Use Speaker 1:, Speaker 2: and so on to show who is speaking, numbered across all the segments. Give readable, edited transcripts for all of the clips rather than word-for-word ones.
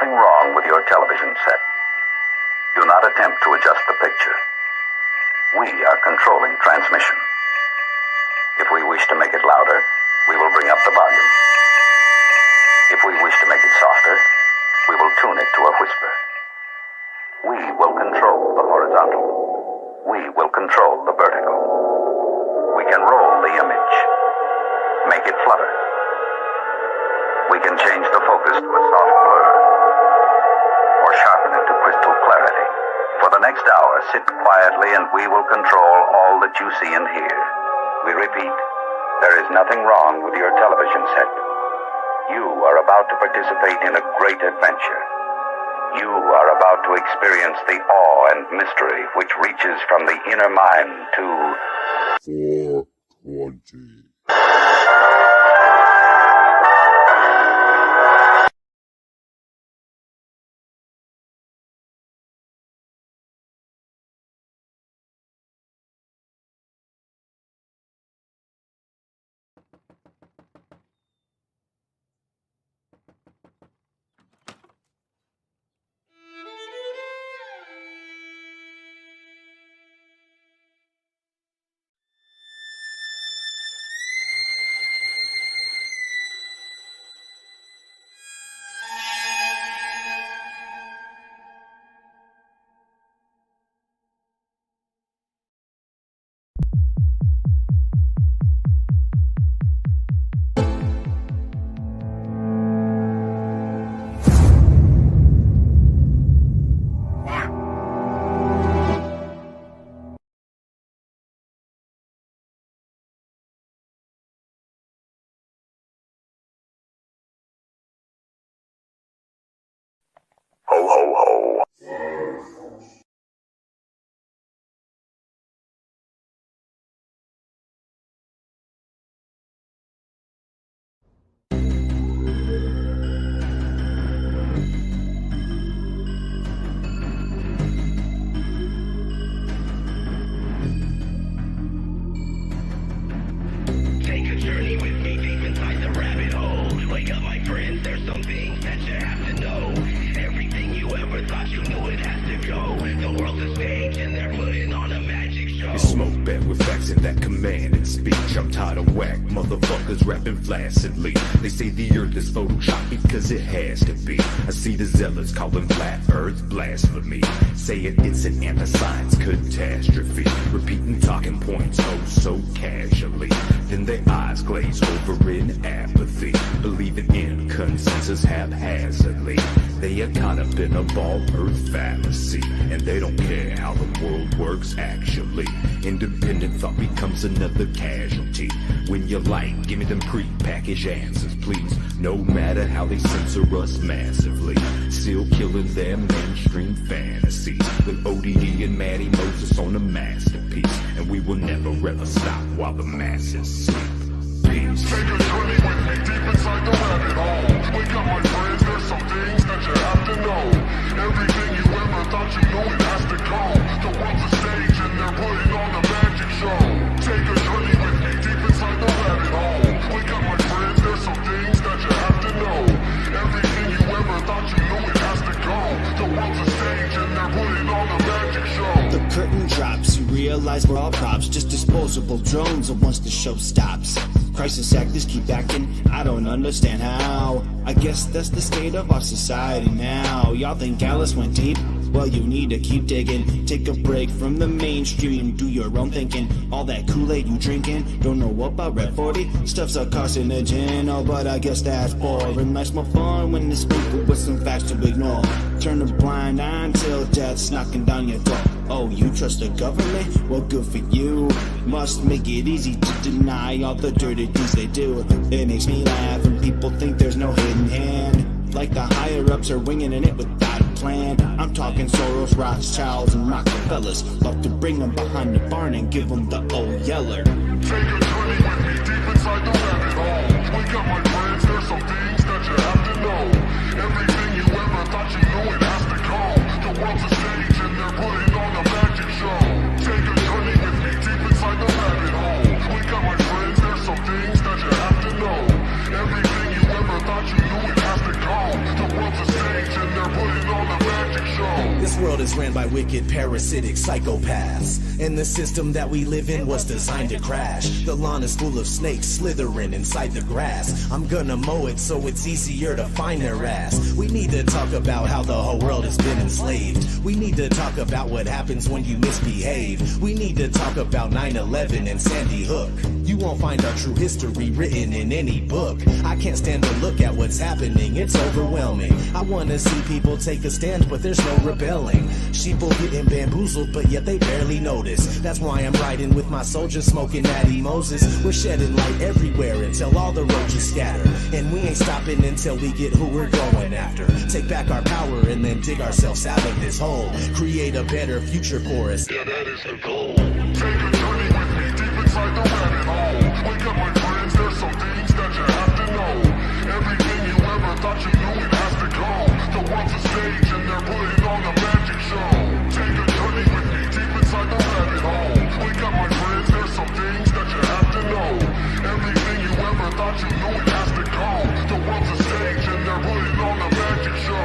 Speaker 1: nothing wrong with your television set. Do not attempt to adjust the picture. We are controlling transmission. If we wish to make it louder, we will bring up the volume. If we wish to make it softer, we will tune it to a whisper. We will control the horizontal. We will control the vertical. We can roll the image, make it flutter. We can change the focus to a soft blur, or sharpen it to crystal clarity. For the next hour, sit quietly and we will control all that you see and hear. We repeat, there is nothing wrong with your television set. You are about to participate in a great adventure. You are about to experience the awe and mystery which reaches from the inner mind to
Speaker 2: 420.
Speaker 1: ho ho ho.
Speaker 3: Take a journey with me deep inside the rabbit hole. Wake up, my friends, there's some things that you have to know. Everything you ever thought you knew, it has to go. The world's a stage and they're putting on a magic show.
Speaker 4: It's smoke bed with facts and that commanding speech. I'm tired of whack motherfuckers rapping flaccidly. They say the earth is photoshopped because it has to be. I see the zealots calling flat earth blasphemy, saying it's an anti-science catastrophe, repeating talking points oh so casually. Then their eyes glaze over in apathy, believing in consensus haphazardly. They are caught up in a ball earth fallacy, and they don't care how the world works actually. Independent thought becomes another casualty. When you're like, give me them pre-packaged answers, please. No matter how they censor us massively, still killing their mainstream fantasies with ODD and Matty Moses on a masterpiece. And we will never ever stop while the masses sleep. Peace.
Speaker 2: Take a journey with me deep inside the rabbit hole. Wake up, my friends, there's some things that you have to know. Everything you ever thought you knew, it has to go. The world's a stage and they're putting on a magic show. Take a journey with me deep inside the rabbit hole. Wake up, my friends, there's some things that you have to know. Everything you ever thought you knew, it has to go. The world's a stage and they're putting on a magic show.
Speaker 5: The curtain drops, you realize we're all props, just disposable drones once the show stops. Crisis actors keep acting, I don't understand how. I guess that's the state of our society now. Y'all think Alice went deep? Well, you need to keep digging. Take a break from the mainstream, do your own thinking. All that Kool-Aid you drinking, don't know about Red 40? Stuff's a carcinogen, oh, but I guess that's boring. Life's more fun when it's sprinkled with some facts to ignore. Turn a blind eye until death's knocking down your door. Oh, you trust the government? Well, good for you. Must make it easy to deny all the dirty deeds they do. It makes me laugh when people think there's no hidden hand, like the higher-ups are winging it without a plan. I'm talking Soros, Rothschilds, and Rockefellers. Love to bring them behind the barn and give them the old yeller.
Speaker 2: Take a journey with me deep inside the rabbit hole. Wake up, my friends, there's some things that you have to know. Everything you ever thought you knew, it has to go. The world's a stage and they're putting on a magic show. Take a journey with me deep inside the rabbit hole. Wake up, my friends, there's some things that you have to know. Everything you ever thought you knew, it has to go. The world's a stage and they're
Speaker 6: world is ran by wicked, parasitic psychopaths, and the system that we live in was designed to crash. The lawn is full of snakes slithering inside the grass. I'm gonna mow it so it's easier to find their ass. We need to talk about how the whole world has been enslaved. We need to talk about what happens when you misbehave. We need to talk about 9/11 and Sandy Hook. You won't find our true history written in any book. I can't stand to look at what's happening, it's overwhelming. I wanna see people take a stand, but there's no rebelling. Sheeple getting bamboozled, but yet they barely notice. That's why I'm riding with my soldiers, smoking Natty Moses. We're shedding light everywhere until all the roaches scatter. And we ain't stopping until we get who we're going after. Take back our power and then dig ourselves out of this hole. Create a better future for us.
Speaker 2: Yeah, that is the goal. Take a journey with me deep inside the rabbit hole. Wake up, my friends, there's some things that you have to know. Everything you ever thought you knew, it has to go. The world's a stage and they're putting on a magic show. Take a journey with me deep inside the rabbit hole. Wake up, my friends, there's some things that you have to know. Everything you ever thought you knew, it has to go. The world's a stage and they're putting on a magic show.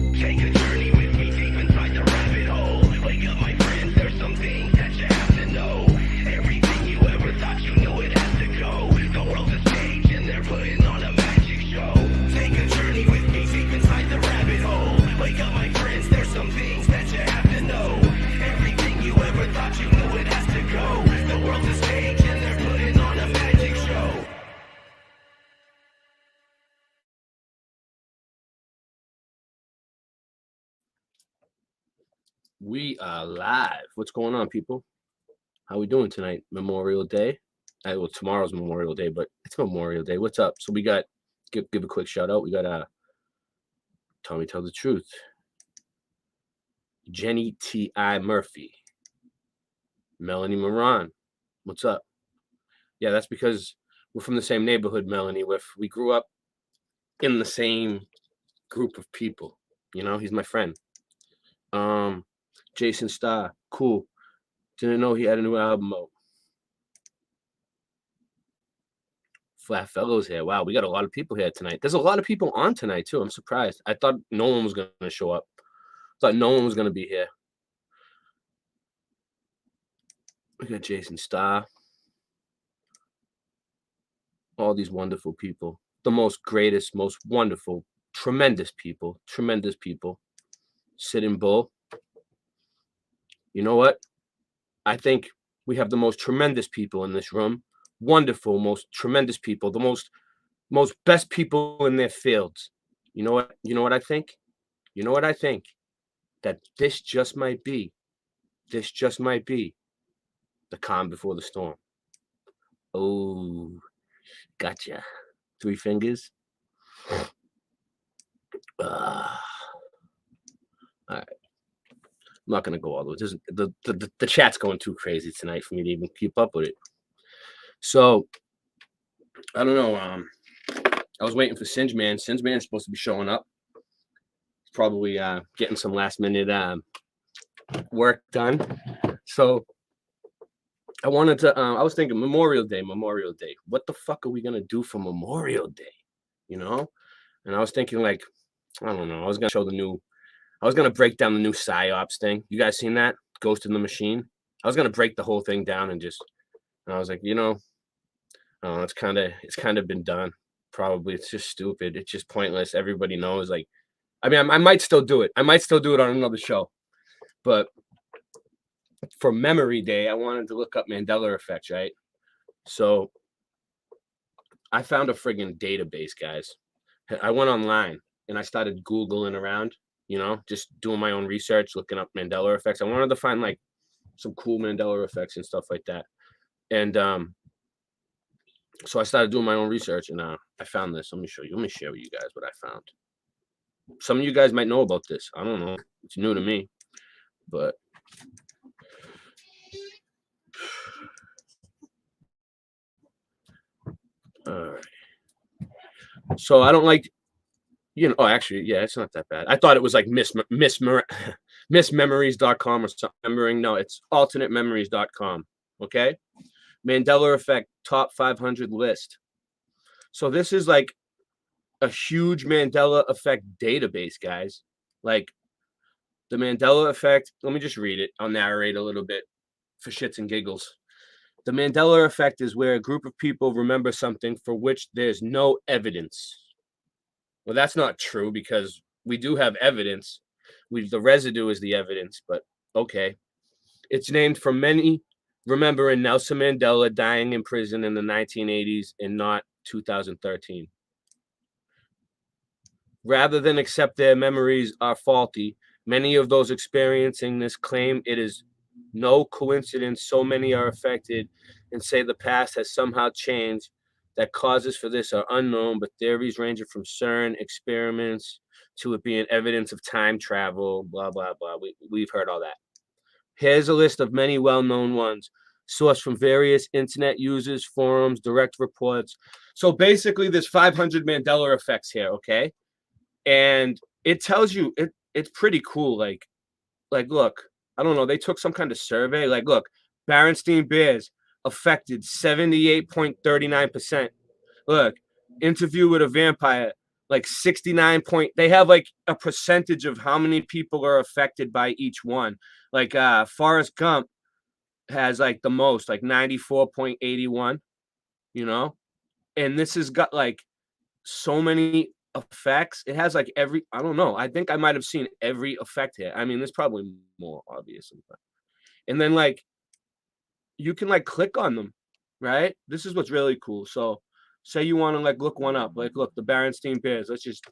Speaker 3: Take a journey with me deep inside the rabbit hole. Wake up, my friends, there's some things that you have to know. Everything you ever thought you knew, it has to go. The world's a stage and they're putting on a magic show. Take a journey with me deep inside the rabbit hole. Wake up, my friends, there's some things that you have to know. Everything you ever thought you knew, it has to go. The world's a stage and they're putting on a magic show.
Speaker 7: We are live. What's going on, people? How we doing tonight? Memorial Day. Well, tomorrow's Memorial Day, but it's Memorial Day. What's up? So we got give a quick shout out. We got Tommy Tell the Truth, Jenny T.I. Murphy, Melanie Moran. What's up? Yeah, that's because we're from the same neighborhood, Melanie. We grew up in the same group of people. You know, he's my friend. Jason Starr, cool. Didn't know he had a new album out. Flat Fellows here. Wow, we got a lot of people here tonight. There's a lot of people on tonight too. I'm surprised. I thought no one was gonna show up. I thought no one was gonna be here. We got Jason Starr. All these wonderful people. The most greatest, most wonderful, tremendous people. Tremendous people. Sitting Bull. You know what? I think we have the most tremendous people in this room. Wonderful, most tremendous people. The most best people in their fields. You know what? You know what I think? You know what I think? That this just might be the calm before the storm. Oh, gotcha. 3 fingers. All right. I'm not gonna go all the way. The chat's going too crazy tonight for me to even keep up with it. So I don't know. I was waiting for Singe Man. Singe Man's supposed to be showing up. He's probably getting some last minute work done. So I wanted to. I was thinking Memorial Day. What the fuck are we gonna do for Memorial Day? You know? And I was thinking like, I don't know. I was gonna break down the new PsyOps thing. You guys seen that? Ghost in the Machine. I was gonna break the whole thing down and I was like, you know, it's kind of been done. Probably it's just stupid. It's just pointless. Everybody knows. Like, I mean, I might still do it. I might still do it on another show. But for Memory Day, I wanted to look up Mandela effects, right? So I found a friggin' database, guys. I went online and I started Googling around, you know, just doing my own research, looking up Mandela effects. I wanted to find like some cool Mandela effects and stuff like that. And so I started doing my own research and I found this. Let me show you. Let me share with you guys what I found. Some of you guys might know about this. I don't know. It's new to me. But So I don't like, oh, actually, yeah, it's not that bad. I thought it was like missmemories.com or something. Remembering, no, it's alternatememories.com. Okay. Mandela Effect top 500 list. So this is like a huge Mandela Effect database, guys. Like the Mandela Effect. Let me just read it. I'll narrate a little bit for shits and giggles. The Mandela Effect is where a group of people remember something for which there's no evidence. Well, that's not true because we do have evidence. The residue is the evidence, but okay. It's named for many remembering Nelson Mandela dying in prison in the 1980s and not 2013. Rather than accept their memories are faulty, many of those experiencing this claim it is no coincidence so many are affected and say the past has somehow changed, that causes for this are unknown, but theories ranging from CERN experiments to it being evidence of time travel, blah, blah, blah. We've heard all that. Here's a list of many well-known ones, sourced from various internet users, forums, direct reports. So basically, there's 500 Mandela effects here, okay? And it tells you, it's pretty cool. Like, look, I don't know, they took some kind of survey. Like, look, Berenstain Bears affected 78.39%. Look, Interview with a Vampire, like 69 point. They have like a percentage of how many people are affected by each one. Like Forrest Gump has like the most, like 94.81, you know? And this has got like so many effects. It has like every, I don't know. I think I might have seen every effect here. I mean, there's probably more, obviously. But, and then like you can like click on them, right? This is what's really cool. So say you want to like look one up, like look, the Berenstain Bears. Let's just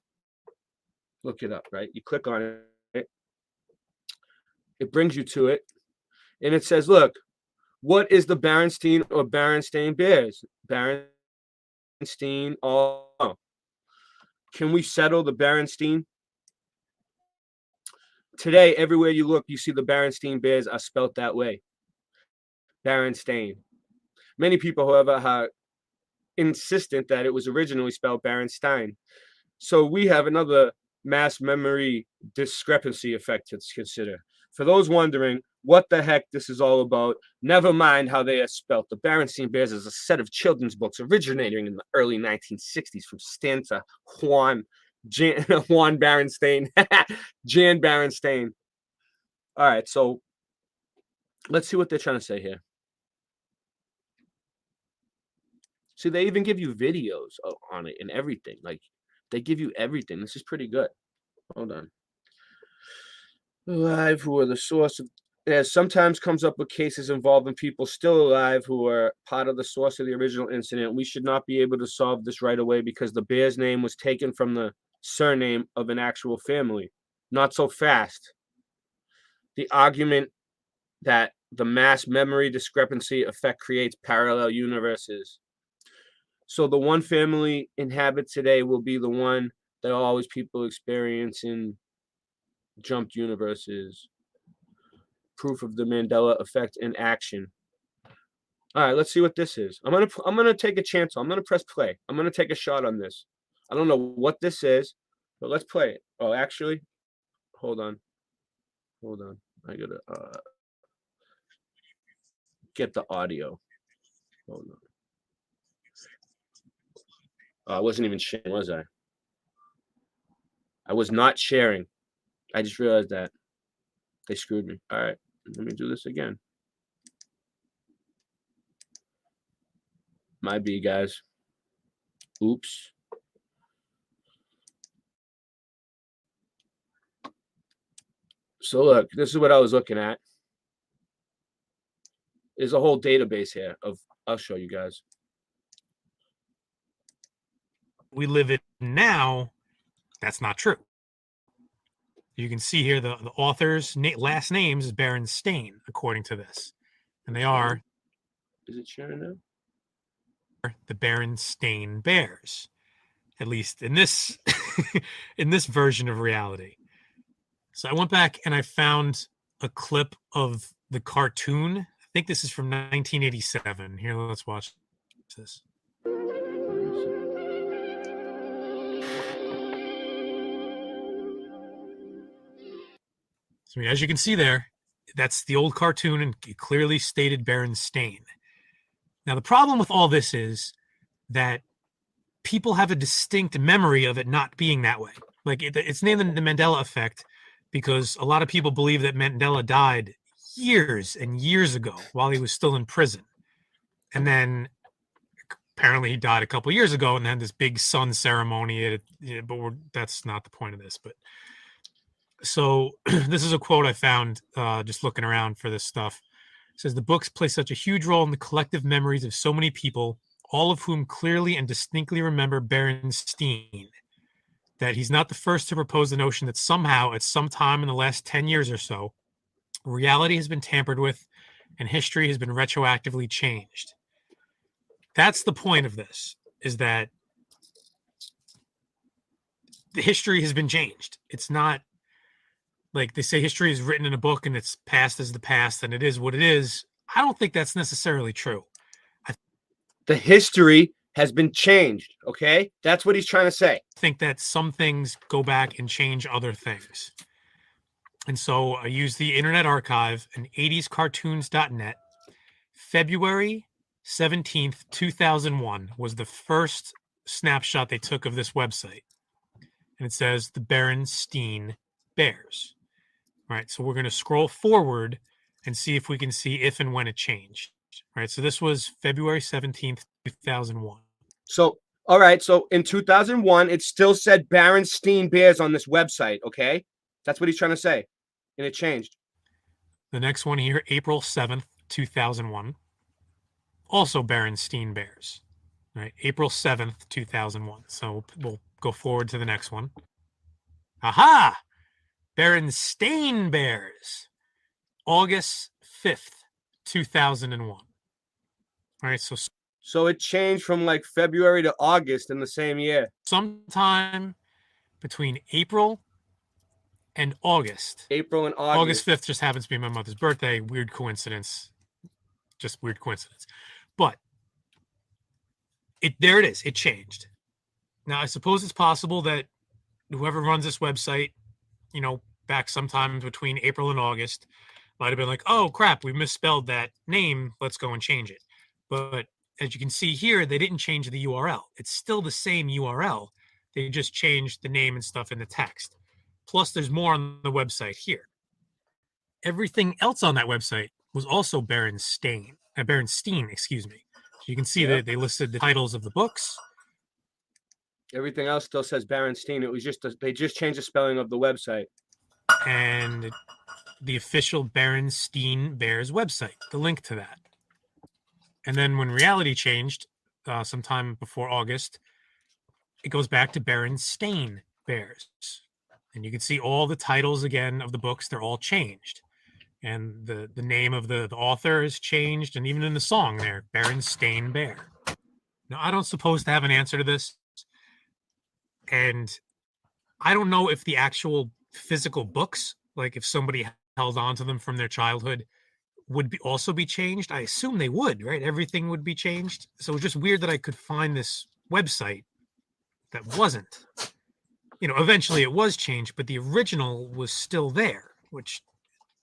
Speaker 7: look it up, right? You click on it, it brings you to it, and it says, look, what is the Berenstain or Berenstain Bears? Berenstain, all. Can we settle the Berenstain? Today, everywhere you look, you see the Berenstain Bears are spelt that way. Berenstain. Many people, however, are insistent that it was originally spelled Berenstain. So we have another mass memory discrepancy effect to consider. For those wondering what the heck this is all about, never mind how they are spelt. The Berenstain Bears is a set of children's books originating in the early 1960s from Stanza Juan Berenstain, Jan Berenstain. All right, so let's see what they're trying to say here. See, they even give you videos on it and everything. Like, they give you everything. This is pretty good. Hold on. Alive, who are the source of. Yeah, sometimes comes up with cases involving people still alive who are part of the source of the original incident. We should not be able to solve this right away because the bear's name was taken from the surname of an actual family. Not so fast. The argument that the mass memory discrepancy effect creates parallel universes. So the one family inhabit today will be the one that always people experience in jumped universes. Proof of the Mandela effect in action. All right, let's see what this is. I'm gonna take a chance. I'm gonna press play. I'm gonna take a shot on this. I don't know what this is, but let's play it. Oh, actually, hold on. I gotta get the audio. Hold on. I wasn't even sharing, was I? I was not sharing. I just realized that they screwed me. All right, let me do this again. Might be, guys. Oops. So look, this is what I was looking at. There's a whole database here of. I'll show you guys.
Speaker 8: We live it now. That's not true. You can see here the author's last names is Berenstain, according to this, and they are.
Speaker 7: Is it sharing now?
Speaker 8: The Berenstain Bears, at least in this in this version of reality. So I went back and I found a clip of the cartoon. I think this is from 1987. Here, let's watch this. So, as you can see there, that's the old cartoon, and it clearly stated Berenstain. Now, the problem with all this is that people have a distinct memory of it not being that way. Like, it's named the Mandela effect because a lot of people believe that Mandela died years and years ago while he was still in prison. And then apparently he died a couple years ago and had this big sun ceremony. But that's not the point of this. But so this is a quote I found just looking around for this stuff. It says, the books play such a huge role in the collective memories of so many people, all of whom clearly and distinctly remember Berenstain, that he's not the first to propose the notion that somehow, at some time in the last 10 years or so, reality has been tampered with and history has been retroactively changed. That's the point of this, is that the history has been changed. It's not like they say history is written in a book and it's past as the past and it is what it is. I don't think that's necessarily true.
Speaker 7: The history has been changed. Okay, that's what he's trying to say.
Speaker 8: I think that some things go back and change other things. And so I used the Internet Archive and 80scartoons.net. February 17th, 2001 was the first snapshot they took of this website. And it says the Berenstain Bears. All right, so we're going to scroll forward and see if we can see if and when it changed. All right, so this was February 17th, 2001.
Speaker 7: So, all right, so in 2001, it still said Berenstain Bears on this website, okay? That's what he's trying to say. And it changed.
Speaker 8: The next one here, April 7th, 2001. Also Berenstain Bears. All right, April 7th, 2001. So we'll go forward to the next one. Aha! Berenstain Bears. August 5th, 2001. All right,
Speaker 7: so it changed from like February to August in the same year.
Speaker 8: Sometime between April and August.
Speaker 7: April and August.
Speaker 8: August 5th just happens to be my mother's birthday. Weird coincidence. Just weird coincidence. But there it is. It changed. Now, I suppose it's possible that whoever runs this website, back sometime between April and August, might have been like, oh, crap, we misspelled that name. Let's go and change it. But as you can see here, they didn't change the URL. It's still the same URL. They just changed the name and stuff in the text. Plus, there's more on the website here. Everything else on that website was also Berenstain, excuse me. So you can see that they listed the titles of the books.
Speaker 7: Everything else still says Berenstain. It was just they just changed the spelling of the website.
Speaker 8: And the official Berenstain Bears website, the link to that. And then when reality changed, sometime before August, it goes back to Berenstain Bears. And you can see all the titles again of the books, they're all changed. And the name of the author is changed, and even in the song there, Berenstain Bear. Now, I don't suppose to have an answer to this. And I don't know if the actual physical books, like if somebody held on to them from their childhood, would also be changed. I assume they would, right? Everything would be changed. So it's just weird that I could find this website that wasn't. Eventually it was changed, but the original was still there, which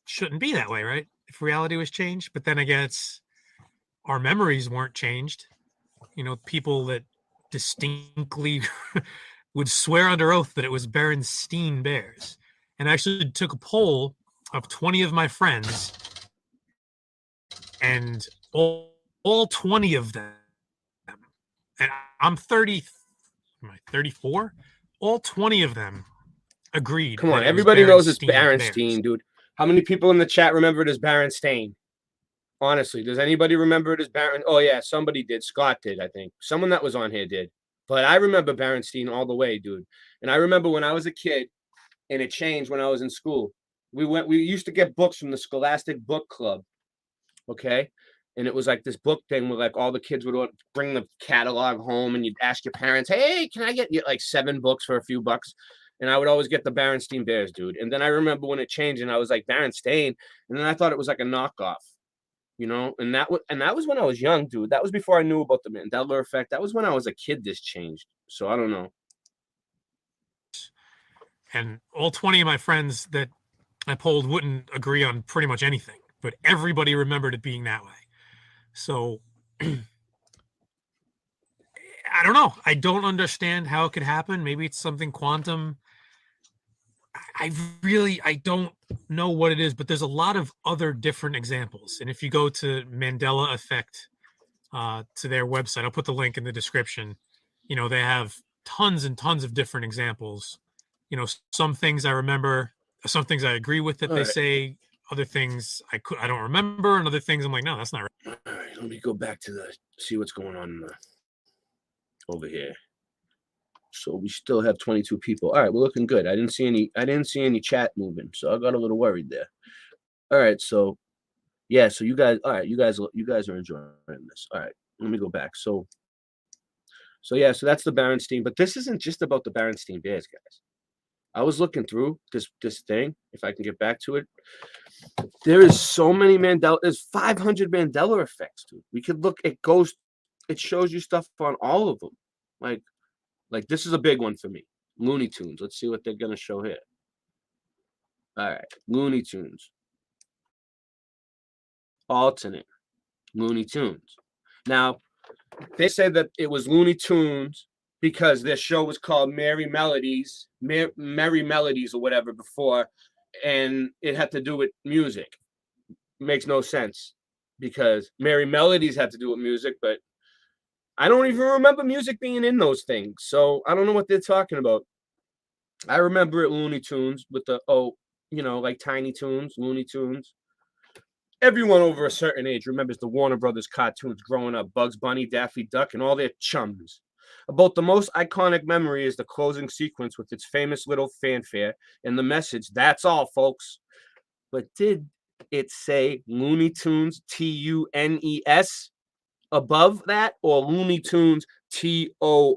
Speaker 8: shouldn't be that way, right? If reality was changed. But then I guess our memories weren't changed. People that distinctly would swear under oath that it was Berenstain Bears. And I actually took a poll of 20 of my friends, and all 20 of them, and I'm 30, am I 34? All 20 of them agreed.
Speaker 7: Come on, everybody knows it's Berenstain, dude. How many people in the chat remember it as Berenstain? Honestly, does anybody remember it as Berenstain? Oh, yeah, somebody did. Scott did, I think. Someone that was on here did. But I remember Berenstain all the way, dude. And I remember when I was a kid, and it changed when I was in school. We used to get books from the Scholastic Book Club, okay? And it was like this book thing where like all the kids would bring the catalog home, and you'd ask your parents, hey, can I get like 7 books for a few bucks? And I would always get the Berenstain Bears, dude. And then I remember when it changed, and I was like, Berenstain, and then I thought it was like a knockoff, and that was when I was young, dude. That was before I knew about the Mandela effect. That was when I was a kid this changed. So I don't know.
Speaker 8: And all 20 of my friends that that poll wouldn't agree on pretty much anything, but everybody remembered it being that way. So I don't know. I don't understand how it could happen. Maybe it's something quantum. I don't know what it is, but there's a lot of other different examples. And if you go to Mandela Effect to their website, I'll put the link in the description. They have tons and tons of different examples. Some things I remember, some things I agree with that they say, other things I don't remember, and other things I'm like, no, that's not right.
Speaker 7: All right, let me go back to see what's going on over here. So we still have 22 people. All right, we're looking good. I didn't see any chat moving, so I got a little worried there. All right, so yeah, so you guys are enjoying this. All right, let me go back. So yeah, so that's the Berenstein, but this isn't just about the Berenstein Bears, guys. I was looking through this thing, if I can get back to it. There is so many Mandela. There's 500 Mandela effects, dude. We could look. It shows you stuff on all of them. Like this is a big one for me. Looney Tunes. Let's see what they're gonna show here. All right, Looney Tunes. Alternate Looney Tunes. Now, they said that it was Looney Tunes because their show was called Merry Melodies or whatever before, and it had to do with music. Makes no sense because Merry Melodies had to do with music, but I don't even remember music being in those things, so I don't know what they're talking about. I remember it Looney Tunes with the like Tiny Toons, Looney Tunes. Everyone over a certain age remembers the Warner Brothers cartoons growing up, Bugs Bunny, Daffy Duck, and all their chums. About the most iconic memory is the closing sequence with its famous little fanfare and the message, "That's all, folks." But did it say Looney Tunes, Tunes, above that, or Looney Tunes, Toons?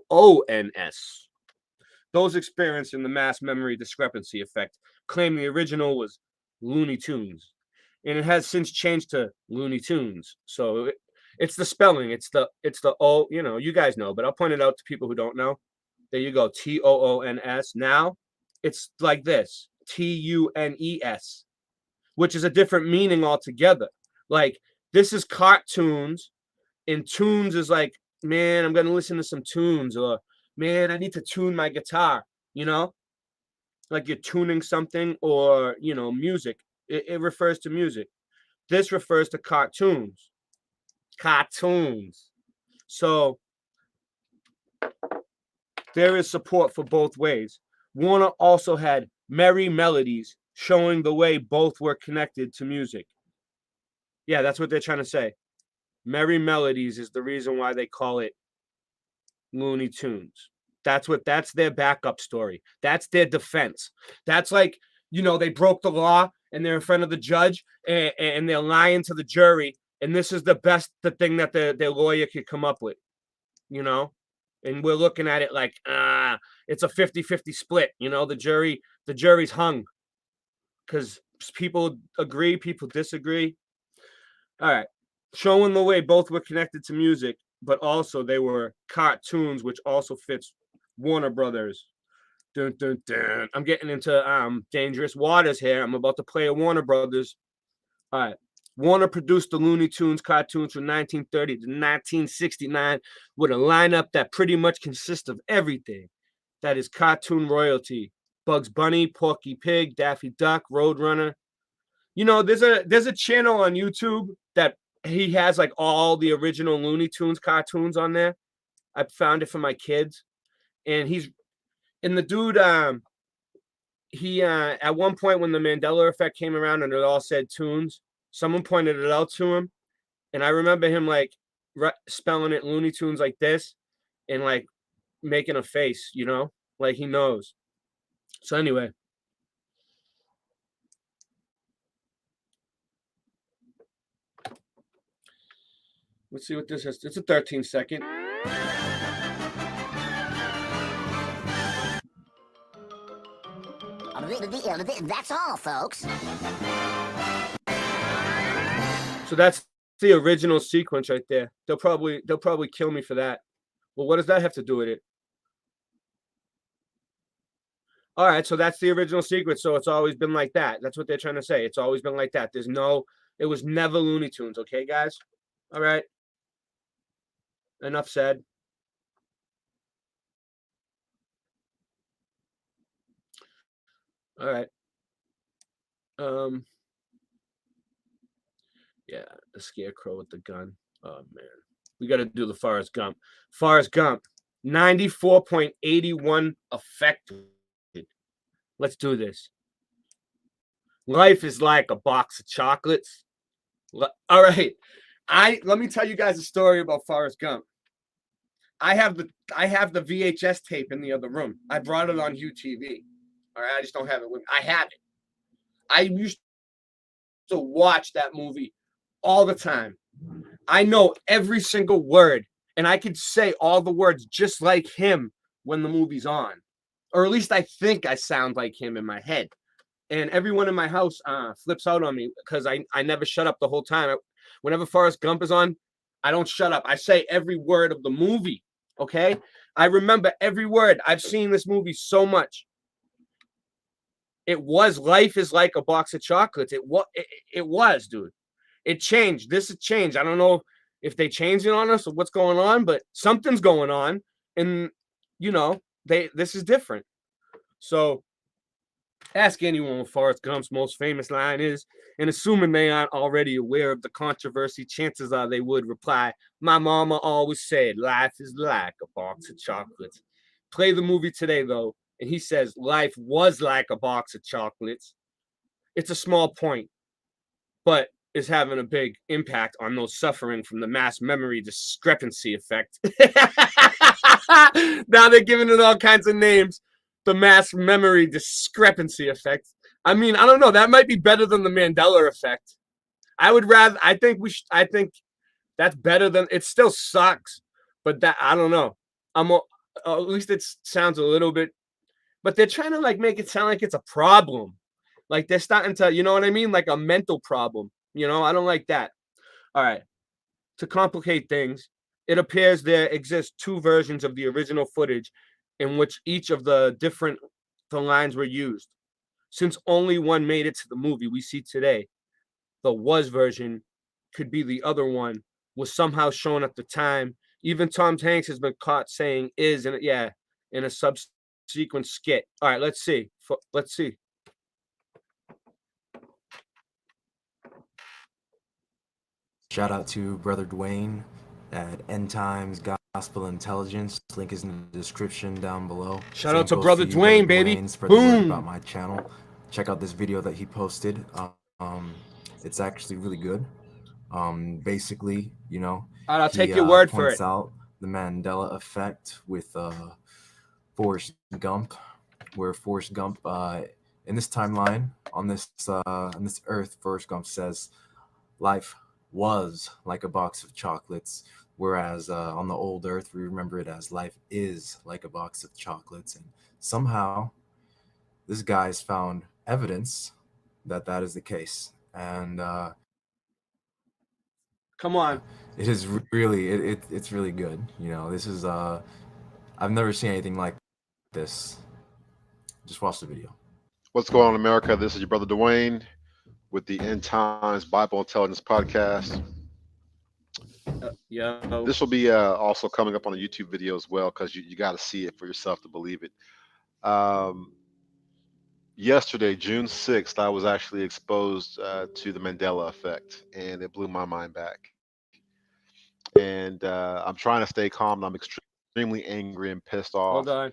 Speaker 7: Those experiencing the mass memory discrepancy effect claim the original was Looney Tunes, and it has since changed to Looney Tunes. So it's the spelling. It's the O. You guys know, but I'll point it out to people who don't know. There you go, Toons. Now it's like this, Tunes, which is a different meaning altogether. Like this is cartoons, and tunes is like, man, I'm gonna listen to some tunes, or man, I need to tune my guitar. Like you're tuning something, or music. It refers to music. This refers to cartoons. So there is support for both ways. Warner also had Merry Melodies, showing the way both were connected to music. Yeah, that's what they're trying to say. Merry Melodies is the reason why they call it Looney Tunes. That's their backup story. That's their defense. That's like, they broke the law and they're in front of the judge and they're lying to the jury. And this is the thing that their lawyer could come up with, and we're looking at it like, it's a 50-50 split. The jury's hung because people agree, people disagree. All right. Showing the way both were connected to music, but also they were cartoons, which also fits Warner Brothers. Dun, dun, dun. I'm getting into dangerous waters here. I'm about to play a Warner Brothers. All right. Warner produced the Looney Tunes cartoons from 1930 to 1969 with a lineup that pretty much consists of everything that is cartoon royalty. Bugs Bunny, Porky Pig, Daffy Duck, Roadrunner. There's a channel on YouTube that he has like all the original Looney Tunes cartoons on there. I found it for my kids, and the dude. He at one point when the Mandela effect came around and it all said tunes, someone pointed it out to him, and I remember him like spelling it Looney Tunes like this, and like making a face, like he knows. So anyway. Let's see what this is. It's a 13-second.
Speaker 9: That's all, folks.
Speaker 7: So that's the original sequence right there. They'll probably kill me for that. Well, what does that have to do with it? All right, so that's the original secret. So it's always been like that. That's what they're trying to say. It's always been like that. It was never Looney Tunes. Okay, guys. All right. Enough said. All right. Yeah, the scarecrow with the gun. Oh man, we got to do the Forrest Gump. Forrest Gump, 94.81 affected. Let's do this. Life is like a box of chocolates. All right, let me tell you guys a story about Forrest Gump. I have the VHS tape in the other room. I brought it on UTV. All right, I just don't have it with me. I have it. I used to watch that movie all the time. I know every single word, and I could say all the words just like him when the movie's on, or at least I think I sound like him in my head. And everyone in my house flips out on me because I never shut up the whole time. Whenever Forrest Gump is on, I don't shut up. I say every word of the movie. Okay, I remember every word. I've seen this movie so much. It was Life is like a box of chocolates. It was, dude. It changed. This has changed. I don't know if they changed it on us or what's going on, but something's going on, and this is different. So ask anyone what Forrest Gump's most famous line is, and assuming they aren't already aware of the controversy, chances are they would reply, "My mama always said life is like a box of chocolates." Play the movie today, though, and he says life was like a box of chocolates. It's a small point, but is having a big impact on those suffering from the mass memory discrepancy effect. Now they're giving it all kinds of names. The mass memory discrepancy effect. I mean, I don't know. That might be better than the Mandela effect. I think that's better than, it still sucks, but I don't know. At least it sounds a little bit, but they're trying to like make it sound like it's a problem. Like they're starting to, you know what I mean? Like a mental problem. I don't like that. All right. To complicate things, it appears there exist two versions of the original footage in which each of the lines were used. Since only one made it to the movie we see today, the was version could be the other one, was somehow shown at the time. Even Tom Hanks has been caught saying is in a subsequent skit. All right, let's see. Let's see.
Speaker 10: Shout out to Brother Dwayne at End Times Gospel Intelligence. Link is in the description down below.
Speaker 7: Shout out to Brother Dwayne, baby.
Speaker 10: Spread the word about my channel. Check out this video that he posted. It's actually really good. Basically,
Speaker 7: I'll take your word for it.
Speaker 10: Points out the Mandela effect with Forrest Gump, where Forrest Gump in this timeline on this earth, Forrest Gump says life was like a box of chocolates, whereas on the old earth we remember it as life is like a box of chocolates. And somehow this guy's found evidence that is the case. And
Speaker 7: come on,
Speaker 10: it is really it's really good. This is I've never seen anything like this. Just watch the video.
Speaker 11: What's going on, America? This is your brother Dwayne with the End Times Bible Intelligence Podcast. This will be also coming up on the YouTube video as well, because you got to see it for yourself to believe it. Yesterday, June 6th, I was actually exposed to the Mandela effect, and it blew my mind back. And I'm trying to stay calm. I'm extremely angry and pissed off.
Speaker 7: Hold on.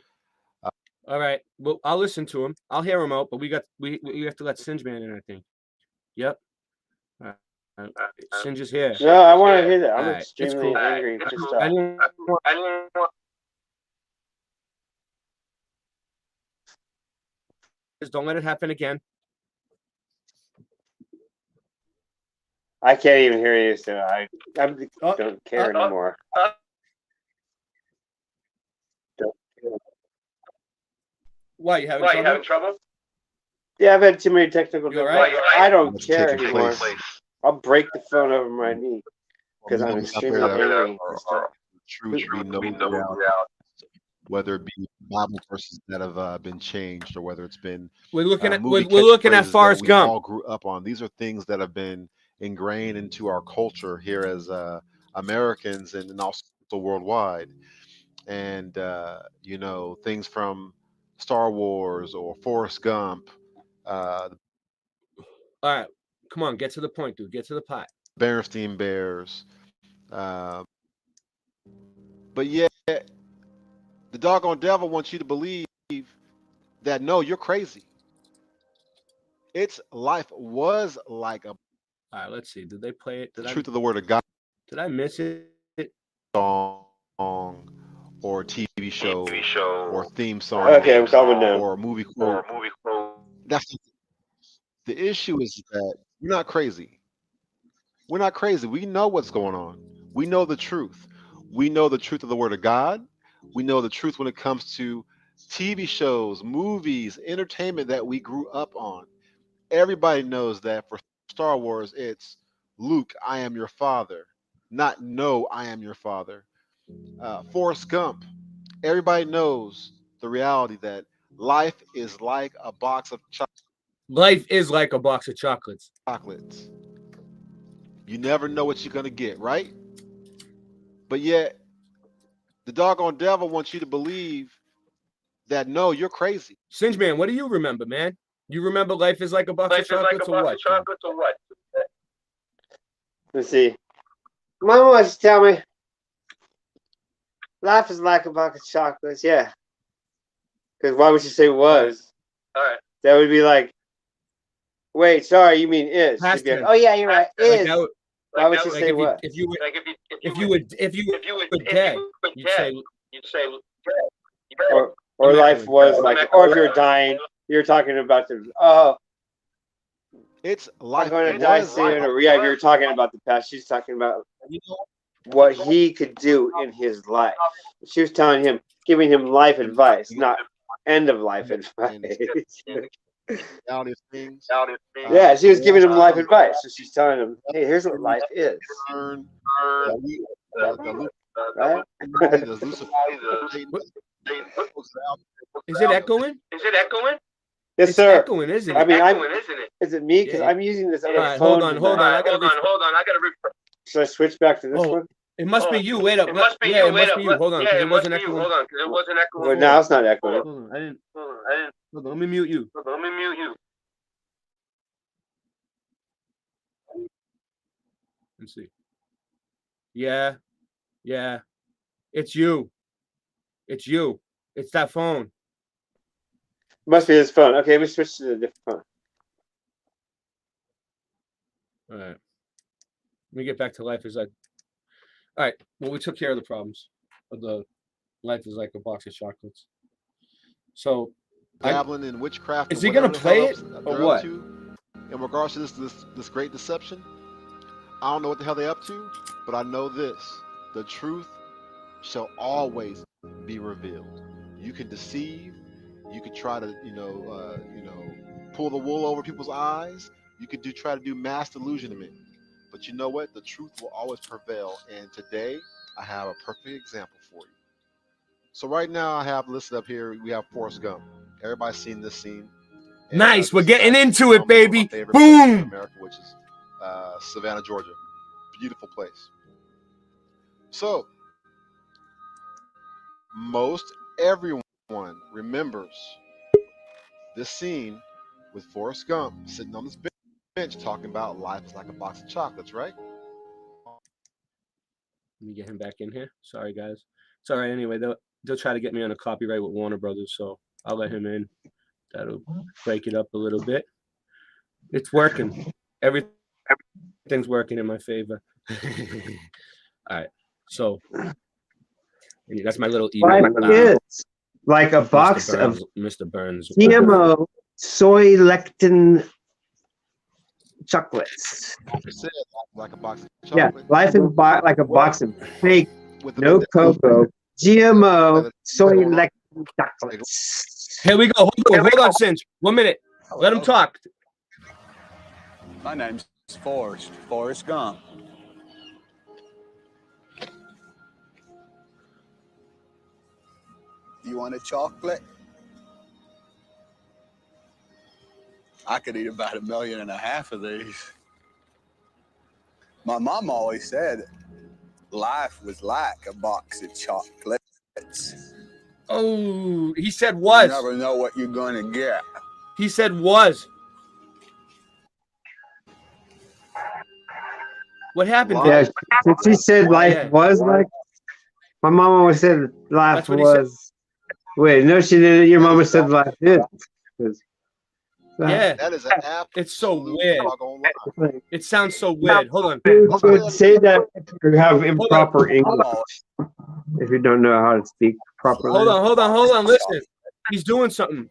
Speaker 7: All right. Well, I'll listen to him. I'll hear him out, but we have to let Singe Man in, I think. Yep. Singe is here.
Speaker 12: No, I want to hear that. I'm
Speaker 7: right,
Speaker 12: extremely
Speaker 7: cool.
Speaker 12: angry.
Speaker 7: Just don't let it happen again.
Speaker 12: I can't even hear you, so I don't care anymore.
Speaker 7: Why, you having trouble?
Speaker 12: Yeah, I've had too many technical difficulties.
Speaker 7: Right?
Speaker 12: I don't care anymore. I'll break the phone over my knee because I'm extremely angry.
Speaker 11: Truth be no doubt, whether it be Bible verses that have been changed, or whether it's been
Speaker 7: We're looking at
Speaker 11: movie
Speaker 7: we're looking at
Speaker 11: catchphrases that
Speaker 7: Forrest
Speaker 11: we
Speaker 7: Gump.
Speaker 11: all grew up on. These are things that have been ingrained into our culture here as Americans and also worldwide. And you know, things from Star Wars or Forrest Gump, the
Speaker 7: All right, come on, get to the point, dude. Get to the pot.
Speaker 11: Berenstein Bears. Uh, but yet, the doggone devil wants you to believe that no, you're crazy. Its life was like a
Speaker 7: All right, let's see. Did they play it?
Speaker 11: the truth of the word of God
Speaker 7: Did I miss it?
Speaker 11: song or TV show or theme song
Speaker 12: Okay, I'm calming down.
Speaker 11: or movie quote. That's the issue is that we're not crazy. We're not crazy. We know what's going on. We know the truth. We know the truth of the word of God. We know the truth when it comes to TV shows, movies, entertainment that we grew up on. Everybody knows that for Star Wars, it's Luke, I am your father, not no, I am your father. Forrest Gump, everybody knows the reality that life is like a box of
Speaker 7: Life is like a box of chocolates.
Speaker 11: chocolates. You never know what you're going to get, right? But yet, the doggone devil wants you to believe that no, you're crazy.
Speaker 7: Singe Man, what do you remember, man? You remember life is like a box of chocolates or what?
Speaker 12: Let's see. Mama wants to tell me life is like a box of chocolates. Yeah. Because why would you say was?
Speaker 7: All right.
Speaker 12: That would be like, wait, sorry, you mean is.
Speaker 7: Past
Speaker 12: She'd be like,
Speaker 7: tense.
Speaker 12: oh yeah, you're right.
Speaker 7: Like
Speaker 12: Is.
Speaker 7: that would-
Speaker 12: Why would you
Speaker 7: like
Speaker 12: say
Speaker 7: if
Speaker 12: what?
Speaker 7: if you were if you were dead, you'd say
Speaker 12: Or
Speaker 7: I'm
Speaker 12: life
Speaker 7: echoing.
Speaker 12: was like, or if you're dying, you're talking about the
Speaker 11: It's
Speaker 12: I'm
Speaker 11: life
Speaker 12: going to die
Speaker 11: was
Speaker 12: soon. Or yeah, if you're talking about the past, she's talking about what he could do in his life. She was telling him, giving him life advice, not end of life advice.
Speaker 11: reality of things.
Speaker 12: Yeah, she was giving him life advice. So she's telling him, hey, here's what life is.
Speaker 11: Learn
Speaker 12: Right?
Speaker 11: the Lucifer.
Speaker 7: Is it echoing?
Speaker 12: Yes,
Speaker 7: It's
Speaker 12: sir.
Speaker 7: echoing, isn't it?
Speaker 12: I mean, is it me? Because
Speaker 7: Yeah.
Speaker 12: I'm using this other
Speaker 7: All right,
Speaker 12: phone.
Speaker 7: hold on. I gotta
Speaker 12: Should I switch back to this
Speaker 7: Oh,
Speaker 12: one?
Speaker 7: it must be you. Wait up. It must be you. Hold on, because it wasn't echoing.
Speaker 12: Well, now it's not echoing.
Speaker 7: Hold on. I didn't. Hold on. Let me mute you. Let's see. Yeah. It's you. It's you. It's that phone.
Speaker 12: Must be his phone. Okay, let me switch to a different phone.
Speaker 7: All right. Let me get back to life is like. All right. Well, we took care of the problems of the life is like a box of chocolates. So,
Speaker 11: dabbling in witchcraft.
Speaker 7: Is
Speaker 11: and
Speaker 7: he gonna
Speaker 11: whatever the hell
Speaker 7: play it
Speaker 11: else
Speaker 7: or
Speaker 11: they're
Speaker 7: what?
Speaker 11: up to in regards to this great deception? I don't know what the hell they're up to, but I know this: the truth shall always be revealed. You can deceive, you can try to pull the wool over people's eyes. You could try to do mass delusionment, but you know what? The truth will always prevail. And today, I have a perfect example for you. So right now, I have listed up here. We have Forrest Gump. Everybody's seen this scene. And,
Speaker 7: Nice. We're
Speaker 11: this is
Speaker 7: getting
Speaker 11: actually
Speaker 7: into it,
Speaker 11: from one of my
Speaker 7: baby.
Speaker 11: favorite places in
Speaker 7: Boom.
Speaker 11: America, which is Savannah, Georgia. Beautiful place. So most everyone remembers this scene with Forrest Gump sitting on this bench talking about life is like a box of chocolates, right?
Speaker 7: Let me get him back in here. Sorry, guys. It's all right. Anyway, they'll try to get me on a copyright with Warner Brothers, so I'll let him in. That'll break it up a little bit. It's working. Everything's working in my favor. All right. So that's my little
Speaker 12: Life
Speaker 7: email.
Speaker 12: is like a box of
Speaker 7: Mr. Burns.
Speaker 12: GMO soy lectin chocolates.
Speaker 11: Said like a box of
Speaker 12: Yeah,
Speaker 11: chocolate.
Speaker 12: life is like a box of fake,
Speaker 11: With the
Speaker 12: no
Speaker 11: Mandela
Speaker 12: cocoa, GMO
Speaker 11: effect,
Speaker 12: soy
Speaker 11: going on.
Speaker 12: lectin chocolates.
Speaker 7: Here we go. Hold on, Cinch. 1 minute. Let him talk.
Speaker 13: My name's Forrest Gump. You want a chocolate? I could eat about 1.5 million of these. My mom always said life was like a box of chocolates.
Speaker 7: Oh, he said was.
Speaker 13: You never know what you're going to get.
Speaker 7: He said was. What happened?
Speaker 12: Yeah, she said life was like. My mom always said life
Speaker 7: That's what he said.
Speaker 12: was. Wait, no, she didn't. Your mama said life is.
Speaker 7: Yeah,
Speaker 11: That is an absolute
Speaker 7: it's so weird.
Speaker 11: doggone lie.
Speaker 7: It sounds so weird. Hold on.
Speaker 12: You would say that if you have improper English. If you don't know how to speak properly.
Speaker 7: Hold on. Listen. He's doing something.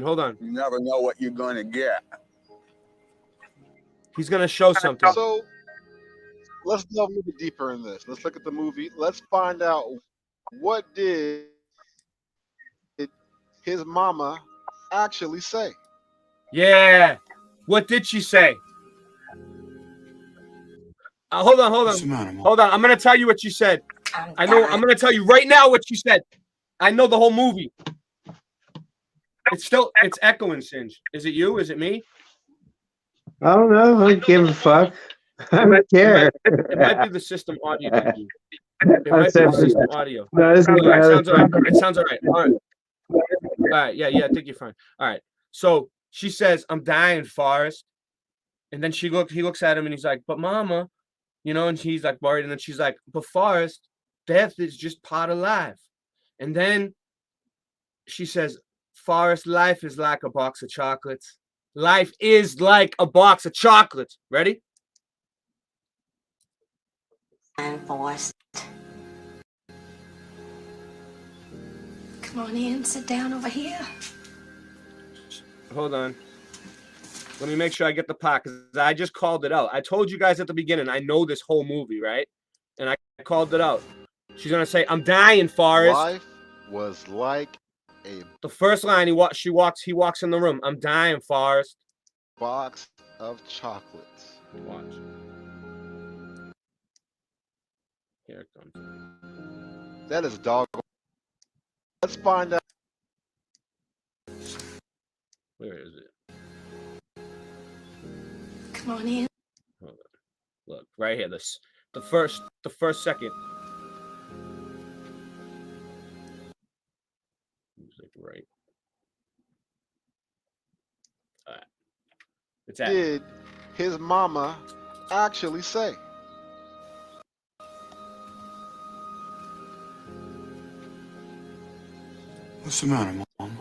Speaker 7: Hold on.
Speaker 13: You never know what you're going to get.
Speaker 7: He's going to show something.
Speaker 11: So let's delve a little bit deeper in this. Let's look at the movie. Let's find out what did his mama actually say.
Speaker 7: Yeah. What did she say? Hold on. I'm going to tell you what she said. I'm going to tell you right now what she said. I know the whole movie. It's echoing, Singe. Is it you? Is it me?
Speaker 12: I don't know. I don't give a fuck. I don't care.
Speaker 7: It might be the system audio. It might be the system audio.
Speaker 12: No,
Speaker 7: it sounds all right. It sounds all right. All right. Yeah. I think you're fine. All right. So she says, "I'm dying, Forrest." And then he looks at him and he's like, "But Mama," and he's like worried. And then she's like, "But Forrest, death is just part of life." And then she says, "Forrest, life is like a box of chocolates. Life is like a box of chocolates." Ready?
Speaker 14: And Forrest. Come on in, sit down over here.
Speaker 7: Hold on. Let me make sure I get the part because I just called it out. I told you guys at the beginning, I know this whole movie, right? And I called it out. She's gonna say, "I'm dying, Forrest."
Speaker 11: Life was like a
Speaker 7: The first line he walks in the room. "I'm dying, Forrest."
Speaker 11: box of chocolates.
Speaker 7: Watch. Here it comes.
Speaker 11: That is dog. Let's find out.
Speaker 7: Where is it?
Speaker 14: Come on in.
Speaker 7: Hold on. Look, right here. The first second. Music, right. All right. It's at.
Speaker 11: Did his mama actually say?
Speaker 13: What's the matter, Mom?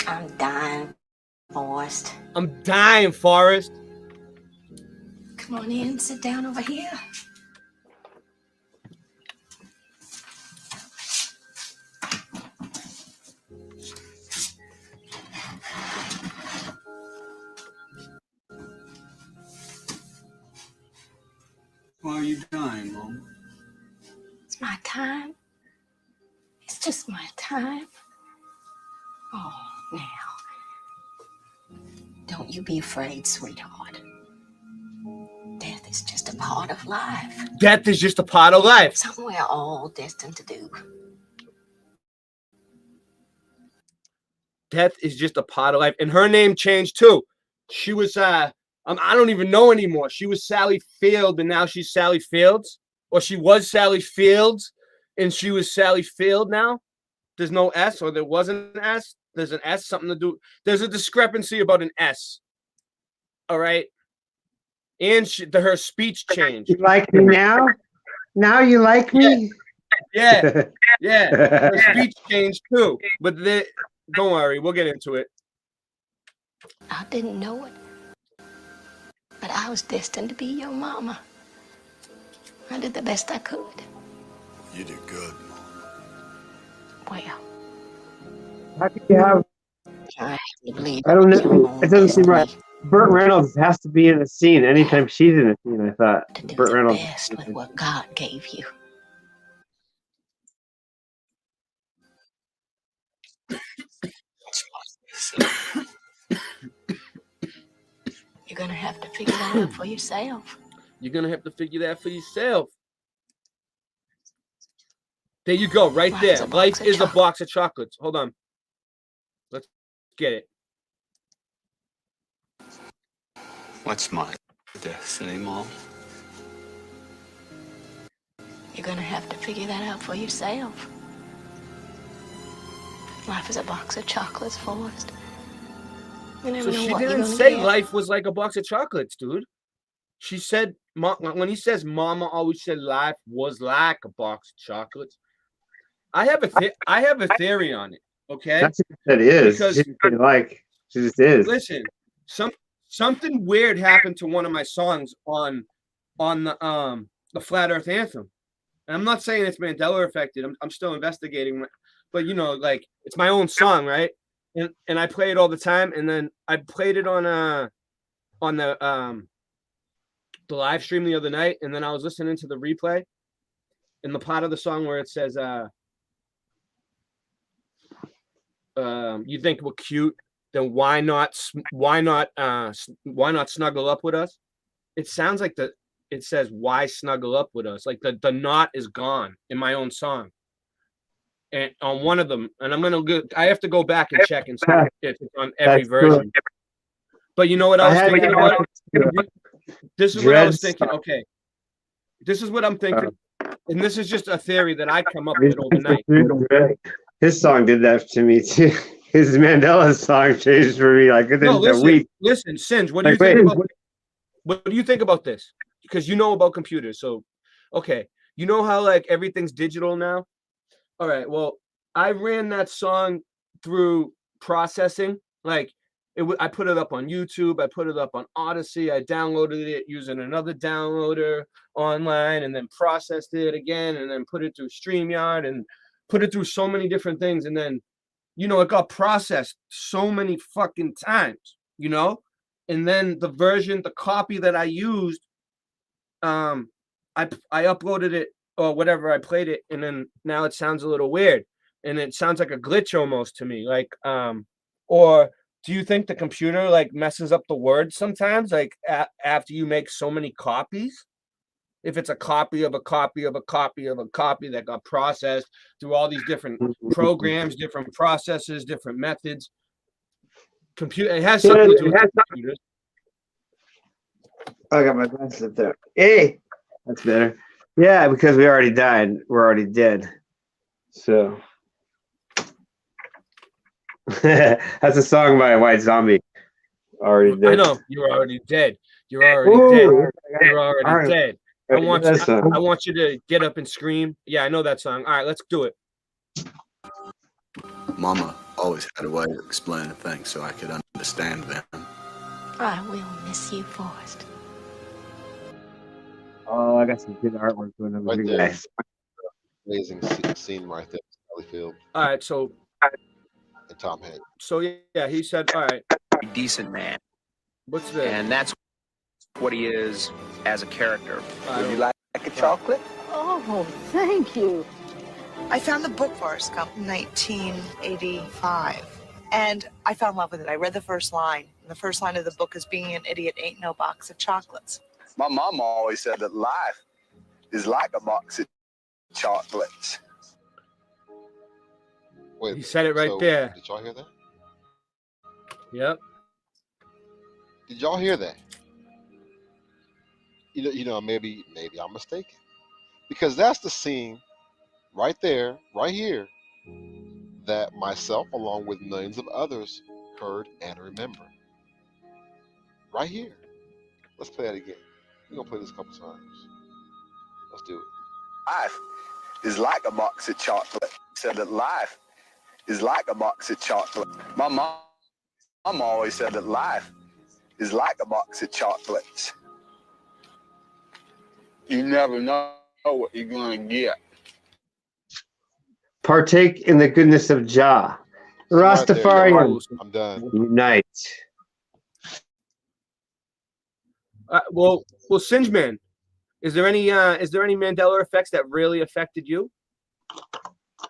Speaker 14: I'm dying, Forrest.
Speaker 7: I'm dying, Forrest.
Speaker 14: Come on in, sit down over here.
Speaker 13: Why are you dying, Mom?
Speaker 14: It's my time. It's just my time. Oh, now. Don't you be afraid, sweetheart. Death is just a part of life.
Speaker 7: Death is just a part of life.
Speaker 14: Something we're all destined to do.
Speaker 7: Death is just a part of life. And her name changed too. She was I don't even know anymore. She was Sally Field and now she's Sally Fields. Or she was Sally Fields and she was Sally Field now. There's no S, or there wasn't an S. There's an S, something to do. There's a discrepancy about an S. All right. And her speech changed.
Speaker 12: You like me now? Now you like me?
Speaker 7: Yeah. Her speech changed too. But don't worry, we'll get into it.
Speaker 14: I didn't know it, but I was destined to be your mama. I did the best I could.
Speaker 13: You did good, Mom.
Speaker 14: Well,
Speaker 12: How could you have?
Speaker 14: I have to believe
Speaker 12: I don't
Speaker 14: it was your
Speaker 12: know.
Speaker 14: own
Speaker 12: It doesn't seem right.
Speaker 14: destiny
Speaker 12: Burt Reynolds has to be in a scene anytime she's in a scene. I thought
Speaker 14: to do
Speaker 12: Burt
Speaker 14: the
Speaker 12: Reynolds.
Speaker 14: best with what God gave you. You're gonna have to figure that out for yourself.
Speaker 7: You're gonna have to figure that for yourself. There you go, right
Speaker 14: Life
Speaker 7: there.
Speaker 14: is a box
Speaker 7: Life
Speaker 14: of
Speaker 7: is a box of chocolates. Hold on. Let's get it.
Speaker 15: What's my destiny, Mom?
Speaker 14: You're gonna have to figure that out for yourself. Life is a box of chocolates, Forrest. You never
Speaker 7: So
Speaker 14: know
Speaker 7: she
Speaker 14: what you're
Speaker 7: didn't
Speaker 14: gonna
Speaker 7: say
Speaker 14: get.
Speaker 7: life was like a box of chocolates, dude. She said, when he says mama always said life was like a box of chocolates. I have a theory on it, okay?
Speaker 12: That's what that is.
Speaker 7: Because
Speaker 12: She didn't like. She just is.
Speaker 7: listen, something weird happened to one of my songs on the Flat Earth Anthem. And I'm not saying it's Mandela affected. I'm still investigating, but you know, like it's my own song, right? And I play it all the time. And then I played it on the live stream the other night, and then I was listening to the replay in the part of the song where it says you think we're cute, then why not snuggle up with us? It sounds like it says why snuggle up with us, like the knot is gone in my own song. And on one of them, and I have to go back and check and see if it's on every version. Cool. But you know what I was thinking about? This is what I was thinking. Okay, this is what I'm thinking, and this is just a theory that I come up with overnight.
Speaker 12: His song did that to me too. His Mandela song changed for me like within a week.
Speaker 7: Listen, Singe, what do you think about? What do you think about this? Because you know about computers, so okay, you know how like everything's digital now. All right, well, I ran that song through processing, like. I put it up on YouTube. I put it up on Odyssey. I downloaded it using another downloader online, and then processed it again, and then put it through StreamYard, and put it through so many different things. And then, you know, it got processed so many fucking times, you know. And then the copy that I used, I uploaded it or whatever. I played it, and then now it sounds a little weird, and it sounds like a glitch almost to me, like or. Do you think the computer like messes up the words sometimes, like after you make so many copies? If it's a copy of a copy of a copy of a copy that got processed through all these different programs, different processes, different methods, it has something to do with computers.
Speaker 12: I got my glasses up there. Hey, that's better. Yeah, because we already died. We're already dead. So. That's a song by a White Zombie. Already dead.
Speaker 7: I know you're already dead. You're already dead. You're already dead. I want you to get up and scream. Yeah, I know that song. All right, let's do it.
Speaker 15: Mama always had a way of explaining things so I could understand them.
Speaker 14: I will miss you, Forrest.
Speaker 12: Oh, I got some good artwork going on
Speaker 11: right
Speaker 12: there.
Speaker 11: Nice. Amazing scene right there, Valleyfield.
Speaker 7: All right, so.
Speaker 11: And Tom Hanks.
Speaker 7: So yeah, he said, "All right,
Speaker 16: decent man."
Speaker 7: What's this?
Speaker 16: And that's what he is as a character.
Speaker 13: Would you like a chocolate?
Speaker 17: Oh, thank you.
Speaker 18: I found the book Forrest Gump in 1985, and I fell in love with it. I read the first line. And the first line of the book is, "Being an idiot ain't no box of chocolates."
Speaker 13: My mom always said that life is like a box of chocolates.
Speaker 11: Wait,
Speaker 7: he said it right there.
Speaker 11: Did y'all hear that?
Speaker 7: Yep.
Speaker 11: Did y'all hear that? You know, maybe I'm mistaken, because that's the scene right there, right here, that myself, along with millions of others, heard and remember. Right here. Let's play that again. We're gonna play this a couple times. Let's do it.
Speaker 13: Life is like a box of chocolate. Said that life is like a box of chocolate. My mom always said that life is like a box of chocolates. You never know what you're going to get.
Speaker 12: Partake in the goodness of Jah. Rastafarian.
Speaker 11: I'm done.
Speaker 12: Unite.
Speaker 7: Well, Singe Man, is there any Mandela effects that really affected you?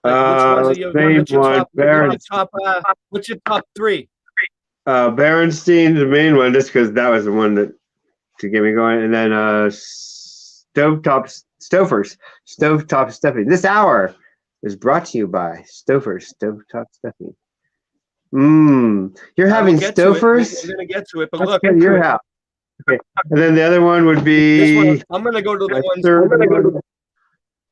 Speaker 7: Like, what's your top three?
Speaker 12: Berenstein's the main one, just because that was the one to get me going, and then stovetop stuffing this hour. is brought to you by Stouffer's Stovetop Stuffing. You're having Stouffer's?
Speaker 7: We're gonna get to it, but
Speaker 12: Let's
Speaker 7: look,
Speaker 12: go to your house. Okay, and then the other one would be.
Speaker 7: this one. I'm gonna go to the ones.
Speaker 12: Would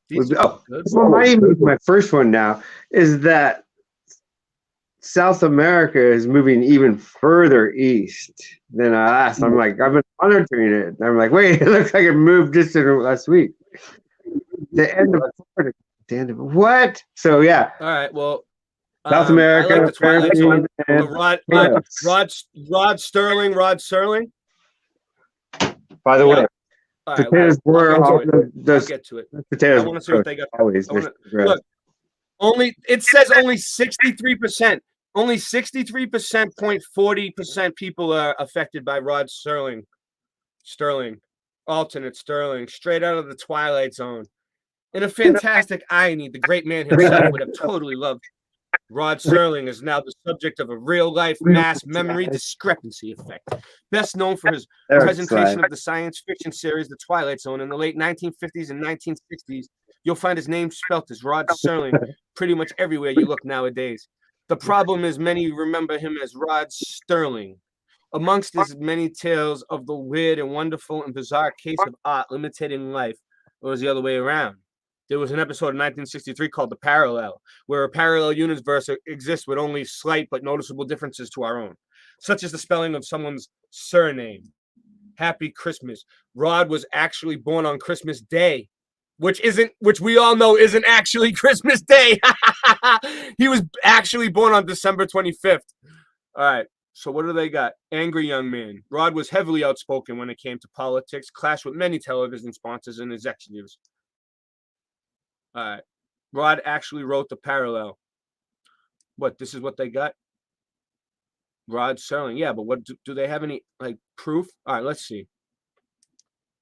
Speaker 12: be, this one might even be my first one now. Is that South America is moving even further east than us. I'm like, I've been monitoring it. I'm like, wait, it looks like it moved just last week. The end of Florida. The end of what? So yeah.
Speaker 7: All right. Well,
Speaker 12: South America.
Speaker 7: I like the Twilight Zone. Rod Sterling.
Speaker 12: By the way,
Speaker 7: all
Speaker 12: potatoes were all
Speaker 7: I'll get to it.
Speaker 12: Potatoes.
Speaker 7: I want to see what they got.
Speaker 12: Always.
Speaker 7: Look, it says only 63%. Only 63%, 0.40% people are affected by Rod Sterling. Alternate Sterling, straight out of the Twilight Zone. In a fantastic irony, the great man himself would have totally loved. Rod Sterling is now the subject of a real-life mass memory discrepancy effect. Best known for his presentation of the science fiction series The Twilight Zone in the late 1950s and 1960s, you'll find his name spelt as Rod Sterling pretty much everywhere you look nowadays. The problem is many remember him as Rod Sterling. Amongst his many tales of the weird and wonderful and bizarre case of art imitating life, or was the other way around? There was an episode in 1963 called The Parallel, where a parallel universe exists with only slight but noticeable differences to our own, such as the spelling of someone's surname. Happy Christmas. Rod was actually born on Christmas Day, which we all know isn't actually Christmas Day. He was actually born on December 25th. All right. So what do they got? Angry young man. Rod was heavily outspoken when it came to politics, clashed with many television sponsors and executives. All right. Rod actually wrote The Parallel. What, this is what they got? Rod Sterling. Yeah, but what do they have any proof? All right, let's see.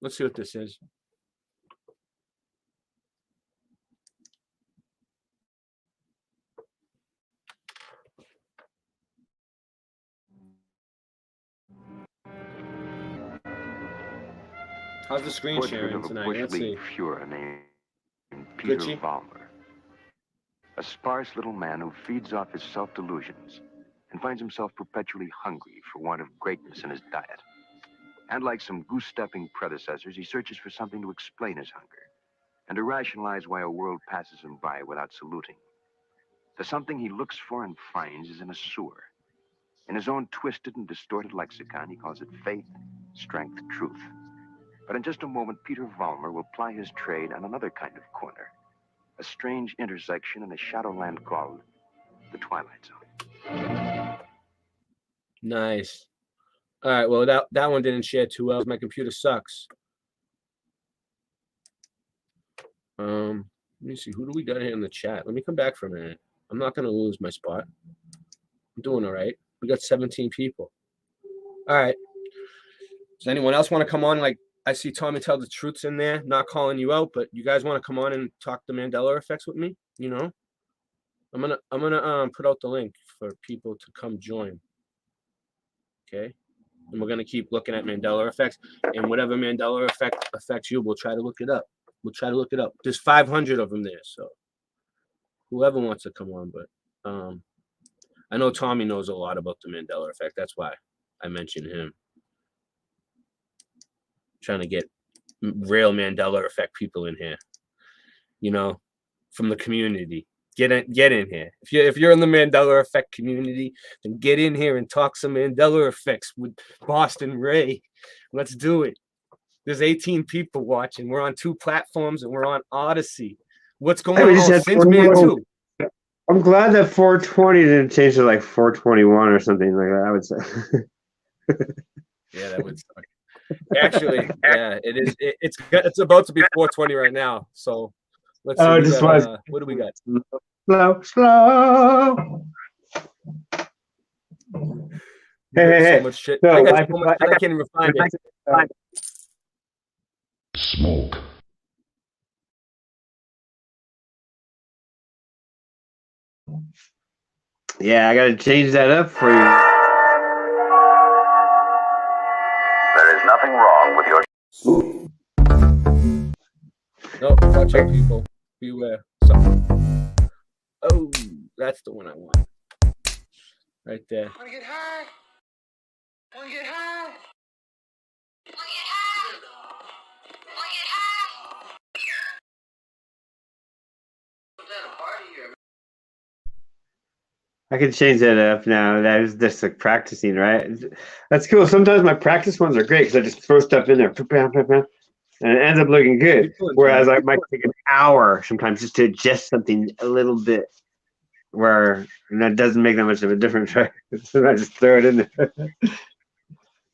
Speaker 7: Let's see what this is. How's the screen sharing tonight? Let's see.
Speaker 19: Fuhrer named Peter Vollmer. A sparse little man who feeds off his self-delusions and finds himself perpetually hungry for want of greatness in his diet. And like some goose-stepping predecessors, he searches for something to explain his hunger and to rationalize why a world passes him by without saluting. The something he looks for and finds is in a sewer. In his own twisted and distorted lexicon, he calls it faith, strength, truth. But in just a moment, Peter Vollmer will ply his trade on another kind of corner, a strange intersection in a shadowland called the Twilight Zone.
Speaker 7: Nice. All right, well, that one didn't share too well. My computer sucks. Let me see. Who do we got here in the chat? Let me come back for a minute. I'm not going to lose my spot. I'm doing all right. We got 17 people. All right. Does anyone else want to come on? I see Tommy Tell the Truth's in there, not calling you out, but you guys want to come on and talk the Mandela effects with me? You know, I'm gonna put out the link for people to come join. Okay, and we're gonna keep looking at Mandela effects, and whatever Mandela effect affects you, we'll try to look it up. There's 500 of them there, so whoever wants to come on, but I know Tommy knows a lot about the Mandela effect. That's why I mentioned him. Trying to get real Mandela effect people in here, you know, from the community. Get in here. If you're in the Mandela effect community, then get in here and talk some Mandela effects with Boston Ray. Let's do it. There's 18 people watching. We're on 2 platforms and we're on Odyssey. What's going on since Man 2?
Speaker 12: I'm glad that 420 didn't change to 421 or something like that. I would say.
Speaker 7: Yeah, that would suck. Actually, yeah, it is. It's about to be 420 right now. So let's see. What do we got?
Speaker 12: Slow. Hey.
Speaker 7: So much shit. I got so much shit, I can't even find it.
Speaker 2: Smoke.
Speaker 12: Yeah, I got to change that up for you.
Speaker 1: There is nothing wrong with your...
Speaker 7: No, watch out, people. Beware. That's the one I want. Right there.
Speaker 2: Wanna get high? Wanna get high?
Speaker 12: I can change that up now. That is just like practicing, right? That's cool. Sometimes my practice ones are great because I just throw stuff in there, and it ends up looking good. Whereas I might take an hour sometimes just to adjust something a little bit, where that doesn't make that much of a difference, right? So I just throw it in there.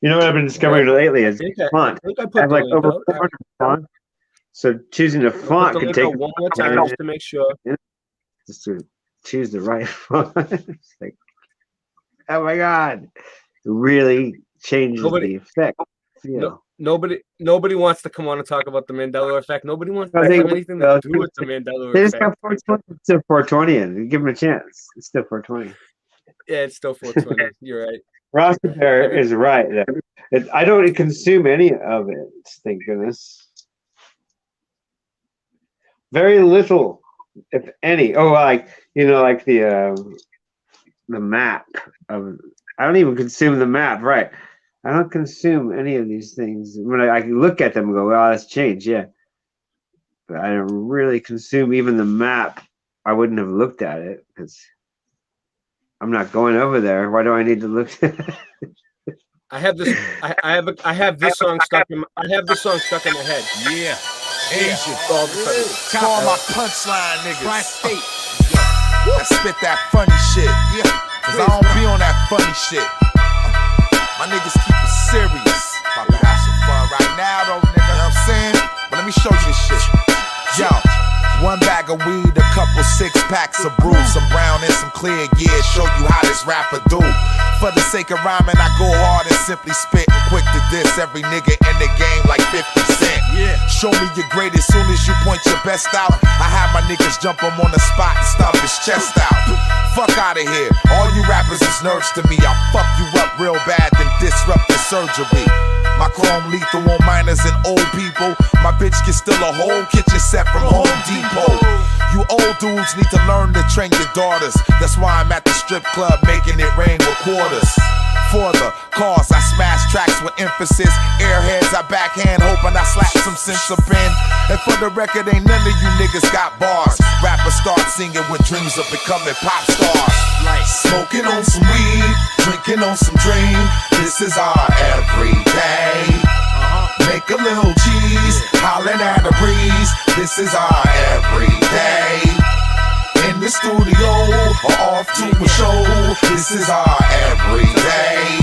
Speaker 12: You know what I've been discovering lately is font. I have like over 400 fonts. So choosing a font could take
Speaker 7: one more time just to make sure.
Speaker 12: Just to choose the right font. It's like, oh my God, it really changes the effect.
Speaker 7: Nobody wants to come on and talk about the Mandela effect. Nobody wants to have anything to do with the Mandela
Speaker 12: They just
Speaker 7: effect.
Speaker 12: got 420. It's still 420 in. Give them a chance. It's still 420.
Speaker 7: Yeah, it's still 420. You're right.
Speaker 12: Rasta Bear is right. I don't consume any of it. Thank goodness. Very little, if any. Oh, like the map of. I don't even consume the map. Right. I don't consume any of these things. When I can look at them and go, "Well, that's changed." Yeah. But I don't really consume even the map. I wouldn't have looked at it because I'm not going over there. Why do I need to look?
Speaker 7: I have this song stuck in my head.
Speaker 20: Yeah.
Speaker 7: Asian. All the time.
Speaker 20: For all my punchline niggas. I spit that funny shit. Yeah. Cause I don't be on that funny shit. My niggas keep it serious. About to have some fun right now though, nigga. You know what I'm saying? But let me show you this shit. Yo. One bag of weed, a couple 6 packs of brew, some brown and some clear, yeah, show you how this rapper do. For the sake of rhyming, I go hard and simply spit, quick to diss every nigga in the game like 50 Cent. Yeah. Show me your greatest, soon as you point your best out, I have my niggas jump him on the spot and stomp his chest out. Fuck out of here, all you rappers is nerves to me, I'll fuck you up real bad, then disrupt your surgery. My chrome lethal on minors and old people. My bitch can steal a whole kitchen set from Home Depot. You old dudes need to learn to train your daughters. That's why I'm at the strip club making it rain with quarters. For the cause, I smash tracks with emphasis. Airheads, I backhand, hoping I slap some sense up in. And for the record, ain't none of you niggas got bars. Rappers start singing with dreams of becoming pop stars. Like smoking on some weed, drinking on some dream. This is our everyday. Make a little cheese, hollering at a breeze. This is our everyday. In the studio or off to a show. This is our everyday.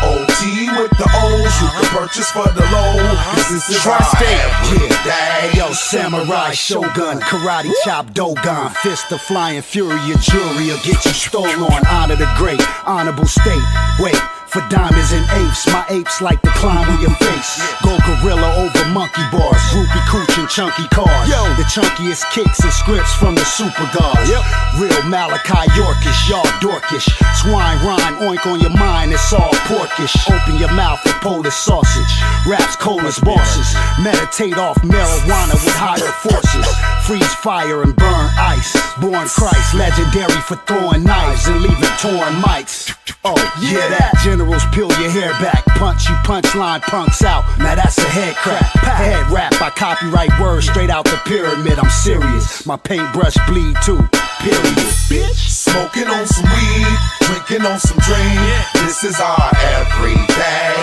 Speaker 20: OT with the O's, you can purchase for the low. This is our everyday.
Speaker 21: Yo, samurai, shogun, karate chop, dogon, fist of flying fury, your jewelry will get you stole on. Honor the great, honorable state. Wait. For diamonds and apes, my apes like to climb on your face. Go gorilla over monkey bars, rupee cooch and chunky cars. The chunkiest kicks and scripts from the super guards. Real Malachi Yorkish, y'all dorkish. Swine rhyme, oink on your mind, it's all porkish. Open your mouth for Polish sausage. Raps cold as bosses. Meditate off marijuana with higher forces. Freeze fire and burn ice. Born Christ, legendary for throwing knives and leaving torn mics. Oh, yeah, that. Generals peel your hair back, punch you punchline punks out. Now that's a head crack. Head rap, I copyright words straight out the pyramid. I'm serious. My paintbrush bleed too. Period. Bitch.
Speaker 20: Smoking on some weed, drinking on some dream. This is our everyday.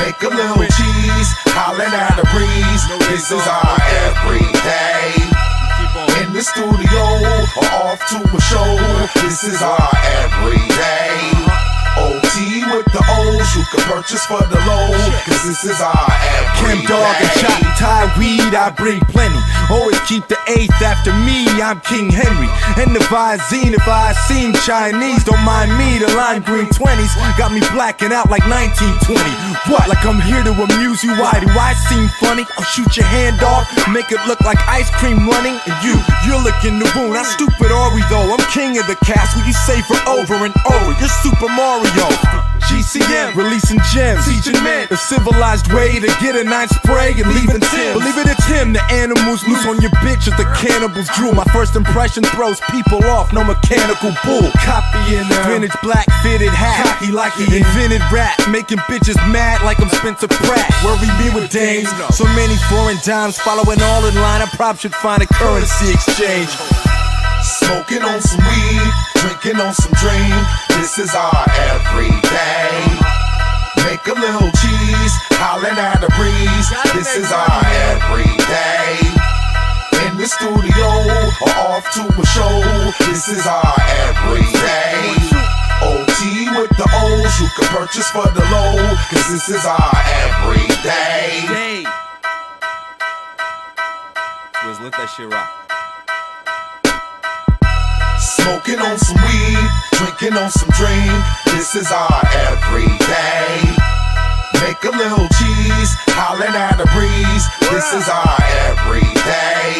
Speaker 20: Make a little cheese, hollering at a breeze. This is our everyday. In the studio or off to a show. This is our everyday. OT with the O's, you can purchase for the low. Cause this is our everyday.
Speaker 22: Chem dog and chop Thai weed, I bring plenty. Always keep the 8th after me, I'm King Henry. And the Visine, if I seen Chinese, don't mind me, the lime green 20s got me blacking out like 1920. What, like I'm here to amuse you, why do I seem funny? I'll shoot your hand off, make it look like ice cream running. And you're licking the wound, I'm stupid Ori though. I'm king of the castle, you say for over and over, you're Super Mario. GCM, releasing gems, teaching men a civilized way to get a nice spray and leaving Tim. Believe it, it's him. The animals loose on your bitch as the cannibals drew. My first impression throws people off, no mechanical bull. Copying vintage black fitted hat. Cocky like he invented rap, making bitches mad like I'm Spencer Pratt. Worry me with dames, so many foreign dimes following all in line. I probably should find a currency exchange.
Speaker 20: Smoking on some weed, drinking on some dream. This is our everyday. Make a little cheese, howling at a breeze. This is our everyday. In the studio or off to a show. This is our everyday. OT with the O's, you can purchase for the low. Cause this is our everyday.
Speaker 22: Let's let that shit rock.
Speaker 20: Smoking on some weed, drinking on some dream. This is our everyday. Make a little cheese, howling at a breeze. This is our everyday.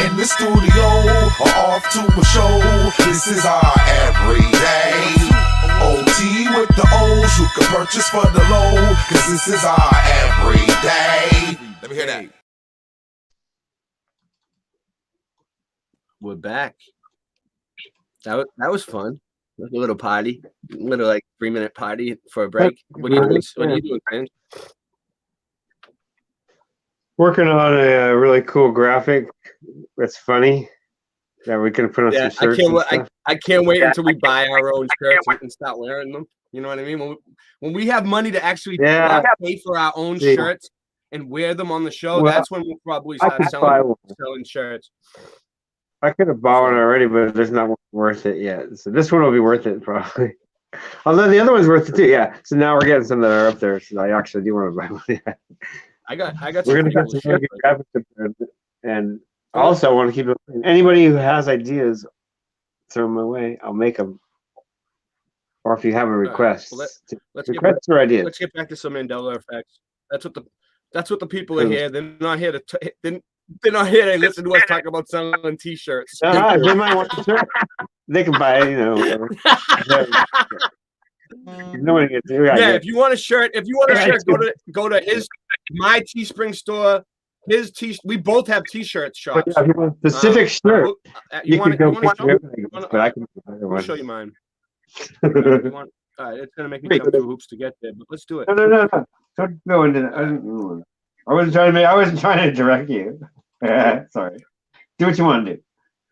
Speaker 20: In the studio or off to a show. This is our everyday. OT with the O's, you can purchase for the low. Cause this is our everyday. Let me hear that.
Speaker 7: We're back. That was fun. Like a little party, a little like 3-minute party for a break. What are you doing? What are you doing, man?
Speaker 12: Working on a really cool graphic that's funny that we can put on some shirts.
Speaker 7: I can't wait until we buy our own shirts and start wearing them. You know what I mean? When we have money to actually pay for our own shirts and wear them on the show, that's when we'll probably start selling shirts.
Speaker 12: I could have bought one already, but there's not one worth it yet. So this one will be worth it probably. Although the other one's worth it too. Yeah. So now we're getting some that are up there. So I actually do want to buy one.
Speaker 7: I got.
Speaker 12: We're gonna get some really good graphics up there, and also I want to keep it. Anybody who has ideas, throw them my way. I'll make them. Or if you have a request,
Speaker 7: let's
Speaker 12: request or ideas.
Speaker 7: Let's get back to some Mandela effects. That's what the people are here. They're not here to. They're not here to listen to us talk about selling T-shirts.
Speaker 12: They might want a shirt. They can buy it, whatever.
Speaker 7: If you want a shirt, go to my Teespring store. We both have T-shirt shops.
Speaker 12: But if you want a specific shirt, you can go pick but I can.
Speaker 7: I'll show you mine. All right, it's gonna make me jump through hoops to get there, but let's do it.
Speaker 12: No. Don't go into that. I wasn't trying to direct you. Sorry. Do what you want to do.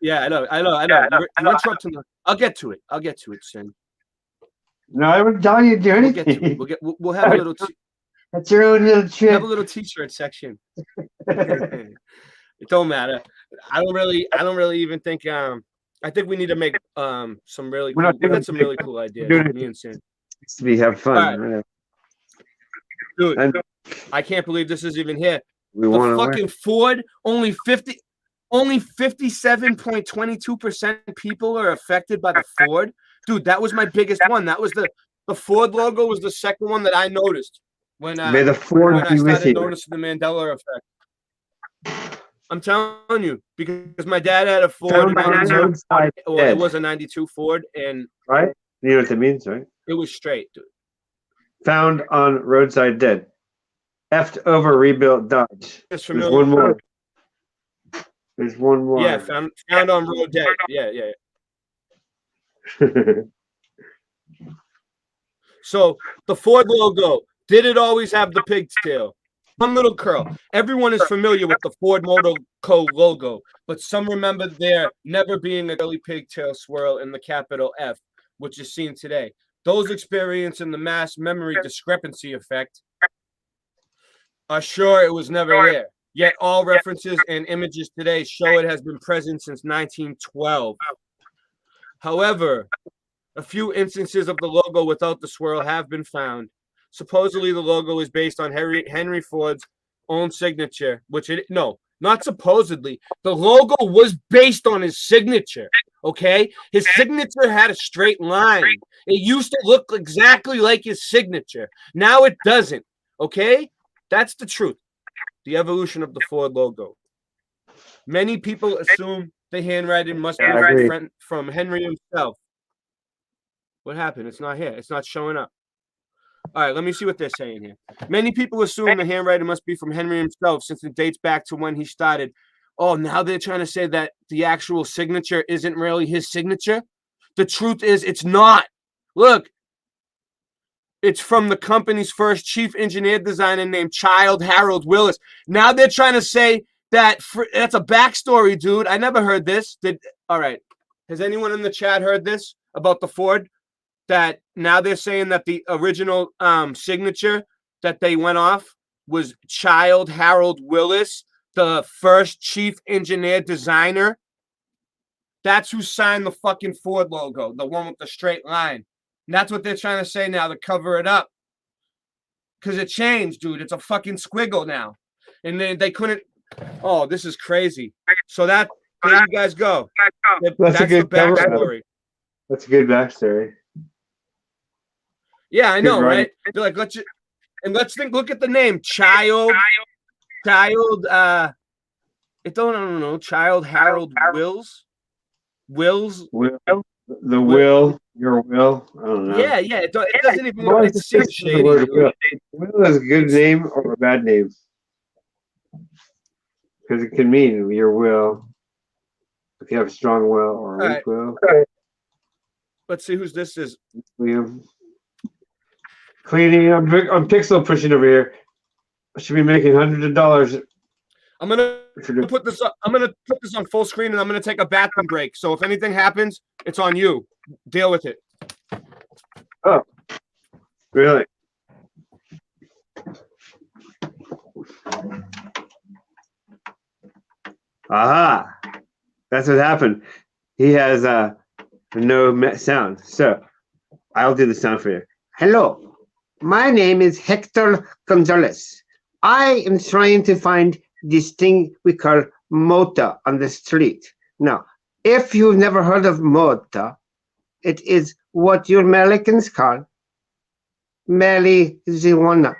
Speaker 7: Yeah, I know. You're interrupting. I'll get to it, Sin.
Speaker 12: No, I wouldn't tell you to do anything.
Speaker 7: We'll have a little.
Speaker 12: That's your own little trick.
Speaker 7: Have a little T-shirt section. It don't matter. I don't really even think. I think we need to make some really. We got some really cool ideas. Me and Sin.
Speaker 12: We have fun.
Speaker 7: Right. Dude, I can't believe this is even here. The fucking Ford, only 57.22% people are affected by the Ford. Dude, that was my biggest one. That was the Ford logo was the second one that I noticed when I started noticing the Mandela effect. I'm telling you, because my dad had a Ford. It was a 92 Ford, and
Speaker 12: right. You know what that means, right?
Speaker 7: It was straight, dude.
Speaker 12: Found on roadside dead. Effed over rebuilt Dodge. There's one more. There's one more.
Speaker 7: Yeah, found on road dead. Yeah. So the Ford logo, did it always have the pigtail? One little curl. Everyone is familiar with the Ford Motor Co. logo, but some remember there never being a curly pigtail swirl in the capital F, which is seen today. Those experiencing the mass memory discrepancy effect are sure it was never there. Yet all references and images today show it has been present since 1912. However, a few instances of the logo without the swirl have been found. Supposedly, the logo is based on Henry Ford's own signature, not supposedly. The logo was based on his signature, okay? His signature had a straight line. It used to look exactly like his signature. Now it doesn't, okay? That's the truth. The evolution of the Ford logo. Many people assume the handwriting must be from Henry himself. What happened? It's not here. It's not showing up. All right, let me see what they're saying here. Many people assume the handwriting must be from Henry himself since it dates back to when he started. Oh, now they're trying to say that the actual signature isn't really his signature. The truth is it's not. Look, it's from the company's first chief engineer designer named Child Harold Willis. Now they're trying to say that that's a backstory, dude. I never heard this. All right. Has anyone in the chat heard this about the Ford? That now they're saying that the original signature that they went off was Child Harold Willis, the first chief engineer designer. That's who signed the fucking Ford logo, the one with the straight line. And that's what they're trying to say now to cover it up. Because it changed, dude. It's a fucking squiggle now. And they couldn't. Oh, this is crazy. So there you guys go.
Speaker 12: That's a good
Speaker 7: the backstory.
Speaker 12: That's a good backstory.
Speaker 7: Yeah, I know, right? They're like, let's think. Look at the name, Child. I don't know. Child Harold Wills.
Speaker 12: Your will. I don't know.
Speaker 7: Yeah. It doesn't even work. It seems shady.
Speaker 12: Will is a good name or a bad name? Because it can mean your will. If you have a strong will or a weak will.
Speaker 7: Let's see whose this is.
Speaker 12: William. Cleaning. I'm pixel pushing over here. I should be making hundreds of dollars.
Speaker 7: I'm gonna put this on full screen, and I'm gonna take a bathroom break. So if anything happens, it's on you. Deal with it.
Speaker 12: Oh, really? Aha! That's what happened. He has no sound, so I'll do the sound for you. Hello. My name is Hector Gonzalez. I am trying to find this thing we call mota on the street. Now, if you've never heard of mota, it is what you Americans call marijuana.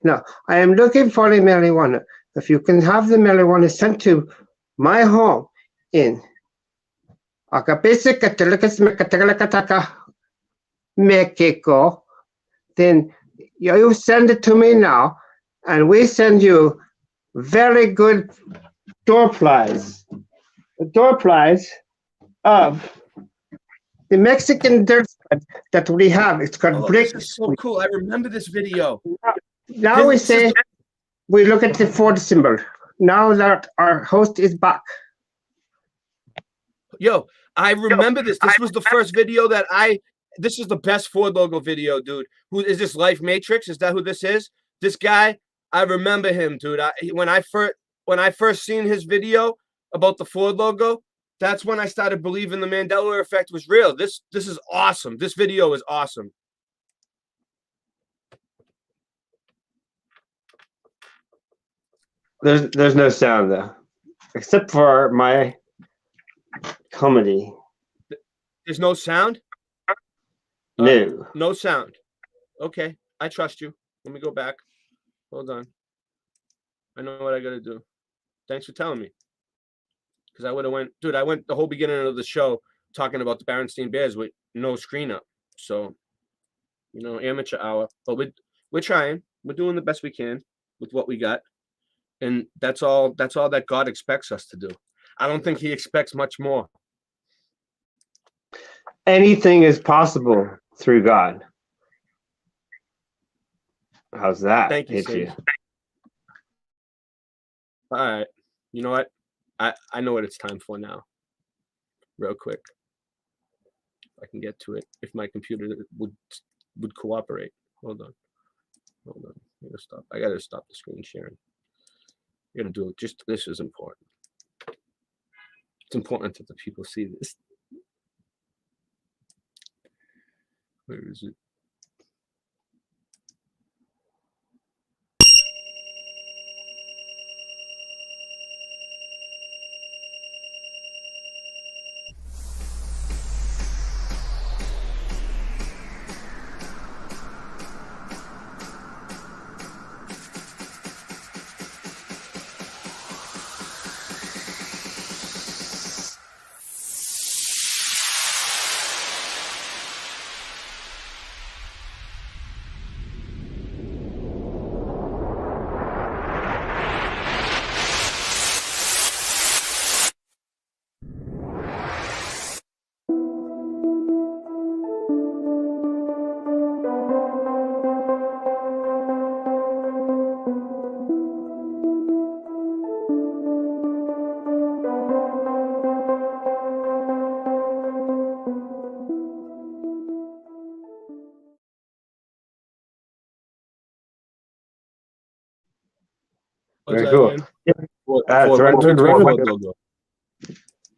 Speaker 12: Now, I am looking for a marijuana. If you can have the marijuana sent to my home in Mexico, then you send it to me now, and we send you very good door plies. The door plies of the Mexican dirt that we have. It's called bricks.
Speaker 7: This is so cool. I remember this video.
Speaker 12: Now we say we look at the Ford symbol. Now that our host is back.
Speaker 7: Yo, I remember this. This was the first video that this is the best Ford logo video, dude. Who is this? Life Matrix? Is that who this is? This guy, I remember him, dude. When I first seen his video about the Ford logo, that's when I started believing the Mandela effect was real. This is awesome. This video is awesome.
Speaker 12: There's no sound though, except for my comedy.
Speaker 7: There's no sound?
Speaker 12: No.
Speaker 7: No sound. Okay, I trust you. Let me go back. Hold on. I know what I gotta do. Thanks for telling me. Because I would have went, dude. I went the whole beginning of the show talking about the Berenstain Bears with no screen up. So, amateur hour. But we're trying. We're doing the best we can with what we got, and that's all that God expects us to do. I don't think He expects much more.
Speaker 12: Anything is possible through God. How's that?
Speaker 7: Thank you, Satan. All right. You know what? I know what it's time for now. Real quick. If I can get to it. If my computer would cooperate. Hold on. I gotta stop the screen sharing. I gotta do it. This is important. It's important that the people see this. Where is it?
Speaker 12: Very cool. Yeah. That's
Speaker 7: Ford
Speaker 12: right. I
Speaker 7: logo,
Speaker 12: learned
Speaker 7: Ford
Speaker 12: rotoscoping.
Speaker 7: logo.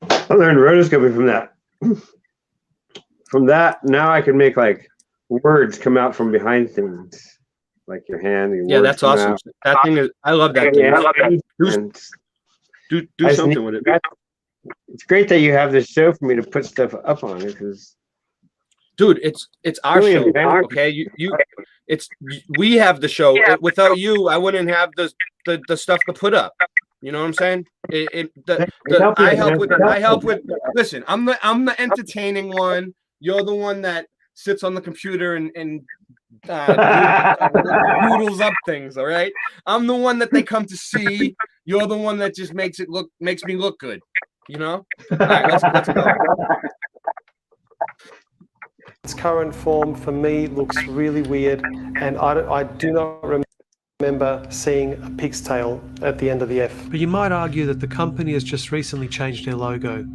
Speaker 12: I learned rotoscoping from that. From that, now I can make like words come out from behind things, like your hand. Your
Speaker 7: Yeah,
Speaker 12: words
Speaker 7: that's
Speaker 12: come
Speaker 7: awesome.
Speaker 12: out.
Speaker 7: That thing is. I love that
Speaker 12: Yeah, I love
Speaker 7: thing.
Speaker 12: that.
Speaker 7: Do
Speaker 12: I
Speaker 7: something with it.
Speaker 12: It's great that you have this show for me to put stuff up on it because,
Speaker 7: Dude, it's our
Speaker 12: really
Speaker 7: show.
Speaker 12: advanced.
Speaker 7: Okay, we have the show. Without you, I wouldn't have the stuff to put up. You know what I'm saying? I help with. Listen, I'm the entertaining one. You're the one that sits on the computer and doodles up things. All right, I'm the one that they come to see. You're the one that just makes me look good. You know? All right, let's go.
Speaker 4: Its current form for me looks really weird, and I do not remember seeing a pig's tail at the end of the F. But you might argue that the company has just recently changed their logo.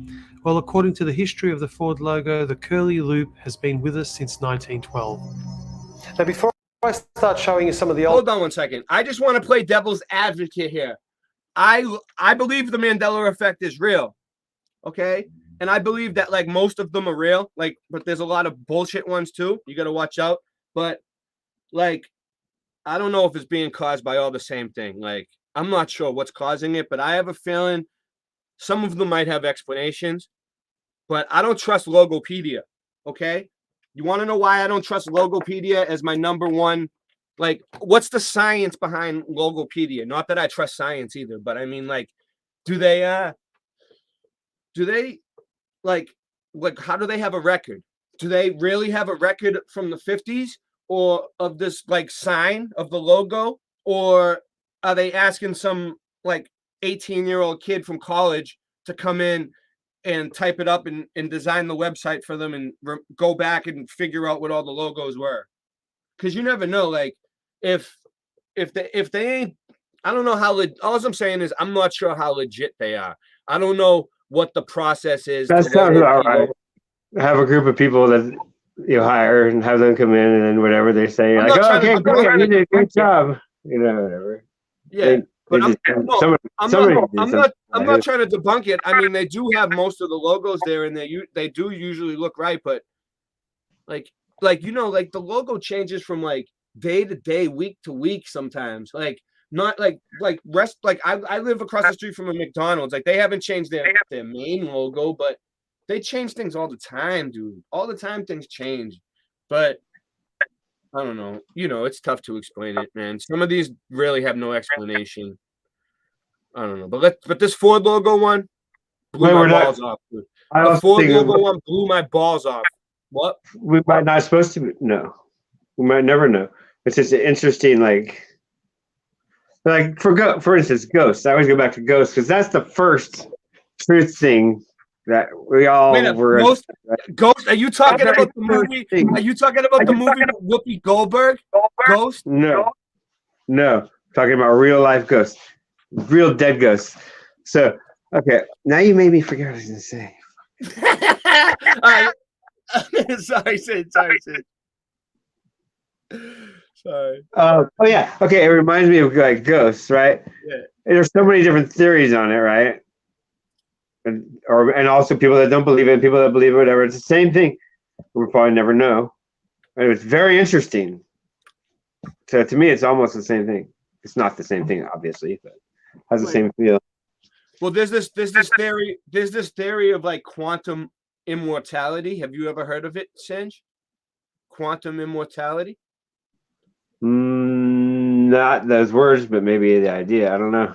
Speaker 4: Well, according to the history of the Ford logo, the curly loop has been with us since 1912. Now, before I start showing you some of the old...
Speaker 7: Hold on one second. I just want to play devil's advocate here. I believe the Mandela effect is real. Okay? And I believe that like most of them are real, like, but there's a lot of bullshit ones too. You got to watch out. But like, I don't know if it's being caused by all the same thing. Like, I'm not sure what's causing it, but I have a feeling some of them might have explanations. But I don't trust Logopedia. Okay, you want to know why I don't trust Logopedia as my number one? Like, what's the science behind Logopedia? Not that I trust science either, but I mean, like, do they like how do they have a record? Do they really have a record from the 50s or of this like sign of the logo, or are they asking some like 18-year-old kid from college to come in and type it up and design the website for them and go back and figure out what all the logos were? Because you never know, like if they ain't, I don't know how all I'm saying is I'm not sure how legit they are. I don't know what the process is.
Speaker 12: That sounds about right. Have a group of people that you hire and have them come in, and then whatever they say, like, "Oh, okay, great, you did a great job," you know, whatever.
Speaker 7: Yeah, but I'm not
Speaker 12: somebody,
Speaker 7: trying to debunk it. I mean, they do have most of the logos there, and they do usually look right, but like you know, like the logo changes from like day to day, week to week sometimes. Like not like rest. Like I live across the street from a McDonald's. Like they haven't changed their main logo, but they change things all the time, dude. All the time things change. But I don't know. You know, it's tough to explain it, man. Some of these really have no explanation. I don't know. But this Ford logo one blew my balls off, dude. The Ford logo one blew my balls off. What?
Speaker 12: We might not supposed to know. We might never know. It's just an interesting, like for instance, ghosts. I always go back to ghosts because that's the first truth thing that we all were.
Speaker 7: Ghost? Are you talking about the movie? Are you talking about the movie with Whoopi Goldberg? Ghost?
Speaker 12: No. Talking about real life ghosts, real dead ghosts. So, okay, now you made me forget what I was going to say.
Speaker 7: All right. Sorry, Sid. Sorry.
Speaker 12: Oh yeah. Okay, it reminds me of like ghosts, right?
Speaker 7: Yeah.
Speaker 12: There's so many different theories on it, right? And also people that don't believe it, people that believe it, whatever. It's the same thing. We'll probably never know. And it's very interesting. So to me, it's almost the same thing. It's not the same thing, obviously, but has the same feel.
Speaker 7: Well, there's this theory of like quantum immortality. Have you ever heard of it, Singe? Quantum immortality?
Speaker 12: Not those words, but maybe the idea. I don't know.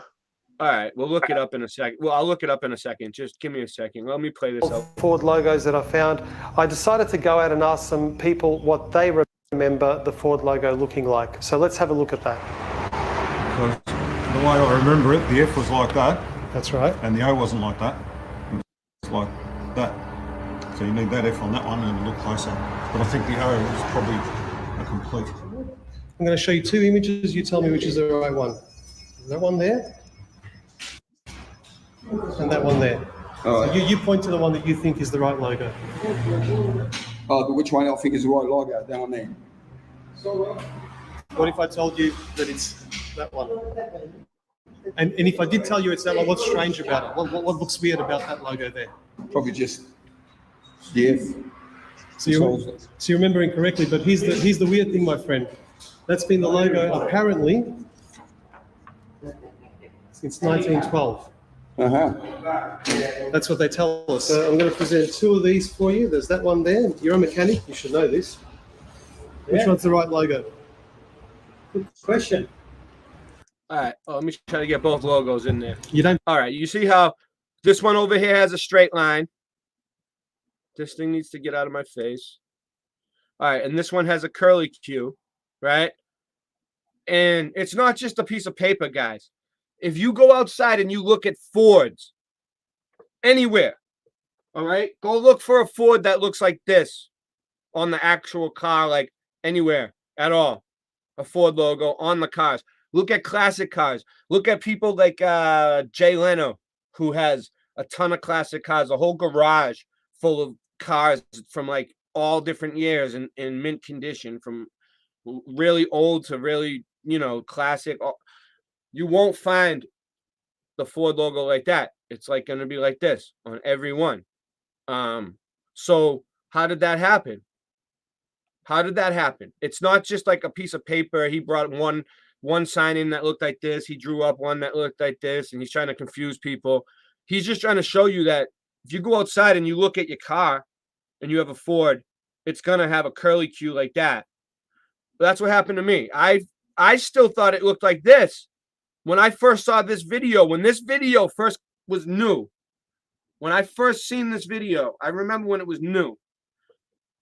Speaker 7: All right, we'll look it up in a second. Well, I'll look it up in a second. Just give me a second. Let me play this out.
Speaker 4: Ford logos that I found. I decided to go out and ask some people what they remember the Ford logo looking like. So let's have a look at that.
Speaker 5: Because the way I remember it, the F was like that.
Speaker 4: That's right.
Speaker 5: And the O wasn't like that. It's like that. So you need that F on that one and look closer. But I think the O is probably a complete.
Speaker 4: I'm going to show you two images. You tell me which is the right one. That one there? And that one there.
Speaker 23: Oh,
Speaker 4: so you point to the one that you think is the right logo.
Speaker 23: But which one I think is the right logo down there?
Speaker 4: What if I told you that it's that one? And if I did tell you it's that one, what's strange about it? What looks weird about that logo there?
Speaker 23: Probably just the F.
Speaker 4: So you're remembering correctly, but here's the weird thing, my friend. That's been the logo apparently since 1912. That's what they tell us. So I'm going to present two of these for you. There's that one there. You're a mechanic. You should know this. Which one's the right logo? Good question.
Speaker 7: All right. Oh, let me try to get both logos in there.
Speaker 4: You don't.
Speaker 7: All right. You see how this one over here has a straight line? This thing needs to get out of my face. All right. And this one has a curly Q, right? And it's not just a piece of paper, guys. If you go outside and you look at Fords anywhere, all right, go look for a Ford that looks like this on the actual car, like anywhere at all. A Ford logo on the cars. Look at classic cars. Look at people like Jay Leno, who has a ton of classic cars, a whole garage full of cars from like all different years in mint condition, from really old to really, classic. You won't find the Ford logo like that. It's like going to be like this on every one. So how did that happen? How did that happen? It's not just like a piece of paper. He brought one sign in that looked like this. He drew up one that looked like this, and he's trying to confuse people. He's just trying to show you that if you go outside and you look at your car and you have a Ford, it's going to have a curly Q like that. But that's what happened to me. I still thought it looked like this when I first saw this video. When this video first was new, when I first seen this video, I remember when it was new.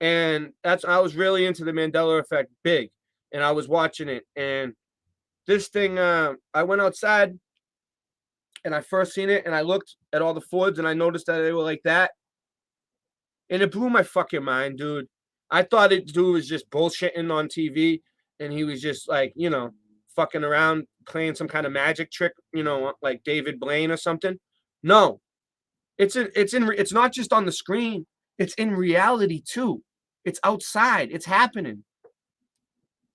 Speaker 7: And I was really into the Mandela effect big, and I was watching it. And this thing, I went outside and I first seen it, and I looked at all the Fords and I noticed that they were like that. And it blew my fucking mind, dude. I thought it dude was just bullshitting on TV, and he was just like, fucking around playing some kind of magic trick, like David Blaine or something. No. It's not just on the screen. It's in reality too. It's outside. It's happening.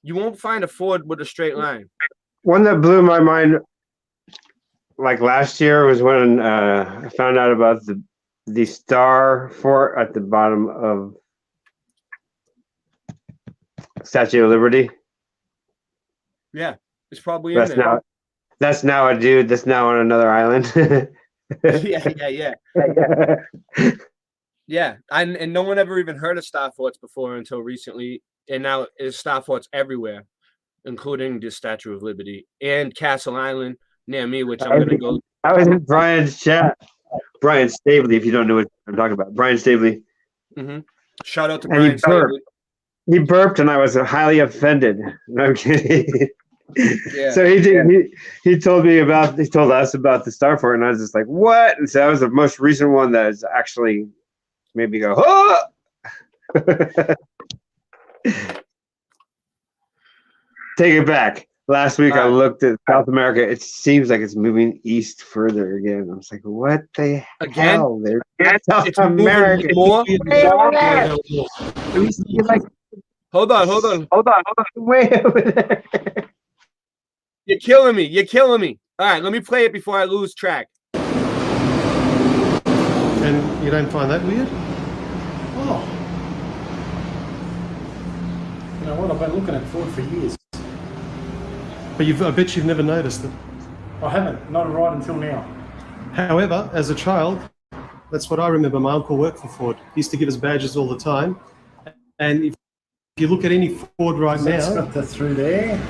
Speaker 7: You won't find a Ford with a straight line.
Speaker 12: One that blew my mind, like last year, was when I found out about the star fort at the bottom of Statue of Liberty.
Speaker 7: Yeah, it's probably in there.
Speaker 12: That's now a dude that's now on another island.
Speaker 7: Yeah. Yeah, and no one ever even heard of star forts before until recently, and now there's star forts everywhere, including the Statue of Liberty and Castle Island near me, which I'm going to go.
Speaker 12: I was in Brian's chat. Brian Stabley, if you don't know what I'm talking about. Brian Stabley.
Speaker 7: Mm-hmm. Shout out to Brian Stabley.
Speaker 12: He burped, and I was highly offended. No, I'm kidding.
Speaker 7: Yeah.
Speaker 12: So he told us about the star fort, and I was just like, what? And so that was the most recent one that is actually made me go, oh! Take it back. Last week I looked at South America. It seems like it's moving east further again. I was like, what the hell? South America.
Speaker 7: More? Hold on.
Speaker 12: Way over there.
Speaker 7: You're killing me. All right, let me play it before I lose track.
Speaker 4: And you don't find that weird?
Speaker 3: Oh. You know what? I've been looking at Ford for years.
Speaker 4: But I bet you've never noticed it.
Speaker 3: I haven't. Not right until now.
Speaker 4: However, as a child, that's what I remember. My uncle worked for Ford. He used to give us badges all the time. And if you look at any Ford right now...
Speaker 3: It's got the through there.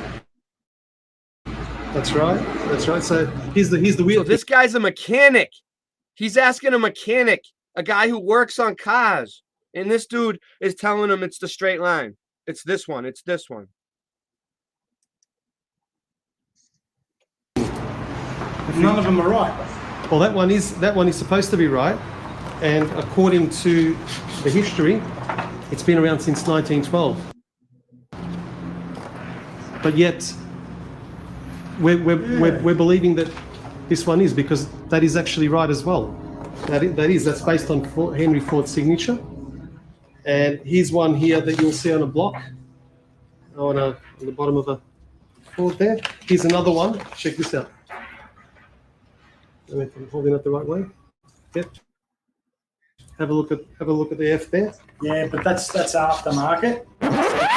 Speaker 4: That's right. So here's the weird.
Speaker 7: So this guy's a mechanic. He's asking a mechanic, a guy who works on cars, and this dude is telling him it's the straight line. It's this one.
Speaker 3: None of them are right.
Speaker 4: Well, that one is supposed to be right, and according to the history, it's been around since 1912. But yet, we're believing that this one is, because that is actually right as well. That's based on Henry Ford's signature. And here's one here that you'll see on a block, on the bottom of a Ford there. Here's another one. Check this out. If I'm holding it the right way. Yep. Have a look at the F there.
Speaker 3: Yeah, but that's aftermarket.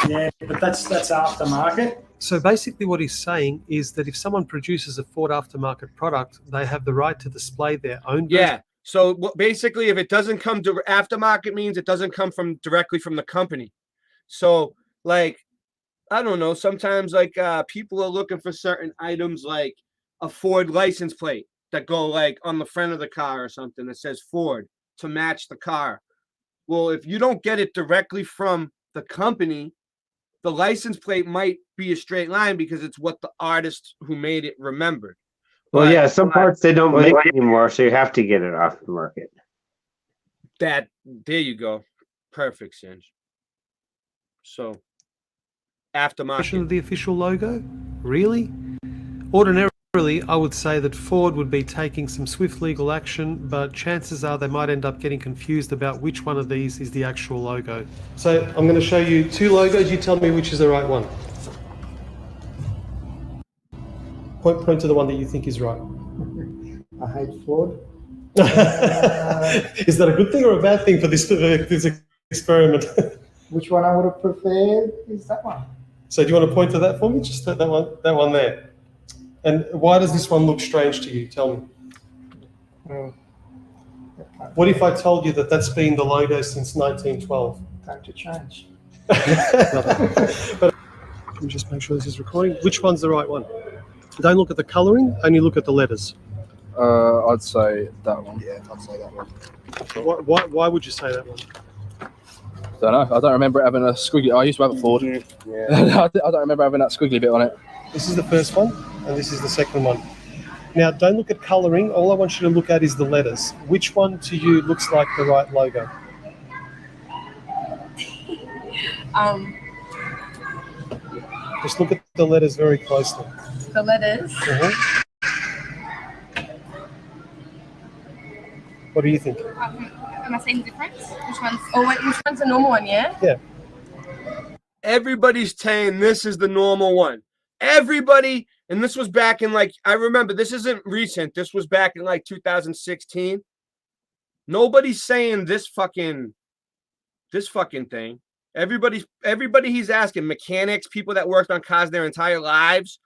Speaker 3: Yeah, but that's aftermarket.
Speaker 4: So basically what he's saying is that if someone produces a Ford aftermarket product, they have the right to display their own version.
Speaker 6: Yeah. So basically, if it doesn't come to aftermarket, means it doesn't come directly from the company. So like, I don't know. Sometimes like people are looking for certain items like a Ford license plate that go like on the front of the car or something that says Ford to match the car. Well, if you don't get it directly from the company, the license plate might be a straight line because it's what the artist who made it remembered.
Speaker 12: Well, yeah, some parts they don't make anymore, so you have to get it off the market.
Speaker 6: There you go. Perfect, Singe. So, aftermarket.
Speaker 4: The official logo? Really? Ordinarily, I would say that Ford would be taking some swift legal action, but chances are they might end up getting confused about which one of these is the actual logo. So I'm going to show you two logos. You tell me which is the right one. Point to the one that you think is right.
Speaker 3: I hate Ford.
Speaker 4: Is that a good thing or a bad thing for this experiment?
Speaker 3: Which one I would have preferred is that one.
Speaker 4: So do you want to point to that for me? Just that one there. And why does this one look strange to you? Tell me. What if I told you that that's been the logo since 1912?
Speaker 3: Time to change.
Speaker 4: But let me just make sure this is recording. Which one's the right one? Don't look at the colouring, only look at the letters.
Speaker 8: I'd say that one. Yeah, I'd say that one.
Speaker 4: Why would you say that one?
Speaker 8: Don't know. I don't remember it having a squiggly. I used to have a Ford. Yeah. I don't remember having that squiggly bit on it.
Speaker 4: This is the first one, and this is the second one. Now, don't look at colouring. All I want you to look at is the letters. Which one to you looks like the right logo? Just look at the letters very closely.
Speaker 9: The letters.
Speaker 4: Mm-hmm. What do you think?
Speaker 9: Am I seeing the difference? Which one's the normal one, yeah?
Speaker 4: Yeah.
Speaker 6: Everybody's saying this is the normal one. Everybody, and this was back in like, I remember, this isn't recent. This was back in like 2016. Nobody's saying this fucking thing. Everybody he's asking, mechanics, people that worked on cars their entire lives,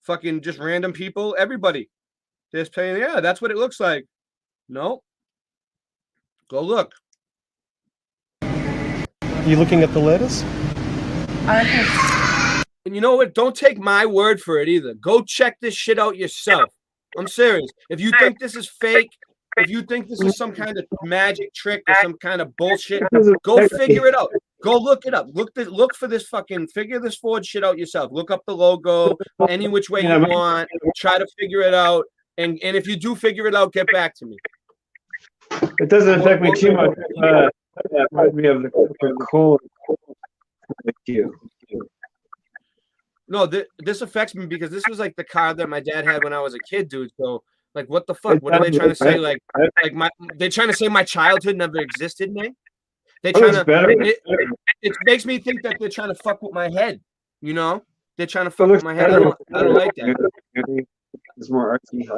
Speaker 6: fucking just random people, everybody. They're saying, yeah, that's what it looks like. No. Go look.
Speaker 4: You looking at the letters?
Speaker 6: And you know what? Don't take my word for it either. Go check this shit out yourself. I'm serious. If you think this is fake, if you think this is some kind of magic trick or some kind of bullshit, go figure it out. Go look it up. Look for this fucking, figure this Ford shit out yourself. Look up the logo any which way you want. Try to figure it out. And if you do figure it out, get back to me.
Speaker 12: It doesn't affect me too much. We have the cold Q.
Speaker 6: No, this affects me because this was like the car that my dad had when I was a kid, dude. So, like, what the fuck? What are they trying to say? They're trying to say my childhood never existed, man. They're trying to. It makes me think that they're trying to fuck with my head. You know, they're trying to fuck with my head. I don't like that.
Speaker 12: It's more artsy.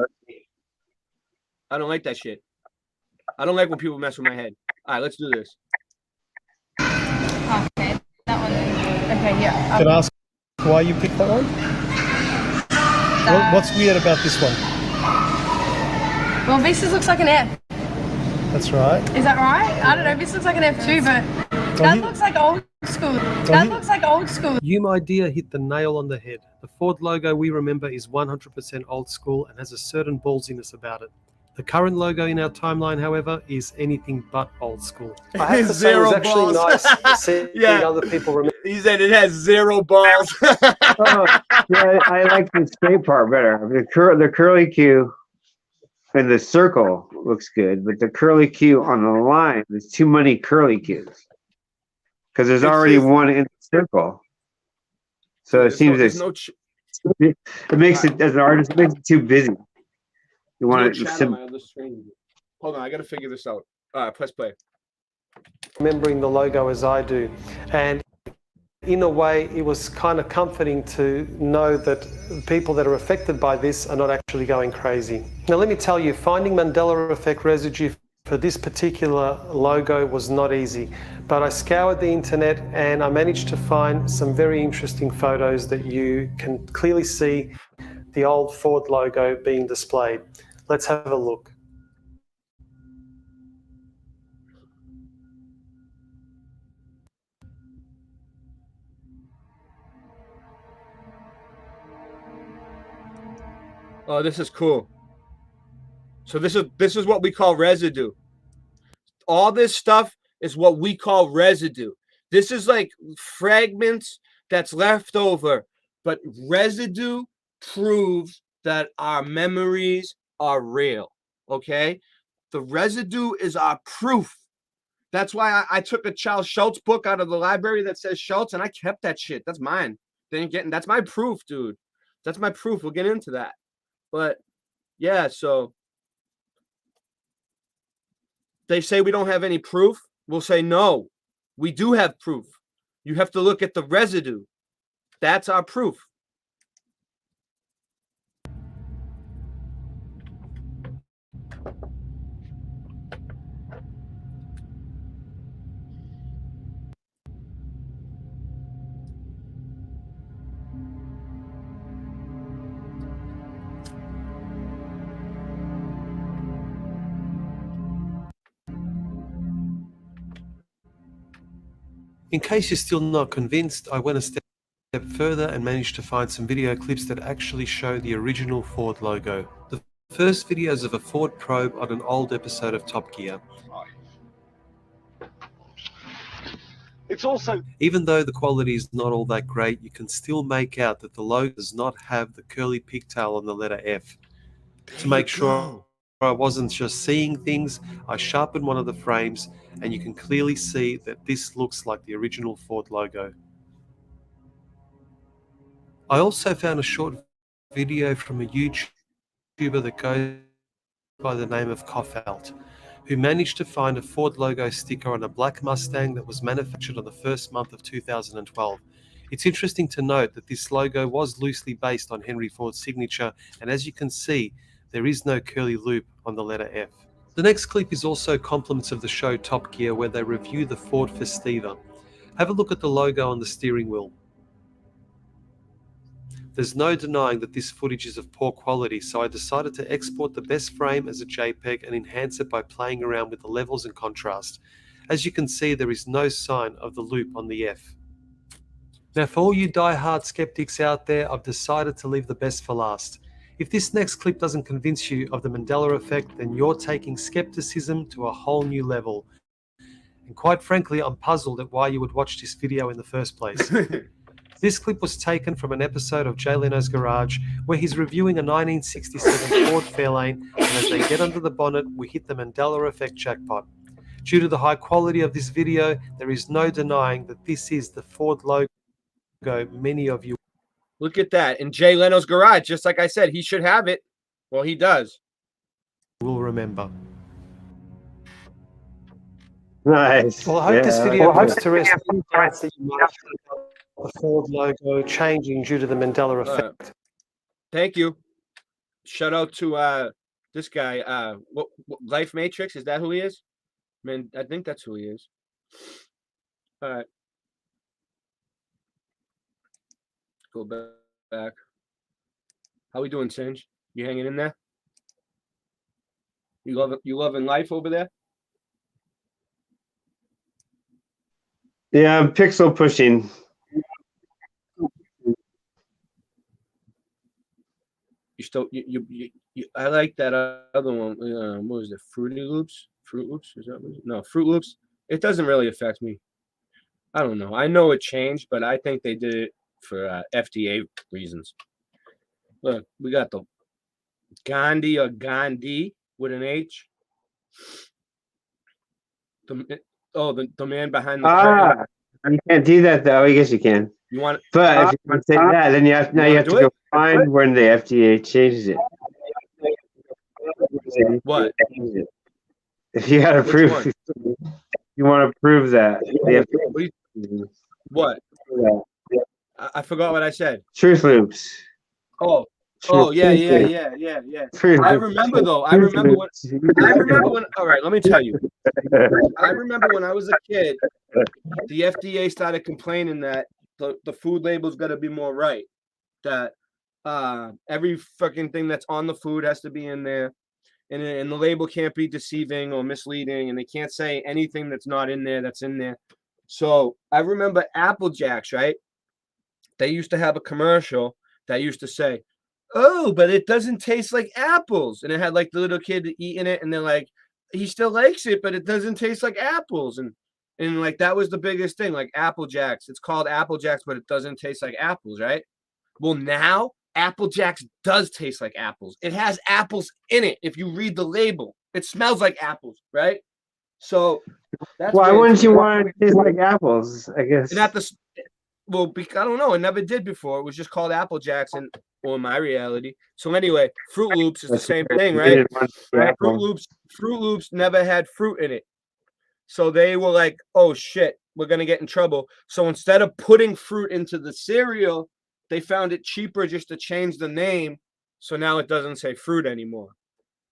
Speaker 6: I don't like that shit. I don't like when people mess with my head. All right, let's do this.
Speaker 9: Okay, that one. Okay, yeah.
Speaker 4: Can I ask why you picked that one? What's weird about this one?
Speaker 9: Well, this looks like an F.
Speaker 4: That's right.
Speaker 9: Is that right? I don't know. This looks like an F too, but that looks like old school. That looks like old school.
Speaker 4: You, my dear, hit the nail on the head. The Ford logo we remember is 100% old school and has a certain ballsiness about it. The current logo in our timeline, however, is anything but old school. I have to say, it was actually nice seeing other people remember.
Speaker 6: He said it has 0 balls.
Speaker 12: Yeah, I like the straight part better. The curly Q and the circle looks good, but the curly Q on the line, there's too many curly Qs because there's already one in the circle. So it seems it makes it, as an artist, it makes it too busy. You want to
Speaker 6: Hold on, I got to figure this out. All right, press play.
Speaker 4: Remembering the logo as I do, and in a way, it was kind of comforting to know that people that are affected by this are not actually going crazy. Now, let me tell you, finding Mandela effect residue for this particular logo was not easy, but I scoured the internet and I managed to find some very interesting photos that you can clearly see the old Ford logo being displayed. Let's have a look.
Speaker 6: Oh, this is cool. So this is what we call residue. All this stuff is what we call residue. This is like fragments that's left over, but residue proves that our memories are real. Okay? The residue is our proof. That's why I took a Charles Schultz book out of the library that says Schultz, and I kept that shit. That's mine. That's my proof, dude. That's my proof. We'll get into that. But yeah, so they say we don't have any proof. We'll say no, we do have proof. You have to look at the residue. That's our proof.
Speaker 4: In case you're still not convinced, I went a step further and managed to find some video clips that actually show the original Ford logo. The first videos of a Ford probe on an old episode of Top Gear.
Speaker 11: It's also,
Speaker 4: even though the quality is not all that great, you can still make out that the logo does not have the curly pigtail on the letter F. To make sure I wasn't just seeing things, I sharpened one of the frames and you can clearly see that this looks like the original Ford logo. I also found a short video from a YouTuber that goes by the name of Koffelt, who managed to find a Ford logo sticker on a black Mustang that was manufactured on the first month of 2012. It's interesting to note that this logo was loosely based on Henry Ford's signature, and as you can see, there is no curly loop on the letter F. The next clip is also compliments of the show Top Gear, where they review the Ford Festiva. Have a look at the logo on the steering wheel. There's no denying that this footage is of poor quality, so I decided to export the best frame as a JPEG and enhance it by playing around with the levels and contrast. As you can see, there is no sign of the loop on the F. Now, for all you die-hard skeptics out there, I've decided to leave the best for last. If this next clip doesn't convince you of the Mandela effect, then you're taking skepticism to a whole new level. And quite frankly, I'm puzzled at why you would watch this video in the first place. This clip was taken from an episode of Jay Leno's Garage, where he's reviewing a 1967 Ford Fairlane, and as they get under the bonnet, we hit the Mandela effect jackpot. Due to the high quality of this video, there is no denying that this is the Ford logo many of you
Speaker 6: Look at that. In Jay Leno's Garage, just like I said, he should have it. Well, he does.
Speaker 4: will remember.
Speaker 12: Nice.
Speaker 4: Well, I hope this video puts to rest any doubts that you might have about the Ford logo changing due to the Mandela effect.
Speaker 6: Thank you. Shout out to this guy. What Life Matrix? Is that who he is? Man, I think that's who he is. All right. Go back. How we doing, Singe? You hanging in there? You loving life over there?
Speaker 12: Yeah, I'm pixel pushing.
Speaker 6: You still you I like that other one. What was it? Fruit Loops? Is that what it is? No, Fruit Loops. It doesn't really affect me. I don't know. I know it changed, but I think they did it for FDA reasons. Look, we got the Gandhi or Gandhi with an H. The man behind the curtain.
Speaker 12: You can't do that though. I guess you can.
Speaker 6: You want,
Speaker 12: but if you want to say that, then you have to go find when the FDA changes it.
Speaker 6: What?
Speaker 12: If you got to prove, you want to prove that the FDA.
Speaker 6: What?
Speaker 12: Yeah.
Speaker 6: I forgot what I said.
Speaker 12: Truth Loops.
Speaker 6: Oh,
Speaker 12: Truth
Speaker 6: yeah.
Speaker 12: Truth
Speaker 6: I
Speaker 12: Loops.
Speaker 6: remember though. I
Speaker 12: Truth
Speaker 6: remember
Speaker 12: Loops.
Speaker 6: when. All right, let me tell you. I remember when I was a kid, the FDA started complaining that the food label's got to be more right. That every fucking thing that's on the food has to be in there, and the label can't be deceiving or misleading, and they can't say anything that's not in there that's in there. So I remember Apple Jacks, right? They used to have a commercial that used to say, "Oh, but it doesn't taste like apples," and it had like the little kid eating it, and they're like, "He still likes it, but it doesn't taste like apples," and like that was the biggest thing, like Apple Jacks. It's called Apple Jacks, but it doesn't taste like apples, right? Well, now Apple Jacks does taste like apples. It has apples in it. If you read the label, it smells like apples, right? So that's
Speaker 12: Why
Speaker 6: weird
Speaker 12: wouldn't
Speaker 6: to
Speaker 12: you
Speaker 6: me.
Speaker 12: want it to taste like apples? I guess.
Speaker 6: And at the well, I don't know. It never did before. It was just called Apple Jacks, and or my reality. So anyway, Fruit Loops is the same thing,
Speaker 12: You
Speaker 6: right?
Speaker 12: didn't want the apple.
Speaker 6: Fruit Loops never had fruit in it. So they were like, "Oh shit, we're gonna get in trouble." So instead of putting fruit into the cereal, they found it cheaper just to change the name. So now it doesn't say fruit anymore.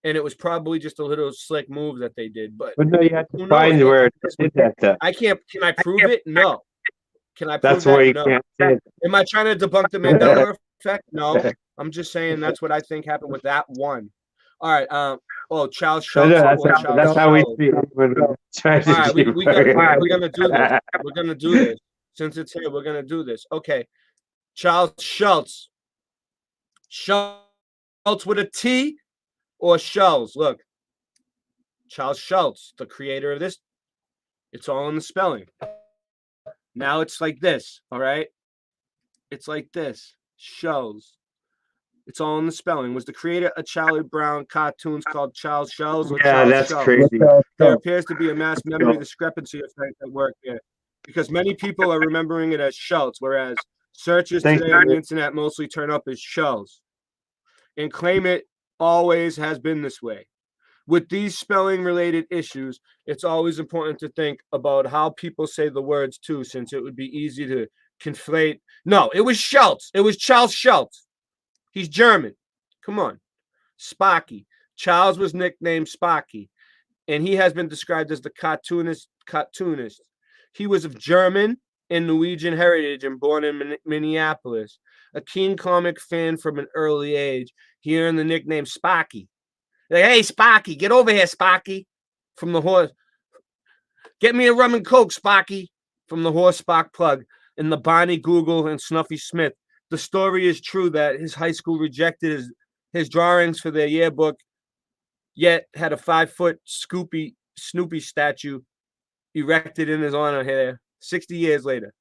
Speaker 6: And it was probably just a little slick move that they did. But
Speaker 12: But no, you have
Speaker 6: who
Speaker 12: to
Speaker 6: knows?
Speaker 12: find where it did that stuff.
Speaker 6: I can't. Can I prove it? No. Can I prove
Speaker 12: That's why
Speaker 6: that?
Speaker 12: you
Speaker 6: No.
Speaker 12: can't say it.
Speaker 6: Am I trying to debunk the Mandela effect? No. I'm just saying that's what I think happened with that one. All right. Charles Schultz.
Speaker 12: That's how we see it. When we try to
Speaker 6: All right,
Speaker 12: keep
Speaker 6: we're gonna do this. We're gonna do this. Since it's here, we're gonna do this. Okay. Charles Schultz. Schultz with a T or Schultz? Look. Charles Schultz, the creator of this. It's all in the spelling. Now it's like this, all right? It's like this. Schultz. It's all in the spelling. Was the creator of Charlie Brown cartoons called Charles Schultz or
Speaker 12: Yeah,
Speaker 6: Charles
Speaker 12: that's
Speaker 6: Schultz?
Speaker 12: crazy.
Speaker 6: There appears to be a mass memory discrepancy effect at work here, because many people are remembering it as Schultz, whereas searches today on the internet mostly turn up as Schultz and claim it always has been this way. With these spelling related issues, it's always important to think about how people say the words too, since it would be easy to conflate. No, it was Schultz. It was Charles Schultz. He's German. Come on. Sparky. Charles was nicknamed Sparky, and he has been described as the cartoonist. He was of German and Norwegian heritage and born in Minneapolis. A keen comic fan from an early age, he earned the nickname Sparky. Like, hey, Sparky, get over here, Sparky, from the horse. Get me a rum and coke, Sparky, from the horse Spark Plug and the Barney Google and Snuffy Smith. The story is true that his high school rejected his drawings for their yearbook, yet had a 5-foot Snoopy statue erected in his honor here 60 years later.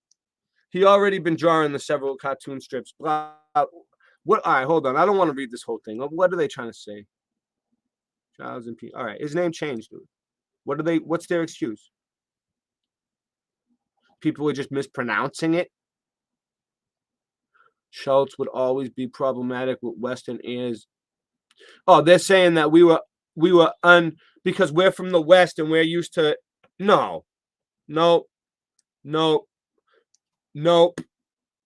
Speaker 6: He already been drawing the several cartoon strips. What? All right, hold on. I don't want to read this whole thing. What are they trying to say? Charles and P. All right, his name changed, dude. What's their excuse? People were just mispronouncing it. Schultz would always be problematic with Western ears. Oh, they're saying that we were because we're from the West and we're used to. No. Nope. All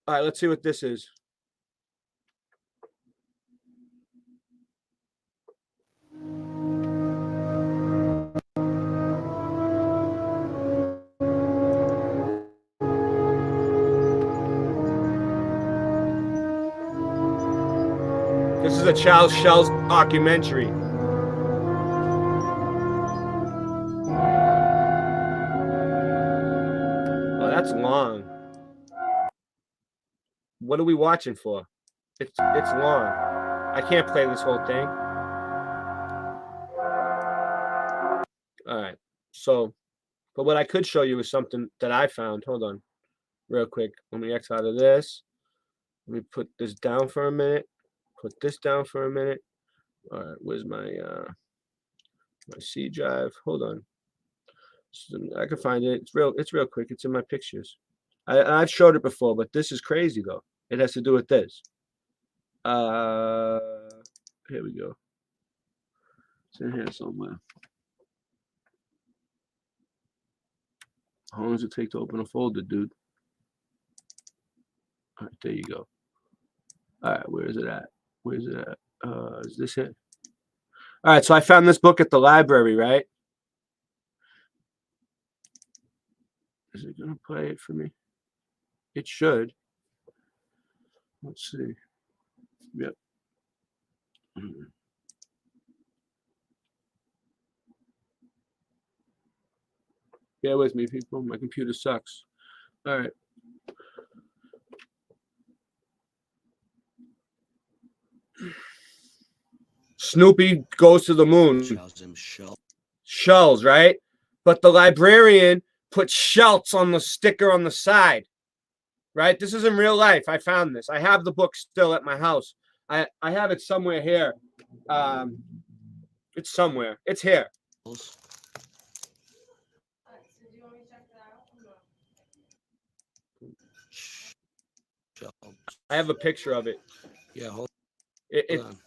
Speaker 6: right, let's see what this is. This is a Charles Schultz documentary. Oh, that's long. What are we watching for? It's long. I can't play this whole thing. All right. So, but what I could show you is something that I found. Hold on, real quick. Let me X out of this. Let me put this down for a minute. Put this down for a minute. All right. Where's my C drive? Hold on. I can find it. It's real quick. It's in my pictures. I've showed it before, but this is crazy though. It has to do with this. Here we go. It's in here somewhere. How long does it take to open a folder, dude?
Speaker 7: All right, there you go. All right, where is it at? Where's it at? Is this it? All right, so I found this book at the library, right? Is it gonna play it for me? It should. Let's see. Yep. Bear with me, people. My computer sucks. All right. Snoopy goes to the moon. Shells, right? But the librarian put Schultz on the sticker on the side. Right? This is in real life. I found this. I have the book still at my house. I have it somewhere here. It's somewhere. It's here. I have a picture of it.
Speaker 10: Yeah, hold
Speaker 7: on.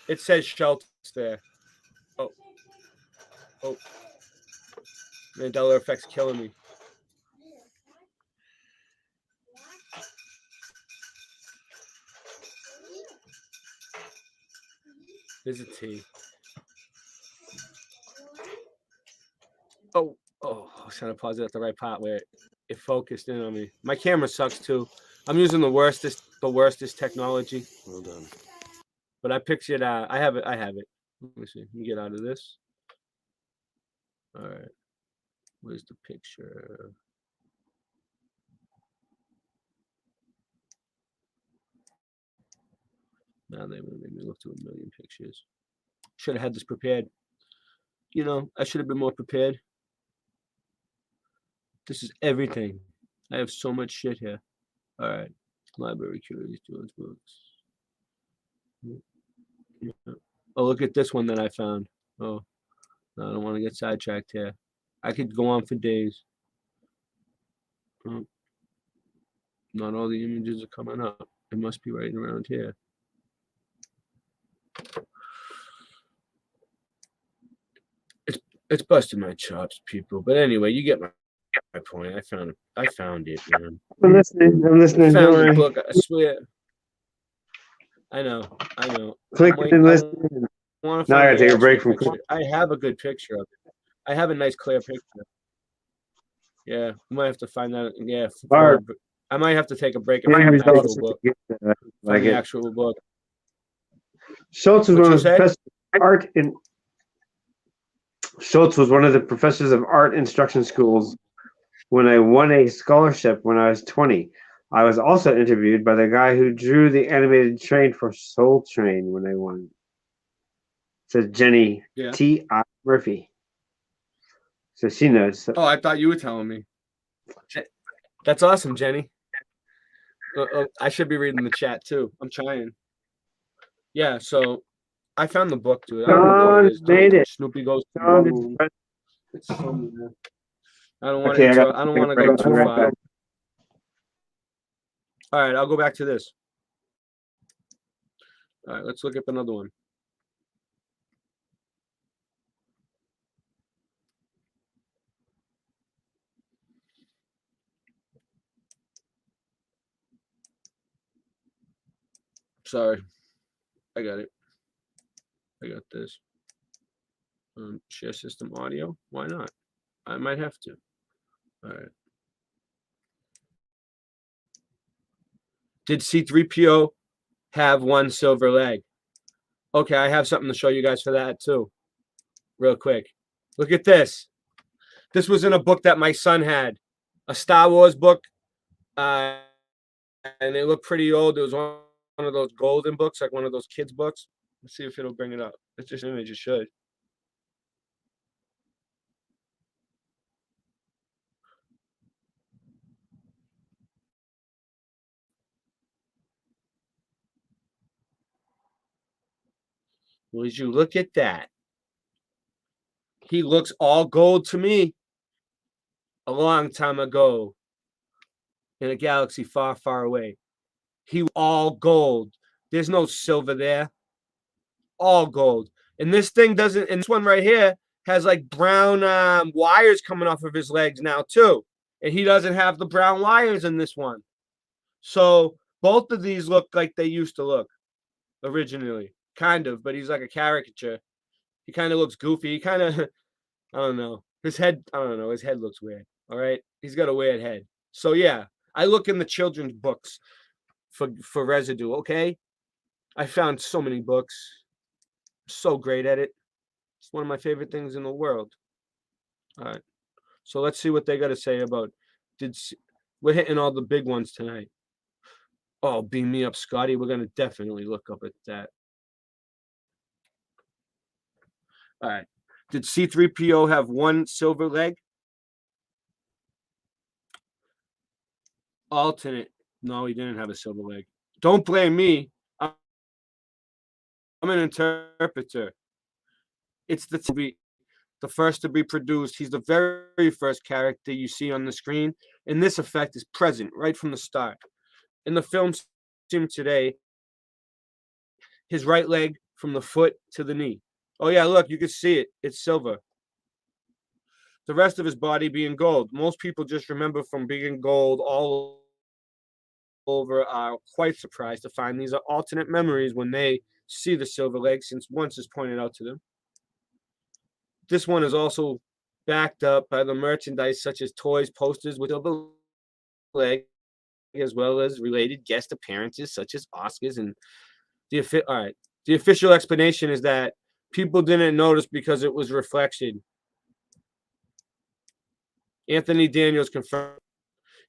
Speaker 7: It says Schultz there. Oh. Mandela effect's killing me. There's a T. Oh, I was trying to pause it at the right part where it focused in on me. My camera sucks too. I'm using the worstest technology.
Speaker 10: Well done.
Speaker 7: But I pictured I have it. Let me see. Let me get out of this. All right. Where's the picture? Now they made me look through a million pictures. Should have had this prepared. You know, I should have been more prepared. This is everything. I have so much shit here. All right. Library curious George books. Oh, look at this one that I found. Oh, no, I don't want to get sidetracked here. I could go on for days. Oh, not all the images are coming up. It must be right around here. It's busting my chops, people. But anyway, you get my point. I found it, man.
Speaker 12: I'm listening.
Speaker 7: I found the book. I swear. I know.
Speaker 12: Clicking and listening. Now I gotta take a break from clicking.
Speaker 7: I have a good picture of it. I have a nice clear picture. Yeah, I might have to find that. Yeah, I might have to take a break and find the actual book. Find the actual book.
Speaker 12: Schultz was one of the professors of art in. Schultz was one of the professors of art instruction schools when I won a scholarship when I was 20. I was also interviewed by the guy who drew the animated train for Soul Train when I won. Says Jenny T.I. Murphy. So she knows.
Speaker 7: Oh, I thought you were telling me. That's awesome, Jenny. I should be reading the chat too. I'm trying. Yeah, so I found the book, dude. I don't know what it is.
Speaker 12: Made it.
Speaker 7: Snoopy goes to the moon. It's somewhere. I don't want to go too far. All right, I'll go back to this. All right, let's look up another one. Sorry, I got it. I got this. Share system audio. Why not? I might have to. All right. Did C3PO have one silver leg? Okay, I have something to show you guys for that too. Real quick. Look at this. This was in a book that my son had. A Star Wars book. And it looked pretty old. It was one of those golden books, like one of those kids' books. Let's see if it'll bring it up. It's just an image. It should. Would you look at that? He looks all gold to me. A long time ago, in a galaxy far, far away, he was all gold. There's no silver there. All gold. And this thing doesn't. And this one right here has like brown wires coming off of his legs now too. And he doesn't have the brown wires in this one.
Speaker 6: So both of these look like they used to look originally, kind of, but he's like a caricature. He kind of looks goofy. He kind of, I don't know. His head, I don't know. His head looks weird. All right. He's got a weird head. So yeah, I look in the children's books for residue. Okay. I found so many books. So great at it. It's one of my favorite things in the world. All right. So let's see what they got to say about we're hitting all the big ones tonight. Oh, beam me up, Scotty. We're going to definitely look up at that. All right. Did C-3PO have one silver leg? Alternate. No, he didn't have a silver leg. Don't blame me. I'm an interpreter. It's the first to be produced. He's the very first character you see on the screen, and this effect is present right from the start. In the film today, his right leg from the foot to the knee. Oh yeah, look, you can see it. It's silver. The rest of his body being gold. Most people just remember from being gold all over are quite surprised to find these are alternate memories when they see the silver leg, since once is pointed out to them. This one is also backed up by the merchandise such as toys, posters with silver leg, as well as related guest appearances such as Oscars and the official explanation is that people didn't notice because it was reflection. Anthony Daniels confirmed.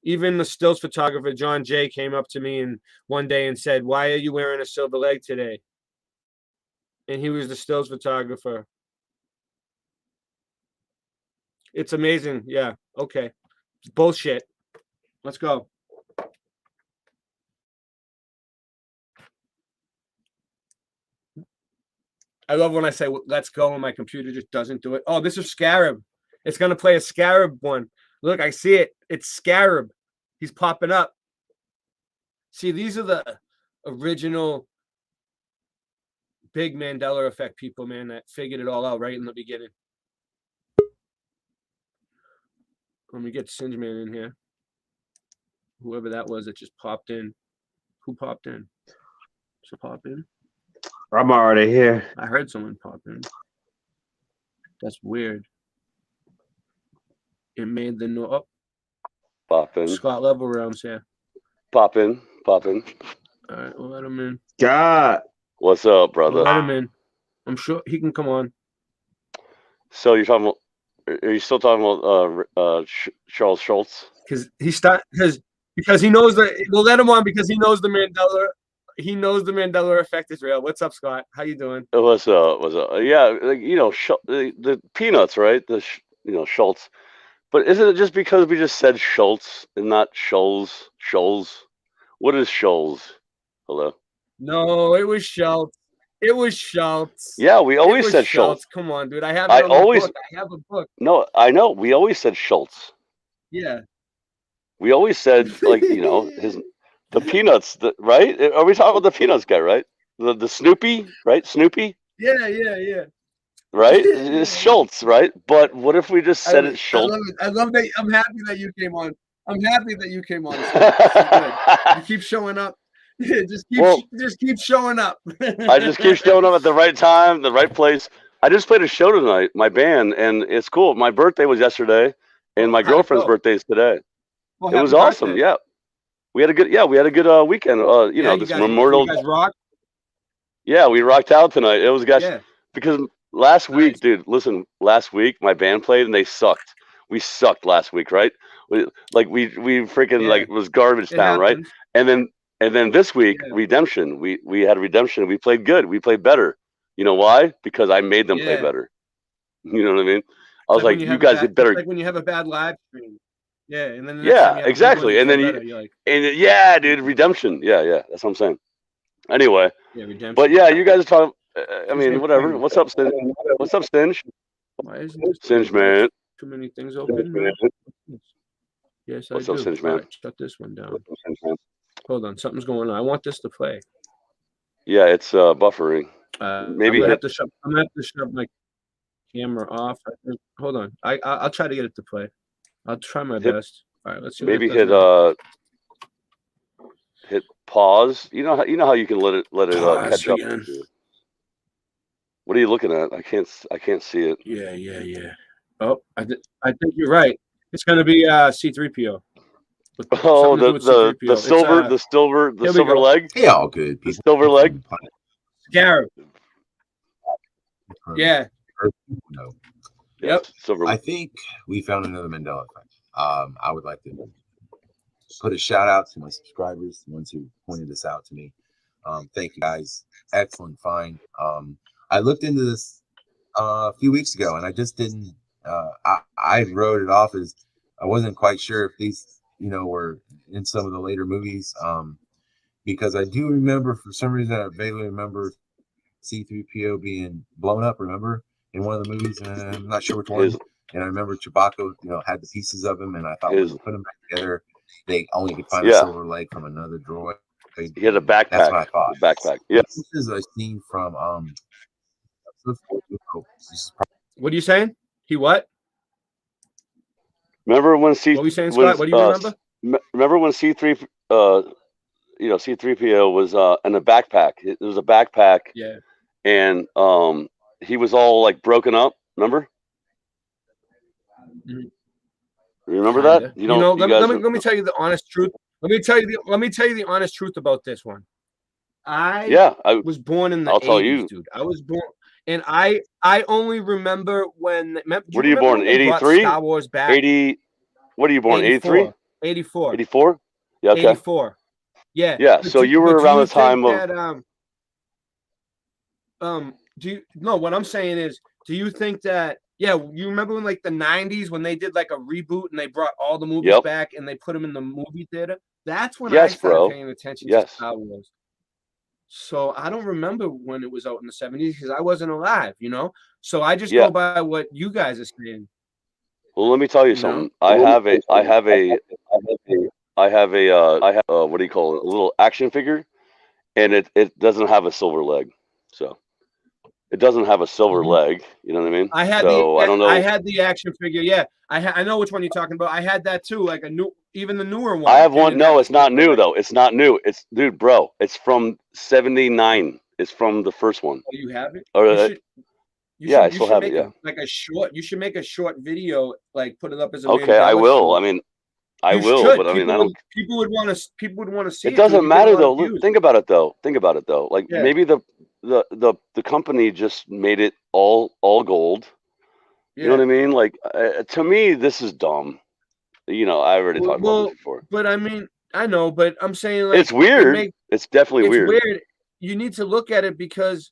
Speaker 6: Even the stills photographer, John Jay, came up to me one day and said, "Why are you wearing a silver leg today?" And he was the stills photographer. It's amazing. Yeah. Okay. It's bullshit. Let's go. I love when I say let's go and my computer just doesn't do it. Oh, this is Scarab. It's going to play a Scarab one. Look, I see it. It's Scarab. He's popping up. See, these are the original big Mandela effect people, man, that figured it all out right in the beginning. Let me get Singe Man in here. Whoever that was that just popped in. Who popped in? So pop in?
Speaker 12: I'm already here.
Speaker 6: I heard someone pop in. That's weird. It made the no. Oh.
Speaker 10: Pop in.
Speaker 6: Scott Level Rounds here.
Speaker 10: Pop in. Pop in.
Speaker 6: All right, we'll let him in.
Speaker 12: God.
Speaker 10: What's up, brother?
Speaker 6: We'll let him in. I'm sure he can come on.
Speaker 10: So you're talking about? Are you still talking about Charles Schultz?
Speaker 6: Because he knows that we'll let him on because he knows the Mandela. He knows the Mandela effect is real. What's up, Scott? How you doing?
Speaker 10: What's up? What's up? Yeah, like, the peanuts, right? Schultz. But isn't it just because we just said Schultz and not Scholes? Scholes. What is Scholes? Hello.
Speaker 6: No, it was Schultz. It was Schultz.
Speaker 10: Yeah, we always said Schultz.
Speaker 6: Come on, dude. I have it on the book. I have a book.
Speaker 10: No, I know. We always said Schultz.
Speaker 6: Yeah.
Speaker 10: We always said the peanuts, right? Are we talking about the peanuts guy, right? The Snoopy, right? Snoopy.
Speaker 6: Yeah.
Speaker 10: Right? It's Schultz, right? But what if we just said it's Schultz?
Speaker 6: I love that. I'm happy that you came on. You keep showing up. just keep showing up.
Speaker 10: I just keep showing up at the right time, the right place. I just played a show tonight, my band, and it's cool. My birthday was yesterday, and my girlfriend's birthday is today.
Speaker 6: Well,
Speaker 10: it was awesome.
Speaker 6: Birthday.
Speaker 10: Yeah, we had a good weekend. Memorial.
Speaker 6: You guys rock.
Speaker 10: Yeah, we rocked out tonight. It was because last week, dude. Listen, last week my band played and they sucked. We sucked last week, right? We freaking it was garbage town, right? And then this week, Redemption. We had Redemption. We played good. We played better. You know why? Because I made them play better. You know what I mean? I was like, you guys get better.
Speaker 6: It's like when you have a bad live stream. Yeah, and then
Speaker 10: exactly. And then dude, Redemption. Yeah, that's what I'm saying. Anyway,
Speaker 6: Redemption.
Speaker 10: But yeah, you guys are talking. I mean, whatever. What's up, Singe? What's up, Singe?
Speaker 6: Why isn't
Speaker 10: Singe, man?
Speaker 6: Too many things open. Yes,
Speaker 10: What's
Speaker 6: I
Speaker 10: up,
Speaker 6: do.
Speaker 10: Singe, man?
Speaker 6: Right, shut this one down. Hold on, something's going on. I want this to play.
Speaker 10: Yeah, it's buffering.
Speaker 6: Maybe I'm gonna have to shut my camera off. Hold on. I'll try to get it to play. I'll try my best. All right, let's see.
Speaker 10: Maybe hit hit pause. You know how you can let it
Speaker 7: Pause
Speaker 10: catch up
Speaker 7: again.
Speaker 10: with you. What are you looking at? I can't see it.
Speaker 7: Yeah. Oh, I think you're right. It's gonna be C3PO.
Speaker 10: Oh, the
Speaker 7: Here we
Speaker 10: silver
Speaker 7: go.
Speaker 10: leg.
Speaker 14: Hey, all good
Speaker 10: The
Speaker 14: people.
Speaker 10: silver leg.
Speaker 7: Scarab. Yeah.
Speaker 14: No.
Speaker 7: Yep.
Speaker 10: Silver.
Speaker 14: I think we found another Mandela effect. I would like to put a shout out to my subscribers, the ones who pointed this out to me. Thank you guys. Excellent find. I looked into this a few weeks ago, and I just didn't. I wrote it off as I wasn't quite sure if these, were in some of the later movies. Because I do remember, for some reason, I vaguely remember C3PO being blown up. Remember, in one of the movies, and I'm not sure which one. And I remember Chewbacca, had the pieces of him, and I thought when they put them back together, they only could find a silver leg from another droid.
Speaker 10: He had a backpack.
Speaker 14: That's what I thought.
Speaker 10: The backpack. Yeah.
Speaker 14: This is a scene from
Speaker 7: What are you saying? He what?
Speaker 10: Remember when
Speaker 7: What were you saying, Scott? What do you remember?
Speaker 10: Remember when C3PO was in a backpack. It was a backpack.
Speaker 7: Yeah.
Speaker 10: And he was all like broken up. Remember?
Speaker 7: Mm-hmm.
Speaker 10: Remember that?
Speaker 7: Let me tell you the honest truth. Let me tell you the honest truth about this one. I was born in the 80s, dude. I was born, and I only remember when.
Speaker 10: What are you born? 83.
Speaker 7: Star Wars back.
Speaker 10: 80. What are you born? 83.
Speaker 7: 84.
Speaker 10: 84. Yeah. Okay.
Speaker 7: 84. Yeah.
Speaker 10: Yeah. So you were around the time of.
Speaker 7: What I'm saying is, do you think that? Yeah, you remember when like the 90s when they did like a reboot and they brought all the movies back and they put them in the movie theater? That's when I started paying attention to Star Wars. So I don't remember when it was out in the 70s because I wasn't alive, So I just go by what you guys are saying.
Speaker 10: Well, let me tell you something. I have a what do you call it? A little action figure, and it doesn't have a silver leg. So it doesn't have a silver leg. You know what I mean?
Speaker 7: I don't know. I had the action figure. Yeah, I know which one you're talking about. I had that too, like even the newer one.
Speaker 10: I have one. No, it's not new though. It's not new. It's bro. It's from '79. It's from the first one.
Speaker 7: Oh, you have it?
Speaker 10: I still have it. Yeah.
Speaker 7: You should make a short video, like put it up as a.
Speaker 10: Okay, I will. I mean, I will, but I mean, I don't.
Speaker 7: People would want to see it.
Speaker 10: It doesn't matter though. Look, think about it though. Like maybe the company just made it all gold. You know what I mean? Like to me, this is dumb. I already talked about this before.
Speaker 7: But I mean, I know, but I'm saying like
Speaker 10: it's weird. It's definitely weird.
Speaker 7: It's weird. You need to look at it because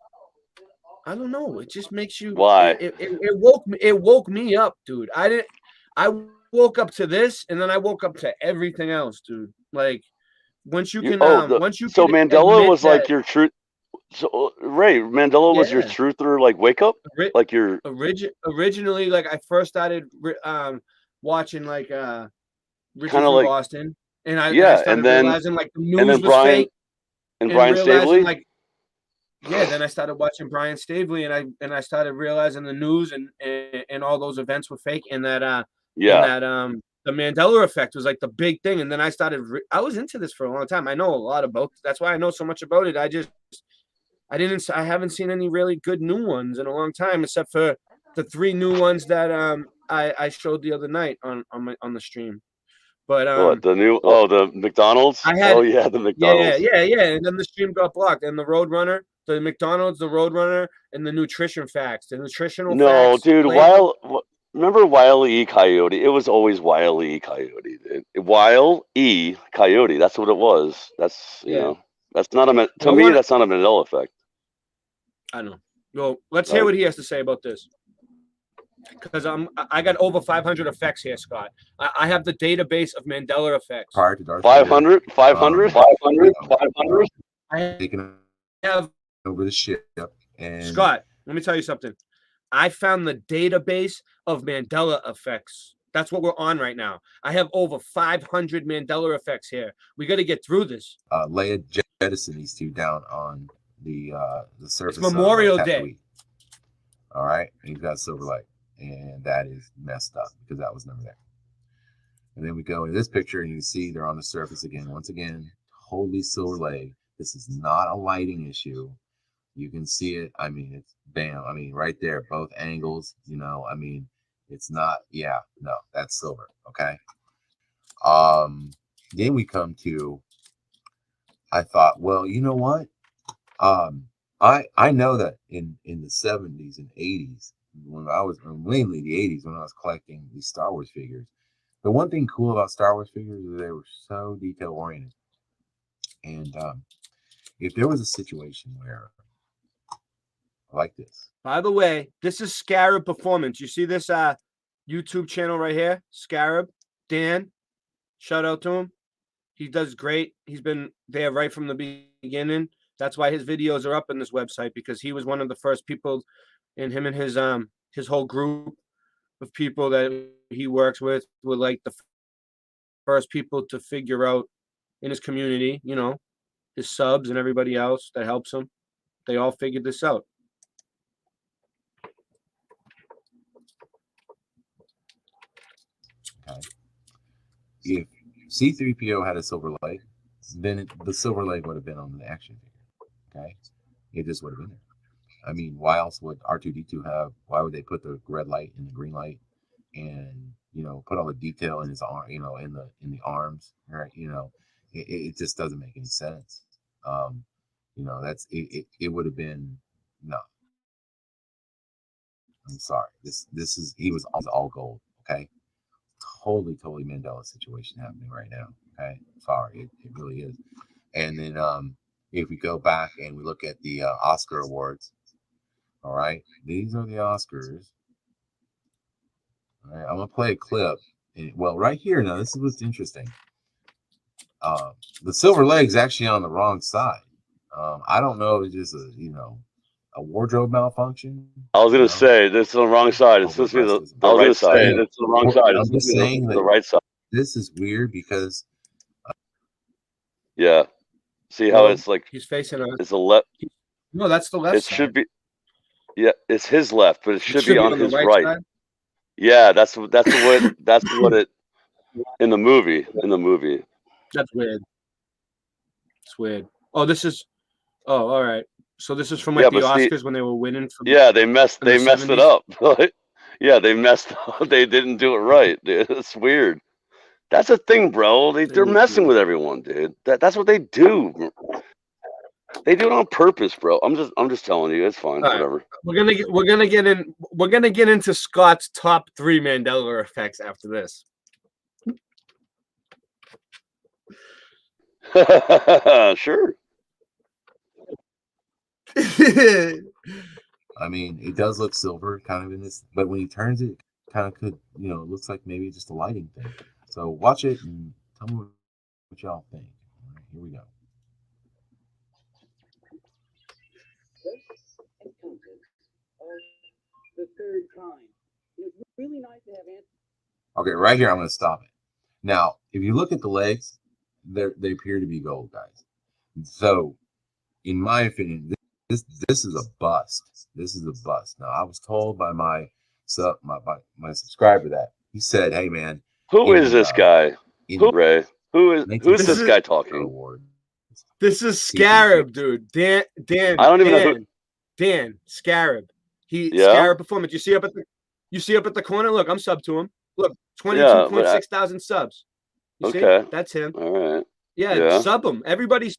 Speaker 7: I don't know. It just makes you.
Speaker 10: Why?
Speaker 7: It woke me up, dude. I woke up to this, and then I woke up to everything else, dude. Like once you can.
Speaker 10: So Mandela was like your truth. So Ray, Mandela was your truther, like wake up, like your
Speaker 7: originally. Like I first started watching like Richard
Speaker 10: from
Speaker 7: like, Boston, and I started realizing like the news was fake.
Speaker 10: And Brian Staveley.
Speaker 7: Like, then I started watching Brian Staveley, and I started realizing the news and all those events were fake, and that the Mandela effect was like the big thing. And then I started. I was into this for a long time. I know a lot about. That's why I know so much about it. I haven't seen any really good new ones in a long time, except for the 3 new ones that I showed the other night on the stream. But
Speaker 10: the McDonald's. The McDonald's.
Speaker 7: Yeah. And then the stream got blocked. And the Roadrunner, the McDonald's, the Roadrunner, and the nutrition facts, the nutritional.
Speaker 10: No, dude. Remember Wile E. Coyote? It was always Wile E. Coyote, dude. Wile E. Coyote. That's what it was. That's that's not that's not a Mandela effect.
Speaker 7: I know. Well, let's hear what he has to say about this. Because I got over 500 effects here, Scott. I have the database of Mandela effects.
Speaker 14: Prior to Darth
Speaker 10: 500.
Speaker 7: I have
Speaker 14: over the ship. And
Speaker 7: Scott, let me tell you something. I found the database of Mandela effects. That's what we're on right now. I have over 500 Mandela effects here. We got to get through this.
Speaker 14: Leia jettisoned these 2 down on the surface.
Speaker 7: It's Memorial Day.
Speaker 14: All right, and he's got a silver leg. And that is messed up because that was never there. And then we go into this picture and you see they're on the surface again. Once again, totally silver leg. This is not a lighting issue. You can see it. I mean, it's bam. I mean, right there, both angles. You know, I mean, it's not. Yeah, no, that's silver. Okay. Then we come to. I thought, well, you know what? I know that in the 70s and 80s, when I was mainly the 80s, when I was collecting these Star Wars figures, the one thing cool about Star Wars figures is they were so detail oriented. And if there was a situation where like this.
Speaker 6: By the way, this is Scarab Performance. You see this YouTube channel right here? Scarab. Dan. Shout out to him. He does great. He's been there right from the beginning. That's why his videos are up on this website, because he was one of the first people, and him and his whole group of people that he works with were like the first people to figure out in his community, you know, his subs and everybody else that helps him. They all figured this out.
Speaker 14: Okay. If C-3PO had a silver leg, then the silver leg would have been on the action figure. Okay, it just would have been there. I mean, why else would R2D2 have? Why would they put the red light and the green light, and you know, put all the detail in his arm, you know, in the arms, right? You know, it just doesn't make any sense. You know, that's it. It would have been no. I'm sorry. This is he was all gold. Okay. Totally Mandela situation happening right now. Okay, sorry, it really is. And then if we go back and we look at the Oscar awards, all right, these are the Oscars. All right, I'm gonna play a clip. Well, right here now, this is what's interesting. The silver leg's actually on the wrong side. I don't know if it's just a wardrobe malfunction.
Speaker 10: I was gonna say this is on the wrong side. It's supposed to be the right side. It's the wrong side. It's supposed to be the right side.
Speaker 14: This is weird because
Speaker 10: yeah, see how it's like
Speaker 6: he's facing us.
Speaker 10: It's the left.
Speaker 6: No, that's the left.
Speaker 10: It
Speaker 6: side.
Speaker 10: should be. Yeah, it's his left, but it should be on his
Speaker 6: the
Speaker 10: right.
Speaker 6: side?
Speaker 10: Yeah, that's what it in the movie.
Speaker 6: That's weird. It's weird. Oh, this is. Oh, all right. So this is from like the Oscars when they were winning.
Speaker 10: Yeah, they messed it up. Yeah, they messed up. They didn't do it right. Dude. It's weird. That's a thing, bro. They're messing with everyone, dude. That's what they do. They do it on purpose, bro. I'm just telling you, it's fine. Whatever.
Speaker 6: Right. We're gonna get into Scott's top 3 Mandela effects after this.
Speaker 10: Sure.
Speaker 14: I mean, it does look silver kind of in this, but when he turns it, kind of could, you know, it looks like maybe just a lighting thing. So watch it and tell me what y'all think. All right, here we go.
Speaker 15: The third kind. It's really nice to have answers.
Speaker 14: Okay, right here, I'm going to stop it. Now, if you look at the legs, they appear to be gold, guys. So, in my opinion, this is a bust. This is a bust. Now, I was told by my subscriber that he said, "Hey, man,
Speaker 10: who is this guy? Ray? Who's this guy talking?"
Speaker 6: This is Scarab, dude. Dan.
Speaker 10: I don't even know who.
Speaker 6: Dan Scarab. Scarab Performance. You see up at the corner. Look, I'm sub to him. Look, 22.6 thousand subs. You see? That's him.
Speaker 10: All right.
Speaker 6: Yeah, sub him. Everybody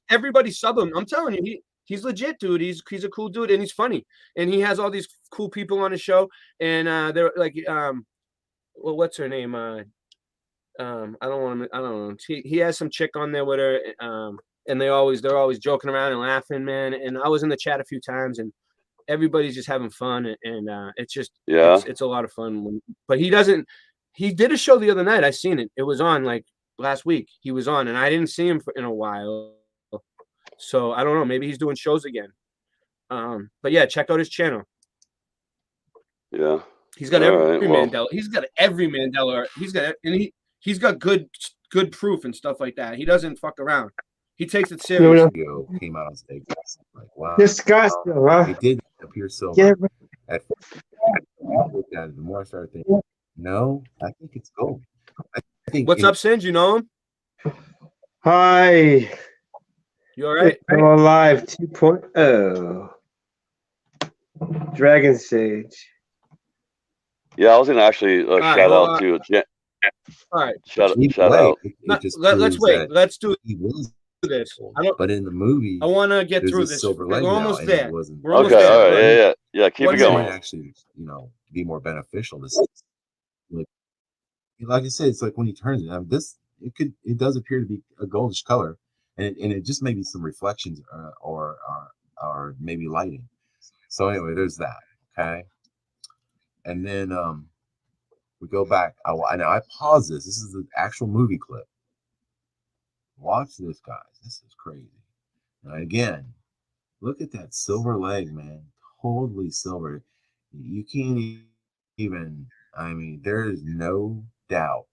Speaker 6: sub him. I'm telling you, he's legit, dude. He's a cool dude, and he's funny. And he has all these cool people on his show. And they're like, well, what's her name? I don't know. He has some chick on there with her. And they're always joking around and laughing, man. And I was in the chat a few times, and everybody's just having fun, and it's just it's a lot of fun. But he did a show the other night. I seen it. It was on like last week. He was on, and I didn't see him in a while. So I don't know. Maybe he's doing shows again. But yeah, check out his channel.
Speaker 10: Yeah,
Speaker 6: he's got every Mandela. He's got every Mandela. He's got good proof and stuff like that. He doesn't fuck around. He takes it serious.
Speaker 14: Came out on stage. Like, wow.
Speaker 12: Disgusting, huh?
Speaker 14: It did appear silver. At first, the more I started thinking, no, I think it's gold.
Speaker 6: What's up, Singe? You know him?
Speaker 12: Hi.
Speaker 6: You all right?
Speaker 12: Still Alive 2.0. Dragon Sage.
Speaker 10: Yeah, I was gonna actually
Speaker 6: right,
Speaker 10: shout
Speaker 6: hold
Speaker 10: out
Speaker 6: on.
Speaker 10: to
Speaker 6: All right.
Speaker 10: shout
Speaker 14: Either
Speaker 10: shout
Speaker 14: way,
Speaker 10: out.
Speaker 14: it just
Speaker 6: Let's
Speaker 14: proves
Speaker 6: wait.
Speaker 14: that
Speaker 6: Let's do
Speaker 14: he was
Speaker 6: this.
Speaker 14: but in the movie,
Speaker 6: I want to get
Speaker 14: there's
Speaker 6: through
Speaker 14: a
Speaker 6: this.
Speaker 14: silver
Speaker 6: We're
Speaker 14: leg now,
Speaker 6: almost
Speaker 14: and
Speaker 6: there.
Speaker 14: it wasn't.
Speaker 6: We're almost
Speaker 10: Okay,
Speaker 6: there.
Speaker 10: all right,
Speaker 6: Look.
Speaker 10: yeah. Keep
Speaker 6: What
Speaker 10: it
Speaker 6: is
Speaker 14: It
Speaker 10: going.
Speaker 14: might actually, be more beneficial to see. Like I said, it's like when he turns it. It does appear to be a goldish color, and it just may be some reflections or maybe lighting. So anyway, there's that. Okay, and then we go back. I pause this. This is the actual movie clip. Watch this, guys. This is crazy. Now again, look at that silver leg, man. Totally silver. You can't even. I mean, there is no doubt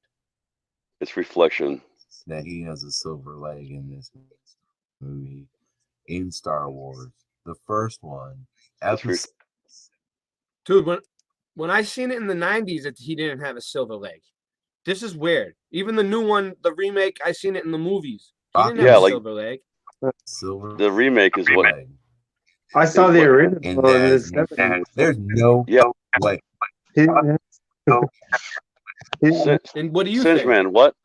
Speaker 10: It's reflection.
Speaker 14: that he has a silver leg in this movie in Star Wars. The first one.
Speaker 6: Dude, when I seen it in the 90s, he didn't have a silver leg. This is weird. Even the new one, the remake, I seen it in the movies. He didn't have a silver leg.
Speaker 14: Silver.
Speaker 10: The remake is what.
Speaker 12: I saw the original
Speaker 14: And
Speaker 12: in
Speaker 14: there's,
Speaker 12: the 70s.
Speaker 14: there's no way.
Speaker 6: And what do you
Speaker 10: Singe
Speaker 6: think?
Speaker 10: Man, what?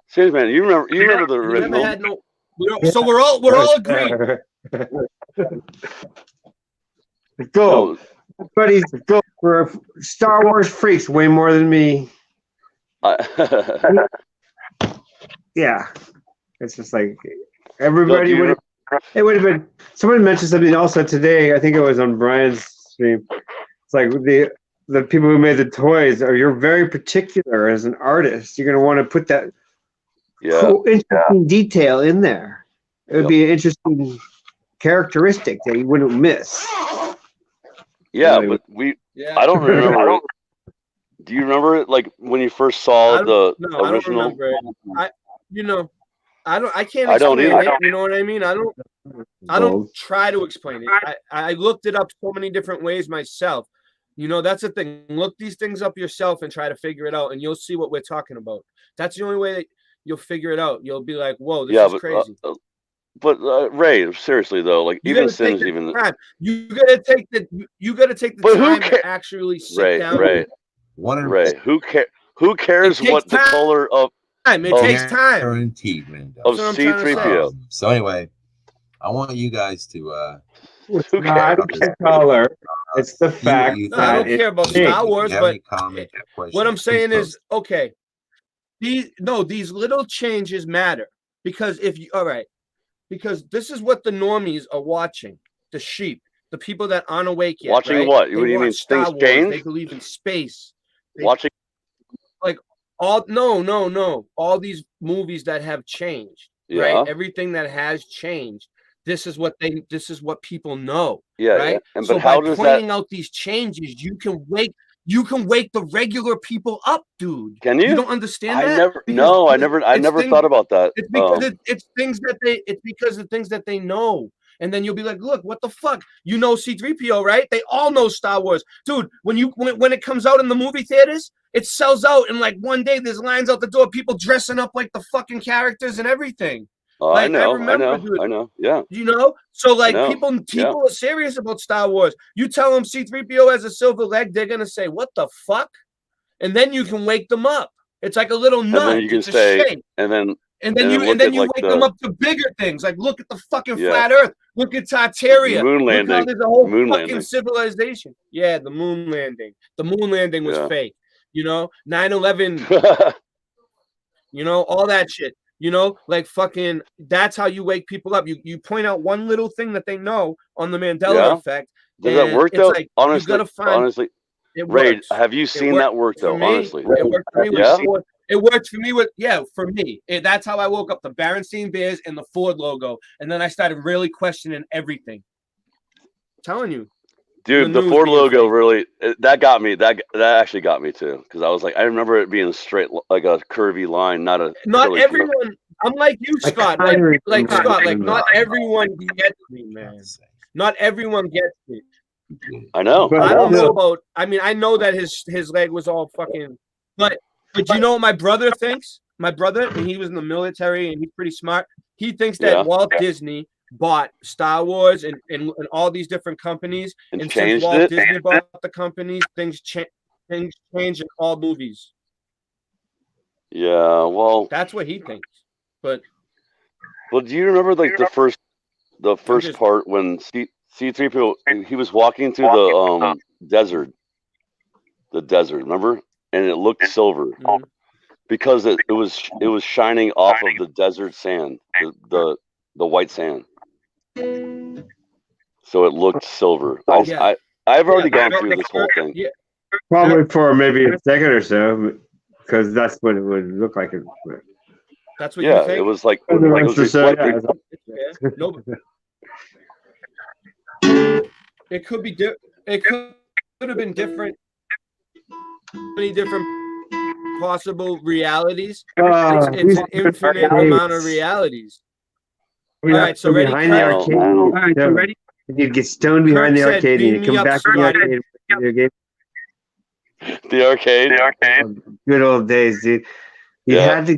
Speaker 10: Singe Man, you remember the
Speaker 6: You never
Speaker 10: original?
Speaker 6: had no. So we're all agreed.
Speaker 12: Go. Everybody's go for Star Wars freaks way more than me. Yeah. It's just like everybody would have. It would have been. Someone mentioned something also today. I think it was on Brian's stream. It's like the people who made the toys you're very particular as an artist. You're going to want to put that cool, interesting detail in there. It would be an interesting characteristic that you wouldn't miss.
Speaker 10: Yeah, but I don't remember it. Do you remember it like when you first saw the original?
Speaker 6: I don't remember it. I can't
Speaker 10: I don't
Speaker 6: explain
Speaker 10: either.
Speaker 6: it. You know what I mean? I don't try to explain it. I looked it up so many different ways myself. That's the thing. Look these things up yourself and try to figure it out, and you'll see what we're talking about. That's the only way that you'll figure it out. You'll be like, "Whoa, this is crazy."
Speaker 10: But Ray, seriously though, like
Speaker 6: You
Speaker 10: even
Speaker 6: gotta take
Speaker 10: Singe,
Speaker 6: the
Speaker 10: even
Speaker 6: time. You gotta take the time to actually sit down.
Speaker 10: Ray, who cares what the color of?
Speaker 6: It takes time.
Speaker 14: Guaranteed, man.
Speaker 10: Of C-3PO.
Speaker 14: So anyway, I want you guys to.
Speaker 12: It's not the color. It's the fact
Speaker 6: I
Speaker 12: that
Speaker 6: don't care about Star Wars, but
Speaker 14: what
Speaker 6: what I'm saying is, okay, these little changes matter because because this is what the normies are watching, the sheep, the people that aren't awake yet.
Speaker 10: Watching
Speaker 6: right?
Speaker 10: what?
Speaker 6: They
Speaker 10: What do you
Speaker 6: watch
Speaker 10: mean
Speaker 6: Star
Speaker 10: things
Speaker 6: Wars.
Speaker 10: change?
Speaker 6: They believe in space.
Speaker 10: Watching.
Speaker 6: No. All these movies that have changed,
Speaker 10: Yeah.
Speaker 6: right? Everything that has changed. This is what people know.
Speaker 10: Yeah,
Speaker 6: right.
Speaker 10: yeah. And
Speaker 6: so
Speaker 10: but how
Speaker 6: by
Speaker 10: does
Speaker 6: pointing out these changes, you can wake the regular people up, dude.
Speaker 10: Can you?
Speaker 6: You don't understand
Speaker 10: I
Speaker 6: that?
Speaker 10: never thought about that.
Speaker 6: It's because it's the things that they know. And then you'll be like, look, what the fuck? You know C-3PO, right? They all know Star Wars. Dude, when it comes out in the movie theaters, it sells out. And like one day there's lines out the door, people dressing up like the fucking characters and everything.
Speaker 10: I know. Yeah.
Speaker 6: So like people are serious about Star Wars. You tell them C-3PO has a silver leg, they're gonna say, what the fuck? And then you can wake them up. It's like a little nudge.
Speaker 10: And then you can
Speaker 6: it's
Speaker 10: say,
Speaker 6: a shake.
Speaker 10: and then
Speaker 6: you wake them up to bigger things. Like look at the fucking flat Earth. Look at Tartaria.
Speaker 10: Moon
Speaker 6: Look how
Speaker 10: landing.
Speaker 6: there's a whole
Speaker 10: Moon
Speaker 6: fucking
Speaker 10: landing.
Speaker 6: civilization. Yeah, the moon landing. The moon landing was fake. 9/11. All that shit. Like fucking. That's how you wake people up. You point out one little thing that they know on the Mandela effect.
Speaker 10: Does that work though?
Speaker 6: Like, honestly,
Speaker 10: Ray, have you seen that work though? Honestly,
Speaker 6: it worked for me. It worked for me for me. That's how I woke up the Berenstein Bears and the Ford logo. And then I started really questioning everything. I'm telling you.
Speaker 10: Dude, the Ford logo really, that got me. That actually got me too. Because I was like, I remember it being straight, like a curvy line, not
Speaker 6: everyone. I'm like you, Scott. Like Scott. Like not everyone gets me, man. Not everyone gets me.
Speaker 10: I know.
Speaker 6: I don't know about. I mean, I know that his leg was all fucking. But you know what my brother thinks? My brother, and he was in the military and he's pretty smart. He thinks that Walt Disney bought Star Wars and all these different companies, and since
Speaker 10: changed
Speaker 6: Walt
Speaker 10: it.
Speaker 6: Disney bought the companies, things change in all movies.
Speaker 10: Yeah, well,
Speaker 6: That's what he thinks. But
Speaker 10: do you remember like the first part when C-3PO he was walking through the desert, remember? And it looked silver because it was shining off of the desert sand, the white sand. So it looked silver. I've already gone through this whole thing.
Speaker 12: Probably for maybe a second or so, because that's what it would look like.
Speaker 6: That's what you think?
Speaker 10: It was like it was reflecting.
Speaker 6: It could be it could have been different. Many different possible realities. It's an infinite amount of realities. All right, so ready?
Speaker 12: Behind the arcade. All right, so ready? You get stoned behind the arcade and you come back to the arcade.
Speaker 10: The arcade.
Speaker 12: Good old days, dude. You'd have to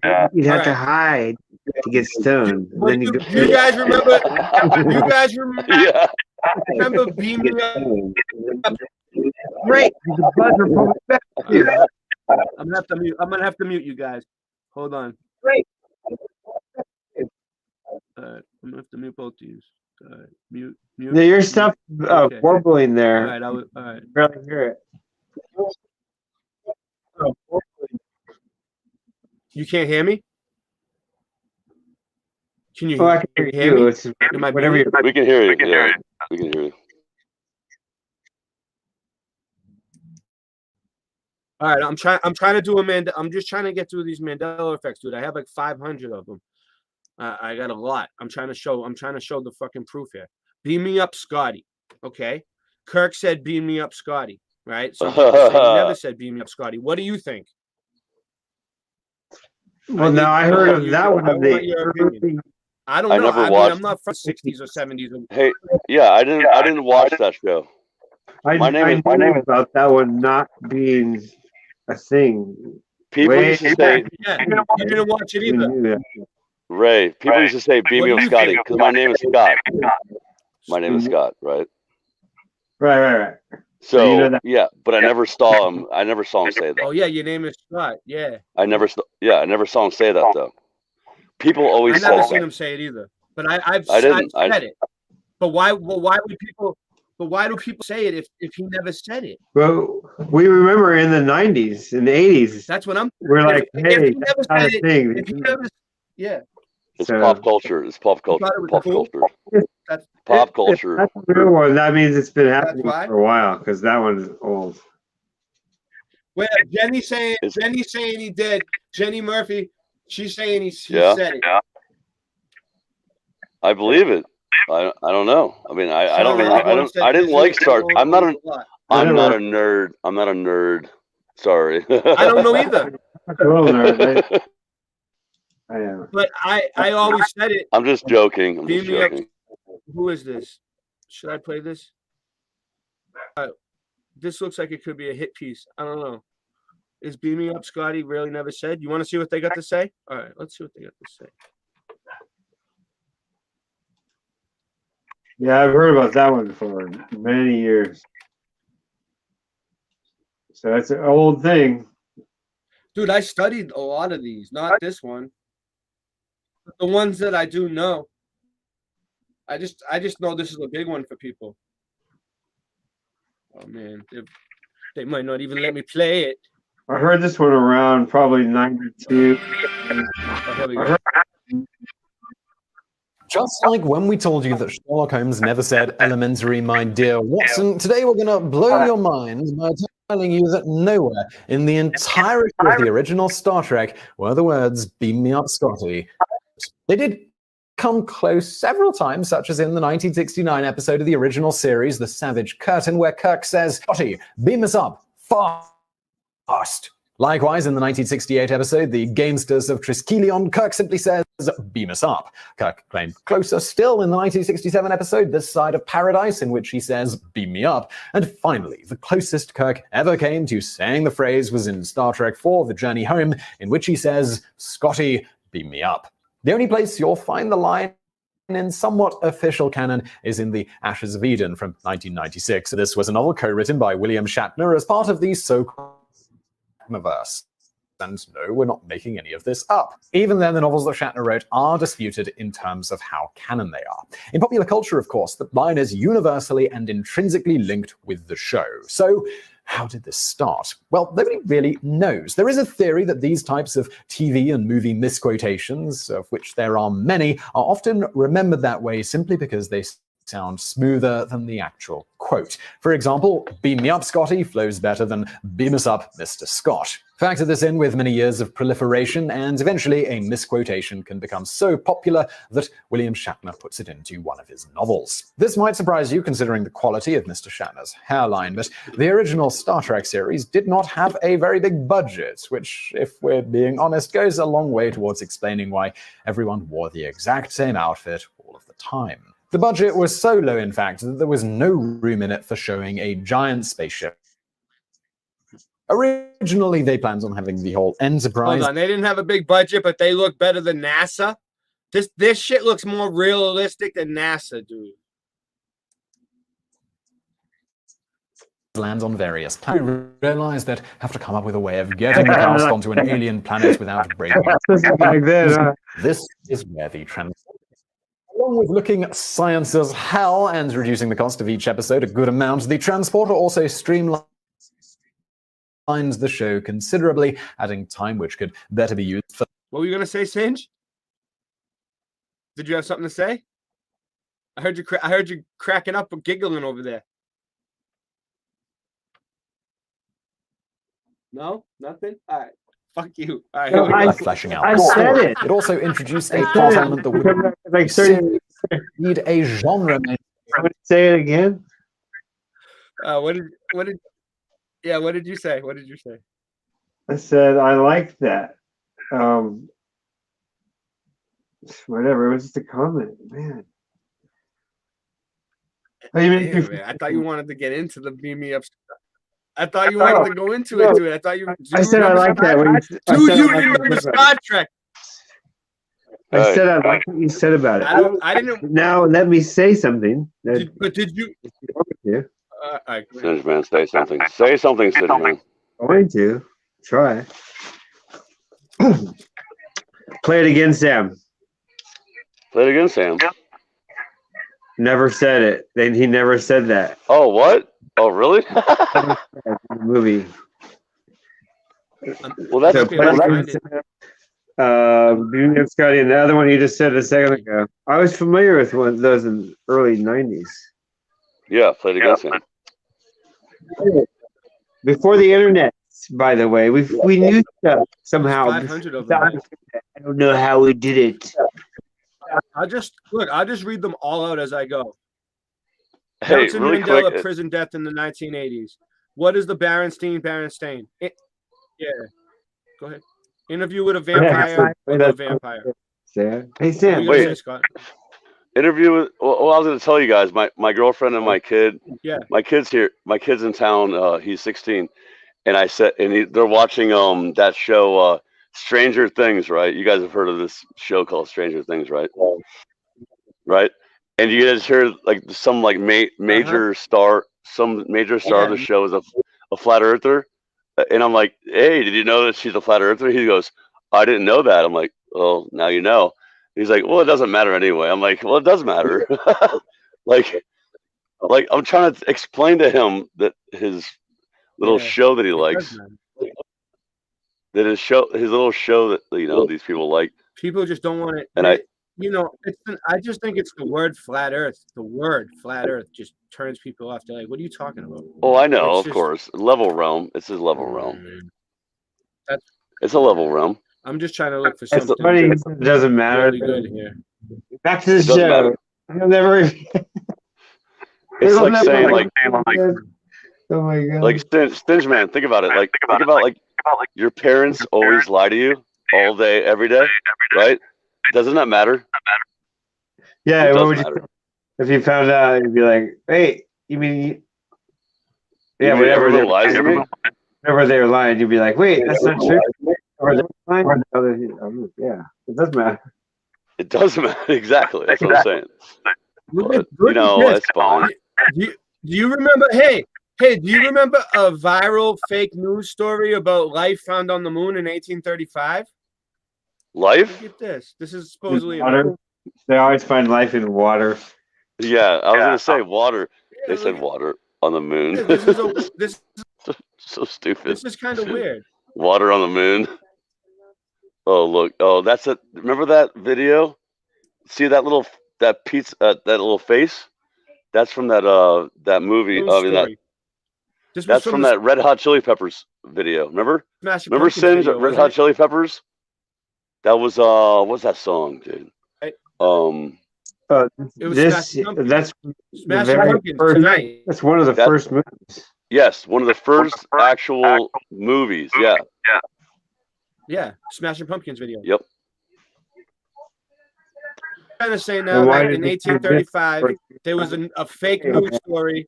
Speaker 12: hide to get stoned. Then you
Speaker 6: guys remember? You guys remember?
Speaker 10: Yeah.
Speaker 6: Remember Beam Me Up?
Speaker 12: Great. The buzzer pulled back.
Speaker 6: I'm gonna have to mute you guys. Hold on.
Speaker 12: Great.
Speaker 6: I'm gonna have to mute both of you. Mute.
Speaker 12: Yeah, your stuff warbling there.
Speaker 6: All right.
Speaker 12: Barely hear it.
Speaker 6: You can't hear me? Can you
Speaker 12: I can hear you. Whatever you.
Speaker 10: We can hear you. Yeah, we can hear you.
Speaker 6: All right, I'm trying to do I'm just trying to get through these Mandela effects, dude. I have like 500 of them. I got a lot. I'm trying to show the fucking proof here. Beam me up, Scotty. Okay. Kirk said beam me up, Scotty. Right? Some people say he never said beam me up, Scotty. What do you think?
Speaker 12: Well, now I heard of that one.
Speaker 6: I don't know. I'm not from 60s or 70s.
Speaker 10: Hey, yeah, I didn't watch that show.
Speaker 12: My name is about that one not being a thing.
Speaker 10: People used to say,
Speaker 6: you didn't watch it either.
Speaker 10: Ray, people used to say, beam me up, Scotty, because my name is Scott. My name is Scott, right?
Speaker 12: Right.
Speaker 10: So, but I never saw him. I never saw him say that.
Speaker 6: Oh yeah, your name is Scott. Yeah.
Speaker 10: I never saw him say that though. People always say that.
Speaker 6: I never seen him say it either. But I've said it. But why would people? But why do people say it if he never said it?
Speaker 12: Well, we remember in the 90s and 80s.
Speaker 6: That's what
Speaker 12: we're like, hey, that's not a thing.
Speaker 10: It's pop culture. It's pop culture. Pop culture. Pop culture.
Speaker 12: That's a real one. That means it's been happening for a while because that one is old.
Speaker 6: Wait, Jenny saying he did. Jenny Murphy, she's saying he said it.
Speaker 10: I believe it. I don't know. I mean, I don't know. I didn't like Star. I'm not a nerd. I'm not a nerd. Sorry.
Speaker 6: I don't know either.
Speaker 12: Nerd, I am.
Speaker 6: But I always said it.
Speaker 10: I'm just joking. I'm just joking.
Speaker 6: Who is this? Should I play this? This looks like it could be a hit piece. I don't know. Is Beam Me Up, Scotty really never said? You want to see what they got to say? All right, let's see what they got to say.
Speaker 12: Yeah, I've heard about that one for many years. So that's an old thing.
Speaker 6: Dude, I studied a lot of these, not this one. But the ones that I do know. I just know this is a big one for people. Oh man, they might not even let me play it.
Speaker 12: I heard this one around probably 92.
Speaker 16: Just like when we told you that Sherlock Holmes never said elementary, my dear Watson, today we're going to blow your mind by telling you that nowhere in the entirety of the original Star Trek were the words, beam me up, Scotty. They did come close several times, such as in the 1969 episode of the original series, The Savage Curtain, where Kirk says, Scotty, beam us up, fast. Likewise, in the 1968 episode, The Gamesters of Triskelion, Kirk simply says, beam us up. Kirk claimed closer still in the 1967 episode, This Side of Paradise, in which he says, beam me up. And finally, the closest Kirk ever came to saying the phrase was in Star Trek IV, The Journey Home, in which he says, Scotty, beam me up. The only place you'll find the line in somewhat official canon is in The Ashes of Eden from 1996. This was a novel co-written by William Shatner as part of the so-called universe. And no, we're not making any of this up. Even then, the novels that Shatner wrote are disputed in terms of how canon they are. In popular culture, of course, the line is universally and intrinsically linked with the show. So, how did this start? Well, nobody really knows. There is a theory that these types of TV and movie misquotations, of which there are many, are often remembered that way simply because they sound smoother than the actual quote. For example, "Beam me up, Scotty" flows better than "Beam us up, Mr. Scott." Factor this in with many years of proliferation, and eventually a misquotation can become so popular that William Shatner puts it into one of his novels. This might surprise you considering the quality of Mr. Shatner's hairline, but the original Star Trek series did not have a very big budget, which, if we're being honest, goes a long way towards explaining why everyone wore the exact same outfit all of the time. The budget was so low, in fact, that there was no room in it for showing a giant spaceship. Originally, they planned on having the whole Enterprise.
Speaker 6: Hold on, they didn't have a big budget, but they look better than NASA. This shit looks more realistic than NASA, dude.
Speaker 16: Lands on various planets. Realize that have to come up with a way of getting the cast onto an alien planet without breaking. This is where the along with looking science as hell and reducing the cost of each episode a good amount, the transporter also streamlines the show considerably, adding time which could better be used for...
Speaker 6: What were you going to say, Singe? Did you have something to say? I heard you cracking up and giggling over there. No? Nothing? All right. Fuck you. All right.
Speaker 16: No, fleshing out.
Speaker 12: I said it.
Speaker 16: It also introduced a plot element that would need a genre.
Speaker 12: Say it again.
Speaker 6: What did you say? What did you say?
Speaker 12: I said I liked that. Whatever. It was just a comment, man.
Speaker 6: Man, I thought you wanted to get into the beam me up stuff. I thought you wanted to go into it, dude. I thought you.
Speaker 12: I said I like that.
Speaker 6: Dude, you remember Star Trek?
Speaker 12: I said I like what you said about it.
Speaker 6: I didn't.
Speaker 12: Now let me say something.
Speaker 6: But did you?
Speaker 10: Singe man, say something. Say something, Singe man.
Speaker 12: I'm going to try. Play it again, Sam.
Speaker 10: Play it again, Sam.
Speaker 12: Never said it. Then he never said that.
Speaker 10: Oh, what? Oh, really?
Speaker 12: Movie.
Speaker 10: Well, that's
Speaker 12: Scotty, and the other one you just said a second ago. I was familiar with one of those in the early 90s.
Speaker 10: Yeah, play it again, Sam.
Speaker 12: Before the internet, by the way, we knew stuff somehow.
Speaker 6: 500 of them.
Speaker 12: I don't know how we did it.
Speaker 6: I'll just read them all out as I go.
Speaker 10: Hey,
Speaker 6: Nelson
Speaker 10: really
Speaker 6: Mandela
Speaker 10: quick.
Speaker 6: prison death in the 1980s. What is the Berenstain? Yeah. Go ahead. Interview with a vampire.
Speaker 12: Hey, Sam.
Speaker 10: Wait. Interview with. Well, I was going to tell you guys. My girlfriend and my kid.
Speaker 6: Yeah.
Speaker 10: My kid's here. My kid's in town. He's 16, and I said, they're watching that show, Stranger Things, right? You guys have heard of this show called Stranger Things, right? Right. And you guys hear like some like major star, of the show is a flat earther, and I'm like, hey, did you know that she's a flat earther? He goes, I didn't know that. I'm like, well, now you know. He's like, well, it doesn't matter anyway. I'm like, well, it does matter. like I'm trying to explain to him that his little show that he likes, that his little show that these people like.
Speaker 6: People just don't want it.
Speaker 10: And
Speaker 6: I just think it's the word flat Earth. The word flat Earth just turns people off. They're like, "What are you talking about?"
Speaker 10: Oh, I know, of course. Level realm. It's his level realm. It's a level realm.
Speaker 6: I'm just trying to look for something.
Speaker 12: It doesn't matter.
Speaker 6: Really good here.
Speaker 12: Back to the show. You'll never.
Speaker 10: It's like saying like.
Speaker 12: Oh my god.
Speaker 10: Like Stinge man, think about it. Like think about like your parents always lie to you all day, every day, right? Doesn't that matter?
Speaker 12: Yeah, what would you, if you found out, you'd be like, "Hey, you mean?" Yeah, whatever.
Speaker 10: They're lies to me.
Speaker 12: Whenever they're lying, you'd be like, "Wait, that's not true." Or they're lying. Yeah, it does matter.
Speaker 10: It doesn't matter. Exactly. That's what I'm saying. But,
Speaker 6: Look at this.
Speaker 10: that's fine.
Speaker 6: Do you remember? Hey, do you remember a viral fake news story about life found on the moon in 1835?
Speaker 10: Life?
Speaker 6: Look at this. This is supposedly
Speaker 12: Water. They always find life in water.
Speaker 10: Yeah, I was gonna say water. They said water on the moon.
Speaker 6: Yeah, this is
Speaker 10: so stupid.
Speaker 6: This is kind of weird.
Speaker 10: Water on the moon. Oh look! Oh, that's it. Remember that video? See that piece, that little face? That's from that movie. I mean, that's from that Red Hot Chili Peppers video. Remember? Remember Singe at Red Hot Chili Peppers? That was what's that song, dude?
Speaker 6: It was
Speaker 12: that's
Speaker 6: Smashing Pumpkins tonight.
Speaker 12: That's one of the first movies.
Speaker 10: Yes, one of the first actual movies. Yeah.
Speaker 6: Yeah, Smashing Pumpkins video.
Speaker 10: Yep.
Speaker 6: I'm trying to say now that in 1835 there was a fake news story,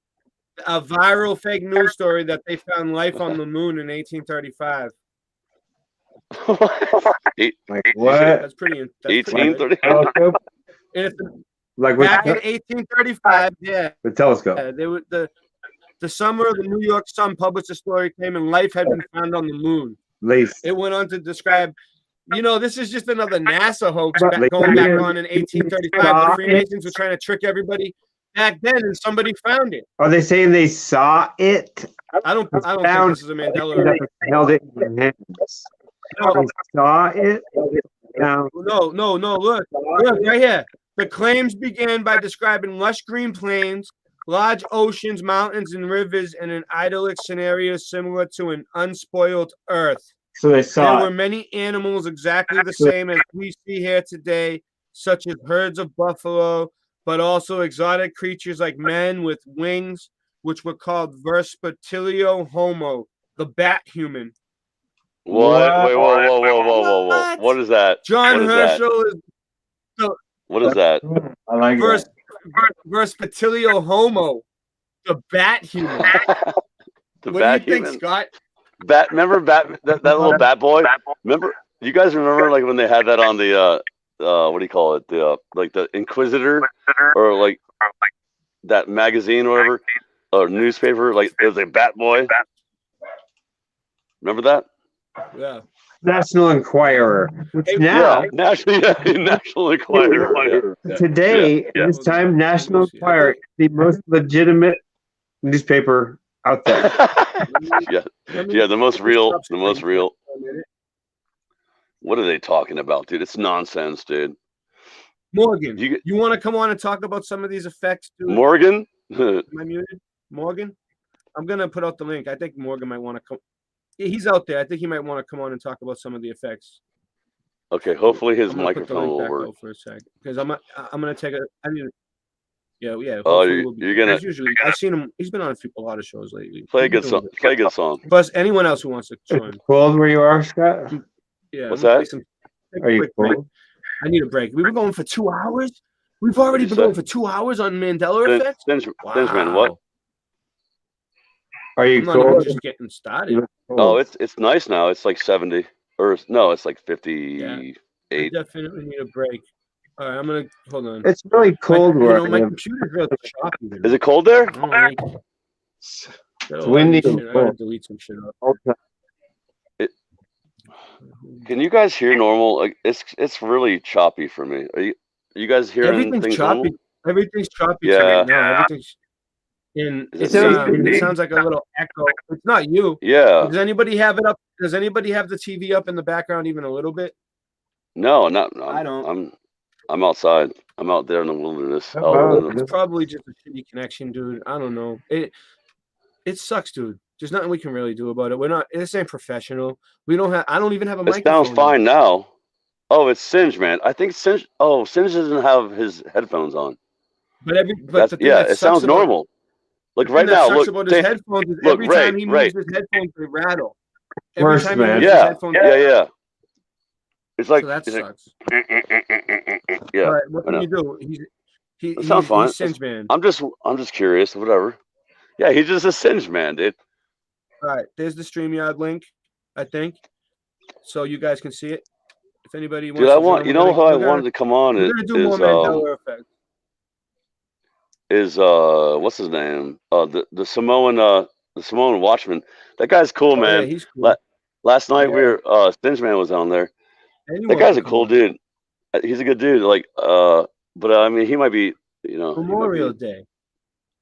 Speaker 6: a viral fake news story that they found life on the moon in 1835.
Speaker 12: What?
Speaker 6: That's pretty.
Speaker 10: 1835.
Speaker 12: Like
Speaker 6: back in 1835, yeah.
Speaker 12: The telescope.
Speaker 6: They were the summer of the New York Sun published a story claiming life had been found on the moon. It went on to describe, this is just another NASA hoax going back on in 1835. The Freemasons were trying to trick everybody back then, and somebody found it.
Speaker 12: Are they saying they saw it?
Speaker 6: I don't think this is a Mandela.
Speaker 12: Held it in their hands. They saw it.
Speaker 6: No. Look right here. The claims began by describing lush green plains, large oceans, mountains, and rivers in an idyllic scenario similar to an unspoiled Earth.
Speaker 12: So they saw
Speaker 6: There were many animals exactly the same as we see here today, such as herds of buffalo, but also exotic creatures like men with wings, which were called Vespertilio Homo, the bat human.
Speaker 10: What? Wait, whoa. What is that?
Speaker 6: John
Speaker 10: What is
Speaker 6: Herschel is
Speaker 10: What is that?
Speaker 12: I like that.
Speaker 6: Vespertilio Homo, the bat human.
Speaker 10: The
Speaker 6: What
Speaker 10: bat
Speaker 6: do you think,
Speaker 10: human?
Speaker 6: Scott?
Speaker 10: Remember that little bat boy? Remember? You guys remember like when they had that on the what do you call it? The like the Inquisitor or like that magazine or whatever or newspaper? Like it was a bat boy. Remember that?
Speaker 6: Yeah.
Speaker 12: National Enquirer. Which now,
Speaker 10: National Enquirer.
Speaker 12: Today, at this time, National Enquirer is the most legitimate newspaper out there.
Speaker 10: yeah, the most real. What are they talking about, dude? It's nonsense, dude.
Speaker 6: Morgan, you want to come on and talk about some of these effects, dude?
Speaker 10: Morgan?
Speaker 6: Am I muted? Morgan? I'm going to put out the link. I think Morgan might want to come. He's out there. I think he might want to come on and talk about some of the effects.
Speaker 10: Okay, hopefully his
Speaker 6: I'm gonna put the
Speaker 10: microphone
Speaker 6: link
Speaker 10: will
Speaker 6: back
Speaker 10: work.
Speaker 6: out for a sec because I'm going to take a. I need. Yeah.
Speaker 10: Oh,
Speaker 6: hopefully we'll be-
Speaker 10: you're gonna
Speaker 6: as usually. I've seen him. He's been on a lot of shows lately.
Speaker 10: play a
Speaker 6: He's been
Speaker 10: good
Speaker 6: doing
Speaker 10: song. Play a good song.
Speaker 6: Plus, anyone else who wants to join.
Speaker 12: Cold where you are, Scott?
Speaker 6: Yeah.
Speaker 10: What's
Speaker 6: I'm gonna
Speaker 10: that?
Speaker 6: take a
Speaker 12: Are you
Speaker 6: quick break.
Speaker 12: cold?
Speaker 6: I need a break. We've been going for 2 hours. We've already been going for 2 hours on Mandela effects.
Speaker 10: Stinchman, what?
Speaker 12: Are you
Speaker 6: I'm not even
Speaker 12: cold?
Speaker 6: just getting started.
Speaker 10: Oh, it's nice now. It's like 70 or no, it's like 58.
Speaker 6: I definitely need a break. All right, I'm gonna hold on.
Speaker 12: It's really cold where I
Speaker 6: my
Speaker 12: live.
Speaker 6: computer's really choppy. today.
Speaker 10: Is it cold there?
Speaker 6: I don't like it.
Speaker 12: It's windy and
Speaker 6: I gotta
Speaker 12: cold.
Speaker 6: delete some shit up.
Speaker 10: Can you guys hear normal? Like it's really choppy for me. Are you guys hearing
Speaker 6: Everything's
Speaker 10: things
Speaker 6: choppy.
Speaker 10: normal?
Speaker 6: Everything's choppy
Speaker 10: Yeah.
Speaker 6: tonight now. Everything's in.
Speaker 10: Is it
Speaker 6: It sounds like a little echo. It's not you.
Speaker 10: Yeah.
Speaker 6: Does anybody have it up? Does anybody have the TV up in the background even a little bit?
Speaker 10: No, not.
Speaker 6: I don't.
Speaker 10: I'm outside. I'm out there in the wilderness.
Speaker 6: It's probably just a shitty connection, dude. I don't know. It sucks, dude. There's nothing we can really do about it. We're not. This ain't professional. We don't have. I don't even have a
Speaker 10: It
Speaker 6: microphone.
Speaker 10: sounds fine now. Oh, it's Singe, man. I think Singe. Oh, Singe doesn't have his headphones on.
Speaker 6: But the thing that
Speaker 10: it
Speaker 6: sucks
Speaker 10: sounds
Speaker 6: about-
Speaker 10: normal. Like
Speaker 6: the
Speaker 10: right
Speaker 6: thing that
Speaker 10: now,
Speaker 6: sucks
Speaker 10: look.
Speaker 6: about his headphones is
Speaker 10: look,
Speaker 6: every
Speaker 10: Ray,
Speaker 6: time he
Speaker 10: Ray.
Speaker 6: moves his headphones, they rattle. Every
Speaker 12: Worse,
Speaker 6: time he
Speaker 12: man.
Speaker 6: moves his headphones,
Speaker 10: Yeah. It's like
Speaker 6: So that
Speaker 10: it's like-
Speaker 6: sucks.
Speaker 10: yeah.
Speaker 6: All right, what
Speaker 10: I
Speaker 6: can
Speaker 10: know.
Speaker 6: you do?
Speaker 10: It sounds fine.
Speaker 6: He's Singe man.
Speaker 10: I'm just curious. Whatever. Yeah, he's just a Singe man, dude.
Speaker 6: All right, there's the StreamYard link, I think, so you guys can see it. If anybody wants
Speaker 10: Dude,
Speaker 6: to
Speaker 10: I want.
Speaker 6: join,
Speaker 10: You know how I wanted to come on
Speaker 6: we're gonna do more Mandela effect.
Speaker 10: Is what's his name? The Samoan Watchman. That guy's cool,
Speaker 6: Oh, yeah,
Speaker 10: man.
Speaker 6: he's cool.
Speaker 10: Last night we
Speaker 6: Yeah.
Speaker 10: were Stinge Man was on there.
Speaker 6: Anyone
Speaker 10: That guy's a
Speaker 6: can come
Speaker 10: cool
Speaker 6: on.
Speaker 10: dude. He's a good dude. Like but I mean he might be, you know,
Speaker 6: Memorial Day.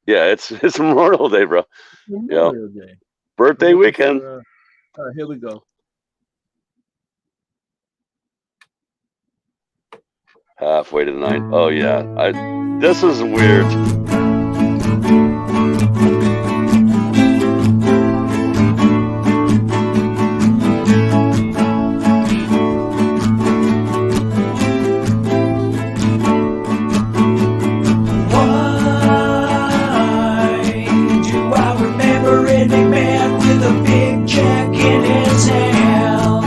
Speaker 10: Yeah, it's Memorial Day, bro.
Speaker 6: Memorial Day.
Speaker 10: Birthday weekend.
Speaker 6: All right, here we go.
Speaker 10: Halfway to the night. Oh yeah. This is weird.
Speaker 13: Do I remember any man with a big check in his hand?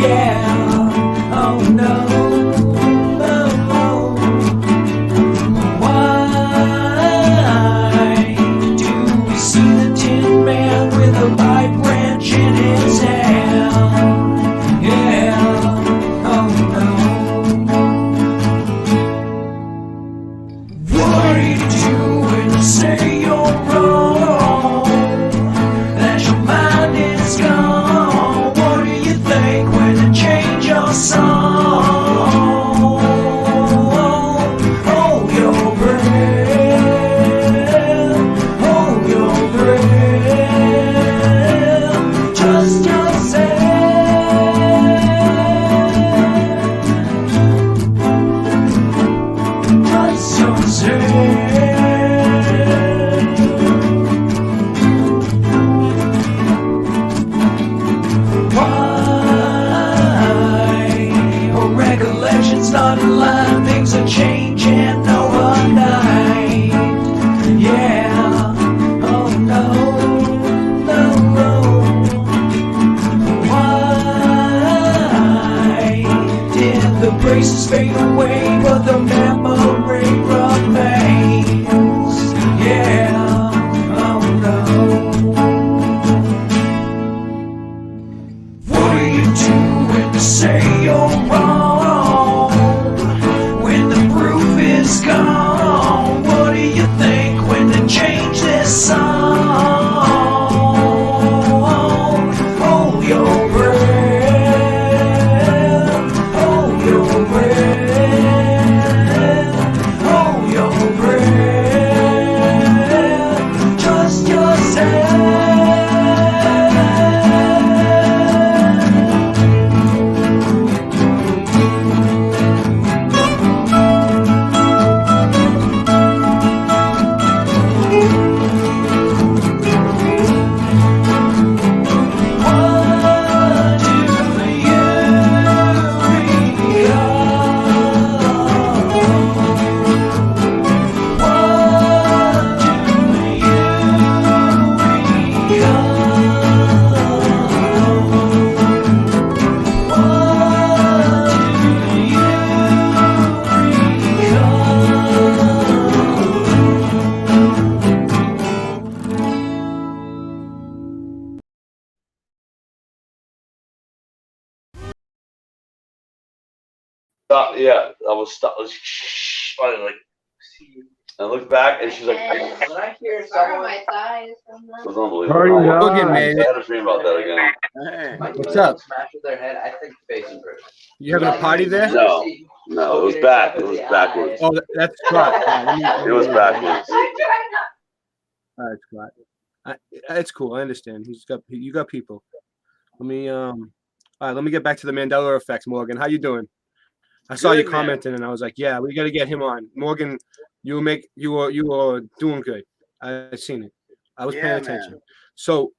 Speaker 13: Yeah, oh no, oh no. Why do we see the Tin Man with a pipe wrench in his hand? Yeah, oh no. What are you doing to say you're wrong? That your mind is gone. What do you think when you change your song? Hold your breath. Hold your breath. Trust yourself. Trust yourself. Why? Oh, recollection's not alive. Things are changing overnight. Yeah. Oh no. No. Why did the braces fade away, but the memory remains? Yeah. Oh no. What are you doing to say you're wrong when the proof is gone? What do you think when they change this song? Hold your breath. Hold your breath. Hold your breath. Trust yourself.
Speaker 10: Yeah, I was stuck. Like, I looked back and she's like,
Speaker 17: When I hear someone, my thighs from
Speaker 10: it
Speaker 17: that.
Speaker 10: was unbelievable.
Speaker 12: Party's
Speaker 6: Logan
Speaker 12: on.
Speaker 6: made
Speaker 10: I
Speaker 6: it.
Speaker 10: had a dream about that again.
Speaker 6: What's up?
Speaker 17: Smash with their head. I think face improvement.
Speaker 6: You having a party there?
Speaker 10: No, it was back. It was backwards.
Speaker 6: Oh, that's Scott.
Speaker 10: It was backwards.
Speaker 6: All right, Scott. It's cool. I understand. You got people. Let me all right. Let me get back to the Mandela effects, Morgan. How you doing? I saw you
Speaker 18: Good, man.
Speaker 6: commenting, and I was like, yeah, we got to get him on. Morgan, you are doing good. I seen it. I was
Speaker 18: Yeah,
Speaker 6: paying
Speaker 18: man.
Speaker 6: attention. So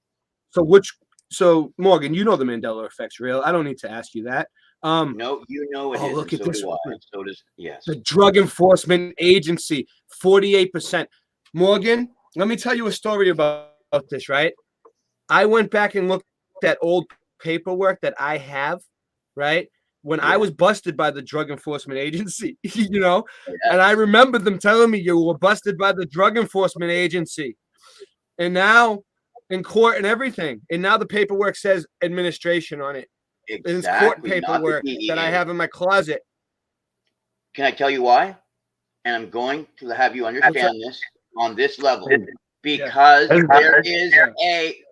Speaker 6: Morgan, you know the Mandela effect's real. I don't need to ask you that.
Speaker 18: No, you know it
Speaker 6: Oh,
Speaker 18: is,
Speaker 6: look
Speaker 18: and
Speaker 6: at
Speaker 18: so
Speaker 6: this
Speaker 18: do
Speaker 6: one.
Speaker 18: I. So does yes.
Speaker 6: The Drug Enforcement Agency, 48%. Morgan, let me tell you a story about this, right? I went back and looked at old paperwork that I have, right? When I was busted by the Drug Enforcement Agency, you know, and I remember them telling me you were busted by the Drug Enforcement Agency. And now in court and everything. And now the paperwork says administration on it. It's court
Speaker 18: Exactly, not the
Speaker 6: paperwork that I
Speaker 18: DEA.
Speaker 6: have in my closet.
Speaker 18: Can I tell you why? And I'm going to have you understand this on this level because there is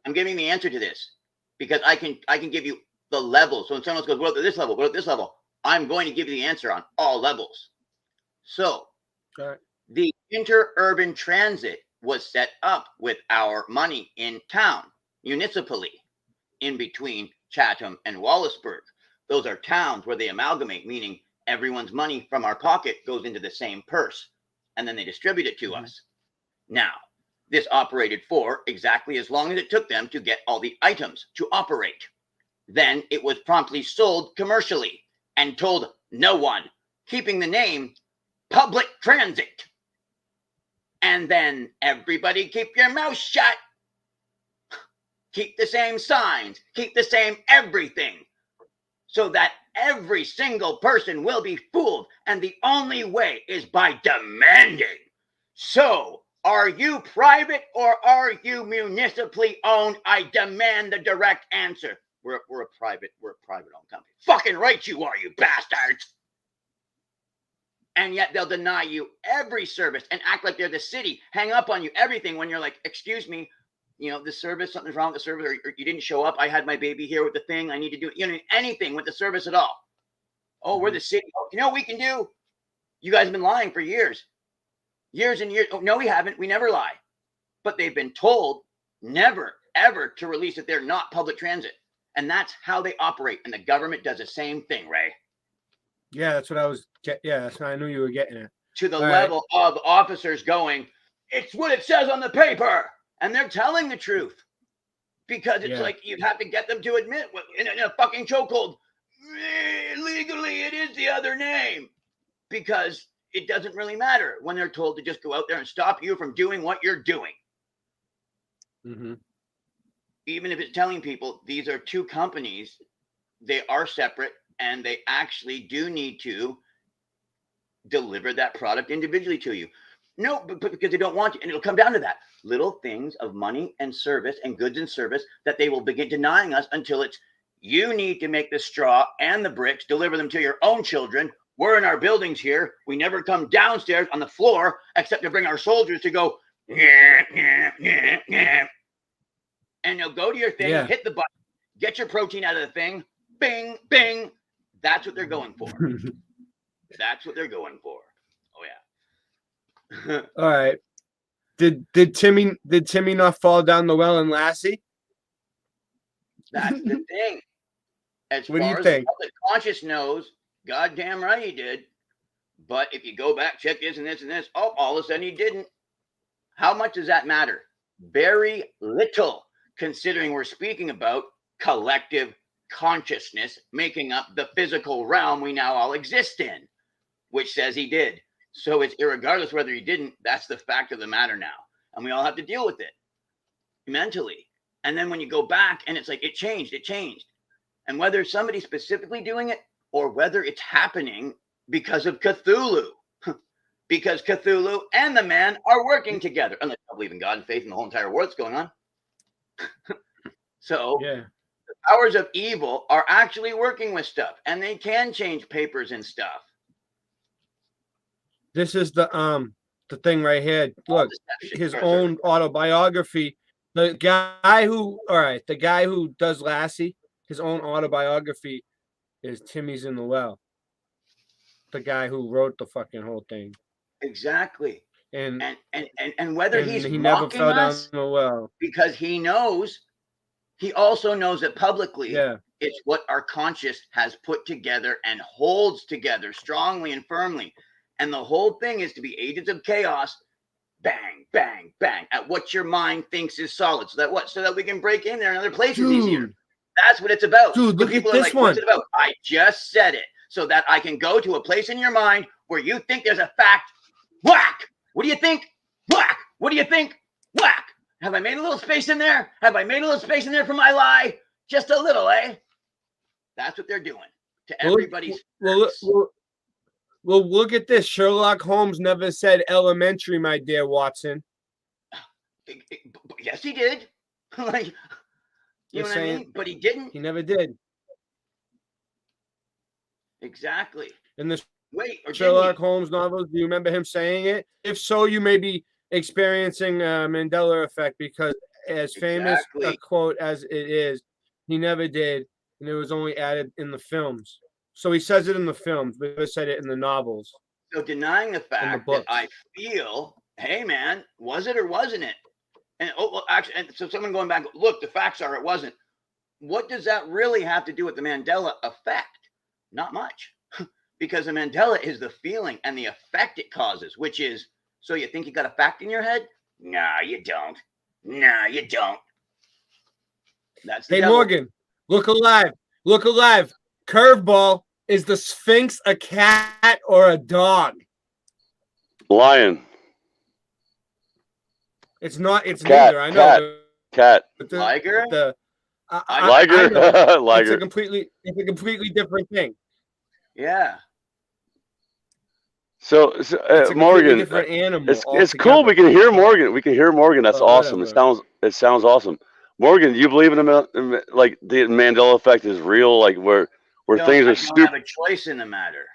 Speaker 18: I'm giving the answer to this because I can give you the level. So when someone else goes, well, to this level, go to this level, I'm going to give you the answer on all levels. So the interurban transit was set up with our money in town, municipally, in between Chatham and Wallaceburg. Those are towns where they amalgamate, meaning everyone's money from our pocket goes into the same purse, and then they distribute it to us. Now, this operated for exactly as long as it took them to get all the items to operate. Then it was promptly sold commercially and told no one, keeping the name Public Transit. And then everybody keep your mouth shut. Keep the same signs, keep the same everything, so that every single person will be fooled. And the only way is by demanding. So, are you private or are you municipally owned? I demand the direct answer. We're a private owned company. Fucking right you are, you bastards. And yet they'll deny you every service and act like they're the city, hang up on you everything when you're like, excuse me, you know, the service, something's wrong with the service, or you didn't show up. I had my baby here with the thing. I need to do, you know, anything with the service at all. Oh, we're the city. Oh, you know what we can do? You guys have been lying for years. Years and years. Oh, no, we haven't. We never lie. But they've been told never, ever to release that they're not public transit. And that's how they operate. And the government does the same thing, Ray.
Speaker 6: Yeah, that's what I was. Yeah, that's what I knew you were getting at.
Speaker 18: To the level of officers going, it's what it says on the paper. And they're telling the truth. Because it's like you have to get them to admit in a fucking chokehold. Legally, it is the other name. Because it doesn't really matter when they're told to just go out there and stop you from doing what you're doing. Even if it's telling people these are two companies, they are separate and they actually do need to deliver that product individually to you. No, but because they don't want to. And it'll come down to that. Little things of money and service and goods and service that they will begin denying us until it's you need to make the straw and the bricks, deliver them to your own children. We're in our buildings here. We never come downstairs on the floor except to bring our soldiers to go, and they'll go to your thing, hit the button, get your protein out of the thing, bing, bing. That's what they're going for. That's what they're going for. Oh yeah.
Speaker 6: All right. Did Timmy not fall down the well in Lassie?
Speaker 18: That's the thing. As
Speaker 6: What do
Speaker 18: far
Speaker 6: you
Speaker 18: as
Speaker 6: think?
Speaker 18: the public conscious knows, goddamn right he did. But if you go back, check this and this and this, oh, all of a sudden he didn't. How much does that matter? Very little, considering we're speaking about collective consciousness making up the physical realm we now all exist in, which says he did. So it's irregardless whether he didn't, that's the fact of the matter now. And we all have to deal with it mentally. And then when you go back and it's like, it changed. And whether somebody's specifically doing it or whether it's happening because of Cthulhu, because Cthulhu and the man are working together, unless I believe in God and faith in the whole entire world that's going on. So the powers of evil are actually working with stuff and they can change papers and stuff.
Speaker 6: This is the thing right here. Look, his own autobiography. The guy who does Lassie, his own autobiography is Timmy's in the Well. The guy who wrote the fucking whole thing.
Speaker 18: Exactly.
Speaker 6: And
Speaker 18: whether
Speaker 6: and
Speaker 18: he's
Speaker 6: he never
Speaker 18: mocking
Speaker 6: fell down
Speaker 18: us
Speaker 6: the well
Speaker 18: because he also knows that publicly it's what our conscious has put together and holds together strongly and firmly. And the whole thing is to be agents of chaos, bang, bang, bang, at what your mind thinks is solid. So that we can break in there in other places easier. That's what it's about.
Speaker 6: Dude, look
Speaker 18: people
Speaker 6: at this one.
Speaker 18: What's it about? I just said it so that I can go to a place in your mind where you think there's a fact. Whack! What do you think? Whack! What do you think? Whack! Have I made a little space in there? Have I made a little space in there for my lie? Just a little, eh? That's what they're doing to everybody's.
Speaker 6: Well, look at this. Sherlock Holmes never said elementary, my dear Watson.
Speaker 18: Yes, he did. Like, you know what I mean? But he didn't.
Speaker 6: He never did.
Speaker 18: Exactly.
Speaker 6: In the
Speaker 18: Wait, or
Speaker 6: Sherlock Holmes novels, do you remember him saying it? If so, you may be experiencing a Mandela effect, because as famous a quote as it is, he never did, and it was only added in the films. So he says it in the films, but he never said it in the novels.
Speaker 18: So denying the fact that I feel, hey man, was it or wasn't it? And actually, and so someone going back, look, the facts are it wasn't. What does that really have to do with the Mandela effect? Not much. Because the Mandela is the feeling and the effect it causes, which is, so you think you got a fact in your head? Nah, you don't. Nah, you don't. That's the
Speaker 6: Hey,
Speaker 18: devil.
Speaker 6: Morgan, look alive. Look alive. Curveball. Is the Sphinx a cat or a dog?
Speaker 10: Lion.
Speaker 6: It's not. It's
Speaker 10: Cat,
Speaker 6: neither. I know.
Speaker 10: cat.
Speaker 18: Liger?
Speaker 10: Liger?
Speaker 6: I know.
Speaker 10: Liger.
Speaker 6: It's a completely different thing.
Speaker 18: Yeah.
Speaker 10: So
Speaker 6: It's a
Speaker 10: Morgan,
Speaker 6: different animal.
Speaker 10: it's cool. We can hear Morgan. We can hear Morgan. That's awesome. It sounds awesome. Morgan, you believe in like the Mandela effect is real, like where things are
Speaker 18: I don't
Speaker 10: stupid.
Speaker 18: have a choice in the matter.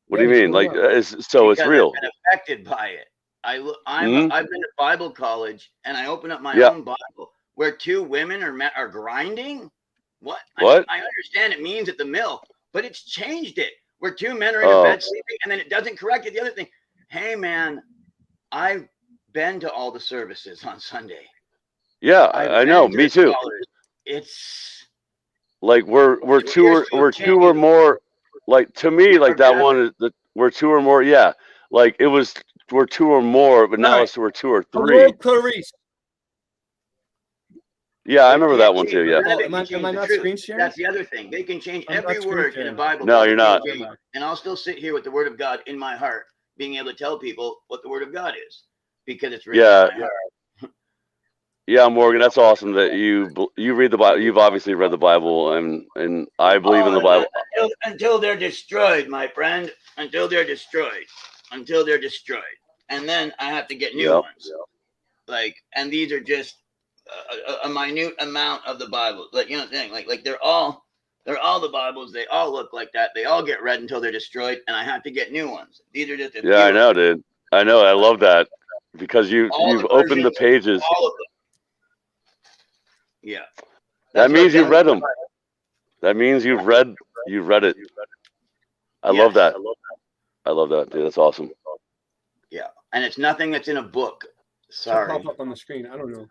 Speaker 10: What do you mean? Like, it's real.
Speaker 18: I've been affected by it. I've been to Bible college, and I open up my own Bible where two women are grinding. What?
Speaker 10: What?
Speaker 18: I understand it means at the mill, but it's changed it. Where two men are in a bed sleeping, and then it doesn't correct it. The other thing, hey man, I've been to all the services on Sunday.
Speaker 10: Yeah, I know. Me too.
Speaker 18: It's
Speaker 10: like we're two or more. Like to me, like that one is that we're two or more. Yeah, like it was we're two or more, but now we're two or three.
Speaker 6: Hello, Clarice.
Speaker 10: Yeah, I remember that one too. Yeah.
Speaker 6: Am I not screen sharing?
Speaker 18: That's the other thing. They can change every word in a Bible.
Speaker 10: No, you're not.
Speaker 18: And I'll still sit here with the Word of God in my heart, being able to tell people what the Word of God is, because it's written in my heart.
Speaker 10: Yeah, Morgan, that's awesome that you read the Bible. You've obviously read the Bible, and I believe in the Bible.
Speaker 18: Until they're destroyed, my friend. Until they're destroyed. Until they're destroyed. And then I have to get new ones. Like, and these are just a minute amount of the Bible. Like, you know what I'm saying? Like they're all the Bibles. They all look like that. They all get read until they're destroyed, and I have to get new ones. These are just
Speaker 10: I know, dude. I know. I love that because you've opened the pages.
Speaker 18: All of them. Yeah.
Speaker 10: That means you've read them. That means you've read it. I love that. I love that, dude. That's awesome.
Speaker 18: Yeah, and it's nothing that's in a book. Sorry.
Speaker 6: Pop up on the screen. I don't know.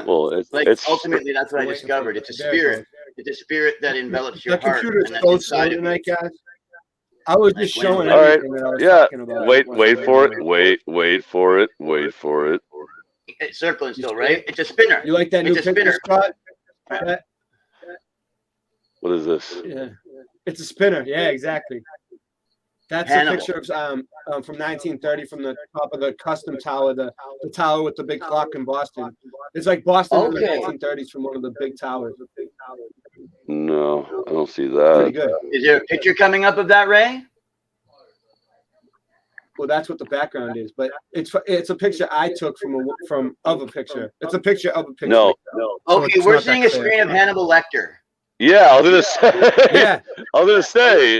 Speaker 10: Well, it's
Speaker 18: ultimately that's what I discovered. It's a spirit. It's a spirit that envelops your heart.
Speaker 6: Computer's so slow tonight, guys. I was just showing
Speaker 10: all right.
Speaker 6: everything that I was
Speaker 10: Yeah.
Speaker 6: talking about.
Speaker 10: Wait for it. Wait for it. Wait for it.
Speaker 18: It's circling still, right? It's a spinner.
Speaker 6: You like that new picture, Scott?
Speaker 10: What is this?
Speaker 6: Yeah, it's a spinner. Yeah, exactly. That's a picture of from 1930 from the top of the Custom Tower, the tower with the big clock in Boston. It's like Boston in the 1930s from one of the big towers.
Speaker 10: No, I don't see that.
Speaker 6: Pretty good.
Speaker 18: Is there a picture coming up of that, Ray?
Speaker 6: Well, that's what the background is, but it's a picture I took from a picture. It's a picture of a picture.
Speaker 10: No.
Speaker 18: Okay, we're seeing a screen of Hannibal Lecter.
Speaker 10: Yeah, I was gonna say.
Speaker 6: Yeah.
Speaker 10: I was gonna say.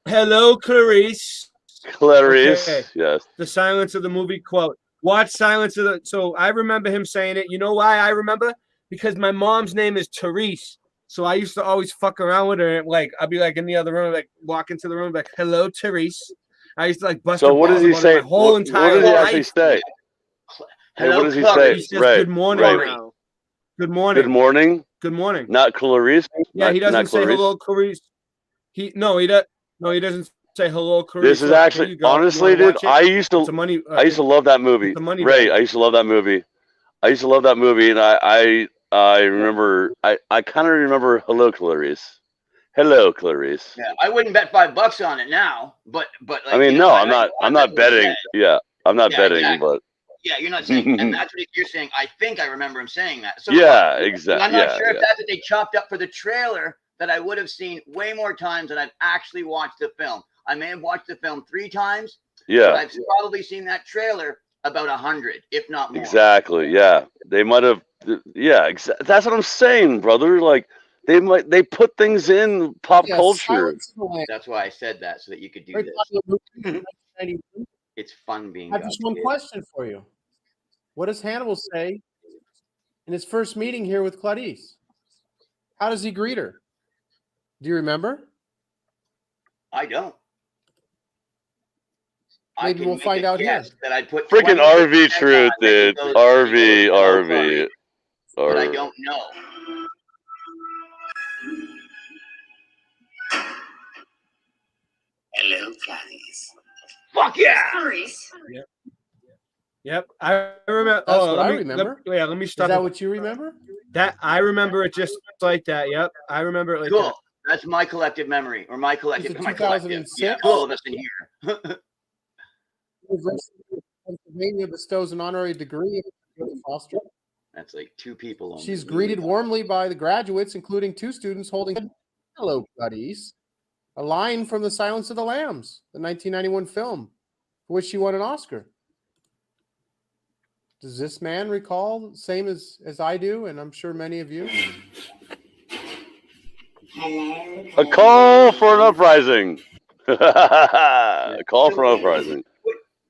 Speaker 6: Hello, Clarice.
Speaker 10: Clarice.
Speaker 6: Okay.
Speaker 10: Yes.
Speaker 6: The Silence of the Movie quote. Watch Silence of the. So I remember him saying it. You know why I remember? Because my mom's name is Therese. So I used to always fuck around with her. Like I'd be like in the other room, like walk into the room, like hello, Therese. I used to like bust.
Speaker 10: So what does he say?
Speaker 6: My whole entire
Speaker 10: what does he
Speaker 6: life.
Speaker 10: actually say?
Speaker 18: Hello,
Speaker 10: what does he say?
Speaker 6: He says
Speaker 10: Right.
Speaker 6: good morning
Speaker 10: Right.
Speaker 6: now. Good morning.
Speaker 10: Good morning.
Speaker 6: Good morning.
Speaker 10: Not Clarice.
Speaker 6: Yeah, he doesn't
Speaker 10: not
Speaker 6: say
Speaker 10: Clarice.
Speaker 6: hello, Clarice. He doesn't say hello, Clarice.
Speaker 10: This is
Speaker 6: Look,
Speaker 10: actually
Speaker 6: here you go.
Speaker 10: honestly,
Speaker 6: You wanna
Speaker 10: dude.
Speaker 6: watch it?
Speaker 10: I used to love that movie.
Speaker 6: It's a money
Speaker 10: Ray,
Speaker 6: bag.
Speaker 10: I used to love that movie. And I remember I kind of remember hello, Clarice. Hello, Clarice.
Speaker 18: Yeah, I wouldn't bet $5 on it now, but like,
Speaker 10: I mean,
Speaker 18: you know,
Speaker 10: no, I'm not betting. Yeah, I'm not betting,
Speaker 18: exactly.
Speaker 10: but
Speaker 18: Yeah, you're not saying, and that's what you're saying. I think I remember him saying that. So
Speaker 10: yeah, exactly.
Speaker 18: I'm not sure if that's what they chopped up for the trailer that I would have seen way more times than I've actually watched the film. I may have watched the film 3 times.
Speaker 10: Yeah.
Speaker 18: But I've probably seen that trailer about 100, if not more.
Speaker 10: Exactly. Yeah, they might have. Yeah, that's what I'm saying, brother. Like they put things in pop culture.
Speaker 18: That's why I said that, so that you could do
Speaker 1: Very
Speaker 18: this.
Speaker 1: popular movie in 1991.
Speaker 18: It's fun being.
Speaker 1: I have just one question for you. What does Hannibal say in his first meeting here with Clarice? How does he greet her? Do you remember?
Speaker 18: I don't.
Speaker 1: Maybe we'll find out here.
Speaker 18: That I'd put
Speaker 10: Freaking
Speaker 18: 20
Speaker 10: RV truth, dude. RV.
Speaker 18: But I don't know.
Speaker 2: Hello, Clarice.
Speaker 18: Fuck yeah!
Speaker 6: Yep. I remember.
Speaker 1: That's
Speaker 6: Oh,
Speaker 1: what I remember.
Speaker 6: Let me stop.
Speaker 1: Is that what you remember?
Speaker 6: That I remember it just like that. Yep, I remember it like
Speaker 18: Cool.
Speaker 6: that.
Speaker 18: That's my collective memory, or my collective.
Speaker 1: Is it
Speaker 18: My collective.
Speaker 1: 2006?
Speaker 18: Yeah, all of us in here.
Speaker 1: University of Pennsylvania bestows an honorary degree in Foster.
Speaker 18: That's like 2 people. Only.
Speaker 1: She's greeted warmly by the graduates, including 2 students holding "Hello, Buddies," a line from The Silence of the Lambs, the 1991 film, for which she won an Oscar. Does this man recall the same as I do, and I'm sure many of you?
Speaker 10: A call for an uprising. A call for an uprising.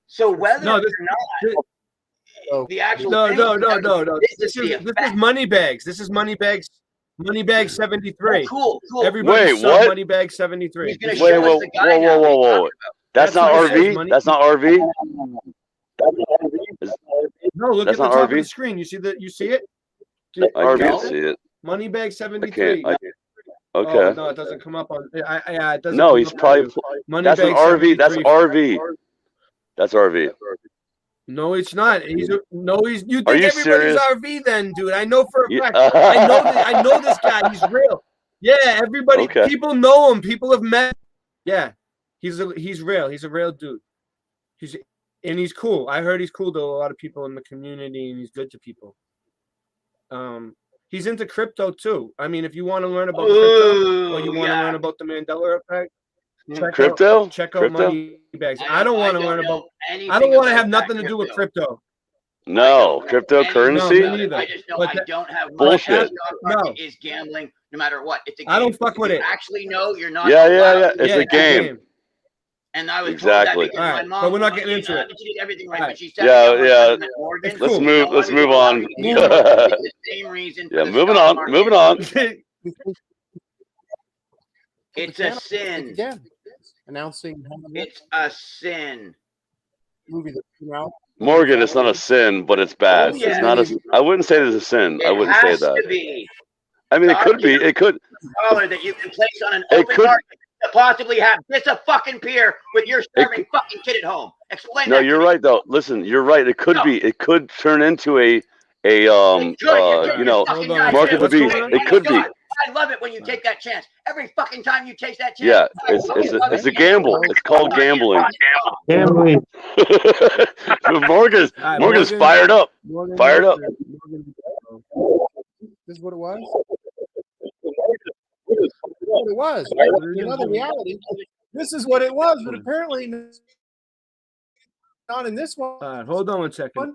Speaker 18: So whether
Speaker 6: No,
Speaker 18: or not the actual
Speaker 6: No.
Speaker 18: This
Speaker 6: This is Moneybags. This is Moneybags. Moneybag 73.
Speaker 18: Cool.
Speaker 6: Everybody
Speaker 10: Wait,
Speaker 6: saw
Speaker 10: what?
Speaker 6: Moneybag 73.
Speaker 18: He's gonna
Speaker 10: Wait,
Speaker 18: show us
Speaker 10: whoa,
Speaker 18: the guy now.
Speaker 10: whoa. That's not
Speaker 6: what it says,
Speaker 10: RV?
Speaker 6: money.
Speaker 10: That's not RV?
Speaker 6: No, look
Speaker 10: That's
Speaker 6: at the
Speaker 10: not
Speaker 6: top of
Speaker 10: RV?
Speaker 6: the screen. You see that? You see it?
Speaker 10: I can't see it.
Speaker 6: Moneybag
Speaker 10: I
Speaker 6: 73.
Speaker 10: can't.
Speaker 6: Oh,
Speaker 10: Okay.
Speaker 6: no, it doesn't come up on. It doesn't.
Speaker 10: No,
Speaker 6: come
Speaker 10: he's
Speaker 6: up
Speaker 10: probably.
Speaker 6: on
Speaker 10: That's an
Speaker 6: Moneybag
Speaker 10: RV. That's
Speaker 6: 73.
Speaker 10: RV. That's RV.
Speaker 6: No, it's not. You think
Speaker 10: Are you
Speaker 6: everybody's
Speaker 10: serious?
Speaker 6: RV then, dude? I know for a
Speaker 10: Yeah.
Speaker 6: fact. I know this guy. He's real. Yeah, everybody.
Speaker 10: Okay.
Speaker 6: People know him. People have met. Yeah, he's real. He's a real dude. He's cool. I heard he's cool to a lot of people in the community, and he's good to people. He's into crypto too. I mean, if you want to learn about crypto or you want to learn about the Mandela effect, check out Moneybags. I don't want to learn about. I don't want to have nothing to do with crypto.
Speaker 10: No, cryptocurrency?
Speaker 6: No, me neither.
Speaker 18: I just know
Speaker 6: But
Speaker 18: I don't have money.
Speaker 10: Bullshit.
Speaker 18: Stock market is gambling, no matter what. It's a game.
Speaker 6: I don't fuck with
Speaker 18: You
Speaker 6: it.
Speaker 18: actually know you're not.
Speaker 10: Yeah.
Speaker 18: allowed to
Speaker 10: It's
Speaker 18: do
Speaker 10: a game.
Speaker 18: And I was
Speaker 10: Exactly.
Speaker 18: told that because
Speaker 6: All
Speaker 18: my
Speaker 6: right,
Speaker 18: mom.
Speaker 6: but we're not getting into it.
Speaker 18: She did everything right,
Speaker 6: All
Speaker 18: but
Speaker 6: right.
Speaker 18: she said,
Speaker 10: Yeah.
Speaker 18: Morgan,
Speaker 10: Let's
Speaker 18: you
Speaker 10: move.
Speaker 18: know,
Speaker 10: Let's
Speaker 18: I
Speaker 10: move
Speaker 18: was
Speaker 10: on.
Speaker 18: It's the same reason. for
Speaker 10: Yeah,
Speaker 18: the
Speaker 10: moving
Speaker 18: stock
Speaker 10: on.
Speaker 18: market.
Speaker 10: Moving on.
Speaker 18: It's a sin.
Speaker 1: Again, announcing
Speaker 18: It's a sin.
Speaker 1: movie that came out.
Speaker 10: Morgan, it's not a sin, but it's bad.
Speaker 18: Oh, yeah.
Speaker 10: It's not a. I wouldn't say it's a sin. I wouldn't say
Speaker 18: has to
Speaker 10: that.
Speaker 18: be.
Speaker 10: I mean, it could be. It could.
Speaker 18: Dollar that you can place on an
Speaker 10: It
Speaker 18: open
Speaker 10: could-
Speaker 18: market to possibly have this a fucking peer with your starving fucking kid at home. Explain
Speaker 10: No,
Speaker 18: that.
Speaker 10: you're right though. Listen, you're right. It could be. It could turn into a
Speaker 18: Fucking guys
Speaker 10: market
Speaker 18: do.
Speaker 10: to be.
Speaker 18: Oh
Speaker 10: It
Speaker 18: my
Speaker 10: could be.
Speaker 18: God, I love it when you take that chance. Every fucking time you take that chance.
Speaker 10: Yeah,
Speaker 18: I
Speaker 10: it's
Speaker 18: fucking love
Speaker 10: it's
Speaker 18: it.
Speaker 10: a gamble. It's called gambling.
Speaker 12: Gambling.
Speaker 10: Morgan's fired up. Fired up.
Speaker 1: This is what it was. This is what it was. There's another reality. This is what it was, but apparently not in this one.
Speaker 6: All right, hold on one second.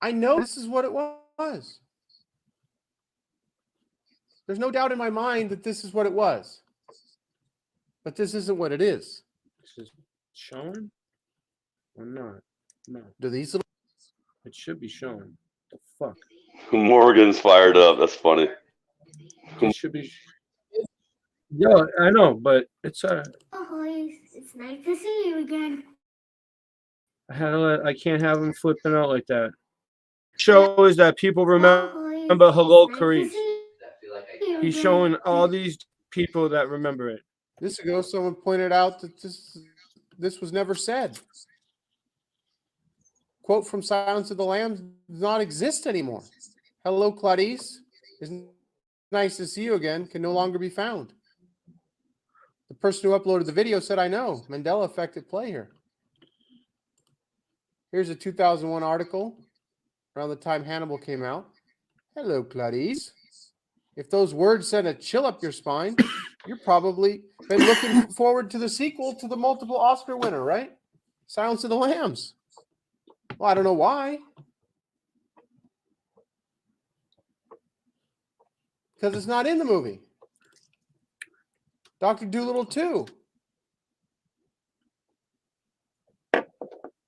Speaker 1: I know this is what it was. There's no doubt in my mind that this is what it was. But this isn't what it is.
Speaker 6: This is showing or not? No.
Speaker 1: Do these little...
Speaker 6: It should be showing. The fuck?
Speaker 10: Morgan's fired up. That's funny.
Speaker 6: It should be. Yeah, I know, but it's
Speaker 2: Oh, it's nice to see you again.
Speaker 6: I can't have him flipping out like that. Show is that people remember Hello Carice. He's showing all these people that remember it.
Speaker 1: This ago, someone pointed out that this was never said. Quote from Silence of the Lambs does not exist anymore. Hello, Clarice. It's nice to see you again. Can no longer be found. The person who uploaded the video said, I know. Mandela effect at play here. Here's a 2001 article around the time Hannibal came out. Hello, Clarice. If those words send a chill up your spine, you're probably been looking forward to the sequel to the multiple Oscar winner, right? Silence of the Lambs. Well, I don't know why. because it's not in the movie. Dr. Dolittle 2.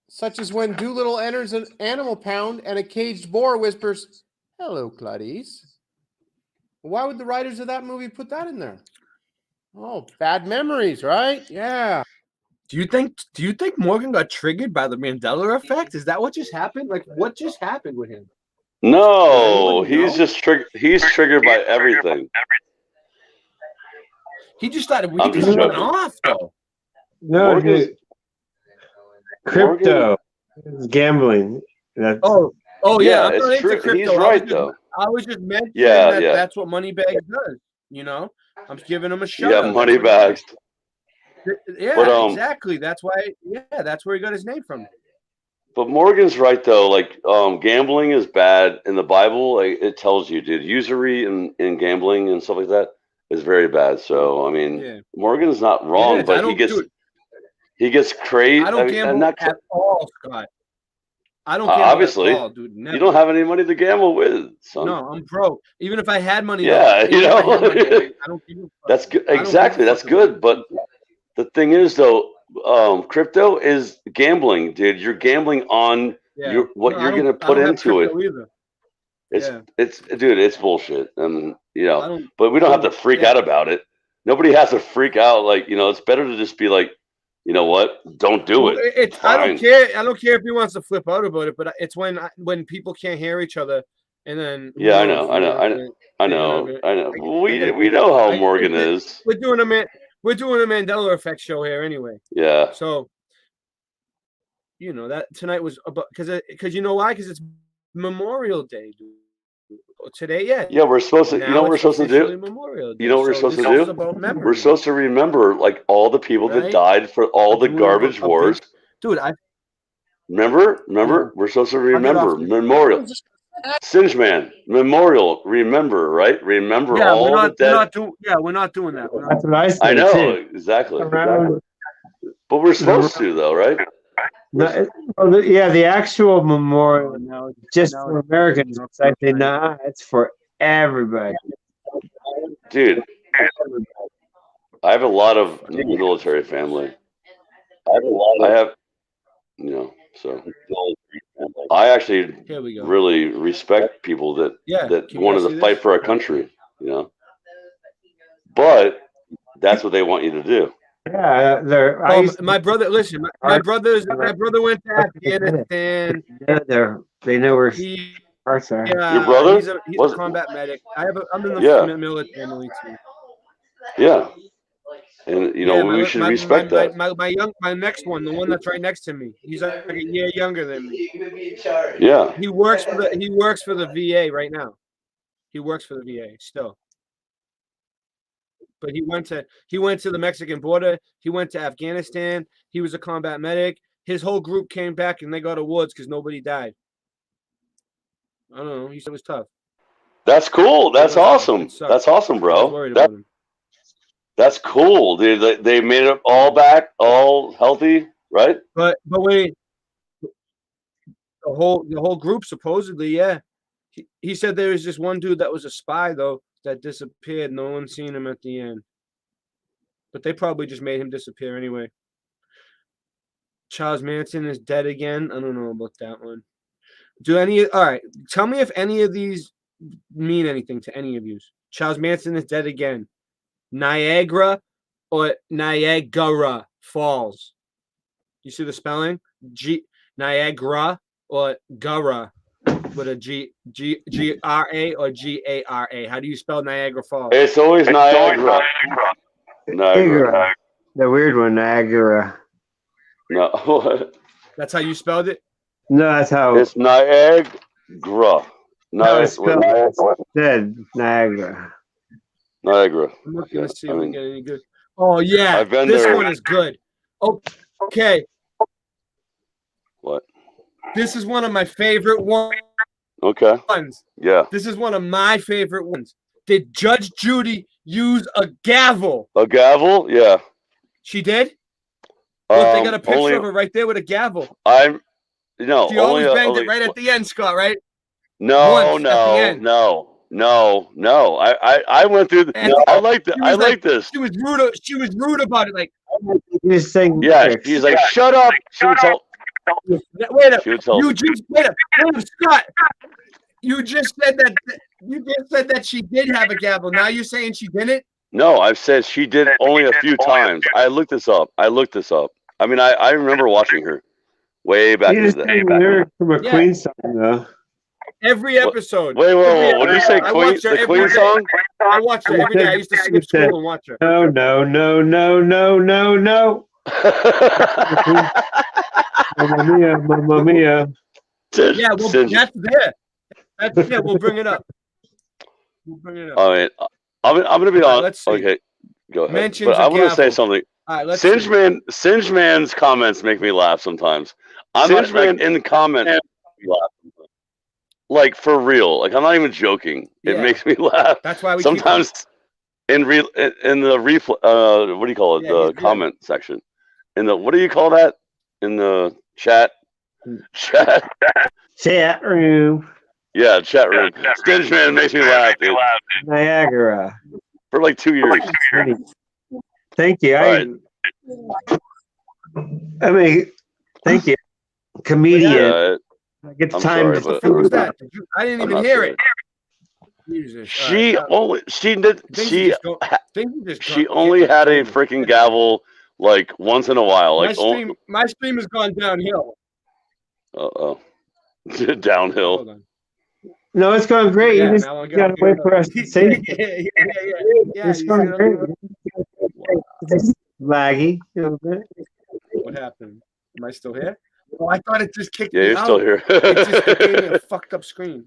Speaker 1: Such as when Dolittle enters an animal pound and a caged boar whispers, "Hello, Clarice." Why would the writers of that movie put that in there? Oh, bad memories, right? Yeah.
Speaker 6: Do you think Morgan got triggered by the Mandela effect? Is that what just happened? Like, what just happened with him?
Speaker 10: No, he's just triggered. He's triggered by everything.
Speaker 6: He just started. He
Speaker 10: I'm
Speaker 6: just
Speaker 10: just
Speaker 6: went
Speaker 10: joking.
Speaker 6: off though.
Speaker 12: No,
Speaker 10: Morgan's-
Speaker 12: dude. Crypto is gambling. That's
Speaker 6: Oh yeah, I'm
Speaker 10: it's
Speaker 6: not into
Speaker 10: true.
Speaker 6: crypto.
Speaker 10: He's right though.
Speaker 6: I was just mentioning
Speaker 10: Yeah,
Speaker 6: that
Speaker 10: yeah.
Speaker 6: that's what Moneybag does. You know, I'm giving him a shout
Speaker 10: Yeah,
Speaker 6: out.
Speaker 10: money bags.
Speaker 6: Yeah,
Speaker 10: But,
Speaker 6: exactly. That's why. Yeah, that's where he got his name from.
Speaker 10: But Morgan's right though. Like, gambling is bad in the Bible. Like, it tells you, dude, usury and gambling and stuff like that is very bad. So I mean,
Speaker 6: Yeah.
Speaker 10: Morgan's not
Speaker 6: It
Speaker 10: wrong,
Speaker 6: is.
Speaker 10: but he gets crazy.
Speaker 6: I don't gamble
Speaker 10: not
Speaker 6: at all, Scott. I don't gamble
Speaker 10: obviously.
Speaker 6: at all, dude. Never.
Speaker 10: You don't have any money to gamble with, son.
Speaker 6: No, I'm broke. Even if I had money,
Speaker 10: Yeah,
Speaker 6: though,
Speaker 10: you
Speaker 6: even if I had
Speaker 10: know.
Speaker 6: money, I don't give a fuck.
Speaker 10: That's good.
Speaker 6: I don't give a
Speaker 10: Exactly. That's
Speaker 6: fuck
Speaker 10: good. But the thing is, though, crypto is gambling, dude. You're gambling on
Speaker 6: Yeah.
Speaker 10: what
Speaker 6: No, I
Speaker 10: you're
Speaker 6: don't-
Speaker 10: going to
Speaker 6: I
Speaker 10: put
Speaker 6: don't have
Speaker 10: into it.
Speaker 6: crypto either.
Speaker 10: It's
Speaker 6: Yeah.
Speaker 10: it's dude, it's bullshit. And you
Speaker 6: I
Speaker 10: know,
Speaker 6: don't-
Speaker 10: but we don't
Speaker 6: I
Speaker 10: have to
Speaker 6: don't-
Speaker 10: freak
Speaker 6: yeah.
Speaker 10: out about it. Nobody has to freak out. Like, you know, it's better to just be like, you know what? Don't do
Speaker 6: Well,
Speaker 10: it.
Speaker 6: It's I don't
Speaker 10: Fine.
Speaker 6: care. I don't care if he wants to flip out about it, but it's when people can't hear each other, and then who
Speaker 10: Yeah,
Speaker 6: knows,
Speaker 10: I
Speaker 6: you
Speaker 10: know. I know. We know how Morgan is.
Speaker 6: We're doing a Mandela effect show here anyway.
Speaker 10: Yeah.
Speaker 6: So, you know that tonight was about because you know why? Because it's Memorial Day, dude. Today, yeah.
Speaker 10: Yeah, we're supposed to. You know what we're supposed to do?
Speaker 6: Memorial Day.
Speaker 10: You know what we're
Speaker 6: So
Speaker 10: supposed to
Speaker 6: this is
Speaker 10: do?
Speaker 6: about memory.
Speaker 10: We're supposed to remember like all the people that
Speaker 6: Right?
Speaker 10: died for all the
Speaker 6: Doing
Speaker 10: garbage
Speaker 6: a big-
Speaker 10: wars.
Speaker 6: Dude,
Speaker 10: Remember?
Speaker 6: Yeah.
Speaker 10: We're supposed to
Speaker 6: I'll get
Speaker 10: remember
Speaker 6: off this.
Speaker 10: memorial. Singeman Memorial. Remember, right? Remember
Speaker 6: Yeah,
Speaker 10: all the dead.
Speaker 6: we're not doing that.
Speaker 12: That's what I said.
Speaker 10: I know
Speaker 12: too.
Speaker 10: exactly.
Speaker 12: Around-
Speaker 10: But we're supposed to, though, right?
Speaker 12: The actual memorial now is just for Americans. It's like, nah, it's for everybody.
Speaker 10: Dude, I have a lot of military family. I have, you know, so I actually
Speaker 6: Here we go.
Speaker 10: really respect people that
Speaker 6: Yeah,
Speaker 10: that
Speaker 6: can you
Speaker 10: wanted
Speaker 6: guys
Speaker 10: to
Speaker 6: see
Speaker 10: fight
Speaker 6: this?
Speaker 10: for our country, you know. But that's what they want you to do.
Speaker 12: Yeah,
Speaker 6: My brother, listen, my brother went to Afghanistan.
Speaker 12: They know where
Speaker 6: He,
Speaker 12: parts are.
Speaker 6: yeah,
Speaker 10: Your brother?
Speaker 6: he's a combat medic. I'm in the
Speaker 10: Yeah.
Speaker 6: military too.
Speaker 10: Yeah, and you know we should respect that.
Speaker 6: My next one, the one that's right next to me, he's like a year younger than me.
Speaker 10: Yeah.
Speaker 6: He works for the VA right now. He works for the VA still. But he went to the Mexican border. He went to Afghanistan. He was a combat medic. His whole group came back and they got awards because nobody died. I don't know. He said it was tough.
Speaker 10: That's cool. That's awesome.
Speaker 6: sucked.
Speaker 10: That's awesome,
Speaker 6: I was
Speaker 10: bro.
Speaker 6: worried about him.
Speaker 10: That's cool, dude. They made it all back, all healthy, right?
Speaker 6: But wait, the whole group supposedly, yeah. He said there was just one dude that was a spy though that disappeared. No one seen him at the end. But they probably just made him disappear anyway. Charles Manson is dead again. I don't know about that one. All right, tell me if any of these mean anything to any of you. Charles Manson is dead again. Niagara or Niagara Falls? You see the spelling? Niagara or Gara with a G-R-A or G-A-R-A. How do you spell Niagara Falls?
Speaker 10: It's always Niagara. Niagara.
Speaker 12: The weird one, Niagara.
Speaker 10: No.
Speaker 6: That's how you spelled it?
Speaker 12: No, that's how
Speaker 10: It's Niagara.
Speaker 12: no, it's spelled. It said Niagara.
Speaker 10: Niagara.
Speaker 6: I'm looking
Speaker 10: Yeah,
Speaker 6: to see
Speaker 10: I
Speaker 6: if we
Speaker 10: mean,
Speaker 6: get any good. Oh yeah,
Speaker 10: I've been
Speaker 6: this
Speaker 10: there.
Speaker 6: one is good. Oh, okay.
Speaker 10: What?
Speaker 6: This is one of my favorite ones.
Speaker 10: Okay. Yeah.
Speaker 6: This is one of my favorite ones. Did Judge Judy use a gavel?
Speaker 10: A gavel? Yeah.
Speaker 6: She did? Look, they got a picture
Speaker 10: only-
Speaker 6: of her right there with a gavel.
Speaker 10: No.
Speaker 6: She always
Speaker 10: only,
Speaker 6: banged
Speaker 10: only,
Speaker 6: it right at the end, Scott, right?
Speaker 10: No,
Speaker 6: Once at the
Speaker 10: no,
Speaker 6: end.
Speaker 10: no, No. I went through. I liked it. I like this.
Speaker 6: She was rude. She was rude about it. Like,
Speaker 12: He's saying,
Speaker 10: yeah, she's like, shut up. She would tell.
Speaker 6: wait a
Speaker 10: She would tell.
Speaker 6: Scott. You just said that. You just said that she did have a gavel. Now you're saying she didn't.
Speaker 10: No, I've said she did only a few times. I looked this up. I mean, I remember watching her way back in the day.
Speaker 12: Lyrics from a Queen song, though.
Speaker 6: Every episode.
Speaker 10: Wait, what did you say? Queen? The Queen song?
Speaker 6: I watched her every day. I used to skip school and watch her.
Speaker 12: No. Mamma mia.
Speaker 6: Yeah, well, that's there. That's yeah. We'll bring it up.
Speaker 10: All right. I'm gonna be honest. Okay, go ahead. But I want to say something.
Speaker 6: All right,
Speaker 10: Singe Man's comments make me laugh sometimes. I'm not like in the comments. Like for real. Like I'm not even joking. It makes me laugh.
Speaker 6: That's why we
Speaker 10: sometimes in the replay. What do you call it? The comment section. In the what do you call that? In the chat
Speaker 12: room.
Speaker 10: Yeah, chat room. Singe Man makes me laugh, dude.
Speaker 12: Niagara.
Speaker 10: For like 2 years.
Speaker 12: Thank you. I mean, thank you. Comedian. I get the time.
Speaker 6: What was that? I didn't even hear it. Jesus.
Speaker 10: She only had a freaking gavel like once in a while. Like
Speaker 6: my stream has gone downhill.
Speaker 10: Downhill.
Speaker 12: No, it's going great. You just gotta wait for us to say
Speaker 6: it.
Speaker 12: It's going great. It's laggy.
Speaker 6: What happened? Am I still here? Oh, I thought it just kicked me out.
Speaker 10: Yeah, you're still here.
Speaker 6: It gave me a fucked up screen.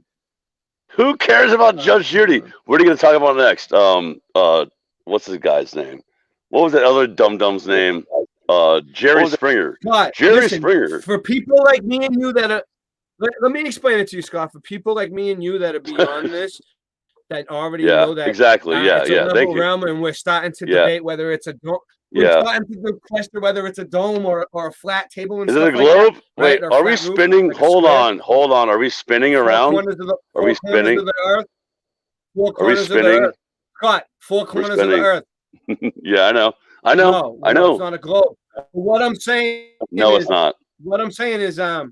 Speaker 10: Who cares about Judge Judy? What are you going to talk about next? What's this guy's name? What was that other dum-dum's name? Jerry Springer.
Speaker 6: God,
Speaker 10: Jerry Springer.
Speaker 6: For people like me and you that are... Let me explain it to you, Scott. For people like me and you that are beyond this, that already know that...
Speaker 10: Exactly.
Speaker 6: It's a level realm, and we're starting to debate whether it's a... We're starting to question whether it's a dome or a flat table. And
Speaker 10: Is it a
Speaker 6: stuff
Speaker 10: globe?
Speaker 6: like that,
Speaker 10: Wait,
Speaker 6: right?
Speaker 10: are we spinning? Like hold on. Are we spinning around? Are we spinning?
Speaker 6: Four
Speaker 10: Are we
Speaker 6: corners
Speaker 10: spinning?
Speaker 6: of the earth. Scott, four corners of the earth.
Speaker 10: Yeah, I know.
Speaker 6: No, it's not a globe. What I'm saying
Speaker 10: it's not.
Speaker 6: What I'm saying is we're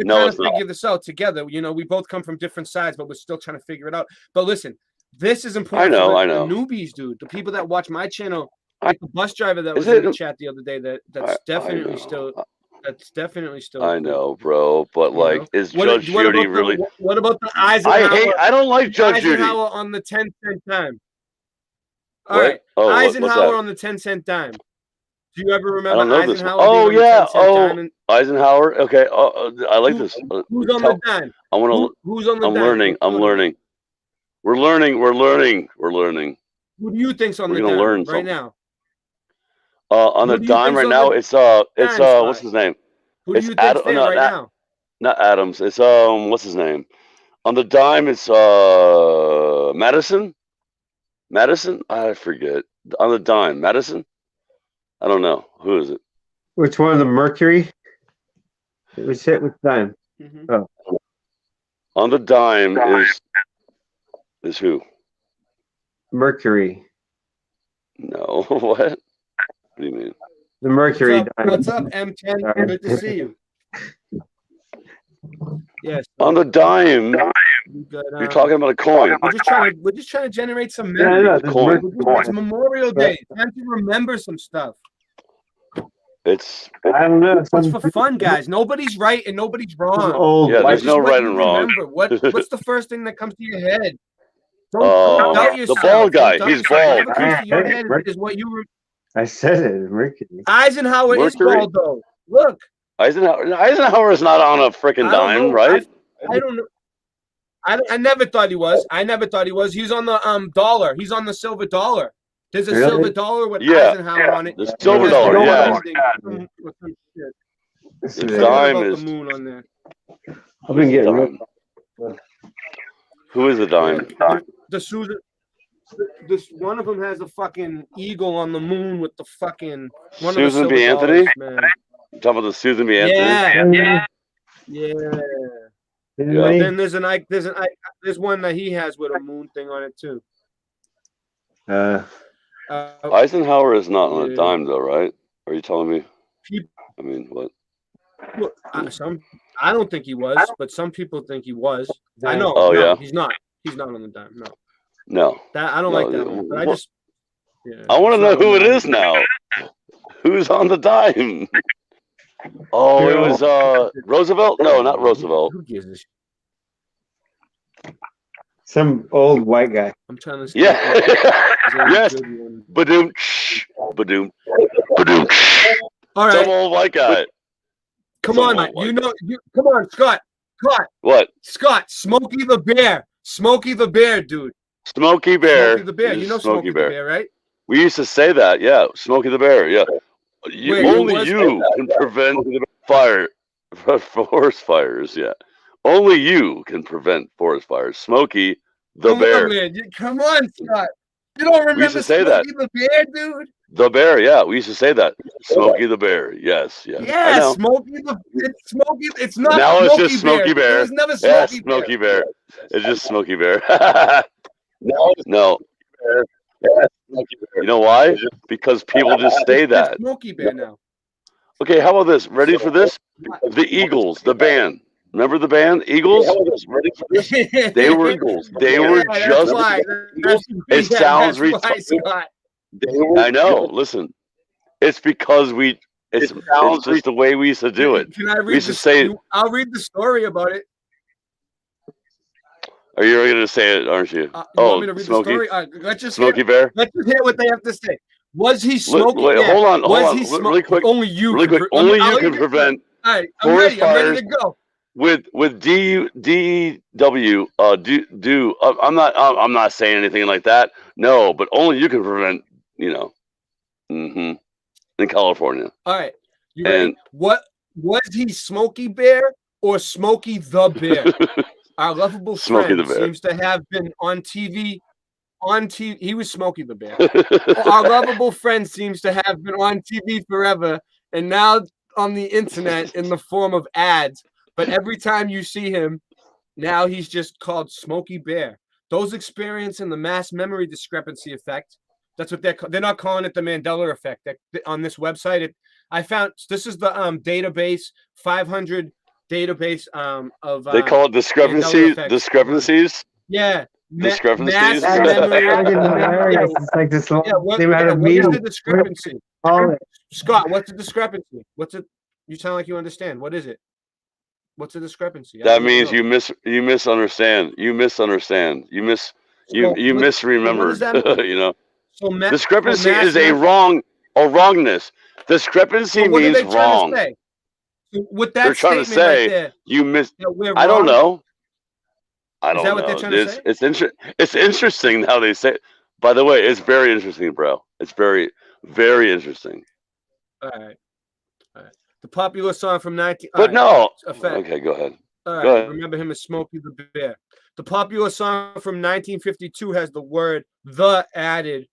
Speaker 6: trying to figure this out together. You know, we both come from different sides, but we're still trying to figure it out. But listen, this is important for the newbies, dude. The people that watch my channel, like the bus driver that was in the chat the other day. That's definitely still.
Speaker 10: I know, bro. But like, is Judge Judy really?
Speaker 6: What about the Eisenhower?
Speaker 10: I don't like Judge Judy.
Speaker 6: Eisenhower on the 10-cent dime. All right, Eisenhower on the 10-cent dime. Do you ever remember Eisenhower?
Speaker 10: Oh yeah. Eisenhower. Okay. I like this.
Speaker 6: Who's on the dime?
Speaker 10: I want to.
Speaker 6: Who's on the dime?
Speaker 10: I'm learning. We're learning.
Speaker 6: Who do you think's on the dime right now?
Speaker 10: On the dime right now, it's what's his name?
Speaker 6: Who do you think's there right now?
Speaker 10: Not Adams. It's what's his name? On the dime, it's Madison. I forget. On the dime, Madison. I don't know. Who is it?
Speaker 12: Which one of the Mercury? It was hit with dime.
Speaker 6: Mm-hmm.
Speaker 12: Oh.
Speaker 10: On the dime is who?
Speaker 12: Mercury.
Speaker 10: No. What? What do you mean?
Speaker 12: The Mercury.
Speaker 6: What's up, M10? Good to see you. Yes.
Speaker 10: On the dime. You're talking about a coin.
Speaker 6: We're just trying to generate some memories. It's Memorial Day. Time to remember some stuff.
Speaker 12: I don't know.
Speaker 6: It's for fun, guys. Nobody's right and nobody's wrong.
Speaker 10: Yeah, there's no right and wrong.
Speaker 6: Remember what's the first thing that comes to your head? Don't doubt yourself.
Speaker 10: The bald guy. He's bald.
Speaker 6: Whatever comes to your head is what you.
Speaker 12: I said it. Mercury.
Speaker 6: Eisenhower is bald though. Look.
Speaker 10: Eisenhower is not on a freaking dime, right?
Speaker 6: I don't know. I never thought he was. He's on the dollar. He's on the silver dollar. There's a silver dollar with Eisenhower on it.
Speaker 10: The silver dollar, yeah.
Speaker 6: The dime is the moon on there.
Speaker 12: I've been getting.
Speaker 10: Who is the dime?
Speaker 6: The Susan. This one of them has a fucking eagle on the moon with the fucking
Speaker 10: Susan B. Anthony.
Speaker 6: Man.
Speaker 10: You talking about the Susan B. Anthony?
Speaker 6: Yeah.
Speaker 10: Yeah.
Speaker 6: Then there's there's one that he has with a moon thing on it too.
Speaker 10: Eisenhower is not on a dime, though, right? Are you telling me? I mean, what?
Speaker 6: Well, I don't think he was, but some people think he was. I know.
Speaker 10: Oh,
Speaker 6: no,
Speaker 10: yeah?
Speaker 6: he's not. He's not on the dime. No.
Speaker 10: No.
Speaker 6: I don't like that one. But I just. Yeah,
Speaker 10: I want to
Speaker 6: it's
Speaker 10: know
Speaker 6: not
Speaker 10: who
Speaker 6: on
Speaker 10: it
Speaker 6: the
Speaker 10: is
Speaker 6: dime.
Speaker 10: now. Who's on the dime? Oh, it was Roosevelt? No, not Roosevelt.
Speaker 6: Who gives a shit?
Speaker 12: Some old white guy.
Speaker 6: I'm trying to.
Speaker 10: Yeah. Yes. Badoom. Badoom. Badoom.
Speaker 6: All right.
Speaker 10: Some old white guy.
Speaker 6: Come
Speaker 10: Some
Speaker 6: on,
Speaker 10: old
Speaker 6: man.
Speaker 10: white
Speaker 6: You know. Come on, Scott. Scott.
Speaker 10: What?
Speaker 6: Scott. Smokey the Bear. Smokey the Bear, dude.
Speaker 10: Smokey Bear.
Speaker 6: Smokey the Bear. You know Smokey the Bear, right?
Speaker 10: We used to say that, yeah. Smokey the Bear, yeah.
Speaker 6: Wait,
Speaker 10: Only
Speaker 6: was
Speaker 10: you can prevent forest fires, yeah. Only you can prevent forest fires. Smokey the
Speaker 6: Come
Speaker 10: Bear.
Speaker 6: on, man. Come on, Scott. You don't remember
Speaker 10: We used to say that.
Speaker 6: Smokey the Bear, dude?
Speaker 10: The Bear, yeah. We used to say that. Smokey the Bear, yes, yes. I
Speaker 6: Yeah,
Speaker 10: know.
Speaker 6: It's Smokey. It's not
Speaker 10: Now
Speaker 6: Smokey
Speaker 10: it's just Smokey Bear.
Speaker 6: It was never
Speaker 10: Yeah,
Speaker 6: Smokey
Speaker 10: Smokey Bear. It's just Smokey Bear.
Speaker 6: Bear.
Speaker 10: No. You know why? Because people just say that.
Speaker 6: It's Smokey Bear now.
Speaker 10: Okay, how about this? Ready for this? The Eagles, the band. Remember the band Eagles? Ready for this? They were Eagles. They were
Speaker 6: Yeah,
Speaker 10: just. It sounds
Speaker 6: Scott.
Speaker 10: I know. Listen, it's because it's just the way we used to do it.
Speaker 6: Can I
Speaker 10: We
Speaker 6: read
Speaker 10: used to say.
Speaker 6: I'll read the story about it.
Speaker 10: Are you going to say it? Aren't you?
Speaker 6: You want me to read
Speaker 10: Smokey.
Speaker 6: the story? All right, let's just
Speaker 10: Smokey
Speaker 6: hear,
Speaker 10: Bear.
Speaker 6: Let's just hear what they have to say. Was he smoking?
Speaker 10: Wait,
Speaker 6: Yeah.
Speaker 10: hold on.
Speaker 6: Really quick. Only you.
Speaker 10: Really quick. Only you can prevent
Speaker 6: All right, I'm
Speaker 10: forest
Speaker 6: ready. I'm
Speaker 10: fires
Speaker 6: ready to go.
Speaker 10: with DW. I'm not saying anything like that. No, but only you can prevent. In California.
Speaker 6: All right. You ready?
Speaker 10: And
Speaker 6: What was he, Smokey Bear or Smokey the Bear? Our lovable
Speaker 10: Smokey
Speaker 6: friend
Speaker 10: the Bear.
Speaker 6: seems to have been on TV. He was Smokey the Bear. Our lovable friend seems to have been on TV forever and now on the internet in the form of ads. But every time you see him, now he's just called Smokey Bear. Those experiencing the mass memory discrepancy effect. That's what they're not calling it the Mandela effect. On this website, I found this is the database 500 database of
Speaker 10: they call it discrepancies.
Speaker 6: Yeah,
Speaker 10: discrepancies.
Speaker 6: Mass memory.
Speaker 12: It's like this long.
Speaker 6: What
Speaker 12: They had a
Speaker 6: is
Speaker 12: meeting.
Speaker 6: the discrepancy?
Speaker 12: Oh,
Speaker 6: Scott, what's the discrepancy? What's it? You sound like you understand. What is it? What's the discrepancy?
Speaker 10: That means you misunderstand. You misremembered. You know.
Speaker 6: So
Speaker 10: Discrepancy is a wrongness. Discrepancy means wrong.
Speaker 6: With that
Speaker 10: they're trying to say
Speaker 6: right there,
Speaker 10: you miss.
Speaker 6: I
Speaker 10: don't know. I don't know.
Speaker 6: What they're trying to say?
Speaker 10: It's interesting how they say. By the way, it's very interesting, bro. It's very, very interesting.
Speaker 6: All right. The popular song from 19.
Speaker 10: But no.
Speaker 6: Effect.
Speaker 10: Okay, go ahead.
Speaker 6: All right.
Speaker 10: Go ahead.
Speaker 6: Remember him as Smokey the Bear. The popular song from 1952 has the word "the" added,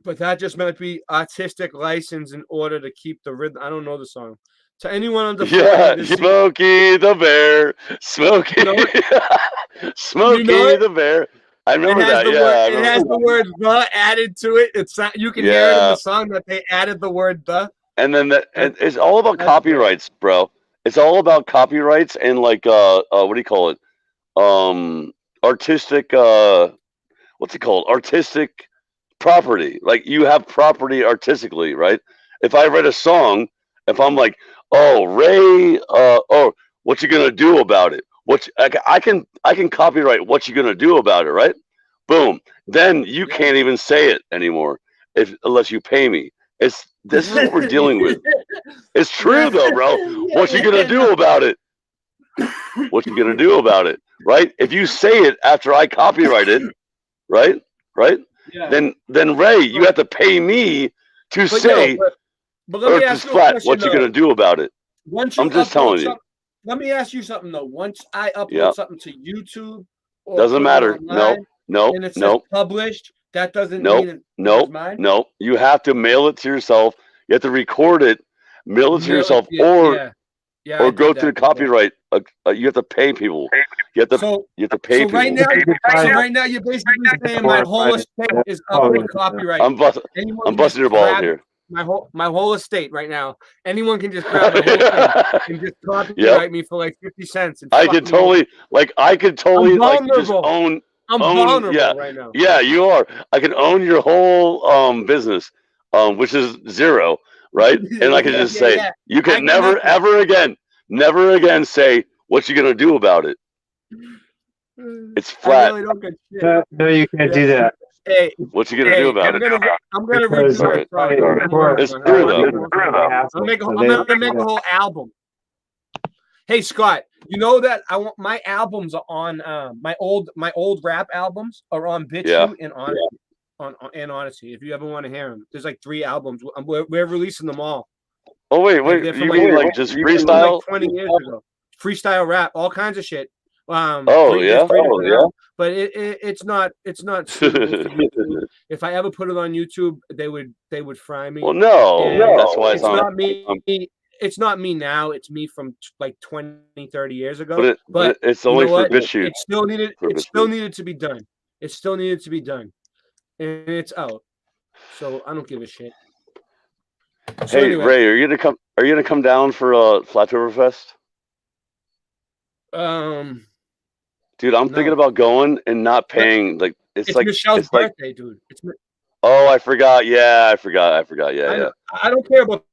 Speaker 6: but that just might be artistic license in order to keep the rhythm. I don't know the song. To anyone under
Speaker 10: Smokey the Bear, Smokey, Smokey the Bear. I remember that.
Speaker 6: It has the word "the" added to it. It's not, you can hear it in the song that they added the word "the."
Speaker 10: And then it's all about copyrights, bro. It's all about copyrights and like what do you call it? Artistic what's it called? Artistic property. Like you have property artistically, right? If I read a song, if I'm like, oh, Ray, what you gonna do about it? I can copyright what you gonna do about it, right? Boom. Then you can't even say it anymore unless you pay me. This is what we're dealing with. It's true though, bro. What you gonna do about it? What you gonna do about it? Right? If you say it after I copyright it, right? Yeah. Then Ray, you have to pay me to say
Speaker 6: but let me ask you a question,
Speaker 10: what you gonna do about it. I'm just telling you.
Speaker 6: Let me ask you something though. Once I upload something to YouTube,
Speaker 10: doesn't matter.
Speaker 6: Online,
Speaker 10: No.
Speaker 6: And it says published. That doesn't mean mine.
Speaker 10: No. You have to mail it to yourself. You have to record it, mail it to yourself, or
Speaker 6: Yeah, I
Speaker 10: or
Speaker 6: did
Speaker 10: go to the
Speaker 6: that.
Speaker 10: copyright. You have to pay people. You have to pay
Speaker 6: So
Speaker 10: people.
Speaker 6: right now, you're basically saying my whole estate is up for copyright.
Speaker 10: I'm busting your balls here.
Speaker 6: My whole estate right now. Anyone can just grab my whole thing and just copyright me for like 50 cents. And
Speaker 10: I
Speaker 6: fuck
Speaker 10: could
Speaker 6: me
Speaker 10: totally,
Speaker 6: over.
Speaker 10: like just own.
Speaker 6: I'm
Speaker 10: own,
Speaker 6: vulnerable
Speaker 10: yeah,
Speaker 6: right now.
Speaker 10: Yeah, you are. I can own your whole business, which is zero, right? And I can just say, you can never, ever again say what you're gonna do about it. It's flat.
Speaker 6: I really don't get shit.
Speaker 12: No, you can't do that.
Speaker 6: Hey,
Speaker 10: what you gonna do about it?
Speaker 6: I'm gonna
Speaker 12: Because
Speaker 6: read.
Speaker 10: It's true though.
Speaker 6: I'm gonna make a whole album. Hey Scott, you know that I want my albums are on my old rap albums are on BitChute and on Odyssey. If you ever want to hear them, there's like 3 albums. We're releasing them all.
Speaker 10: Oh wait, you mean like just freestyle?
Speaker 6: Like 20 years ago, freestyle rap, all kinds of shit. But it's not suitable for YouTube. If I ever put it on YouTube, they would fry me.
Speaker 10: Well, no, that's why
Speaker 6: it's not me. It's not me now. It's me from like 20, 30 years ago.
Speaker 10: But it's only for BitChute.
Speaker 6: It still needed to be done. It still needed to be done, and it's out. So I don't give a shit. So
Speaker 10: hey
Speaker 6: anyway,
Speaker 10: Ray, are you gonna come down for Flattoberfest? Dude, I'm thinking about going and not paying. Like
Speaker 6: it's like Michelle's birthday, dude.
Speaker 10: Oh, I forgot. Yeah, I forgot. Yeah.
Speaker 6: I don't care about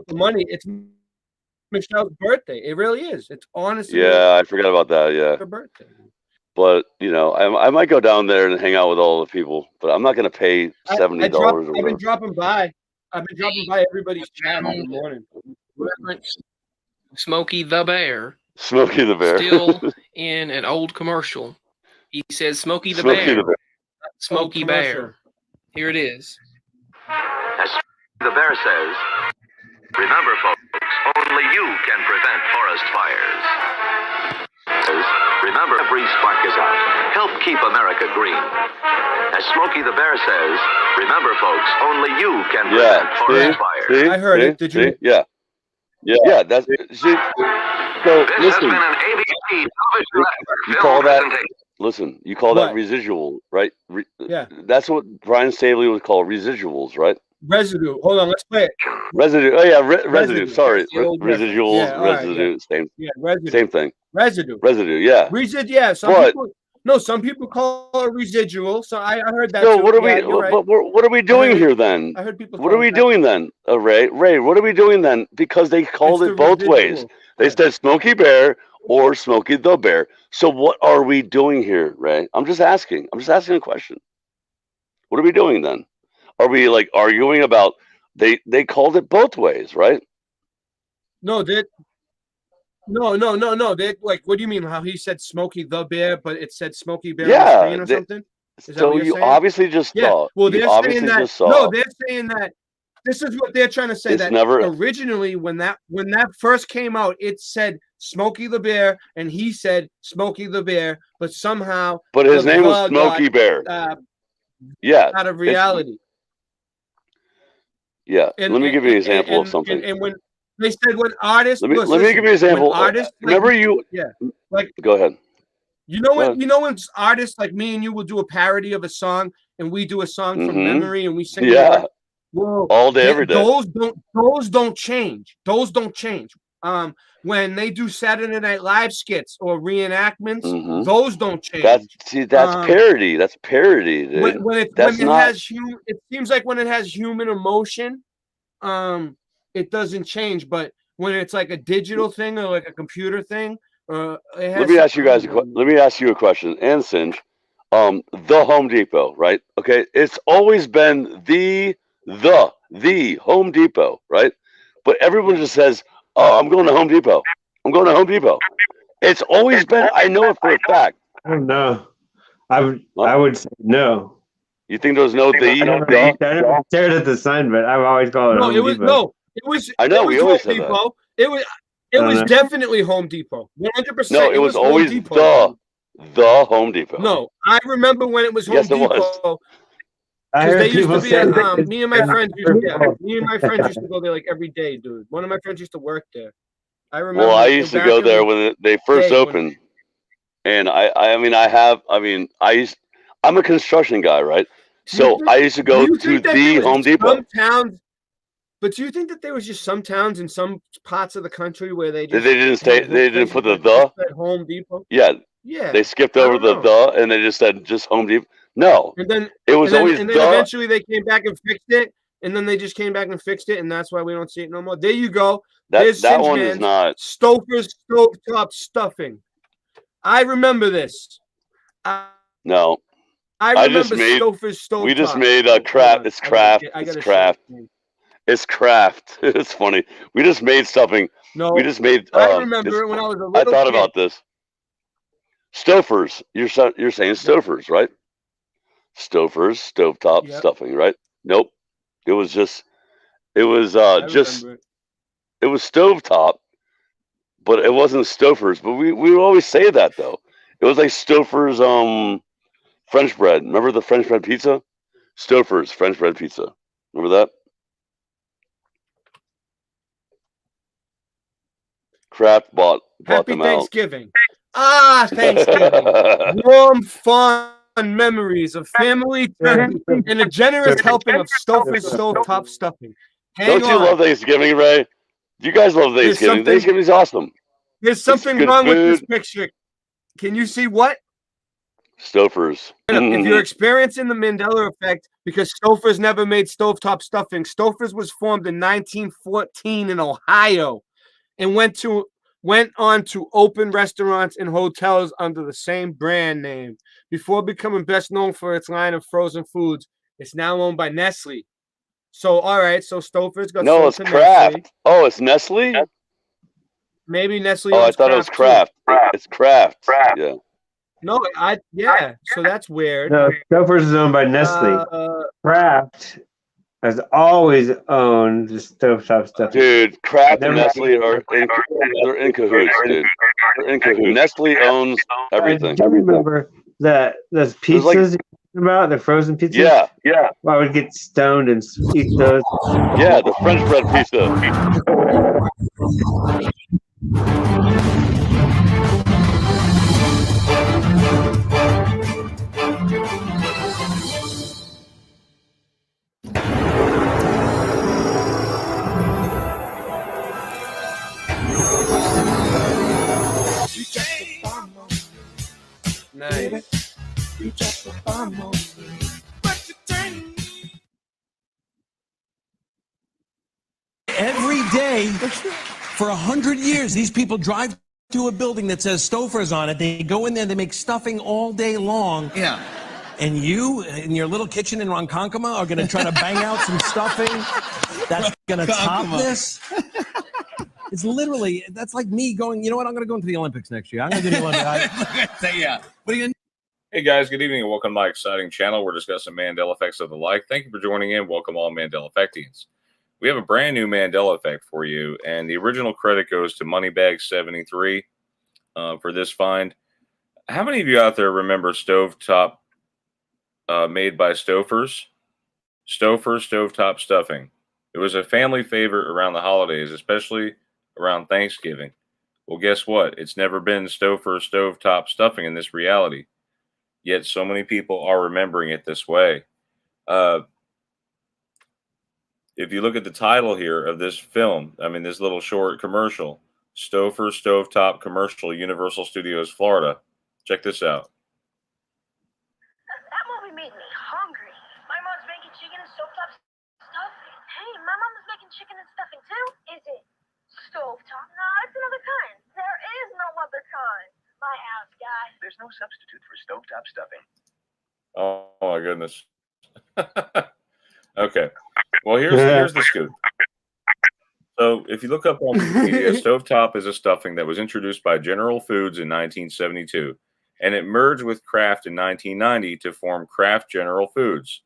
Speaker 6: the money. It's Michelle's birthday. It really is. It's honestly.
Speaker 10: Yeah, I forgot about that. Yeah.
Speaker 6: Her birthday.
Speaker 10: But I might go down there and hang out with all the people. But I'm not gonna pay $70 or whatever.
Speaker 6: I've been dropping by everybody's chat all morning.
Speaker 19: Smokey the Bear.
Speaker 10: Smokey the Bear.
Speaker 19: Still in an old commercial. He says Smokey the Bear. Smokey Bear. Here it is.
Speaker 21: As the bear says, remember folks, only you can prevent forest fires. Remember, every spark is out. Help keep America green. As Smokey the Bear says, remember folks, only you can prevent forest fires.
Speaker 6: I heard it. Did you?
Speaker 10: Yeah. That's see. So
Speaker 21: this
Speaker 10: listen.
Speaker 21: Has been an ABC
Speaker 10: You call that? Listen, you call that residual, right?
Speaker 6: Yeah.
Speaker 10: That's what Brian Staley would call residuals, right?
Speaker 6: Residue. Hold on, let's play it.
Speaker 10: Residue. Oh yeah, residue. Sorry, residuals,
Speaker 6: yeah,
Speaker 10: residue,
Speaker 6: right,
Speaker 10: same.
Speaker 6: Yeah, residue.
Speaker 10: Same thing.
Speaker 6: Residue.
Speaker 10: Residue. Yeah.
Speaker 6: Yeah. Some people call it residual. So I heard that.
Speaker 10: So
Speaker 6: too.
Speaker 10: what are we?
Speaker 6: Right.
Speaker 10: What are we doing here then?
Speaker 6: I heard people.
Speaker 10: What are we doing then, Ray? What are we doing then? Because they called it both ways. They said Smokey Bear or Smokey the Bear. So what are we doing here, Ray? I'm just asking a question. What are we doing then? Are we like arguing about they called it both ways, right?
Speaker 6: No. They like. What do you mean? How he said Smokey the Bear, but it said Smokey Bear on the screen or something? Is that
Speaker 10: so
Speaker 6: what you're
Speaker 10: you
Speaker 6: saying?
Speaker 10: obviously just saw.
Speaker 6: Well, they're saying that.
Speaker 10: Saw.
Speaker 6: No, they're saying that. This is what they're trying to say.
Speaker 10: It's
Speaker 6: that
Speaker 10: never
Speaker 6: originally, when that first came out, it said Smokey the Bear, and he said Smokey the Bear, but somehow.
Speaker 10: But his name was Smokey Bear. Yeah.
Speaker 6: Out of reality.
Speaker 10: Yeah. Let me give you an example of something.
Speaker 6: And when they said when artists.
Speaker 10: Let me give you an example.
Speaker 6: Artists,
Speaker 10: remember you?
Speaker 6: Yeah. Like.
Speaker 10: Go ahead.
Speaker 6: You know when artists like me and you will do a parody of a song, and we do a song from memory, and we sing.
Speaker 10: Yeah.
Speaker 6: Well,
Speaker 10: all day, every day.
Speaker 6: Those don't change. Those don't change. When they do Saturday Night Live skits or reenactments, those don't change.
Speaker 10: That's parody. That's parody. Dude.
Speaker 6: It seems like when it has human emotion, it doesn't change. But when it's like a digital thing or like a computer thing,
Speaker 10: let me ask you a question. And Singe, the Home Depot, right? Okay, it's always been the Home Depot, right? But everyone just says, "Oh, I'm going to Home Depot. I'm going to Home Depot." It's always been. I know it for a fact.
Speaker 12: I don't know. I would say no.
Speaker 10: You think there was no the?
Speaker 12: I never stared at the sign, but I've always called it Home Depot.
Speaker 6: It was.
Speaker 10: I know. We always
Speaker 6: Home
Speaker 10: said
Speaker 6: Depot.
Speaker 10: that.
Speaker 6: It was definitely Home Depot. 100%.
Speaker 10: No, it was always the Home Depot.
Speaker 6: No, I remember when it was Home Depot.
Speaker 10: Was.
Speaker 12: I heard people say
Speaker 6: me and my friends used to go there like every day, dude. One of my friends used to work there. I remember.
Speaker 10: Well, I used to go there when they first opened, and I'm a construction guy, right? So I used to go to the Home Depot.
Speaker 6: Some towns, but do you think that there was just some towns in some parts of the country where they just
Speaker 10: They didn't put the
Speaker 6: at Home Depot?
Speaker 10: Yeah,
Speaker 6: Yeah,
Speaker 10: they skipped
Speaker 6: I
Speaker 10: over
Speaker 6: don't
Speaker 10: the
Speaker 6: know.
Speaker 10: and they just said just Home Depot. No,
Speaker 6: And then
Speaker 10: it was always
Speaker 6: and then eventually they came back and fixed it, and then they just came back and fixed it, and that's why we don't see it no more. There you go. There's
Speaker 10: that one is
Speaker 6: Singeman's
Speaker 10: not.
Speaker 6: Stouffer's stovetop stuffing. I remember this.
Speaker 10: No,
Speaker 6: I remember Stouffer's stovetop.
Speaker 10: We just made Kraft. It's Kraft. It's Kraft. It's Kraft. It's funny. We just made stuffing.
Speaker 6: No,
Speaker 10: we just made.
Speaker 6: I remember when I was a little
Speaker 10: I thought
Speaker 6: kid.
Speaker 10: about this. Stouffer's. You're saying Stouffer's, right? Stouffer's stovetop stuffing, right? Nope. It was just. It was just. It was stovetop, but it wasn't Stouffer's. But we would always say that though. It was like Stouffer's French bread. Remember the French bread pizza? Stouffer's French bread pizza. Remember that? Kraft bought
Speaker 6: Happy
Speaker 10: them
Speaker 6: Thanksgiving. Ah, Thanksgiving. Warm, fun memories of family turkey and a generous helping of Stouffer's stovetop stuffing.
Speaker 10: Don't you love Thanksgiving, Ray? You guys love Thanksgiving. Thanksgiving's awesome.
Speaker 6: There's something wrong with this picture. Can you see what?
Speaker 10: Stouffer's.
Speaker 6: If you're experiencing the Mandela effect, because Stouffer's never made stovetop stuffing, Stouffer's was formed in 1914 in Ohio and went on to open restaurants and hotels under the same brand name. Before becoming best known for its line of frozen foods, it's now owned by Nestle. So, all right, so Stouffer's got
Speaker 10: no, it's Kraft. Nestle. Oh, it's Nestle?
Speaker 6: Maybe Nestle.
Speaker 10: Oh, I thought it was Kraft. It's Kraft. Yeah.
Speaker 6: No, so that's weird.
Speaker 12: No, Stouffer's is owned by Nestle. Kraft has always owned the stovetop stuff.
Speaker 10: Dude, Kraft and Nestle are they're in cahoots, dude. They're in cahoots. Nestle owns everything.
Speaker 12: I remember that those pizzas about the frozen pizzas.
Speaker 10: Yeah.
Speaker 12: Well, I would get stoned and eat those.
Speaker 10: Yeah, the French bread pizza.
Speaker 6: Nice.
Speaker 5: Every day for 100 years, these people drive to a building that says Stouffer's on it. They go in there, they make stuffing all day long. Yeah. And you, in your little kitchen in Ronkonkoma, are going to try to bang out some stuffing that's going to top this? It's literally, that's like me going, you know what, I'm going to go into the Olympics next year. I'm going to do the Olympics.
Speaker 20: Yeah.
Speaker 5: What are you going to
Speaker 20: Hey guys, good evening and welcome to my exciting channel. We're discussing Mandela effects of the like. Thank you for joining in. Welcome all Mandela effectians. We have a brand new Mandela effect for you, and the original credit goes to Moneybag73 for this find. How many of you out there remember stovetop made by Stouffer's? Stouffer's stovetop stuffing. It was a family favorite around the holidays, especially around Thanksgiving. Well, guess what? It's never been Stouffer's stovetop stuffing in this reality. Yet so many people are remembering it this way. If you look at the title here of this film, this little short commercial, Stouffer's Stovetop Commercial, Universal Studios, Florida. Check this out.
Speaker 22: That movie made me hungry. My mom's making chicken and stovetop stuffing. Hey, my mom is making chicken and stuffing too. Is it stovetop? No, it's another kind. There is no other kind. My house, guy.
Speaker 21: There's no substitute for stovetop stuffing.
Speaker 20: Oh my goodness. Okay. Well, here's the scoop. So if you look up on Wikipedia, stovetop is a stuffing that was introduced by General Foods in 1972, and it merged with Kraft in 1990 to form Kraft General Foods.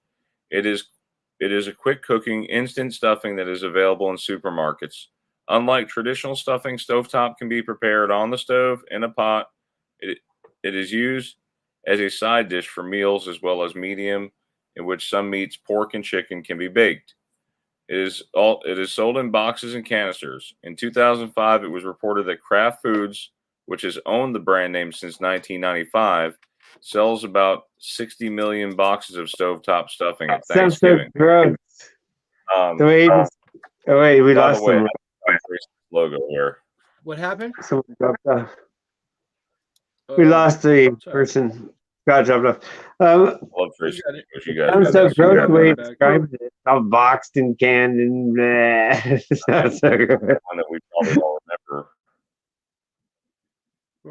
Speaker 20: It is a quick cooking, instant stuffing that is available in supermarkets. Unlike traditional stuffing, stovetop can be prepared on the stove in a pot. It is used as a side dish for meals as well as medium, in which some meats, pork and chicken, can be baked. It is sold in boxes and canisters. In 2005, it was reported that Kraft Foods, which has owned the brand name since 1995, sells about 60 million boxes of stovetop stuffing at
Speaker 12: Sounds so
Speaker 20: Thanksgiving.
Speaker 12: gross. The way oh wait, we
Speaker 20: By
Speaker 12: lost
Speaker 20: the way,
Speaker 12: some.
Speaker 20: logo here.
Speaker 6: What happened?
Speaker 12: Someone dropped off. We lost the person. Got dropped off.
Speaker 20: Love Tracy. You guys
Speaker 12: Sounds
Speaker 20: got
Speaker 12: so
Speaker 20: that.
Speaker 12: gross
Speaker 20: You
Speaker 12: the way
Speaker 20: got
Speaker 12: you
Speaker 20: that.
Speaker 12: described it. All boxed and canned and sounds so good.
Speaker 20: One that we probably all remember.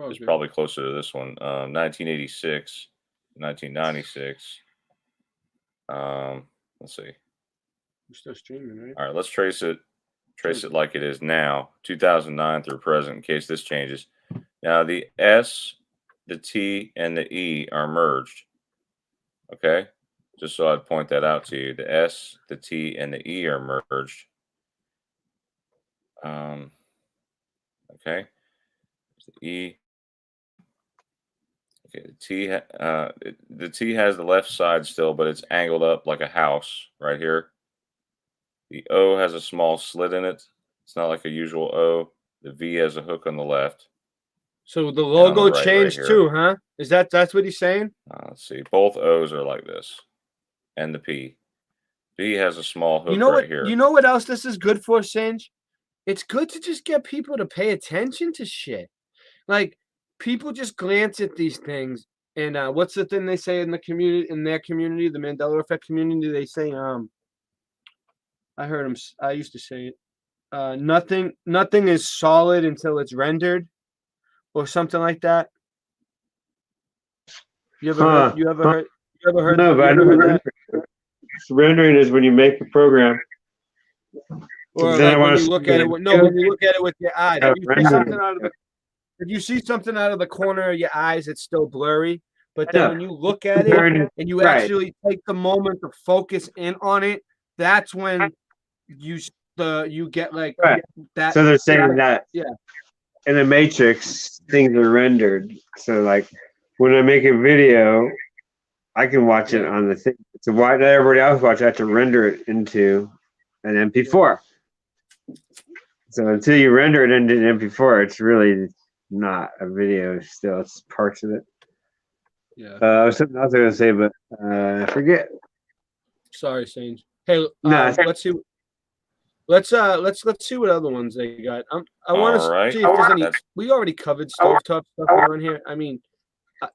Speaker 20: It's probably closer to this one. 1986, 1996. Let's see.
Speaker 6: We're still streaming, right?
Speaker 20: All right, let's trace it like it is now, 2009 through present, in case this changes. Now the S, the T, and the E are merged. Okay, just so I'd point that out to you. The S, the T, and the E are merged. Okay, the E. Okay, the T has the left side still, but it's angled up like a house right here. The O has a small slit in it. It's not like a usual O. The V has a hook on the left.
Speaker 6: So the
Speaker 20: on
Speaker 6: logo
Speaker 20: the right
Speaker 6: changed
Speaker 20: here.
Speaker 6: too, huh? That's what he's saying?
Speaker 20: Let's see. Both O's are like this, and the P. B has a small hook
Speaker 6: You know
Speaker 20: right
Speaker 6: what?
Speaker 20: here.
Speaker 6: You know what else this is good for, Singe? It's good to just get people to pay attention to shit. Like people just glance at these things, and what's the thing they say in the community, in their community, the Mandela Effect community? They say, I heard him. I used to say it. Nothing is solid until it's rendered, or something like that. You ever heard? You ever heard? You ever heard?
Speaker 12: No, but I never heard that. Rendering is when you make a program.
Speaker 6: Or
Speaker 12: Then
Speaker 6: like
Speaker 12: I
Speaker 6: when
Speaker 12: want
Speaker 6: you
Speaker 12: to
Speaker 6: look at it. When you look at it with your eyes.
Speaker 12: Yeah,
Speaker 6: If you see
Speaker 12: rendering.
Speaker 6: something out of the, if you see something out of the corner of your eyes, it's still blurry. But then
Speaker 12: Yeah.
Speaker 6: when you look at it and you
Speaker 12: Right.
Speaker 6: actually take the moment to focus in on it, that's when you get like
Speaker 12: Right.
Speaker 6: that.
Speaker 12: So they're saying that
Speaker 6: Yeah.
Speaker 12: in the Matrix, things are rendered. So like when I make a video, I can watch it on the thing. So why not everybody else watch? I have to render it into an MP4. So until you render it into an MP4, it's really not a video. Still, it's parts of it.
Speaker 6: Yeah.
Speaker 12: Something else I was gonna say, but I forget.
Speaker 6: Sorry, Sage. Hey,
Speaker 12: No,
Speaker 6: let's see. Let's see what other ones they got. I want to
Speaker 20: Alright.
Speaker 6: see if there's any. We already covered stovetop stuff on here. I mean,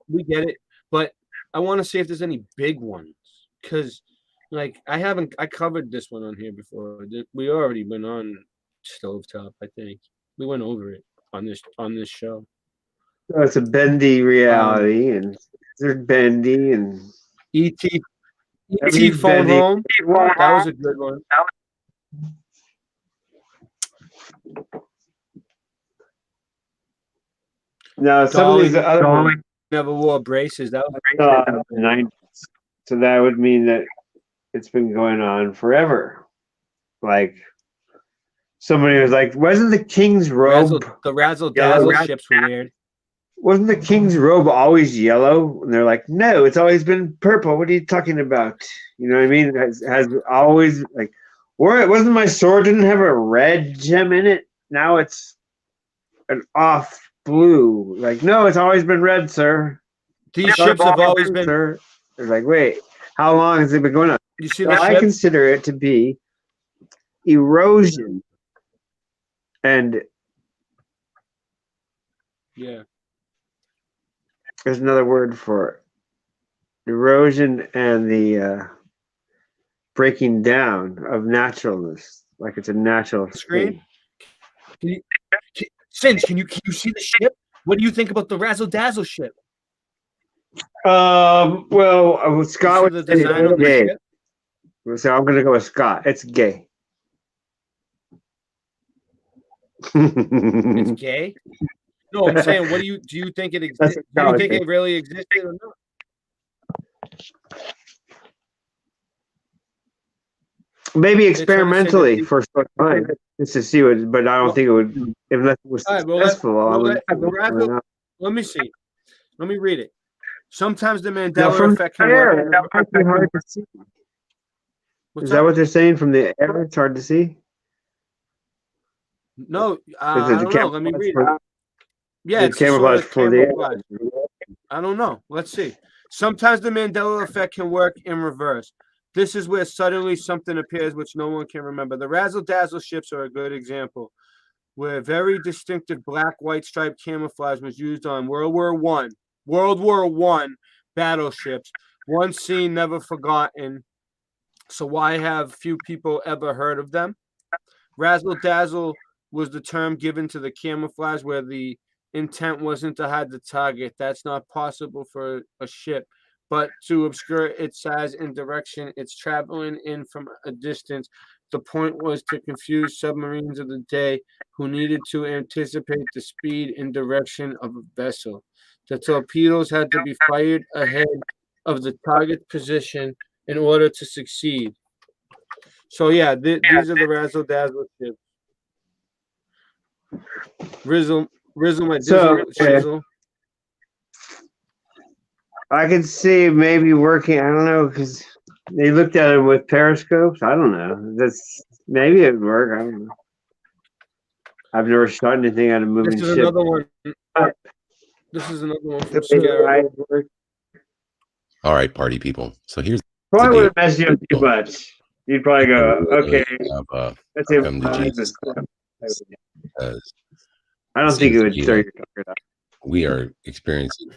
Speaker 6: we get it, but I want to see if there's any big ones because, like, I covered this one on here before. We already went on stovetop. I think we went over it on this show.
Speaker 12: So it's a bendy reality, and they're bendy, and
Speaker 6: ET
Speaker 12: everything's
Speaker 6: phone
Speaker 12: bendy.
Speaker 6: home. That was a good one.
Speaker 12: Now some of these other ones
Speaker 6: never wore braces. That was
Speaker 12: 90s. So that would mean that it's been going on forever. Like somebody was like, wasn't the king's robe
Speaker 6: the razzle
Speaker 12: yellow?
Speaker 6: dazzle ships were weird.
Speaker 12: Wasn't the king's robe always yellow? And they're like, no, it's always been purple. What are you talking about? You know what I mean? It has always like, or it wasn't my sword didn't have a red gem in it. Now it's an off blue. Like, no, it's always been red, sir.
Speaker 6: These ships have always been.
Speaker 12: Sir. They're like, wait, how long has it been going on?
Speaker 6: You see
Speaker 12: So
Speaker 6: that
Speaker 12: I
Speaker 6: ship?
Speaker 12: consider it to be erosion. And
Speaker 6: Yeah.
Speaker 12: there's another word for it. Erosion and the breaking down of naturalness. Like it's a natural
Speaker 6: Screen?
Speaker 12: thing.
Speaker 6: Singe, can you see the ship? What do you think about the razzle dazzle ship?
Speaker 12: Well, Scott
Speaker 6: You see
Speaker 12: would
Speaker 6: the
Speaker 12: say
Speaker 6: design on
Speaker 12: it's
Speaker 6: the
Speaker 12: gay.
Speaker 6: ship?
Speaker 12: So I'm gonna go with Scott. It's gay.
Speaker 6: It's gay? No, I'm saying, what do you think it exists? Do you think it really existed or not?
Speaker 12: Maybe
Speaker 6: They're trying to say that
Speaker 12: experimentally
Speaker 6: the-
Speaker 12: for some time, just to see what. But I don't think it would. Unless it was
Speaker 6: All right,
Speaker 12: successful, I would.
Speaker 6: let me see. Let me read it. Sometimes the
Speaker 12: Now,
Speaker 6: Mandela
Speaker 12: from
Speaker 6: effect can
Speaker 12: there,
Speaker 6: work.
Speaker 12: that might be hard to see. Is that what they're saying from the air? It's hard to see.
Speaker 6: No,
Speaker 12: Is
Speaker 6: I
Speaker 12: it the
Speaker 6: don't know. Let me
Speaker 12: camouflage
Speaker 6: read
Speaker 12: for-
Speaker 6: it. Yeah,
Speaker 12: the
Speaker 6: it's sort
Speaker 12: camouflage
Speaker 6: of
Speaker 12: for the air?
Speaker 6: camouflage. I don't know. Let's see. Sometimes the Mandela effect can work in reverse. This is where suddenly something appears which no one can remember. The razzle dazzle ships are a good example, where very distinctive black-white striped camouflage was used on World War I battleships. One scene never forgotten. So why have few people ever heard of them? Razzle dazzle was the term given to the camouflage where the intent wasn't to hide the target. That's not possible for a ship, but to obscure its size and direction it's traveling in from a distance. The point was to confuse submarines of the day who needed to anticipate the speed and direction of a vessel. The torpedoes had to be fired ahead of the target position in order to succeed. So yeah, these are the razzle dazzle ships. Rizzle, my
Speaker 12: So,
Speaker 6: dizzle, shizzle.
Speaker 12: I could see maybe working. I don't know because they looked at it with periscopes. I don't know. That's maybe it'd work. I don't know. I've never shot anything out of moving
Speaker 6: This is
Speaker 12: ship.
Speaker 6: another one. This is another one from
Speaker 12: The way
Speaker 6: Sierra.
Speaker 12: I work.
Speaker 14: All right, party people. So here's
Speaker 12: Probably
Speaker 14: the
Speaker 12: wouldn't
Speaker 14: deal.
Speaker 12: mess you up too much. You'd probably go, okay. Let's say
Speaker 14: Come to Jesus. Because
Speaker 12: I don't think it would throw your target out.
Speaker 14: we are experiencing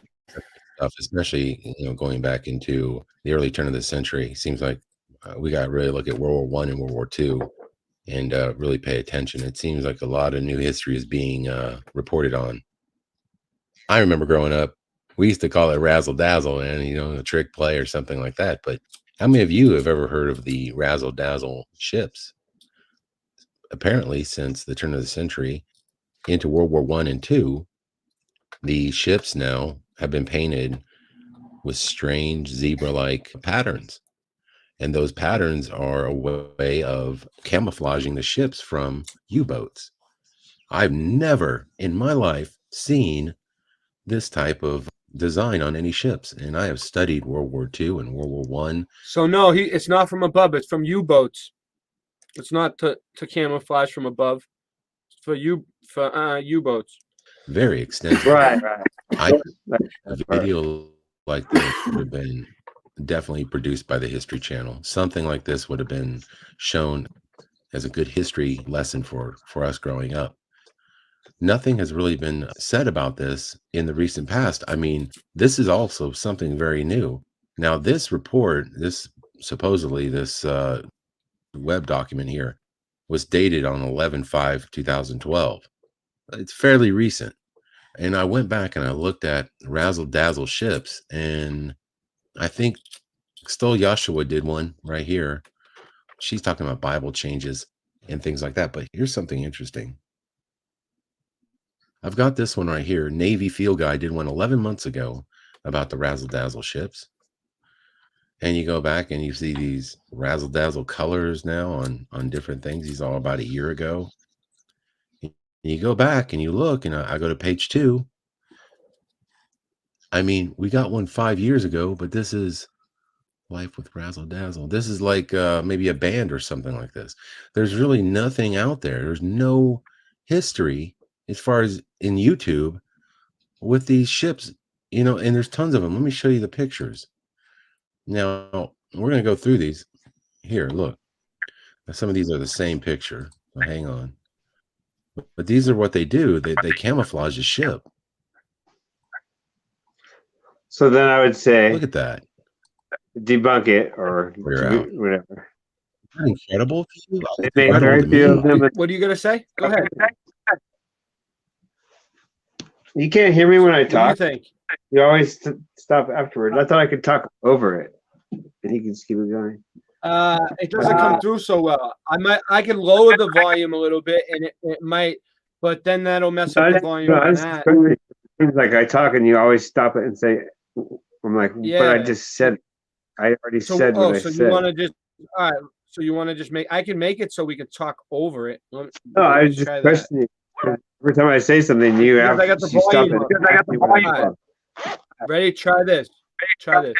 Speaker 14: stuff, especially going back into the early turn of the century. Seems like we got to really look at World War I and World War II and really pay attention. It seems like a lot of new history is being reported on. I remember growing up, we used to call it razzle dazzle and a trick play or something like that. But how many of you have ever heard of the razzle dazzle ships? Apparently, since the turn of the century into World War I and II, the ships now have been painted with strange zebra-like patterns. And those patterns are a way of camouflaging the ships from U-boats. I've never in my life seen this type of design on any ships. And I have studied World War II and World War I.
Speaker 6: So no, it's not from above. It's from U-boats. It's not to camouflage from above. It's for U-boats.
Speaker 14: Very extensive.
Speaker 12: Right.
Speaker 14: A video like this would have been definitely produced by the History Channel. Something like this would have been shown as a good history lesson for us growing up. Nothing has really been said about this in the recent past. I mean, this is also something very new. Now, this report, supposedly this web document here, was dated on 11/5/2012. It's fairly recent. And I went back and I looked at razzle dazzle ships, and I think Stole Yashua did one right here. She's talking about Bible changes and things like that. But here's something interesting. I've got this one right here. Navy Field Guy did one 11 months ago about the razzle dazzle ships. And you go back and you see these razzle dazzle colors now on different things. These all about a year ago. And you go back and you look, and I go to page 2. I mean, we got one 5 years ago, but this is Life with Razzle Dazzle. This is like maybe a band or something like this. There's really nothing out there. There's no history as far as in YouTube with these ships, and there's tons of them. Let me show you the pictures. Now, we're going to go through these. Here, look. Some of these are the same picture. So hang on. But these are what they do. They camouflage a ship.
Speaker 12: So then I would say,
Speaker 14: look at that.
Speaker 12: Debunk it or
Speaker 14: We're out.
Speaker 12: whatever.
Speaker 14: Incredible.
Speaker 12: They made very few of them.
Speaker 6: What are you gonna say? Go ahead.
Speaker 12: You can't hear me when I talk.
Speaker 6: What do you think?
Speaker 12: You always stop afterwards. I thought I could talk over it, and you can just keep it going.
Speaker 6: It doesn't come through so well. I can lower the volume a little bit, and it might, but then that'll mess up the volume on that.
Speaker 12: It seems like I talk, and you always stop it and say, "I'm like,"
Speaker 6: Yeah.
Speaker 12: but I just said, I already said what I said.
Speaker 6: So you want to just all right? So you want to just make? I can make it so we can talk over it.
Speaker 12: No, I was just questioning. Every time I say something, you have
Speaker 6: I got the
Speaker 12: you stop
Speaker 6: volume.
Speaker 12: it.
Speaker 6: Because I got the volume. Ready? Try this. Try this.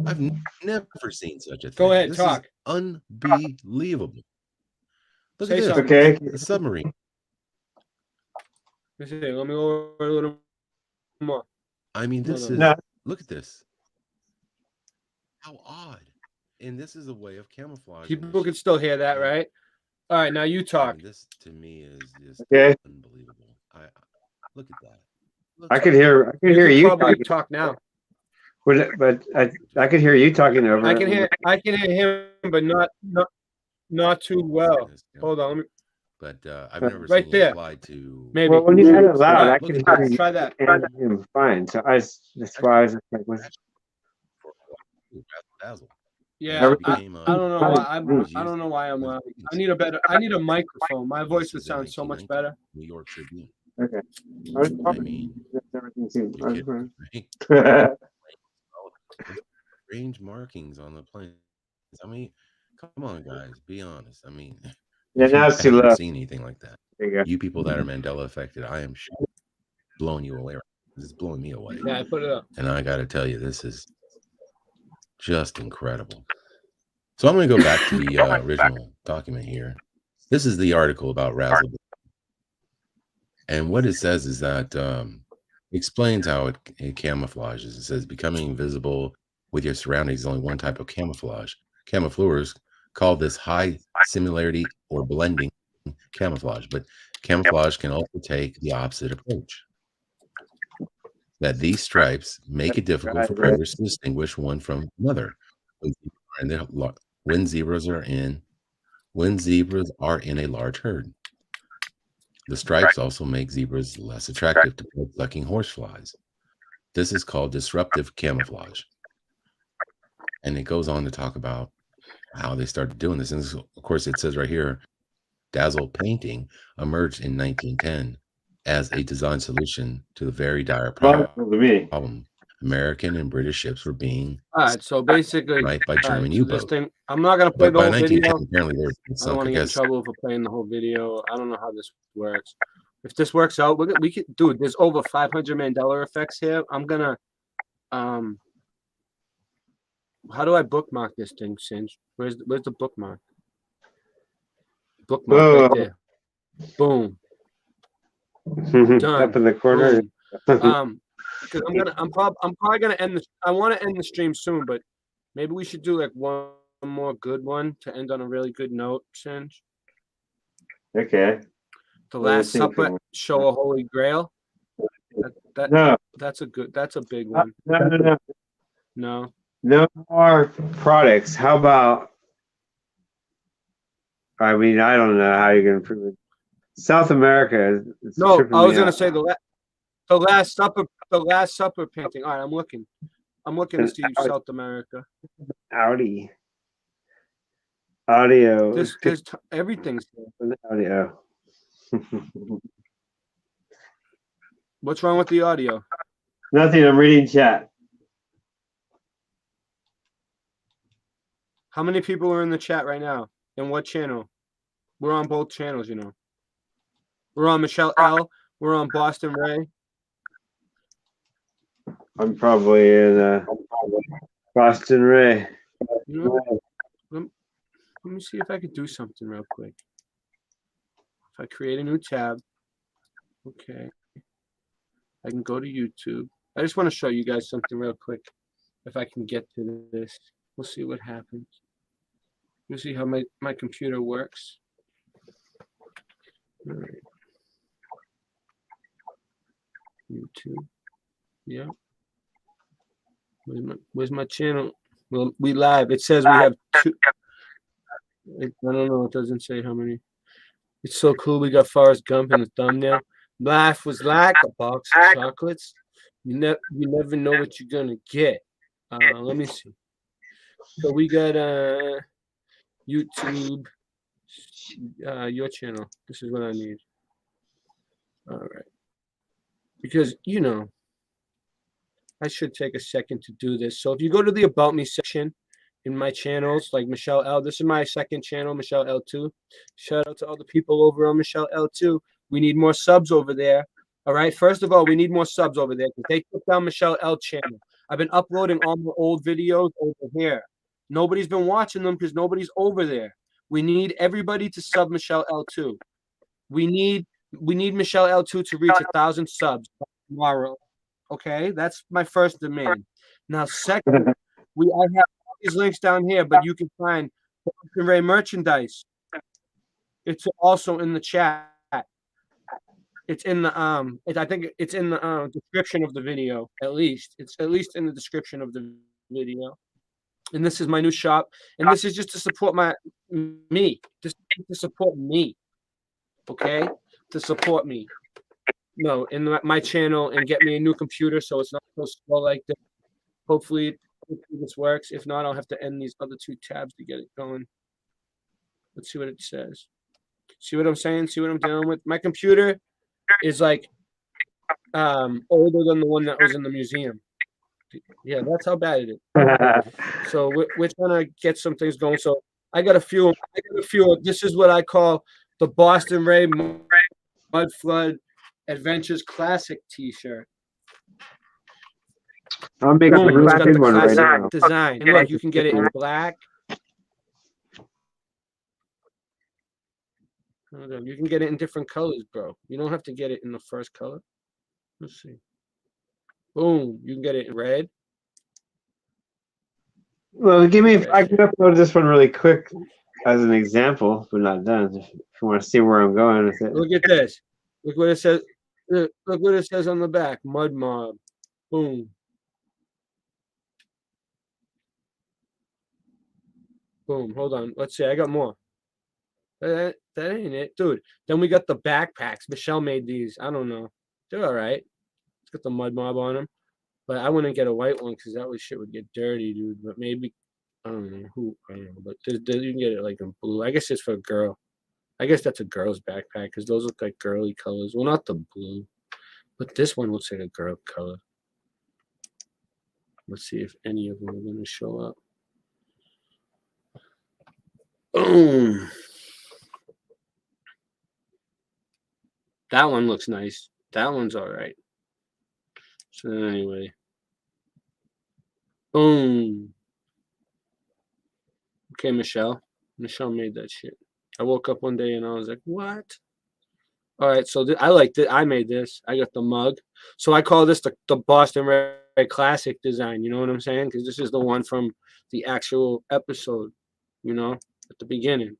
Speaker 14: I've never seen such a thing.
Speaker 6: Go ahead,
Speaker 14: This
Speaker 6: talk.
Speaker 14: is unbelievable. Look
Speaker 6: Say
Speaker 14: at this.
Speaker 6: something.
Speaker 12: Okay.
Speaker 14: The submarine.
Speaker 6: Let me go over a little more.
Speaker 14: I mean, this is
Speaker 12: No.
Speaker 14: look at this. How odd. And this is a way of camouflaging.
Speaker 6: People can still hear that, right? All right, now you
Speaker 14: I
Speaker 6: talk.
Speaker 14: mean, this to me is just
Speaker 12: Okay.
Speaker 14: unbelievable. I look at that. Look
Speaker 12: I
Speaker 14: at
Speaker 12: could
Speaker 14: that.
Speaker 12: hear
Speaker 6: can
Speaker 12: you
Speaker 6: probably
Speaker 12: talking.
Speaker 6: talk now.
Speaker 12: But I could hear you talking over.
Speaker 6: I can hear him, but not too well. Hold on, let me.
Speaker 14: But I've never
Speaker 6: Right
Speaker 14: seen
Speaker 6: there.
Speaker 14: it applied to.
Speaker 6: Maybe.
Speaker 12: Well, when you said it loud, I
Speaker 14: Look
Speaker 12: could
Speaker 14: at
Speaker 12: hear
Speaker 14: this.
Speaker 12: you
Speaker 6: Try that.
Speaker 12: and him fine. So that's why I was like,
Speaker 14: Dazzle.
Speaker 6: Yeah, I
Speaker 14: became,
Speaker 6: don't know why
Speaker 14: was
Speaker 6: I don't
Speaker 14: used
Speaker 6: know why I'm
Speaker 14: with
Speaker 6: loud.
Speaker 14: agency.
Speaker 6: I need a microphone. My voice
Speaker 14: This
Speaker 6: would
Speaker 14: is in
Speaker 6: sound so much
Speaker 14: 1919,
Speaker 6: better.
Speaker 14: New York Tribune.
Speaker 12: okay.
Speaker 14: I mean,
Speaker 12: Everything seems
Speaker 14: you're kidding,
Speaker 12: right?
Speaker 14: right? Strange markings on the planes. I mean, come on, guys, be honest. I mean,
Speaker 12: Yeah,
Speaker 14: if
Speaker 12: now
Speaker 14: you've
Speaker 12: it's too
Speaker 14: ever
Speaker 12: low.
Speaker 14: seen anything like that,
Speaker 12: There you go.
Speaker 14: you people that are Mandela affected, I am sure blowing you away. This is blowing me away.
Speaker 6: Yeah, I put it up.
Speaker 14: And I got to tell you, this is just incredible. So I'm going to go back to the original document here. This is the article about Razzle. And what it says is that explains how it camouflages. It says becoming invisible with your surroundings is only one type of camouflage. Camoufleurs call this high similarity or blending camouflage, but camouflage can also take the opposite approach. That these stripes make it difficult for predators to distinguish one from another. When zebras are in a large herd. The stripes also make zebras less attractive to blood-sucking horseflies. This is called disruptive camouflage. And it goes on to talk about how they started doing this. And this, of course, it says right here, dazzle painting emerged in 1910 as a design solution to the very dire problem. American and British ships were being
Speaker 6: All right, so basically,
Speaker 14: sniped by
Speaker 6: all right,
Speaker 14: German
Speaker 6: so this
Speaker 14: U-boats.
Speaker 6: thing, I'm not gonna play
Speaker 14: But
Speaker 6: the
Speaker 14: by
Speaker 6: whole video.
Speaker 14: 1910, apparently they were
Speaker 6: I don't
Speaker 14: sunk,
Speaker 6: want
Speaker 14: I
Speaker 6: to get in
Speaker 14: guess.
Speaker 6: trouble for playing the whole video. I don't know how this works. If this works out, we could, dude. There's over 500 Mandela effects here. I'm gonna, how do I bookmark this thing, Singe? Where's the bookmark? Bookmark right there. Boom. Done.
Speaker 12: Up in the corner.
Speaker 6: Boom. Because I'm probably gonna end this. I want to end the stream soon, but maybe we should do like one more good one to end on a really good note, Singe.
Speaker 12: Okay.
Speaker 6: The Last Supper, show a Holy Grail. That's a big one. No.
Speaker 12: No more products. How about? I mean, I don't know how you're gonna prove it. South America.
Speaker 6: No, I was gonna say the Last Supper painting. All right, I'm looking to see South America.
Speaker 12: Audi. Audio.
Speaker 6: There's everything's there.
Speaker 12: Audio.
Speaker 6: What's wrong with the audio?
Speaker 12: Nothing. I'm reading chat.
Speaker 6: How many people are in the chat right now? And what channel? We're on both channels, you know. We're on Michelle L. We're on Boston Ray.
Speaker 12: I'm probably in Boston Ray.
Speaker 6: You know, let me see if I could do something real quick. If I create a new tab, okay, I can go to YouTube. I just want to show you guys something real quick. If I can get to this, we'll see what happens. We'll see how my computer works. All right. YouTube. Yeah. Where's my channel? Well, we live. It says we have 2. I don't know. It doesn't say how many. It's so cool. We got Forrest Gump in the thumbnail. Life was like a box of chocolates. You never know what you're gonna get. Let me see. So we got YouTube. Your channel. This is what I need. All right. Because I should take a second to do this. So if you go to the About Me section in my channels, like Michelle L, this is my second channel, Michelle L2. Shout out to all the people over on Michelle L2. We need more subs over there. All right. First of all, we need more subs over there because they took down Michelle L channel. I've been uploading all my old videos over here. Nobody's been watching them because nobody's over there. We need everybody to sub Michelle L2. We need Michelle L2 to reach 1,000 subs tomorrow. Okay, that's my first demand. Now, second, I have all these links down here, but you can find Boston Ray merchandise. It's also in the chat. It's in the I think it's in the description of the video. At least it's at least in the description of the video. And this is my new shop, and this is just to support me, just to support me. Okay, to support me. No, in my channel, and get me a new computer so it's not so slow like this. Hopefully this works. If not, I'll have to end these other 2 tabs to get it going. Let's see what it says. See what I'm saying? See what I'm dealing with? My computer is like older than the one that was in the museum. Yeah, that's how bad it is. So we're trying to get some things going. So I got a few. This is what I call the Boston Ray Mud Flood Adventures Classic T-shirt.
Speaker 12: I'll make up
Speaker 6: Boom, it's got the
Speaker 12: one right
Speaker 6: classic
Speaker 12: now.
Speaker 6: design. And look, you can get it in black. Hold on. You can get it in different colors, bro. You don't have to get it in the first color. Let's see. Boom, you can get it in red.
Speaker 12: Well, give me. I can upload this one really quick as an example, but not done. If you want to see where I'm going with it.
Speaker 6: Look at this. Look what it says. Look what it says on the back. Mud Mob. Boom. Boom. Hold on. Let's see. I got more. That ain't it, dude. Then we got the backpacks. Michelle made these. I don't know. They're all right. It's got the Mud Mob on them. But I wouldn't get a white one because that way shit would get dirty, dude. But maybe, I don't know who. I don't know. But you can get it like in blue. I guess it's for a girl. I guess that's a girl's backpack because those look like girly colors. Well, not the blue, but this one looks like a girl color. Let's see if any of them are going to show up. Boom. That one looks nice. That one's all right. So anyway. Boom. Okay, Michelle. Michelle made that shit. I woke up one day and I was like, what? All right, so I liked it. I made this. I got the mug. So I call this the Boston Ray Classic design. You know what I'm saying? Because this is the one from the actual episode, you know, at the beginning.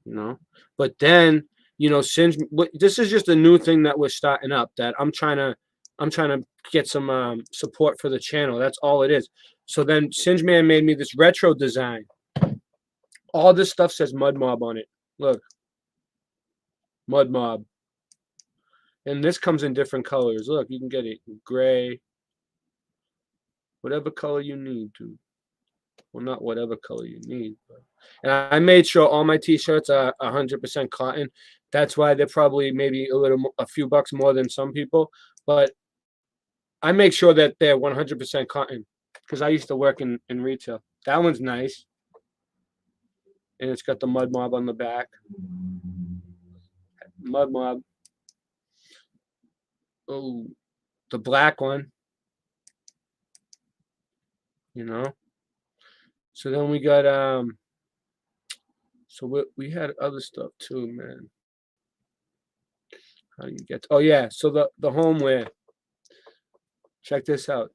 Speaker 6: You know? But then, you know, since this is just a new thing that we're starting up that I'm trying to get some support for the channel. That's all it is. So then Singe Man made me this retro design. All this stuff says Mud Mob on it. Look. Mud Mob. And this comes in different colors. Look, you can get it in gray. Whatever color you need, dude. Well, not whatever color you need. But. And I made sure all my t-shirts are 100% cotton. That's why they're probably maybe a few bucks more than some people. But I make sure that they're 100% cotton because I used to work in retail. That one's nice. And it's got the Mud Mob on the back. Mud Mob. Oh, the black one. You know. So then we got so we had other stuff too, man. How do you get oh yeah, so the homeware. Check this out.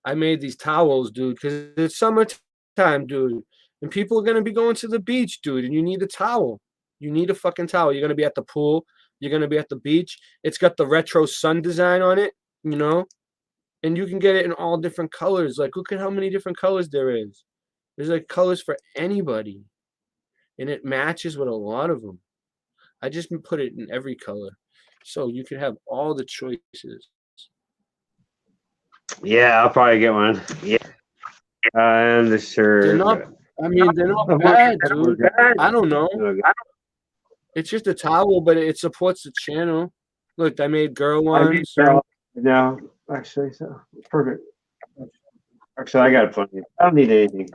Speaker 6: I made these towels, dude, because it's summertime, dude. And people are gonna be going to the beach, dude, and you need a towel. You need a fucking towel. You're gonna be at the pool. You're gonna be at the beach. It's got the retro sun design on it, you know, and you can get it in all different colors. Like, look at how many different colors there is. There's like colors for anybody, and it matches with a lot of them. I just put it in every color, so you can have all the choices.
Speaker 12: Yeah, I'll probably get one. Yeah, and the shirt.
Speaker 6: They're not. I mean, they're not bad, dude. I don't know. It's just a towel, but it supports the channel. Look, I made girl ones.
Speaker 12: No, actually, so perfect. Actually, I got plenty. I don't need anything.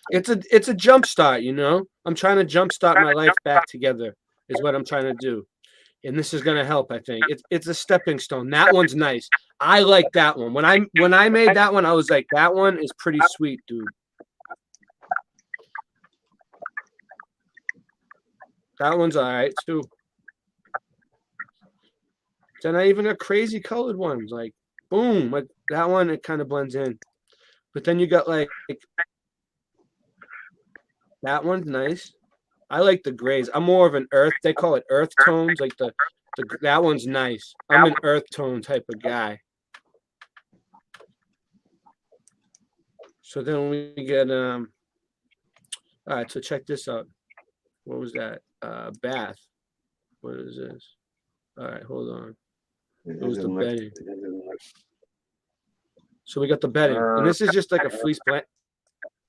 Speaker 6: It's a jump start, you know. I'm trying to jump start my life back together. Is what I'm trying to do. and this is gonna help. I think it's a stepping stone. That one's nice. I like that one. When I made that one, I was like, that one is pretty sweet, dude. That one's all right too. They're not even a crazy colored ones. Like, boom, like that one, it kind of blends in. But then you got like that one's nice. I like the grays. I'm more of an earth. They call it earth tones. Like the that one's nice. I'm an earth tone type of guy. So then we get all right. So check this out. What was that? Bath. What is this? All right, hold on. It was the bedding. So we got the bedding, and this is just like a fleece blanket.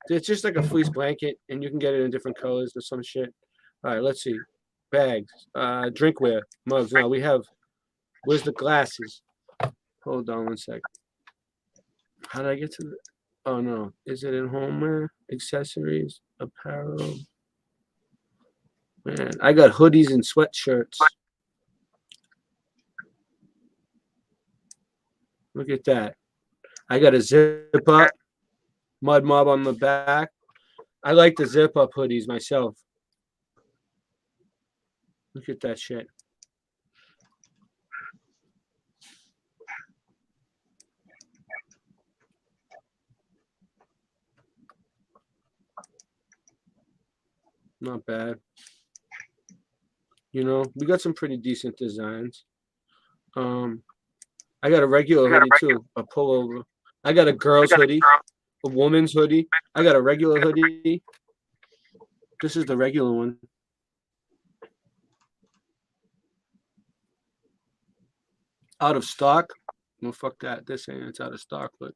Speaker 6: It's just like a fleece blanket, and you can get it in different colors or some shit. All right, let's see. Bags, drinkware, mugs. Now we have. Where's the glasses? Hold on 1 sec. How did I get to the? Oh no, is it in homeware, accessories, apparel? Man, I got hoodies and sweatshirts. Look at that. I got a zip up, mud mob on the back. I like the zip up hoodies myself. Look at that shit. Not bad. You know, we got some pretty decent designs. I got a regular hoodie too, a pullover. I got a girl's hoodie, a woman's hoodie. I got a regular hoodie. This is the regular one. Out of stock? Well, fuck that. This ain't it's out of stock, but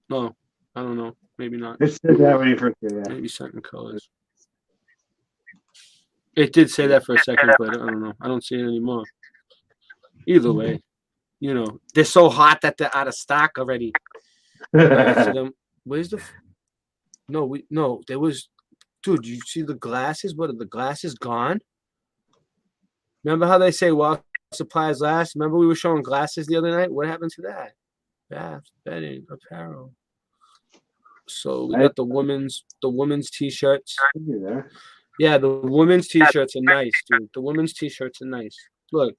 Speaker 6: no, I don't know. Maybe not.
Speaker 12: It said that when you first did that.
Speaker 6: Maybe certain colors. It did say that for a second, but I don't know. I don't see it anymore. Either way, you know, they're so hot that they're out of stock already. So then, where's the? No, there was, dude. You see the glasses? What are the glasses gone? Remember how they say while supplies last? Remember we were showing glasses the other night? What happened to that? Bath, bedding, apparel. So we got the women's t-shirts. Yeah, the women's t-shirts are nice, dude. The women's t-shirts are nice. Look.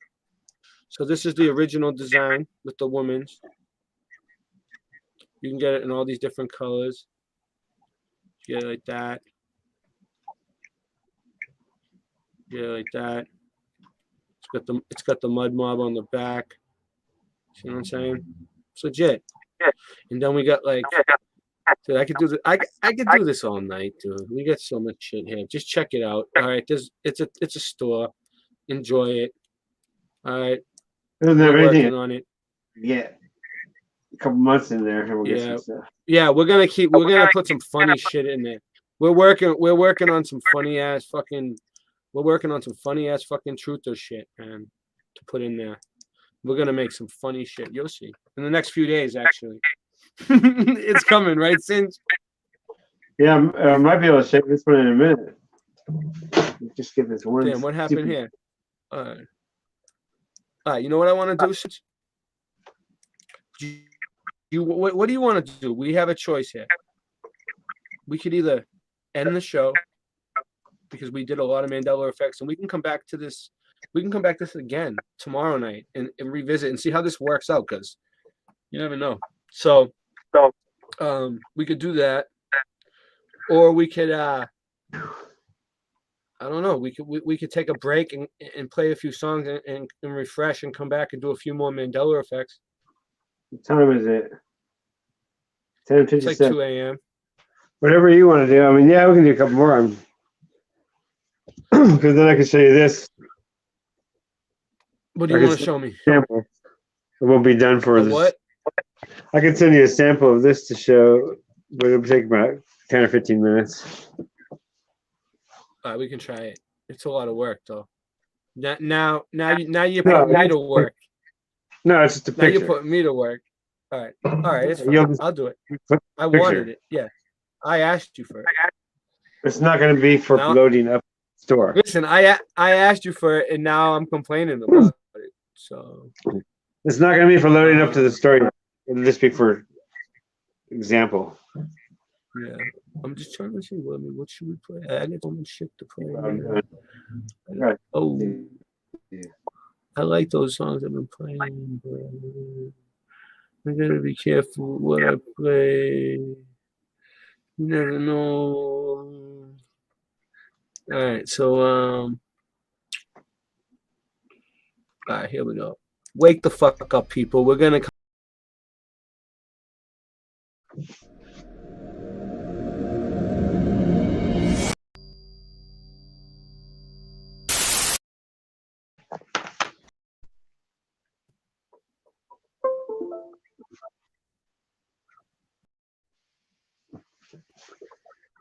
Speaker 6: So this is the original design with the women's. You can get it in all these different colors. Yeah, like that. Yeah, like that. It's got the mud mob on the back. See what I'm saying? It's legit. And then we got like, dude, I could do this. I could do this all night, dude. We got so much shit here. Just check it out. All right, it's a store. Enjoy it. All right. We're working on it.
Speaker 12: Yeah. A couple months in there, and we'll get
Speaker 6: Yeah,
Speaker 12: some stuff.
Speaker 6: yeah. We're gonna put some funny shit in there. We're working on some funny ass fucking. We're working on some funny ass fucking truther shit, man, to put in there. We're gonna make some funny shit. You'll see in the next few days, actually. It's coming, right, Cinch?
Speaker 12: Yeah, I might be able to shake this one in a minute. Just get this one.
Speaker 6: Damn, what happened here? All right, you know what I want to do? Cinch? What do you want to do? We have a choice here. We could either end the show because we did a lot of Mandela effects, and we can come back to this. We can come back to this again tomorrow night and revisit and see how this works out, because you never know. So we could do that, or we could I don't know. We could take a break and play a few songs and refresh and come back and do a few more Mandela effects.
Speaker 12: What time is it? 10:57.
Speaker 6: It's like 2 a.m.
Speaker 12: Whatever you want to do. I mean, yeah, we can do a couple more. Because then I can show you this.
Speaker 6: What do you want to show me?
Speaker 12: Sample. It won't be done for this.
Speaker 6: What?
Speaker 12: I can send you a sample of this to show, but it'll take about 10 or 15 minutes.
Speaker 6: All right, we can try it. It's a lot of work, though. Now you're putting me to work.
Speaker 12: No, it's just a picture.
Speaker 6: Now you're putting me to work. All right, it's fine. I'll do it. I wanted it. Yeah, I asked you for it.
Speaker 12: It's not going to be for loading up store.
Speaker 6: Listen, I asked you for it, and now I'm complaining about it. So
Speaker 12: it's not going to be for loading up to the story. It'll just be for example.
Speaker 6: Yeah, I'm just trying to see what should we play. I got so much shit to play.
Speaker 12: Right.
Speaker 6: Oh, I like those songs I've been playing, but I gotta be careful what I play. You never know. All right, so all right, here we go. Wake the fuck up, people. We're gonna.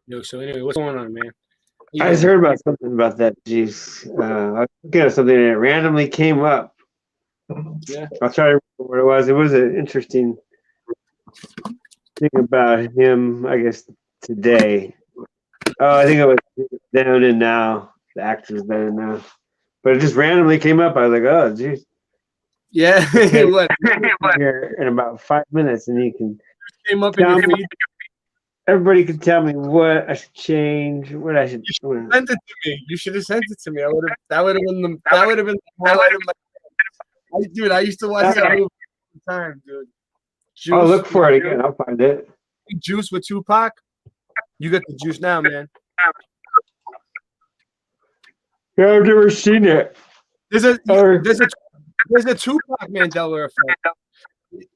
Speaker 6: Yo, so anyway, what's going on, man?
Speaker 12: I just heard about something about that juice. I was looking at something and it randomly came up.
Speaker 6: Yeah.
Speaker 12: I'll try to remember what it was. It was an interesting thing about him, I guess, today. Oh, I think it was Then and Now. The actor's Then and Now. But it just randomly came up. I was like, oh, geez.
Speaker 6: Yeah. What?
Speaker 12: Here in about 5 minutes, and you can
Speaker 6: Came up in your feed.
Speaker 12: Everybody can tell me what I should change, what I should.
Speaker 6: Send it to me. You should have sent it to me. That would have been the highlight of my. Dude, I used to watch that movie all the time, dude. Juice,
Speaker 12: I'll look for it again. I'll find it.
Speaker 6: Juice with Tupac. You got the juice now, man.
Speaker 12: Yeah, I've never seen it.
Speaker 6: There's a Tupac Mandela effect.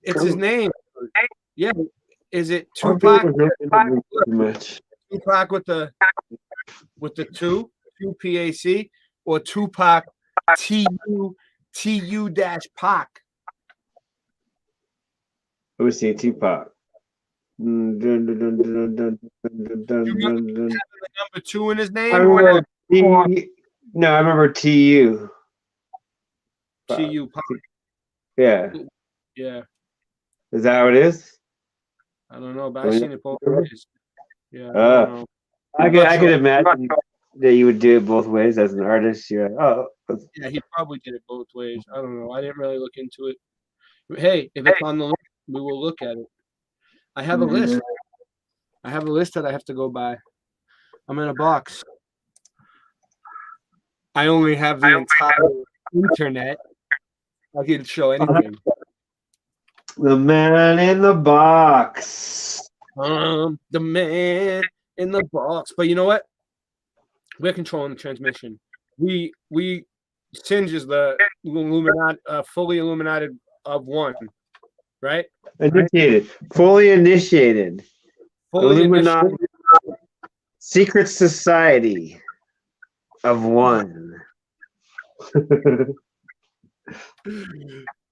Speaker 6: It's his name. Yeah. Is it Tupac? Tupac with the two PAC, or Tupac TU dash Pac?
Speaker 12: Let me see Tupac.
Speaker 6: Number 2 in his name?
Speaker 12: I remember no, I remember TU.
Speaker 6: TU Pac.
Speaker 12: Yeah.
Speaker 6: Yeah.
Speaker 12: Is that how it is?
Speaker 6: I don't know, but I've seen it both ways. Yeah. I don't know.
Speaker 12: I could imagine that you would do it both ways as an artist. You're like, oh.
Speaker 6: Yeah, he probably did it both ways. I don't know. I didn't really look into it. Hey, if it's on the list, we will look at it. I have a list. I have a list that I have to go by. I'm in a box. I only have the entire internet. I can show anything.
Speaker 12: The man in the box.
Speaker 6: The man in the box. But you know what? We're controlling the transmission. Singe is the Illuminati, fully illuminated of one, right?
Speaker 12: Initiated. Fully initiated. Illuminati. Secret society of one.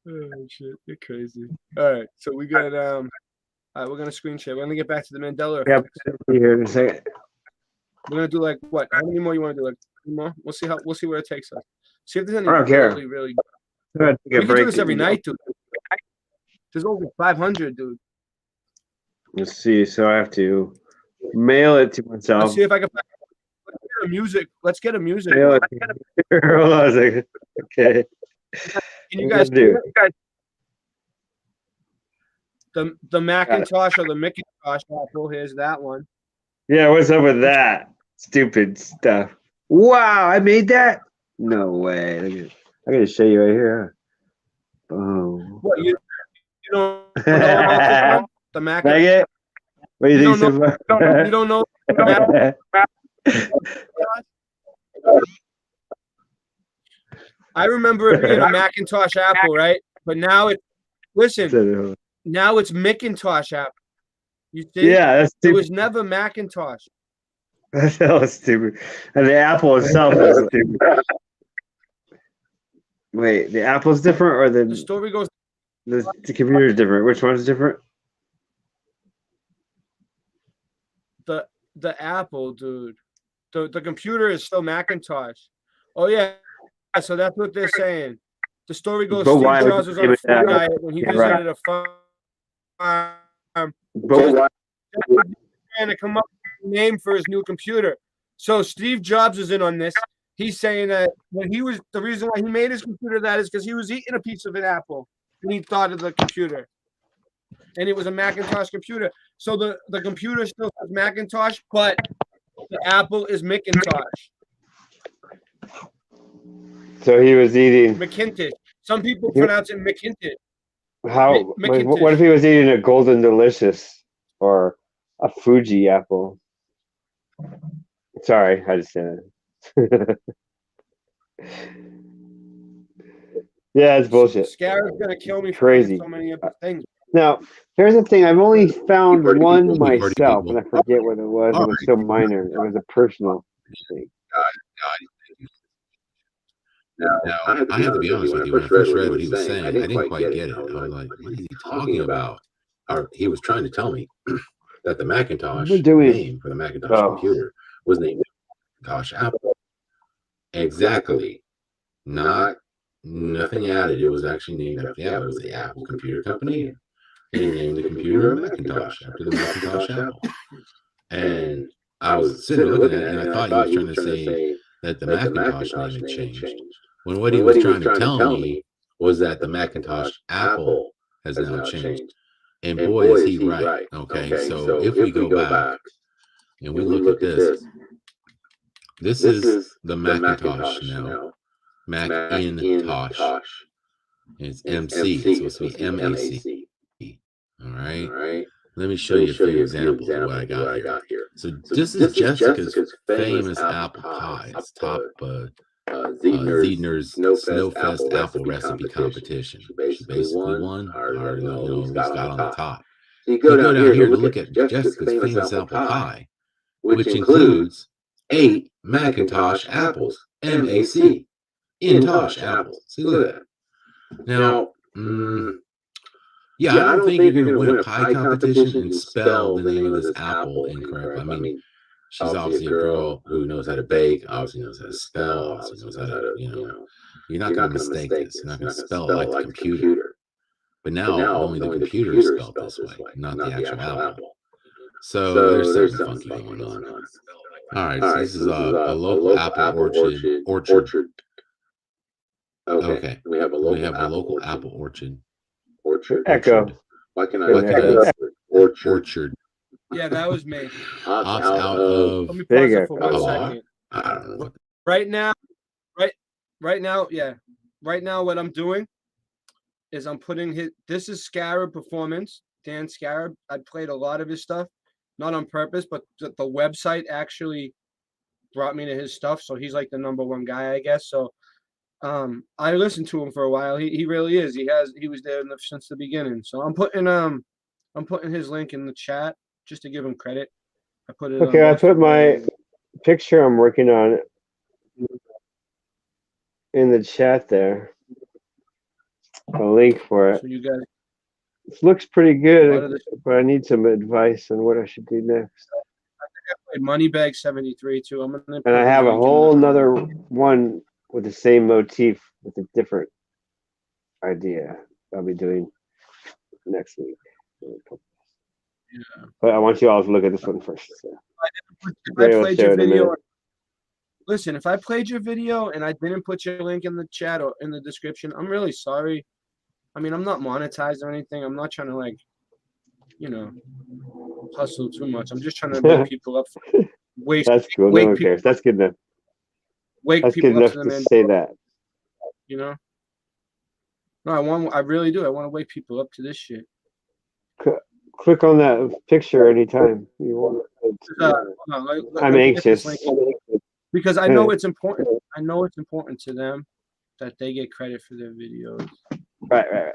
Speaker 6: Oh shit, you're crazy. All right, so we got all right, we're gonna screen share. We're gonna get back to the Mandela effect.
Speaker 12: Yeah, here in a second.
Speaker 6: We're gonna do like what? How many more you want to do? Like 3 more? We'll see where it takes us. See if there's any
Speaker 12: I don't care.
Speaker 6: really.
Speaker 12: We
Speaker 6: can do this every night, dude. There's over 500, dude.
Speaker 12: Let's see. So I have to mail it to myself.
Speaker 6: Let's see if I can find a music. Let's get a music.
Speaker 12: Mail it. Hold on a second. Okay.
Speaker 6: Can you guys do it? The Macintosh or the Macintosh Apple? Here's that one.
Speaker 12: Yeah, what's up with that? Stupid stuff. Wow, I made that? No way. I gotta show you right here. Boom.
Speaker 6: What, you don't know about the Mac?
Speaker 12: Like it? What do you think so far?
Speaker 6: You don't know the Mac? I remember it being a Macintosh Apple, right? But now now it's Macintosh Apple. You see?
Speaker 12: Yeah, that's stupid.
Speaker 6: It was never Macintosh.
Speaker 12: That was stupid. And the Apple itself is stupid. Wait, the Apple's different, or the
Speaker 6: story goes?
Speaker 12: The computer is different. Which one's different?
Speaker 6: The Apple, dude. The computer is still Macintosh. Oh yeah. So that's what they're saying. The story goes, Steve Jobs was on a food diet when he visited a farm. Trying to come up with a name for his new computer. So Steve Jobs is in on this. He's saying that when he was the reason why he made his computer that is because he was eating a piece of an apple and he thought of the computer. And it was a Macintosh computer. So the computer still says Macintosh, but the apple is Macintosh.
Speaker 12: So he was eating
Speaker 6: McIntosh. Some people pronounce it McIntosh.
Speaker 12: how?
Speaker 6: McIntosh.
Speaker 12: What if he was eating a Golden Delicious or a Fuji apple? Sorry, I just said it. Yeah, it's bullshit.
Speaker 6: Scarab's gonna kill me
Speaker 12: Crazy.
Speaker 6: for so many other things.
Speaker 12: Now, here's the thing. I've only found one myself, and I forget what it was. It was so minor. It was a personal thing.
Speaker 14: Now, I have to be honest with you. When I first read what he was saying, I didn't quite get it. I was like, what is he talking about? Or he was trying to tell me that the Macintosh name for the Macintosh computer was named Macintosh Apple. Exactly. Nothing added. It was actually named after the Apple. It was the Apple Computer Company. And he named the computer Macintosh after the Macintosh Apple. And I was sitting there looking at it, and I thought he was trying to say that the Macintosh name had changed. When what he was trying to tell me was that the Macintosh Apple has now changed. And boy, is he right. Okay, so if we go back and we look at this, this is the Macintosh now. Macintosh. It's MC. It's supposed to be MAC. All right. Let me show you a few examples of what I got here. So this is Jessica's famous apple pie. It's top Ziedner's Snowfest apple recipe competition. She basically won, or at least got on the top. So you go down here to look at Jessica's famous apple pie, which includes 8 Macintosh apples, MAC, Intosh apples. See, look at that. Now, yeah, I don't think you're going to win a pie competition and spell the name of this apple incorrectly. I mean, she's obviously a girl who knows how to bake, obviously knows how to spell, obviously knows how to, you're not going to mistake this. You're not going to spell it like the computer. But now only the computer is spelled this way, not the actual apple. So there's something funky going on. All right, so this is a local apple orchard. Okay, we have a local apple orchard.
Speaker 12: Echo.
Speaker 11: Why can I
Speaker 14: orchard?
Speaker 6: Yeah, that was me.
Speaker 14: Opt out of.
Speaker 6: Let me pause it for 1 second.
Speaker 14: I don't know.
Speaker 6: Right now, right now, what I'm doing is I'm putting this is Scarab Performance, Dan Scarab. I played a lot of his stuff, not on purpose, but the website actually brought me to his stuff. So he's like the #1 guy, I guess. So I listened to him for a while. He really is. He was there since the beginning. So I'm putting his link in the chat just to give him credit. I put it.
Speaker 12: Okay, I put my picture I'm working on in the chat there. A link for it.
Speaker 6: So you guys.
Speaker 12: It looks pretty good, but I need some advice on what I should do next.
Speaker 6: I played Moneybag 73 too.
Speaker 12: And I have a whole nother one with the same motif with a different idea I'll be doing next week.
Speaker 6: Yeah.
Speaker 12: But I want you all to look at this one first. So.
Speaker 6: If I played your video, listen, if I played your video and I didn't put your link in the chat or in the description, I'm really sorry. I mean, I'm not monetized or anything. I'm not trying to hustle too much. I'm just trying to wake people up.
Speaker 12: That's cool. No one cares. That's good enough.
Speaker 6: That's
Speaker 12: good enough to say that.
Speaker 6: No, I really do. I want to wake people up to this shit.
Speaker 12: Click on that picture anytime you want. I'm anxious.
Speaker 6: Because I know it's important. I know it's important to them that they get credit for their videos.
Speaker 12: Right.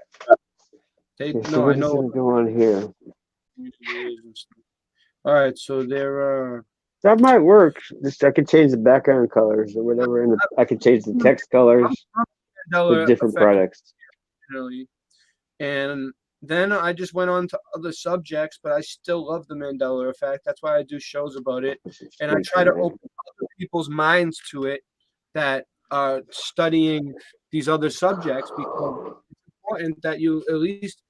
Speaker 6: I
Speaker 12: know. Go on here.
Speaker 6: All right, so they're.
Speaker 12: That might work. Just I could change the background colors or whatever, and I could change the text colors with different products.
Speaker 6: And then I just went on to other subjects, but I still love the Mandela effect. That's why I do shows about it, and I try to open other people's minds to it that are studying these other subjects, because it's important that you at least.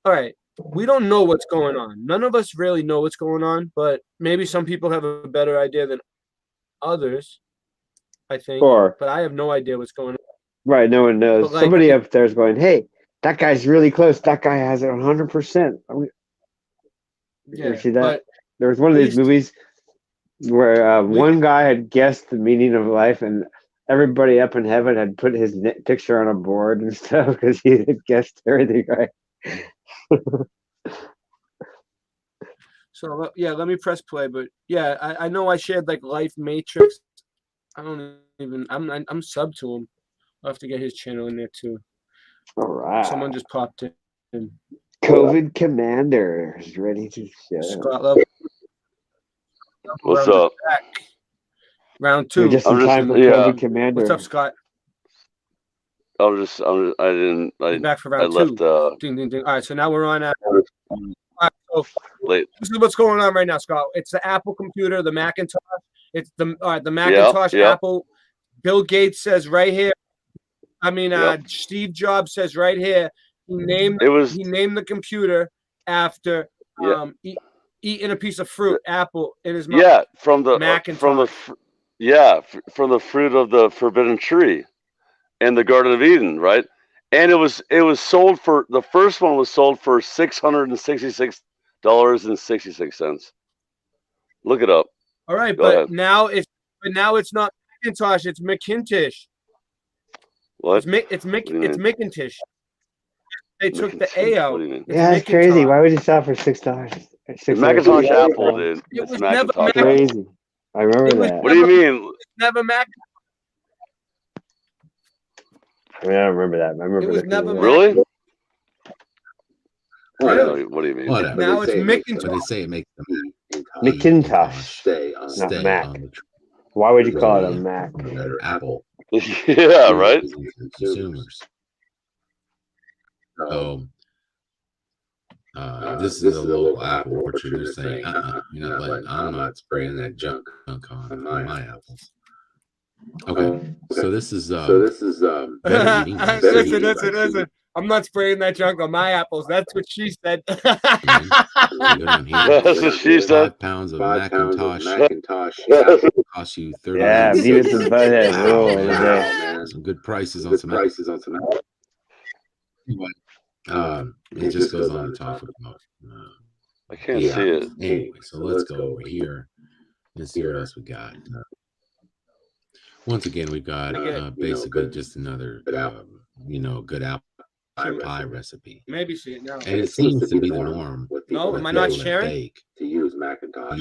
Speaker 6: All right. We don't know what's going on. None of us really know what's going on, but maybe some people have a better idea than others, I think.
Speaker 12: Or-
Speaker 6: but I have no idea what's going on.
Speaker 12: Right, no one knows.
Speaker 6: But, like,
Speaker 12: Somebody up there is going, "Hey, that guy's really close. That guy has it 100%."
Speaker 6: Yeah,
Speaker 12: You see that?
Speaker 6: but
Speaker 12: There was one of
Speaker 6: at
Speaker 12: these
Speaker 6: least-
Speaker 12: movies where one guy had guessed the meaning of life, and everybody up in heaven had put his picture on a board and stuff because he had guessed everything right.
Speaker 6: So yeah, let me press play. But yeah, I know I shared like Life Matrix. I don't even. I'm sub to him. I'll have to get his channel in there too.
Speaker 12: All right.
Speaker 6: Someone just popped in.
Speaker 12: COVID Commander is ready to show.
Speaker 6: Scott Love.
Speaker 10: What's up?
Speaker 6: Round
Speaker 12: You're
Speaker 6: 2.
Speaker 12: just in time for COVID Commander.
Speaker 6: What's up, Scott?
Speaker 10: I didn't.
Speaker 6: Back for
Speaker 10: I
Speaker 6: round
Speaker 10: left.
Speaker 6: 2. Ding, ding, ding. All right, so now we're on. All right, so
Speaker 10: Late.
Speaker 6: this is what's going on right now, Scott. It's the Apple computer, the Macintosh. It's the Macintosh,
Speaker 10: yeah.
Speaker 6: Apple. Bill Gates says right here. I mean,
Speaker 10: Yep.
Speaker 6: Steve Jobs says right here. He named the computer after eating a piece of fruit, apple, in his mouth.
Speaker 10: Yeah, from the
Speaker 6: Macintosh.
Speaker 10: from the fruit of the forbidden tree in the Garden of Eden, right? And it was sold for, the first one was sold for $666.66. Look it up.
Speaker 6: All right,
Speaker 10: Go
Speaker 6: but
Speaker 10: ahead.
Speaker 6: now it's not Macintosh, it's McIntosh.
Speaker 10: What?
Speaker 6: It's McIntosh. They took the A out. It's
Speaker 12: Yeah, it's crazy. Why would you sell for $6?
Speaker 10: It's Macintosh Apple, dude. It's Macintosh.
Speaker 12: Crazy. I remember that.
Speaker 10: What do you mean?
Speaker 6: Never Mac.
Speaker 12: I mean, I don't remember that. I remember
Speaker 6: It was
Speaker 12: that.
Speaker 6: never
Speaker 10: Really?
Speaker 6: Really?
Speaker 10: What do you mean?
Speaker 14: Whatever.
Speaker 6: Now it's
Speaker 14: But
Speaker 6: Macintosh.
Speaker 14: they say it makes the
Speaker 12: Macintosh, not Mac. Why would you call it a Mac?
Speaker 14: Apple.
Speaker 10: Yeah, right.
Speaker 14: Consumers. So this is a local Apple orchard. They're saying, I'm not spraying that junk on my apples. Okay, so this is better eating.
Speaker 6: Listen. I'm not spraying that junk on my apples. That's what she said.
Speaker 10: That's what she said.
Speaker 14: 5 pounds of Macintosh apple costs you 30.
Speaker 12: Yeah, Beavis and Butthead rule of the day.
Speaker 14: Some good prices on some apples. It just goes on to talk about.
Speaker 10: I can't see it.
Speaker 14: Anyway, so let's go over here and see what else we got. Once again, we've got basically just another, good apple pie recipe.
Speaker 6: Maybe see it now.
Speaker 14: And it seems to be the norm.
Speaker 6: No, am I not sharing?
Speaker 14: To use Macintosh.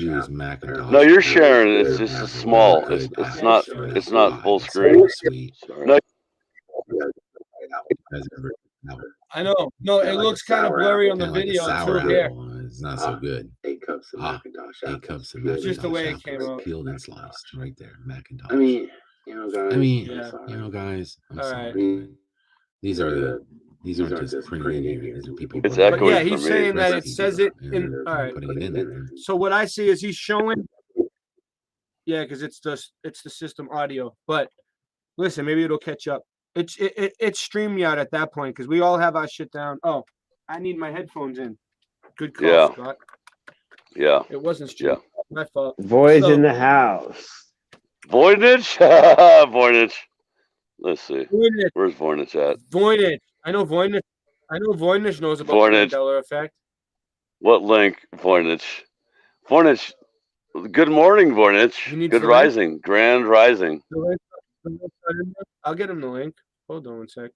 Speaker 10: No, you're sharing. It's just a small. It's not full screen. No.
Speaker 14: I
Speaker 6: know. No, it looks kind of blurry on the video
Speaker 14: sour
Speaker 6: too. Here.
Speaker 14: apple. It's not so good. 8 cups of Macintosh. 8 cups of Macintosh.
Speaker 6: It's just the way it came
Speaker 14: apples,
Speaker 6: out.
Speaker 14: peeled and sliced right there. Macintosh.
Speaker 6: guys.
Speaker 14: Guys. I'm
Speaker 6: All
Speaker 14: sorry.
Speaker 6: right.
Speaker 14: These aren't just printed in here. These are people.
Speaker 10: It's
Speaker 6: But
Speaker 10: echoing
Speaker 6: yeah,
Speaker 10: for
Speaker 6: he's
Speaker 10: me.
Speaker 6: saying that it says it in. All right.
Speaker 14: Putting it in there.
Speaker 6: So what I see is he's showing. Yeah, because it's the system audio. But listen, maybe it'll catch up. It's StreamYard at that point because we all have our shit down. Oh, I need my headphones in. Good call,
Speaker 10: Yeah.
Speaker 6: Scott.
Speaker 10: Yeah.
Speaker 6: It wasn't Stream. My fault.
Speaker 12: Boys in the house.
Speaker 10: Voynich? Voynich. Let's see.
Speaker 6: Voynich.
Speaker 10: Where's Voynich at?
Speaker 6: Voynich. I know Voynich knows about
Speaker 10: Voynich.
Speaker 6: the Mandela effect.
Speaker 10: What link, Voynich? Voynich. Good morning, Voynich.
Speaker 6: needs
Speaker 10: Good
Speaker 6: the link?
Speaker 10: rising. Grand rising.
Speaker 6: I'll get him the link. Hold on one sec.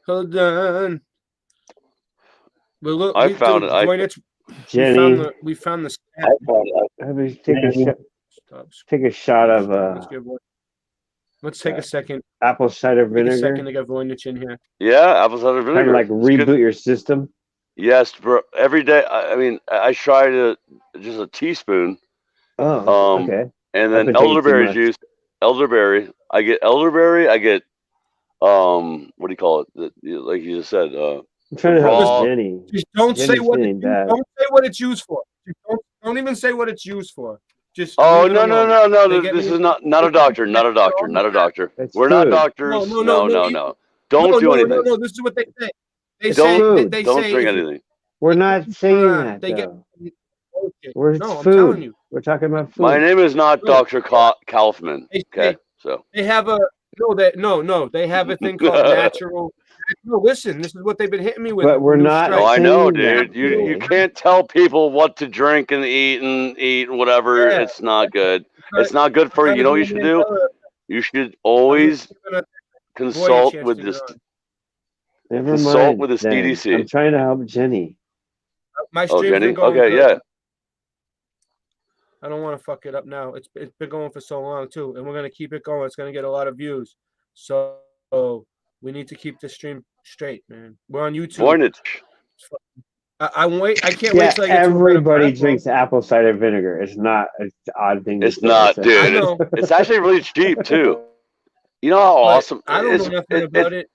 Speaker 6: Hold on. Well, look,
Speaker 10: I found it.
Speaker 6: Voynich,
Speaker 12: Jenny.
Speaker 6: we found the stat.
Speaker 12: Let me take a shot of
Speaker 6: Let's take a second.
Speaker 12: apple cider
Speaker 6: Take a
Speaker 12: vinegar.
Speaker 6: second to get Voynich in here.
Speaker 10: Yeah, apple cider vinegar.
Speaker 12: Kind of like
Speaker 10: It's
Speaker 12: reboot
Speaker 10: good.
Speaker 12: your system.
Speaker 10: Yes, bro. Every day. I mean, I tried just a teaspoon.
Speaker 12: Oh, okay.
Speaker 10: And
Speaker 12: I've
Speaker 10: then
Speaker 12: been taking too
Speaker 10: elderberry
Speaker 12: much.
Speaker 10: juice. Elderberry. I get elderberry. I get what do you call it? Like you just said.
Speaker 12: I'm trying to
Speaker 10: raw.
Speaker 12: help Jenny.
Speaker 6: Just don't say
Speaker 12: Jenny's
Speaker 6: what
Speaker 12: feeling bad.
Speaker 6: don't say what it's used for. Just don't even say what it's used for. Just
Speaker 10: Oh
Speaker 6: leave it
Speaker 10: no.
Speaker 6: alone. They get
Speaker 10: This
Speaker 6: me-
Speaker 10: is not a doctor. Not a doctor. Not a doctor.
Speaker 12: It's
Speaker 10: We're not
Speaker 12: food.
Speaker 10: doctors.
Speaker 6: No,
Speaker 10: No. Don't do anything.
Speaker 6: No, this is what they say. They
Speaker 10: Don't
Speaker 6: say
Speaker 10: don't
Speaker 6: say
Speaker 10: drink
Speaker 6: if you-
Speaker 10: anything.
Speaker 12: We're not saying that
Speaker 6: they get
Speaker 12: though.
Speaker 6: bullshit.
Speaker 12: Where's
Speaker 6: No, I'm
Speaker 12: food?
Speaker 6: telling you.
Speaker 12: We're talking about food.
Speaker 10: My name is not
Speaker 6: No.
Speaker 10: Dr. Kaufman. Okay, so
Speaker 6: They have a no. They have a thing called natural. No, listen. This is what they've been hitting me with.
Speaker 12: But we're
Speaker 6: new
Speaker 12: not.
Speaker 10: no, I
Speaker 6: strikes.
Speaker 10: know,
Speaker 12: saying that,
Speaker 10: dude. You
Speaker 12: dude.
Speaker 10: can't tell people what to drink and eat and whatever.
Speaker 6: Yeah.
Speaker 10: It's not good.
Speaker 6: Because-
Speaker 10: It's not good for you.
Speaker 6: because
Speaker 10: You know what
Speaker 6: of
Speaker 10: you
Speaker 6: the
Speaker 10: should do?
Speaker 6: Mandela-
Speaker 10: You should
Speaker 6: I'm
Speaker 10: always
Speaker 6: just gonna- Boy, a
Speaker 10: consult
Speaker 6: chance
Speaker 10: with
Speaker 6: to
Speaker 10: this.
Speaker 6: get on.
Speaker 12: Never
Speaker 10: Consult
Speaker 12: mind.
Speaker 10: with the
Speaker 12: then.
Speaker 10: CDC.
Speaker 12: I'm trying to help Jenny.
Speaker 6: My
Speaker 10: Oh,
Speaker 6: stream's
Speaker 10: Jenny.
Speaker 6: been going
Speaker 10: Okay,
Speaker 6: good.
Speaker 10: yeah.
Speaker 6: I don't want to fuck it up now. It's been going for so long too, and we're gonna keep it going. It's gonna get a lot of views, so we need to keep the stream straight, man. We're on YouTube.
Speaker 10: Voynich.
Speaker 6: I'm wait. I can't
Speaker 12: Yeah,
Speaker 6: wait till I get to a better
Speaker 12: everybody
Speaker 6: platform.
Speaker 12: drinks apple cider vinegar. It's not an odd thing. to
Speaker 10: It's
Speaker 12: say.
Speaker 10: not,
Speaker 12: It's-
Speaker 10: dude.
Speaker 6: I know.
Speaker 10: It's actually really cheap too. You know how
Speaker 6: But
Speaker 10: awesome
Speaker 6: I don't
Speaker 10: it's,
Speaker 6: know nothing about it.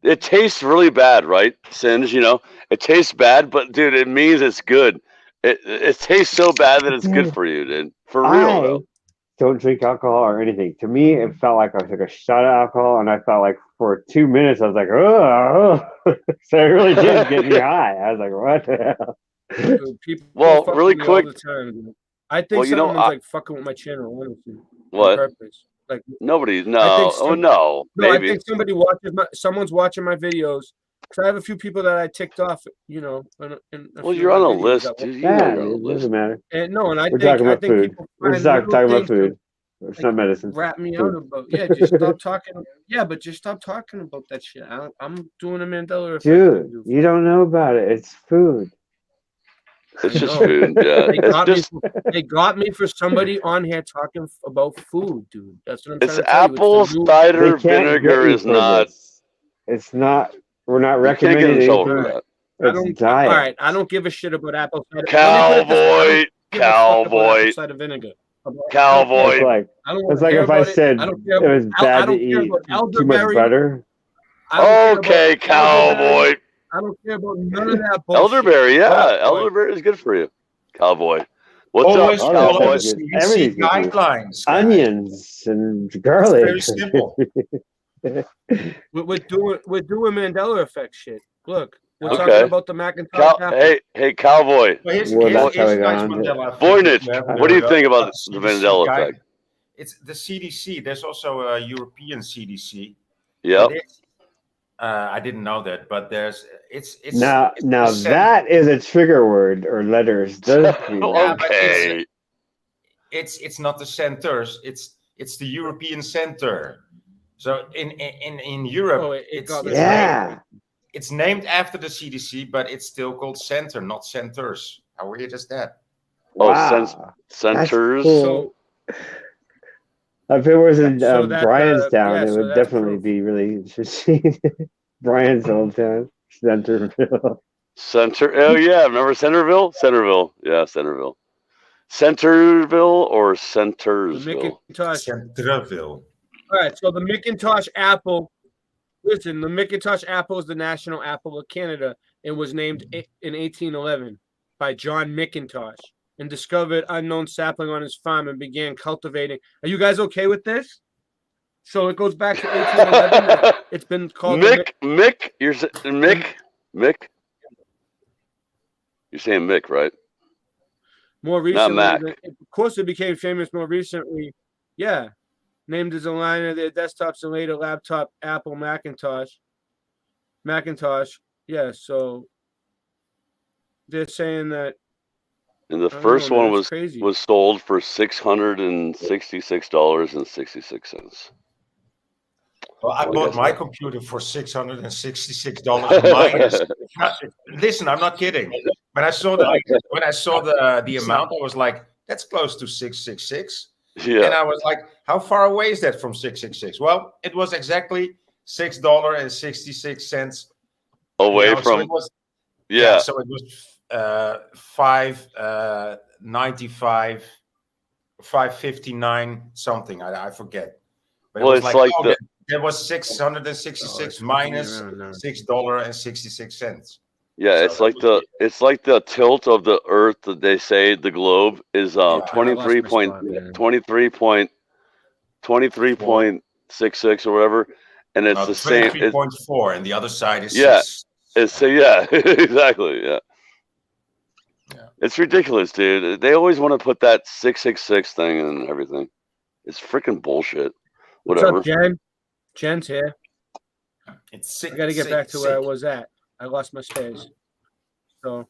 Speaker 10: It tastes really bad, right? Singe, you know, it tastes bad, but dude, it means it's good. It tastes so bad that it's good for you, dude. For real,
Speaker 12: I
Speaker 10: though.
Speaker 12: don't drink alcohol or anything. To me, it felt like I took a shot of alcohol, and I felt like for 2 minutes I was like, oh. So it really did get me high. I was like, what the hell?
Speaker 6: Dude, people
Speaker 10: Well,
Speaker 6: fuck
Speaker 10: really
Speaker 6: with me all
Speaker 10: quick.
Speaker 6: the time, dude. I think
Speaker 10: Well, you know,
Speaker 6: someone's like fucking with my channel, honestly, on
Speaker 10: What?
Speaker 6: purpose. Like
Speaker 10: Nobody.
Speaker 6: I
Speaker 10: No.
Speaker 6: think
Speaker 10: Oh no.
Speaker 6: No, I
Speaker 10: Maybe.
Speaker 6: think someone's watching my videos. Cause I have a few people that I ticked off, you know. In a
Speaker 10: Well,
Speaker 6: few
Speaker 10: you're
Speaker 6: of
Speaker 10: on
Speaker 6: my
Speaker 10: a
Speaker 6: videos
Speaker 10: list,
Speaker 6: that
Speaker 10: dude. You
Speaker 12: Yeah,
Speaker 10: know you're on a
Speaker 12: it
Speaker 10: list.
Speaker 12: doesn't matter.
Speaker 6: And no, and I
Speaker 12: We're
Speaker 6: think
Speaker 12: talking about food.
Speaker 6: people
Speaker 12: We're
Speaker 6: find
Speaker 12: talking
Speaker 6: little
Speaker 12: about
Speaker 6: things to,
Speaker 12: food. It's not medicine.
Speaker 6: rat me
Speaker 12: Food.
Speaker 6: out about. Yeah, just stop talking. Yeah, but just stop talking about that shit. I'm doing a Mandela effect.
Speaker 12: Dude, you don't know about it. It's food.
Speaker 10: It's
Speaker 6: I
Speaker 10: just
Speaker 6: know.
Speaker 10: food. Yeah.
Speaker 6: They
Speaker 10: It's
Speaker 6: got
Speaker 10: just.
Speaker 6: they got me for somebody on here talking about food, dude. That's what I'm
Speaker 10: It's
Speaker 6: trying to tell you.
Speaker 10: apple
Speaker 6: It's the new.
Speaker 10: cider
Speaker 12: They can't
Speaker 10: vinegar
Speaker 12: get you
Speaker 10: is
Speaker 12: for
Speaker 10: not.
Speaker 12: this. It's not. We're not
Speaker 10: You can't get
Speaker 12: recommending
Speaker 10: in trouble for
Speaker 12: anything.
Speaker 10: that.
Speaker 6: I
Speaker 12: It's
Speaker 6: don't. All
Speaker 12: diet.
Speaker 6: right, I don't give a shit about apple cider. Let me put it this way. I
Speaker 10: Cowboy.
Speaker 6: don't give a fuck about
Speaker 10: Cowboy.
Speaker 6: apple cider vinegar. I don't
Speaker 10: Cowboy.
Speaker 12: It's like
Speaker 6: I don't
Speaker 12: it's
Speaker 6: want to
Speaker 12: like
Speaker 6: hear
Speaker 12: if I
Speaker 6: about it.
Speaker 12: said
Speaker 6: I don't
Speaker 12: it
Speaker 6: care.
Speaker 12: was
Speaker 6: I
Speaker 12: bad to
Speaker 6: don't care
Speaker 12: eat
Speaker 6: about
Speaker 12: too much
Speaker 6: elderberry.
Speaker 12: butter.
Speaker 6: I don't care about
Speaker 10: Okay, cowboy.
Speaker 6: elderberry. I don't care about none of that bullshit.
Speaker 10: Elderberry,
Speaker 6: What
Speaker 10: yeah.
Speaker 6: up, boy?
Speaker 10: Elderberry is good for you. Cowboy. What's
Speaker 3: Always
Speaker 10: up,
Speaker 12: All that
Speaker 3: follow
Speaker 10: cowboy?
Speaker 3: the
Speaker 12: stuff is good.
Speaker 3: CDC
Speaker 12: Everything's good for you.
Speaker 3: guidelines. guys.
Speaker 12: Onions and
Speaker 3: It's
Speaker 12: garlic.
Speaker 3: very simple.
Speaker 6: We're doing Mandela effect shit. Look, we're
Speaker 10: Okay.
Speaker 6: talking about the Macintosh apple.
Speaker 10: Hey, cowboy.
Speaker 3: Well, here's,
Speaker 12: Well,
Speaker 3: here's,
Speaker 12: that's how
Speaker 3: here's
Speaker 12: we
Speaker 3: a
Speaker 12: got
Speaker 3: nice
Speaker 12: on to it.
Speaker 3: Mandela effect.
Speaker 10: Voynich, what do you think about the
Speaker 3: CDC
Speaker 10: Mandela
Speaker 3: guide.
Speaker 10: effect?
Speaker 3: It's the CDC. There's also a European CDC.
Speaker 10: Yep.
Speaker 3: But I didn't know that, but there's it's
Speaker 12: Now
Speaker 3: it's the cen-
Speaker 12: that is a trigger word or letters. Those three
Speaker 3: Yeah,
Speaker 12: words.
Speaker 3: but
Speaker 10: Okay.
Speaker 3: it's not the centers. It's the European center. So in Europe,
Speaker 6: Oh, it got
Speaker 3: it's
Speaker 6: it.
Speaker 12: Yeah.
Speaker 3: it's named after the CDC, but it's still called center, not centers. How weird is that?
Speaker 10: Oh,
Speaker 12: Wow.
Speaker 10: centers.
Speaker 12: Cool. If it was in
Speaker 6: So that,
Speaker 12: Bryanstown,
Speaker 6: yeah,
Speaker 12: it
Speaker 6: so
Speaker 12: would
Speaker 6: that's
Speaker 12: definitely
Speaker 6: proof.
Speaker 12: be really interesting. Bryan's old town, Centerville.
Speaker 10: Oh yeah, remember Centerville? Centerville. Yeah, Centerville. Centerville or
Speaker 6: The
Speaker 10: Centersville?
Speaker 6: Macintosh.
Speaker 3: Centerville.
Speaker 6: All right, so the Macintosh apple. Listen, the Macintosh apple is the national apple of Canada and was named in 1811 by John McIntosh and discovered unknown sapling on his farm and began cultivating. Are you guys okay with this? So it goes back to 1811. It's been called
Speaker 10: Mick. You're Mick. You're saying Mick, right?
Speaker 6: more
Speaker 10: Not
Speaker 6: recently.
Speaker 10: Mac.
Speaker 6: Of course, it became famous more recently. Yeah, named as a line of their desktops and later laptop Apple Macintosh. Yeah, so they're saying that.
Speaker 10: And the
Speaker 6: I don't
Speaker 10: first
Speaker 6: know, man,
Speaker 10: one
Speaker 6: that's
Speaker 10: was
Speaker 6: crazy.
Speaker 10: was sold for $666.66.
Speaker 3: Well, I
Speaker 10: Well,
Speaker 3: bought
Speaker 10: guess
Speaker 3: my
Speaker 10: what?
Speaker 3: computer for $666 minus. Listen, I'm not kidding. When I saw the amount, I was like, "That's close to 666."
Speaker 10: Yeah.
Speaker 3: And I was like, "How far away is that from 666?" Well, it was exactly $6.66
Speaker 10: Away
Speaker 3: so
Speaker 10: from.
Speaker 3: it was,
Speaker 10: Yeah.
Speaker 3: So it was $5.95, $5.59 something. I forget. But
Speaker 10: Well,
Speaker 3: it was
Speaker 10: it's
Speaker 3: like,
Speaker 10: like
Speaker 3: oh,
Speaker 10: the.
Speaker 3: there was 666 minus $6.66.
Speaker 10: Yeah,
Speaker 3: So
Speaker 10: it's
Speaker 3: that
Speaker 10: like
Speaker 3: was
Speaker 10: the tilt of the Earth that they say the globe is
Speaker 6: I lost my
Speaker 10: 23.66 or whatever, and it's
Speaker 3: no,
Speaker 10: the same. It's,
Speaker 3: 23.4, and the other side is
Speaker 10: yeah,
Speaker 3: 6.
Speaker 10: it's exactly, yeah. It's ridiculous, dude. They always want to put that 666 thing and everything. It's freaking bullshit.
Speaker 6: What's
Speaker 10: Whatever.
Speaker 6: up, Jen? Jen's here.
Speaker 3: It's sick.
Speaker 6: I got to get back to where I was at. I lost my space. So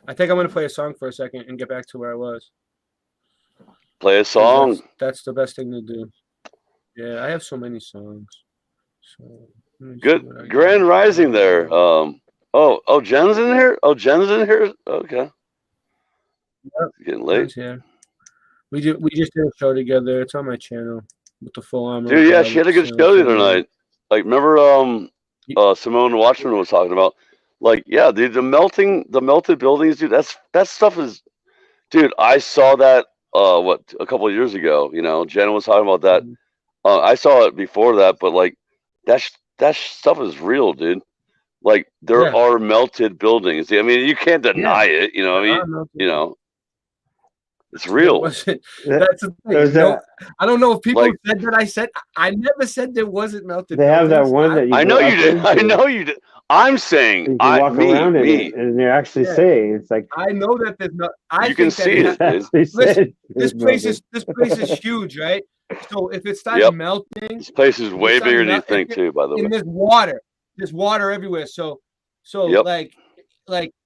Speaker 6: I think I'm going to play a song for a second and get back to where I was.
Speaker 10: Play a song.
Speaker 6: That's the best thing to do. Yeah, I have so many songs. So
Speaker 10: Good Grand Rising there. Jen's in here? Oh, Jen's in here? Okay.
Speaker 6: Yep.
Speaker 10: It's getting late.
Speaker 6: Jen's here. We just did a show together. It's on my channel with the full armor.
Speaker 10: Dude, yeah, she had a good show the other night. Like, remember Simone Watchman was talking about, like, yeah, dude, the melted buildings, dude, that stuff is, dude, I saw that a couple of years ago, you know, Jen was talking about that. I saw it before that, but like that stuff is real, dude. Like there are melted buildings. I mean, you can't deny it, you know. I mean, you know, it's real.
Speaker 6: That's the thing. I don't know if people said that. I never said there wasn't melted.
Speaker 12: They have that one that you.
Speaker 10: I know you did. I know you did. I'm saying
Speaker 12: you can walk around in it, and they're actually saying it's like.
Speaker 6: I know that there's not.
Speaker 10: You can see it.
Speaker 6: Listen, this place is huge, right? So if it started melting,
Speaker 10: this place is way bigger than you think, too. By the way,
Speaker 6: and there's water everywhere. So like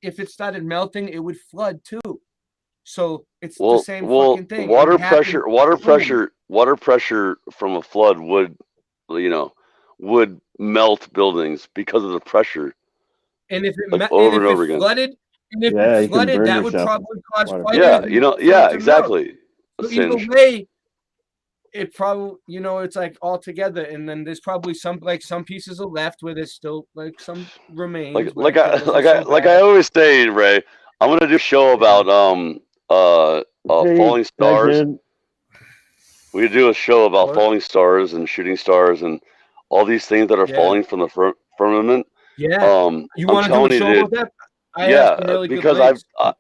Speaker 6: if it started melting, it would flood too. So it's the same fucking thing.
Speaker 10: Water pressure from a flood would melt buildings because of the pressure.
Speaker 6: And if it
Speaker 10: flooded,
Speaker 6: that would probably cause fire.
Speaker 10: Yeah, exactly.
Speaker 6: So either way, it probably, it's like all together, and then there's probably some pieces are left where there's still like some remains.
Speaker 10: Like I always say, Ray, I'm gonna do a show about falling stars. We do a show about falling stars and shooting stars and all these things that are falling from the firmament.
Speaker 6: Yeah. You want to do a show about that?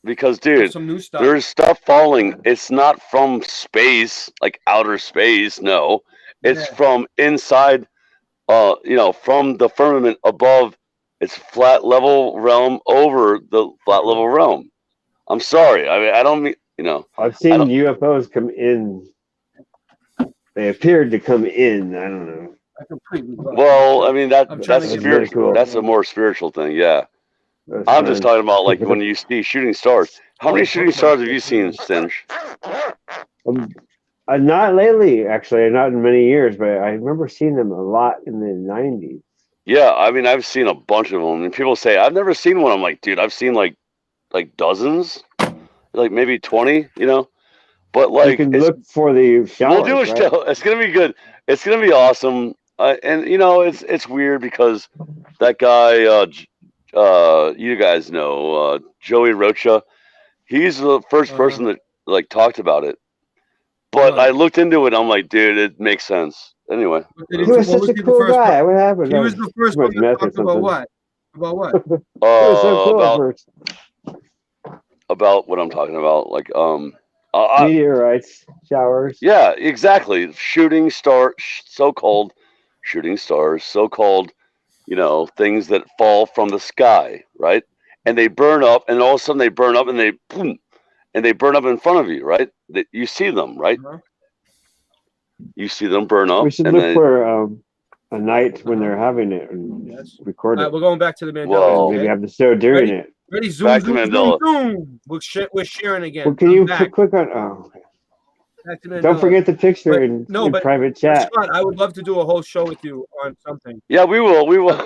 Speaker 10: Because dude,
Speaker 6: some new stuff.
Speaker 10: There's stuff falling. It's not from space, like outer space. No, it's from inside. From the firmament above. It's flat level realm over the flat level realm. I'm sorry. I mean, I don't mean
Speaker 12: I've seen UFOs come in. They appeared to come in. I don't know.
Speaker 10: Well, I mean that's spiritual. Cool. That's a more spiritual thing. Yeah. I'm just talking about like when you see shooting stars. How many shooting stars have you seen, Stinge?
Speaker 12: Not lately, actually. Not in many years, but I remember seeing them a lot in the 90s.
Speaker 10: Yeah, I mean, I've seen a bunch of them, and people say I've never seen one. I'm like, dude, I've seen like dozens, like maybe 20. But like,
Speaker 12: you can look for the showers.
Speaker 10: We'll do a show. It's gonna be good. It's gonna be awesome. And it's weird because that guy. You guys know Joey Rocha. He's the first person that like talked about it. But I looked into it. I'm like, dude, it makes sense. Anyway,
Speaker 12: he was such a cool guy. What happened?
Speaker 6: He was the first one to talk about what? About what?
Speaker 12: He was so cool
Speaker 10: about what I'm talking about, like
Speaker 12: meteorites, showers.
Speaker 10: Yeah, exactly. Shooting stars, so-called shooting stars, so-called. Things that fall from the sky, right? And they burn up, and all of a sudden they burn up, and they boom, and they burn up in front of you, right? You see them, right? You see them burn up.
Speaker 12: We should look for a night when they're having it and record it.
Speaker 6: We're going back to the Mandela.
Speaker 12: Well, maybe have the show during it.
Speaker 6: Ready? Zoom,
Speaker 10: back
Speaker 6: zoom,
Speaker 10: to Mandela.
Speaker 6: Zoom. We're sharing again.
Speaker 12: Well, can you click on? Oh, okay. Don't forget the picture in private chat.
Speaker 6: Scott, I would love to do a whole show with you on something.
Speaker 10: Yeah, we will. We will.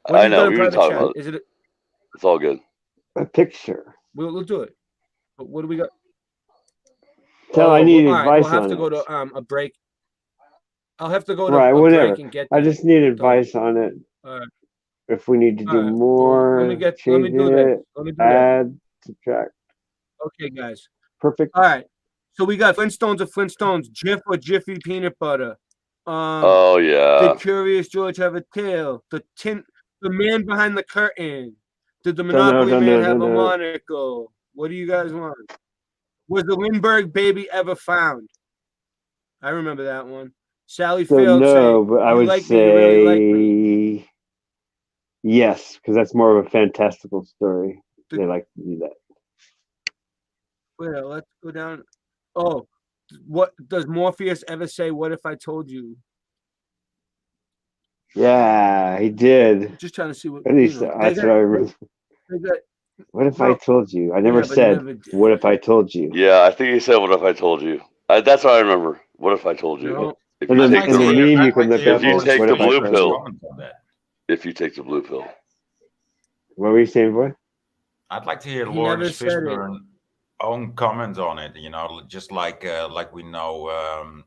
Speaker 10: I know. We will talk
Speaker 6: chat?
Speaker 10: about it. It's all good.
Speaker 12: A picture.
Speaker 6: We'll do it. But what do we got?
Speaker 12: Tell I need advice
Speaker 6: we'll have
Speaker 12: on
Speaker 6: to go
Speaker 12: it.
Speaker 6: to a break. I'll have to go to
Speaker 12: a
Speaker 6: break
Speaker 12: whatever.
Speaker 6: and get.
Speaker 12: I just need advice on it. If we need to do more,
Speaker 6: let me do
Speaker 12: it, add, subtract.
Speaker 6: Okay, guys.
Speaker 12: Perfect.
Speaker 6: All right. So we got Flintstones or Flintstones, Jif or Jiffy peanut butter.
Speaker 10: Oh yeah.
Speaker 6: Did Curious George have a tail? The man behind the curtain. Did the Monopoly man have a monocle? What do you guys want? Was the Lindbergh baby ever found? I remember that one. Sally failed.
Speaker 12: No, but I would say yes, because that's more of a fantastical story. they like to do that.
Speaker 6: Well, let's go down. Oh, what does Morpheus ever say? What if I told you?
Speaker 12: Yeah, he did.
Speaker 6: Just trying to see what
Speaker 12: At least that's what I remember. What if I told you? I never
Speaker 6: Yeah, but he
Speaker 12: said,
Speaker 6: never did.
Speaker 12: what if I told you?
Speaker 10: Yeah, I think he said, "What if I told you?" That's what I remember. What if I told you?
Speaker 6: No.
Speaker 10: If
Speaker 12: And
Speaker 10: you
Speaker 12: then
Speaker 10: take
Speaker 12: in the
Speaker 10: the
Speaker 12: meme, you can look
Speaker 10: if
Speaker 12: up
Speaker 10: you take
Speaker 12: what
Speaker 10: the
Speaker 12: if I
Speaker 10: blue
Speaker 12: told
Speaker 10: pill.
Speaker 12: you.
Speaker 3: Comment on that.
Speaker 10: If you take the blue pill.
Speaker 12: What were you saying, boy?
Speaker 3: I'd like to hear
Speaker 6: He never
Speaker 3: Lawrence
Speaker 6: said it.
Speaker 3: Fishburne own comment on it. You know, just like we know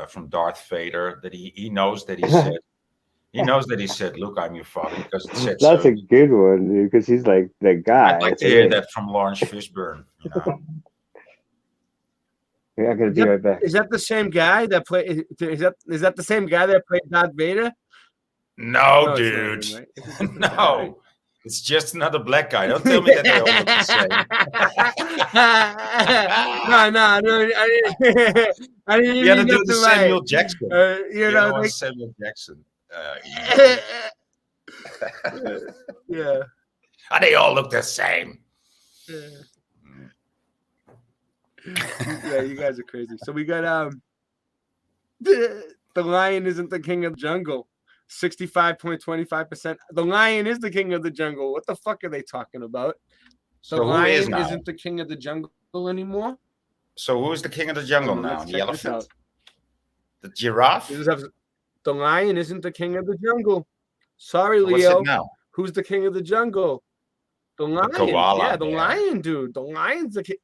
Speaker 3: from Darth Vader that he knows that he said "Look, I'm your father" because it said
Speaker 12: That's
Speaker 3: so.
Speaker 12: a good one, dude, because he's like the guy.
Speaker 3: I'd like
Speaker 12: It's
Speaker 3: to
Speaker 12: like,
Speaker 3: hear
Speaker 12: hey,
Speaker 3: that from Lawrence Fishburne. You know,
Speaker 12: I gotta be right back.
Speaker 6: Is that the same guy that played? Is that the same guy that played Darth Vader?
Speaker 3: no,
Speaker 6: No, it's not
Speaker 3: dude,
Speaker 6: him, right? It's a different guy, right?
Speaker 3: no, it's just another black guy. Don't tell me that they all look the same.
Speaker 6: No, I didn't
Speaker 3: The other
Speaker 6: mean
Speaker 3: dude
Speaker 6: nothing
Speaker 3: is
Speaker 6: by
Speaker 3: Samuel
Speaker 6: it.
Speaker 3: Jackson.
Speaker 6: You
Speaker 3: The
Speaker 6: know,
Speaker 3: other
Speaker 6: they,
Speaker 3: one's Samuel Jackson.
Speaker 6: yeah.
Speaker 3: Oh, they all look the same.
Speaker 6: Yeah, you guys are crazy. So we got the lion isn't the king of the jungle. 65.25%. The lion is the king of the jungle. What the fuck are they talking about? The
Speaker 3: So who is
Speaker 6: lion
Speaker 3: now?
Speaker 6: isn't the king of the jungle anymore.
Speaker 3: So who is the king of the jungle now?
Speaker 6: Let's
Speaker 3: The
Speaker 6: check this
Speaker 3: elephant?
Speaker 6: out.
Speaker 3: The giraffe?
Speaker 6: The lion isn't the king of the jungle. Sorry,
Speaker 3: So what's
Speaker 6: Leo.
Speaker 3: it now?
Speaker 6: Who's the king of the jungle? The lion.
Speaker 3: koala
Speaker 6: Yeah, the
Speaker 3: bear.
Speaker 6: lion, dude. The lion's the king.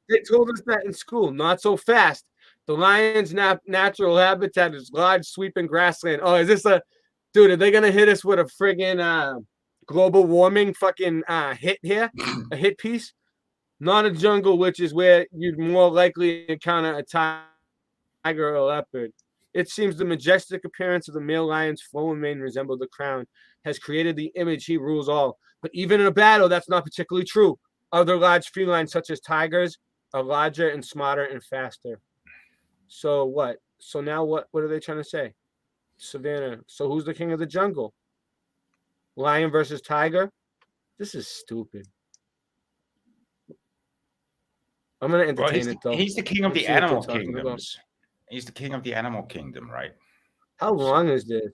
Speaker 6: They told us that in school. Not so fast. The lion's natural habitat is large, sweeping grassland. Oh, is this a dude? Are they gonna hit us with a friggin' global warming fucking hit here? A hit piece? Not a jungle, which is where you'd more likely encounter a tiger or a leopard. It seems the majestic appearance of the male lion's flowing mane resembles the crown, has created the image he rules all. But even in a battle, that's not particularly true. Other large felines, such as tigers, are larger and smarter and faster. So what? So now what are they trying to say? Savannah. So who's the king of the jungle? Lion versus tiger? This is stupid. I'm gonna entertain it though.
Speaker 3: He's the king of
Speaker 6: Let's
Speaker 3: the
Speaker 6: see what they're
Speaker 3: animal
Speaker 6: talking about.
Speaker 3: kingdoms. He's the king of the animal kingdom, right?
Speaker 6: How long is this?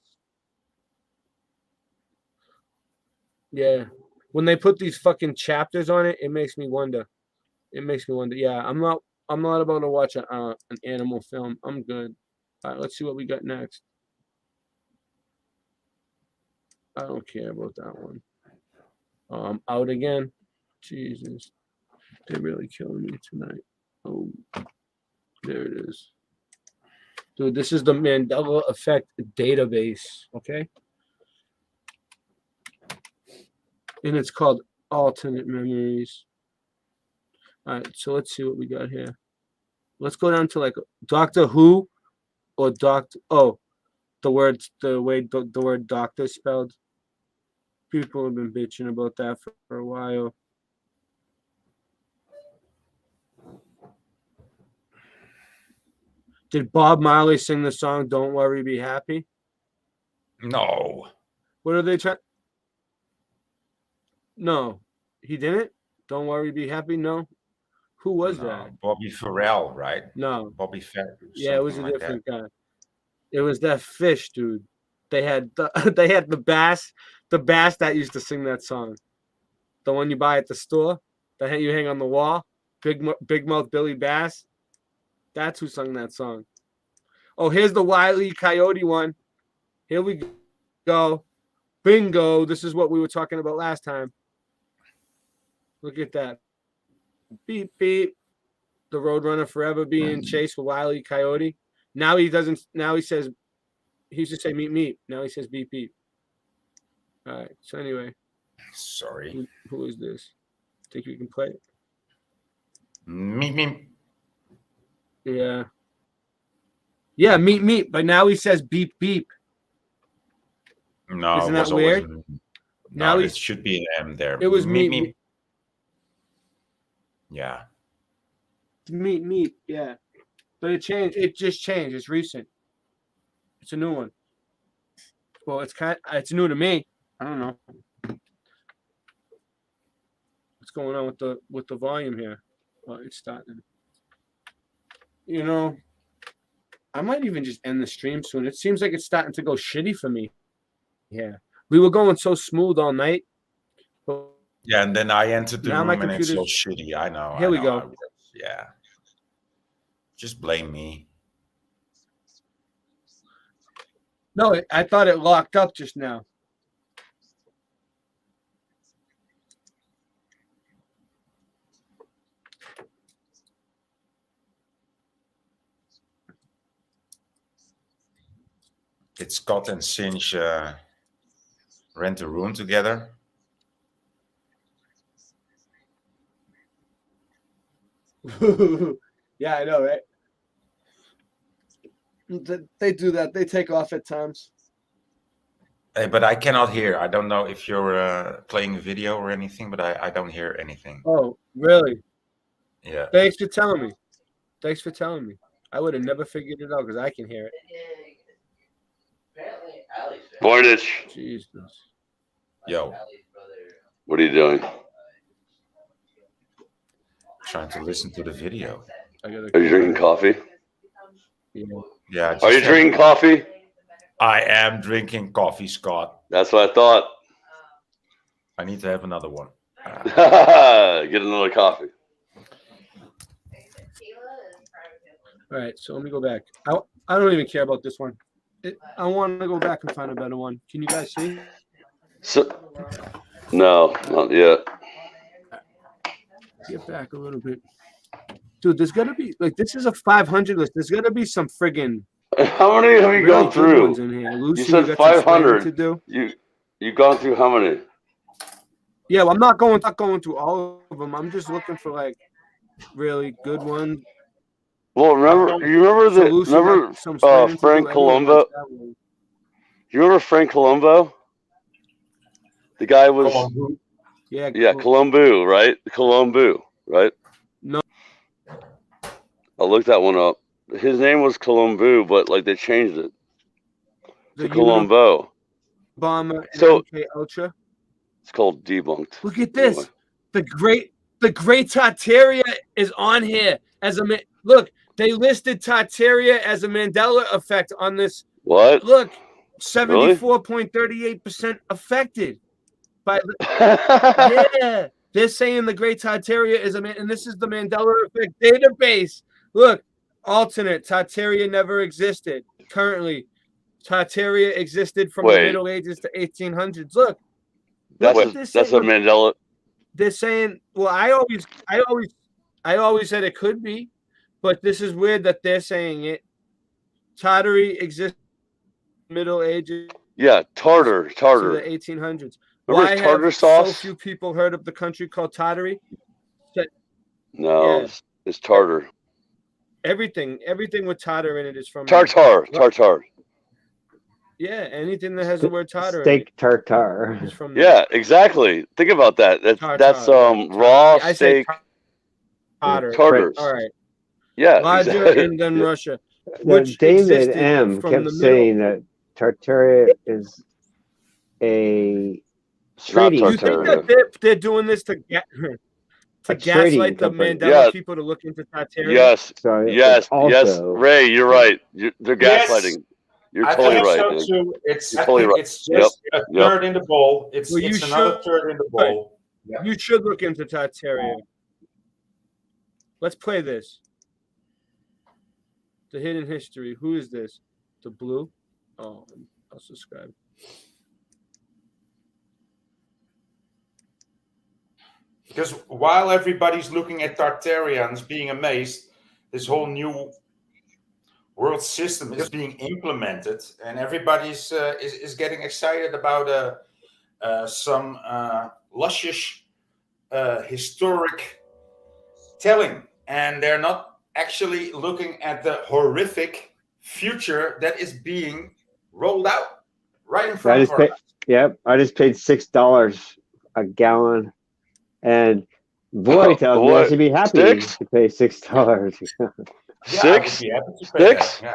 Speaker 6: Yeah. When they put these fucking chapters on it, it makes me wonder. It makes me wonder. Yeah, I'm not about to watch an animal film. I'm good. All right, let's see what we got next. I don't care about that one. I'm out again. Jesus. They're really killing me tonight. Oh, there it is. Dude, this is the Mandela Effect database, okay? And it's called Alternate Memories. All right, so let's see what we got here. Let's go down to like Doctor Who or Doctor. Oh, the way the word doctor is spelled. People have been bitching about that for a while. Did Bob Marley sing the song "Don't Worry, Be Happy"?
Speaker 3: No.
Speaker 6: What are they trying? No, he didn't. Don't worry, be happy. No, who was that?
Speaker 3: Bobby Farrell, right?
Speaker 6: No,
Speaker 3: Bobby Farrell.
Speaker 6: yeah, it was a
Speaker 3: like
Speaker 6: different guy. It was that fish, dude. They had the bass that used to sing that song, the one you buy at the store, that you hang on the wall. Big Mouth Billy Bass. That's who sung that song. Oh, here's the Wile E. Coyote one. Here we go. Bingo. This is what we were talking about last time. Look at that. Beep, beep. The Roadrunner forever being chased with Wile E. Coyote. Now he doesn't. Now he says, he used to say meet, meet. Now he says beep, beep. All right. So anyway.
Speaker 3: Sorry.
Speaker 6: Who is this? Think we can play it?
Speaker 3: Meet, meet.
Speaker 6: Yeah. Yeah, meet, meet. But now he says beep, beep.
Speaker 3: No,
Speaker 6: isn't
Speaker 3: it was
Speaker 6: that weird?
Speaker 3: always,
Speaker 6: Now
Speaker 3: no, it should be an M there.
Speaker 6: It was meet,
Speaker 3: meet.
Speaker 6: meet.
Speaker 3: Yeah.
Speaker 6: Meet. Yeah. But it changed. It just changed. It's recent. It's a new one. Well, it's new to me. I don't know. what's going on with the volume here. Well, it's starting. You know, I might even just end the stream soon. It seems like it's starting to go shitty for me. Yeah, we were going so smooth all night.
Speaker 3: Yeah, and then I entered the
Speaker 6: Now my
Speaker 3: room and it's so
Speaker 6: computer's-
Speaker 3: shitty. I know.
Speaker 6: Here
Speaker 3: I
Speaker 6: we
Speaker 3: know
Speaker 6: go.
Speaker 3: how it works. Yeah. Just blame me.
Speaker 6: No, I thought it locked up just now.
Speaker 3: Did Scott and Sinch rent a room together?
Speaker 6: Yeah, I know, right? They do that. They take off at times.
Speaker 3: Hey, but I cannot hear. I don't know if you're playing a video or anything, but I don't hear anything.
Speaker 6: Oh, really?
Speaker 3: Yeah.
Speaker 6: Thanks for telling me. Thanks for telling me. I would have never figured it out because I can hear it.
Speaker 10: Boynich.
Speaker 6: Jesus.
Speaker 3: Yo.
Speaker 10: What are you doing?
Speaker 3: Trying to listen to the video.
Speaker 10: Are you drinking coffee?
Speaker 3: Yeah.
Speaker 10: Are you drinking coffee?
Speaker 3: I am drinking coffee, Scott.
Speaker 10: That's what I thought.
Speaker 3: I need to have another one.
Speaker 10: Get another coffee.
Speaker 6: All right, so let me go back. I don't even care about this one. I want to go back and find a better one. Can you guys see?
Speaker 10: No, not yet.
Speaker 6: Get back a little bit. Dude, there's got to be, like, this is a 500 list. There's got to be some friggin'
Speaker 10: How many have you
Speaker 6: really
Speaker 10: gone
Speaker 6: good
Speaker 10: through?
Speaker 6: ones in here. Lucy,
Speaker 10: You said
Speaker 6: got some explaining
Speaker 10: 500.
Speaker 6: to do.
Speaker 10: You gone through how many?
Speaker 6: Yeah, well, I'm not going through all of them. I'm just looking for, like, really good ones.
Speaker 10: Well, remember
Speaker 6: So Lucy got some explaining to do.
Speaker 10: Frank
Speaker 6: Everyone
Speaker 10: Colombo?
Speaker 6: likes that one.
Speaker 10: You remember Frank Colombo? The guy was
Speaker 6: Yeah,
Speaker 10: Colombo, right? Colombo, right?
Speaker 6: No.
Speaker 10: I'll look that one up. His name was Colombo, but like they changed it
Speaker 6: The
Speaker 10: to Colombo.
Speaker 6: Obama and
Speaker 10: So-
Speaker 6: MK Ultra.
Speaker 10: It's called Debunked.
Speaker 6: Look at this. The great Tartaria is on here as a look. They listed Tartaria as a Mandela effect on this.
Speaker 10: What?
Speaker 6: Look, 74.38% affected by. Yeah, they're saying the great Tartaria is and this is the Mandela effect database. Look, alternate Tartaria never existed. Currently, Tartaria existed from the
Speaker 10: Wait.
Speaker 6: Middle Ages to 1800s. Look.
Speaker 10: That's
Speaker 6: what
Speaker 10: a,
Speaker 6: they're
Speaker 10: that's a
Speaker 6: saying.
Speaker 10: Mandela.
Speaker 6: They're saying, well, I always said it could be, but this is weird that they're saying it. Tartary exists in the Middle Ages
Speaker 10: Yeah, tartar.
Speaker 6: to the 1800s.
Speaker 10: Remember
Speaker 6: Why
Speaker 10: tartar
Speaker 6: have
Speaker 10: sauce?
Speaker 6: so few people heard of the country called Tartary?
Speaker 10: No,
Speaker 6: Yeah.
Speaker 10: it's tartar.
Speaker 6: Everything with tartar in it is from
Speaker 10: Tartar.
Speaker 6: Yeah, anything that has the word tartar.
Speaker 12: Steak tartare.
Speaker 6: Is from
Speaker 10: Yeah, exactly. Think about that. That's raw
Speaker 6: I say
Speaker 10: steak.
Speaker 6: tartar. All right.
Speaker 10: Yeah,
Speaker 6: Larger
Speaker 10: exactly.
Speaker 6: and then Russia.
Speaker 12: Well,
Speaker 6: Which
Speaker 12: David
Speaker 6: existed
Speaker 12: M.
Speaker 6: from
Speaker 12: kept
Speaker 6: the
Speaker 12: saying that Tartaria is a trading
Speaker 6: You think that they're doing this to get
Speaker 12: A
Speaker 6: to
Speaker 12: trading
Speaker 6: gaslight the
Speaker 12: company.
Speaker 6: Mandela
Speaker 10: Yes.
Speaker 6: people to look into Tartaria?
Speaker 10: Yes,
Speaker 12: So
Speaker 10: yes,
Speaker 12: it's also-
Speaker 10: Ray, you're right. They're
Speaker 20: Yes.
Speaker 10: gaslighting. You're
Speaker 20: I
Speaker 10: totally
Speaker 20: think
Speaker 10: right.
Speaker 20: so
Speaker 10: man.
Speaker 20: too. It's
Speaker 10: You're totally right.
Speaker 20: it's just a third in the bowl. It's
Speaker 6: Well, you
Speaker 20: it's another
Speaker 6: should-
Speaker 20: third in the bowl. Yeah.
Speaker 6: You should look into Tartaria. Let's play this. The hidden history. Who is this? The blue? Oh, I'll subscribe.
Speaker 20: Because while everybody's looking at Tartarians being amazed, this whole new world system is being implemented, and everybody's is getting excited about some luscious historic telling, and they're not actually looking at the horrific future that is being rolled out right in front of our eyes.
Speaker 12: I just paid $6 a gallon, and boy tells me I should be happy to pay $6.
Speaker 20: Yeah, I would be happy to pay that, yeah.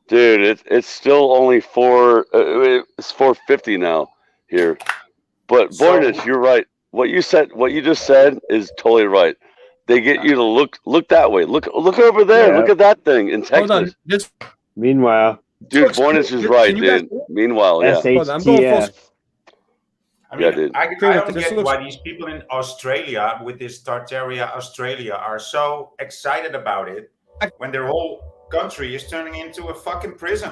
Speaker 10: Dude, it's still only it's $4.50 now here. But
Speaker 20: So-
Speaker 10: Boynich, you're right. what you just said is totally right. They get you to look that way. Look over there.
Speaker 12: Yeah.
Speaker 10: Look at that thing in
Speaker 6: Hold on.
Speaker 10: Texas.
Speaker 12: Meanwhile,
Speaker 10: Dude, Boyness is right, dude. Meanwhile, yeah.
Speaker 6: Hold on, I'm going full.
Speaker 12: SHTF.
Speaker 3: I mean,
Speaker 10: dude.
Speaker 3: I
Speaker 6: Kramer,
Speaker 3: don't
Speaker 6: this
Speaker 3: get
Speaker 6: looks-
Speaker 3: why these people in Australia with this Tartaria Australia are so excited about it when their whole country is turning into a fucking prison.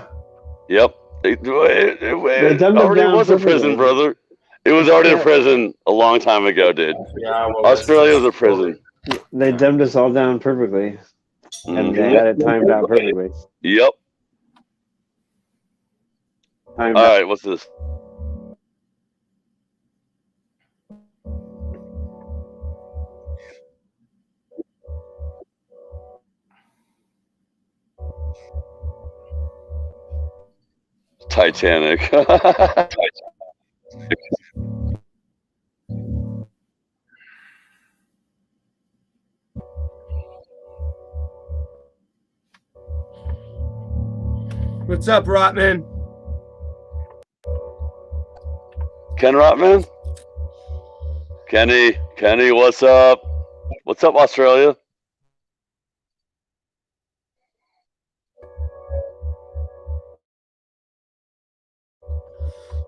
Speaker 10: Yep. It already was a prison, brother. It was already a prison a long time ago, dude.
Speaker 3: Yeah, well,
Speaker 10: Australia was a prison.
Speaker 12: They dumbed us all down perfectly, and they had it timed out perfectly.
Speaker 10: Yep. All right, what's this? Titanic.
Speaker 6: What's up, Rotman?
Speaker 10: Ken Rotman? Kenny, what's up? What's up, Australia?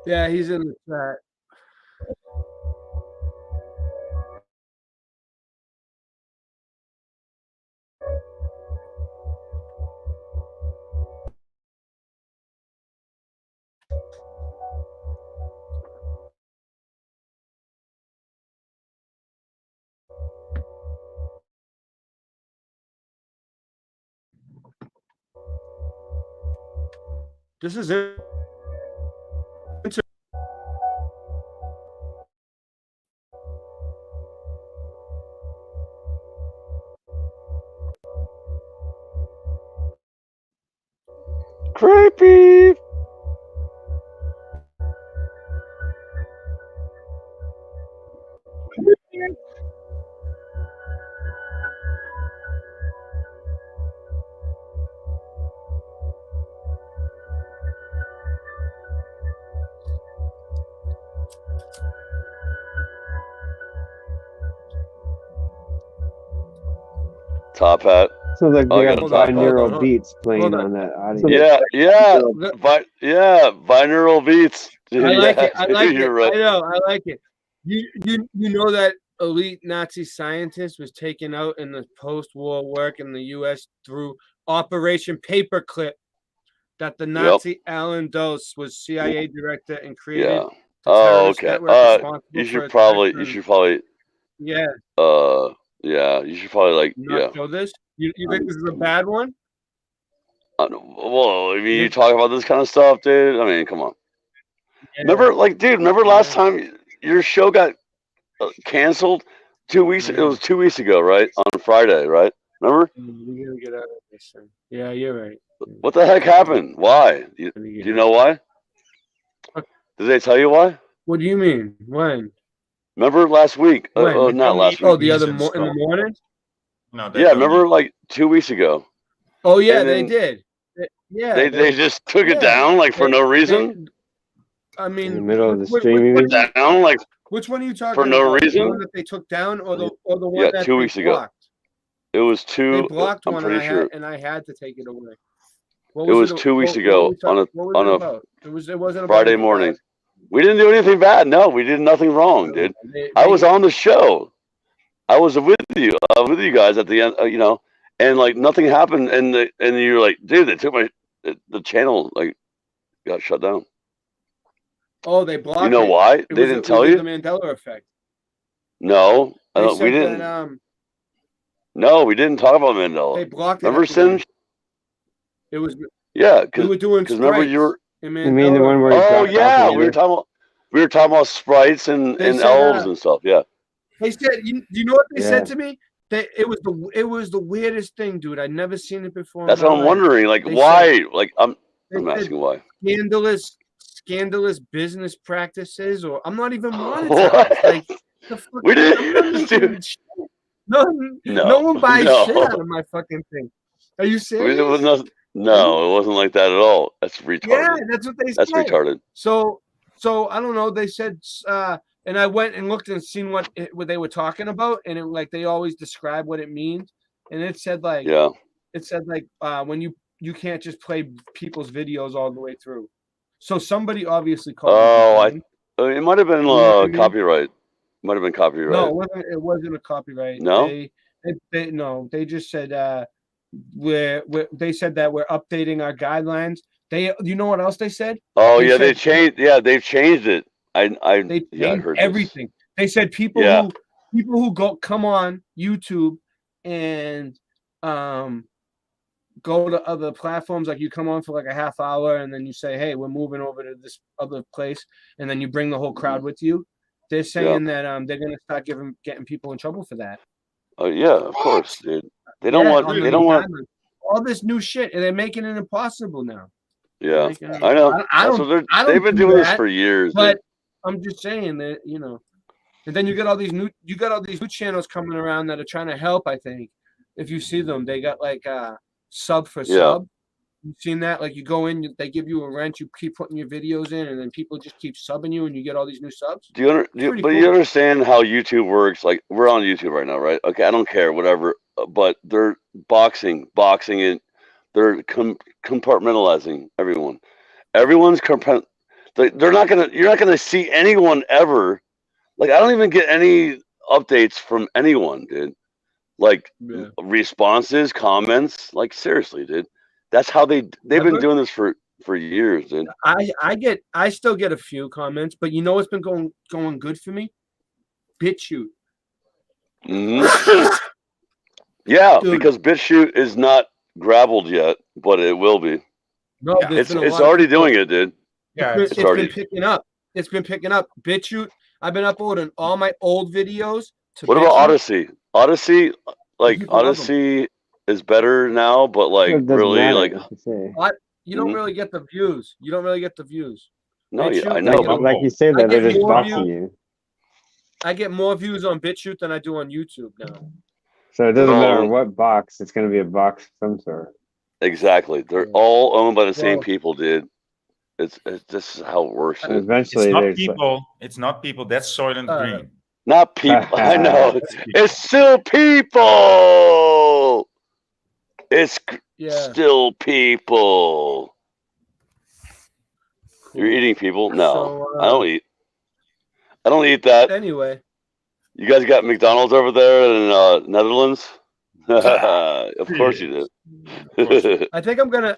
Speaker 6: Yeah, he's in the chat. This is it.
Speaker 10: Creepy. Top hat.
Speaker 12: So like
Speaker 10: Oh,
Speaker 12: they
Speaker 10: I
Speaker 12: got
Speaker 10: got a top hat.
Speaker 12: binaural beats playing on that audio.
Speaker 10: Yeah. Binaural beats. Dude,
Speaker 6: I like it.
Speaker 10: yeah,
Speaker 6: I
Speaker 10: dude,
Speaker 6: like it.
Speaker 10: you're right.
Speaker 6: I know. I like it. You know that elite Nazi scientist was taken out in the post-war work in the U.S. through Operation Paperclip. That the Nazi Alan Dose was CIA director and created.
Speaker 10: Yeah.
Speaker 6: the
Speaker 10: Oh,
Speaker 6: terrorist
Speaker 10: okay.
Speaker 6: network responsible
Speaker 10: You
Speaker 6: for
Speaker 10: should probably.
Speaker 6: Yeah.
Speaker 10: Yeah. You should probably like.
Speaker 6: Not
Speaker 10: Yeah.
Speaker 6: show this. You think this is a bad one?
Speaker 10: Well, I mean, you talk about this kind of stuff, dude. I mean, come on.
Speaker 6: Yeah.
Speaker 10: Remember last time your show got canceled? 2 weeks. It was 2 weeks ago, right? On Friday, right? Remember?
Speaker 6: We gotta get out of this thing. Yeah, you're right.
Speaker 10: What the heck happened? Why? Do you know why? Did they tell you why?
Speaker 6: What do you mean? When?
Speaker 10: Remember last week?
Speaker 6: When?
Speaker 10: Not last week.
Speaker 6: Oh, the other in the morning?
Speaker 3: No,
Speaker 10: Yeah, remember like 2 weeks ago.
Speaker 6: Oh yeah,
Speaker 10: And
Speaker 6: they
Speaker 10: then
Speaker 6: did. Yeah,
Speaker 10: They just took it down like for no reason.
Speaker 6: I mean,
Speaker 12: In the middle of the
Speaker 6: which
Speaker 12: streaming.
Speaker 6: one-
Speaker 10: Down like
Speaker 6: Which one are you talking
Speaker 10: for no
Speaker 6: about?
Speaker 10: reason?
Speaker 6: The one that they took down, or the one
Speaker 10: Yeah,
Speaker 6: that
Speaker 10: 2
Speaker 6: they
Speaker 10: weeks ago.
Speaker 6: blocked?
Speaker 10: It was
Speaker 6: They
Speaker 10: two.
Speaker 6: blocked
Speaker 10: I'm
Speaker 6: one,
Speaker 10: pretty sure.
Speaker 6: and I had to take it away. What
Speaker 10: It was
Speaker 6: it-
Speaker 10: 2 weeks
Speaker 6: what
Speaker 10: ago
Speaker 6: were we talking- what was
Speaker 10: on
Speaker 6: it
Speaker 10: a
Speaker 6: about? It wasn't about
Speaker 10: Friday
Speaker 6: anything
Speaker 10: morning.
Speaker 6: bad.
Speaker 10: We didn't do anything bad. No, we did nothing wrong, dude. I was on the show. I was with you. Guys at the end. And like nothing happened. And you're like, dude, they took the channel like got shut down.
Speaker 6: Oh, they blocked.
Speaker 10: You know
Speaker 6: it.
Speaker 10: why?
Speaker 6: It
Speaker 10: They
Speaker 6: was-
Speaker 10: didn't
Speaker 6: it
Speaker 10: tell
Speaker 6: was
Speaker 10: you?
Speaker 6: The Mandela effect.
Speaker 10: No,
Speaker 6: They
Speaker 10: we
Speaker 6: said
Speaker 10: didn't.
Speaker 6: that
Speaker 10: No, we didn't talk about Mandela.
Speaker 6: they blocked it.
Speaker 10: Remember,
Speaker 6: at the beginning.
Speaker 10: Singe?
Speaker 6: It was.
Speaker 10: Yeah,
Speaker 6: we were doing
Speaker 10: remember you were.
Speaker 6: in
Speaker 12: You mean the one where he
Speaker 10: Oh
Speaker 12: dropped
Speaker 10: yeah,
Speaker 12: off
Speaker 10: we were talking about sprites and
Speaker 6: They said,
Speaker 10: elves and stuff. Yeah.
Speaker 6: They said, you know what they
Speaker 10: Yeah.
Speaker 6: said to me? It was the weirdest thing, dude. I'd never seen it before. in
Speaker 10: That's
Speaker 6: my
Speaker 10: what I'm
Speaker 6: life.
Speaker 10: wondering. Like,
Speaker 6: They
Speaker 10: why?
Speaker 6: said-
Speaker 10: Like, I'm
Speaker 6: they said
Speaker 10: asking why.
Speaker 6: Scandalous business practices, or I'm not even monetized. Like, the fuck,
Speaker 10: We didn't-
Speaker 6: I'm not making shit. No one buys
Speaker 10: no.
Speaker 6: shit out of my fucking thing. Are you serious?
Speaker 10: It was no, it wasn't like that at all. That's retarded.
Speaker 6: Yeah, that's what they said.
Speaker 10: That's retarded.
Speaker 6: So I don't know. They said and I went and looked and seen what they were talking about, and like they always describe what it means, and it said like when you can't just play people's videos all the way through. So somebody obviously called.
Speaker 10: It might have been copyright. Might have been copyright.
Speaker 6: No, it wasn't a copyright.
Speaker 10: No,
Speaker 6: they just said they said that we're updating our guidelines. You know what else they said?
Speaker 10: Oh yeah, they changed. Yeah, they've changed it. I heard
Speaker 6: everything.
Speaker 10: This.
Speaker 6: They said people who come on YouTube and go to other platforms, like you come on for like a half hour and then you say, hey, we're moving over to this other place, and then you bring the whole crowd with you. They're saying that they're gonna start getting people in trouble for that.
Speaker 10: Oh yeah, of course, dude. They don't want
Speaker 6: all this new shit, and they're making it impossible now.
Speaker 10: Yeah, I know. They've been doing this for years.
Speaker 6: But I'm just saying that, and then you got all these new channels coming around that are trying to help. I think if you see them, they got like sub for sub. You've seen that? Like you go in, they give you a rent, you keep putting your videos in, and then people just keep subbing you, and you get all these new subs.
Speaker 10: You understand how YouTube works? Like we're on YouTube right now, right? Okay, I don't care, whatever. But they're boxing, and they're compartmentalizing everyone. Everyone's they're not gonna. You're not gonna see anyone ever. Like I don't even get any updates from anyone, dude. Like responses, comments. Like seriously, dude. That's how they've been doing this for years, dude.
Speaker 6: I still get a few comments, but you know what's been going good for me? BitChute.
Speaker 10: Mm-hmm. Yeah, dude. Because BitChute is not graveled yet, but it will be.
Speaker 6: No,
Speaker 10: it's already doing it, dude.
Speaker 6: Yeah, it's been picking up. It's been picking up. BitChute. I've been uploading all my old videos to
Speaker 10: What about Odyssey? Odyssey is better now, but like really
Speaker 6: you don't really get the views. You don't really get the views.
Speaker 10: No, I know.
Speaker 12: But like you say that they're just boxing you.
Speaker 6: I get more views on BitChute than I do on YouTube now.
Speaker 12: So it doesn't matter what box, it's going to be a box of some sort.
Speaker 10: Exactly. They're all owned by the same people, dude. It's this is how it works.
Speaker 12: And eventually,
Speaker 3: it's not people. It's not people. That's Soylent Green.
Speaker 10: Not people. I know. It's still people. It's still people. Cool. You're eating people? No, so, I don't eat. I don't eat that.
Speaker 6: Anyway.
Speaker 10: You guys got McDonald's over there in Netherlands? Of course you
Speaker 6: did. I think I'm gonna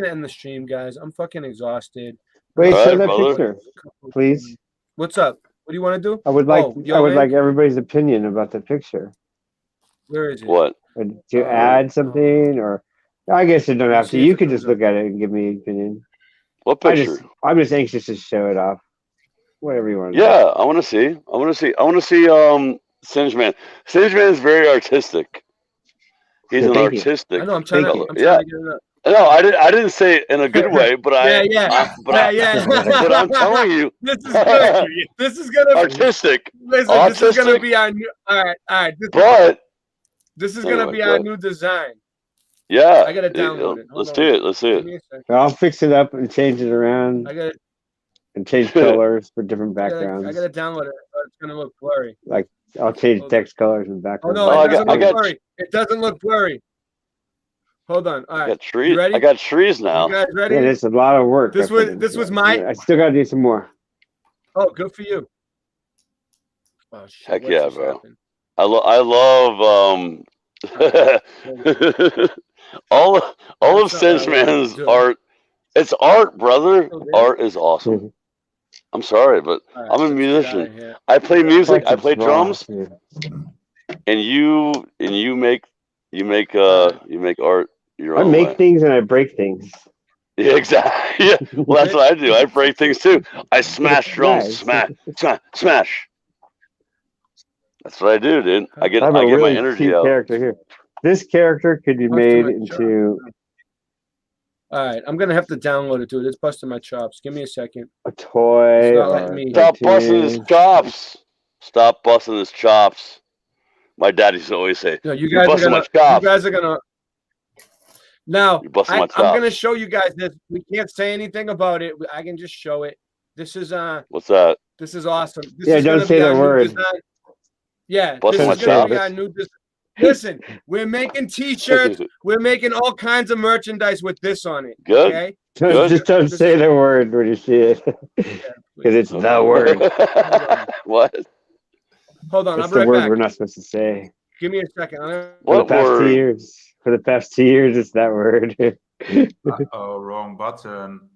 Speaker 6: end the stream, guys. I'm fucking exhausted.
Speaker 12: Wait, show that picture, please.
Speaker 6: What's up? What do you want to do?
Speaker 12: I would like everybody's opinion about the picture.
Speaker 6: Where is it?
Speaker 10: What?
Speaker 12: To add something, or I guess you don't have to. You could just look at it and give me an opinion.
Speaker 10: What picture?
Speaker 12: I'm just anxious to show it off. Whatever you want to
Speaker 10: do. I want to see. I want to see Singe Man. Singe Man is very artistic. He's an artistic.
Speaker 6: I know. I'm trying to get it up.
Speaker 10: No, I didn't say it in a good way, but but I'm telling you,
Speaker 6: this is good. This is gonna
Speaker 10: artistic.
Speaker 6: Listen, this is gonna be our new. All right. This is gonna be our new design.
Speaker 10: Yeah,
Speaker 6: I gotta download it.
Speaker 10: Let's see it.
Speaker 12: I'll fix it up and change it around. And change colors for different backgrounds.
Speaker 6: I gotta download it. It's gonna look blurry.
Speaker 12: Like I'll change text colors and backgrounds.
Speaker 6: Oh no, it doesn't look blurry. It doesn't look blurry. Hold on. All right.
Speaker 10: I got trees.
Speaker 6: You ready?
Speaker 10: I got trees now.
Speaker 6: You guys ready?
Speaker 12: Yeah, it's a lot of work.
Speaker 6: This was my.
Speaker 12: I still gotta do some more.
Speaker 6: Oh, good for you.
Speaker 10: Oh, shit, heck yeah, bro. I love all of Singe Man's art. It's art, brother. Art is awesome. I'm sorry, but I'm a musician. I play music. I play drums. And you make art your own
Speaker 12: I make
Speaker 10: way.
Speaker 12: things and I break things.
Speaker 10: Yeah, exactly. Yeah. Well, that's what I do. I break things too. I smash drums. Smash. That's what I do, dude. I get
Speaker 12: really
Speaker 10: my energy out.
Speaker 12: Character here. This character could be made into.
Speaker 6: All right, I'm gonna have to download it, dude. It's busting my chops. Give me a second.
Speaker 12: A toy.
Speaker 10: Stop busting his chops. Stop busting his chops. My dad used to always say,
Speaker 6: no, you guys are gonna. Now, I'm gonna show you guys this. We can't say anything about it. I can just show it. This is
Speaker 10: What's that?
Speaker 6: This is awesome. This
Speaker 12: Yeah,
Speaker 6: is
Speaker 12: don't
Speaker 6: gonna
Speaker 12: say
Speaker 6: be
Speaker 12: the
Speaker 6: our new
Speaker 12: word.
Speaker 6: design. Yeah,
Speaker 10: Bust
Speaker 6: this
Speaker 10: my
Speaker 6: is gonna be
Speaker 10: chops.
Speaker 6: our new design. Listen, we're making T-shirts. We're making all kinds of merchandise with this on it.
Speaker 10: Good.
Speaker 6: Okay.
Speaker 12: Just don't say the word when you see it, because it's the word.
Speaker 10: What?
Speaker 6: Hold on,
Speaker 12: It's
Speaker 6: I'll be
Speaker 12: the
Speaker 6: right
Speaker 12: word
Speaker 6: back.
Speaker 12: we're not supposed to say.
Speaker 6: Give me a second.
Speaker 12: For the past 2 years. For the past 2 years, it's that word.
Speaker 3: Oh, wrong button.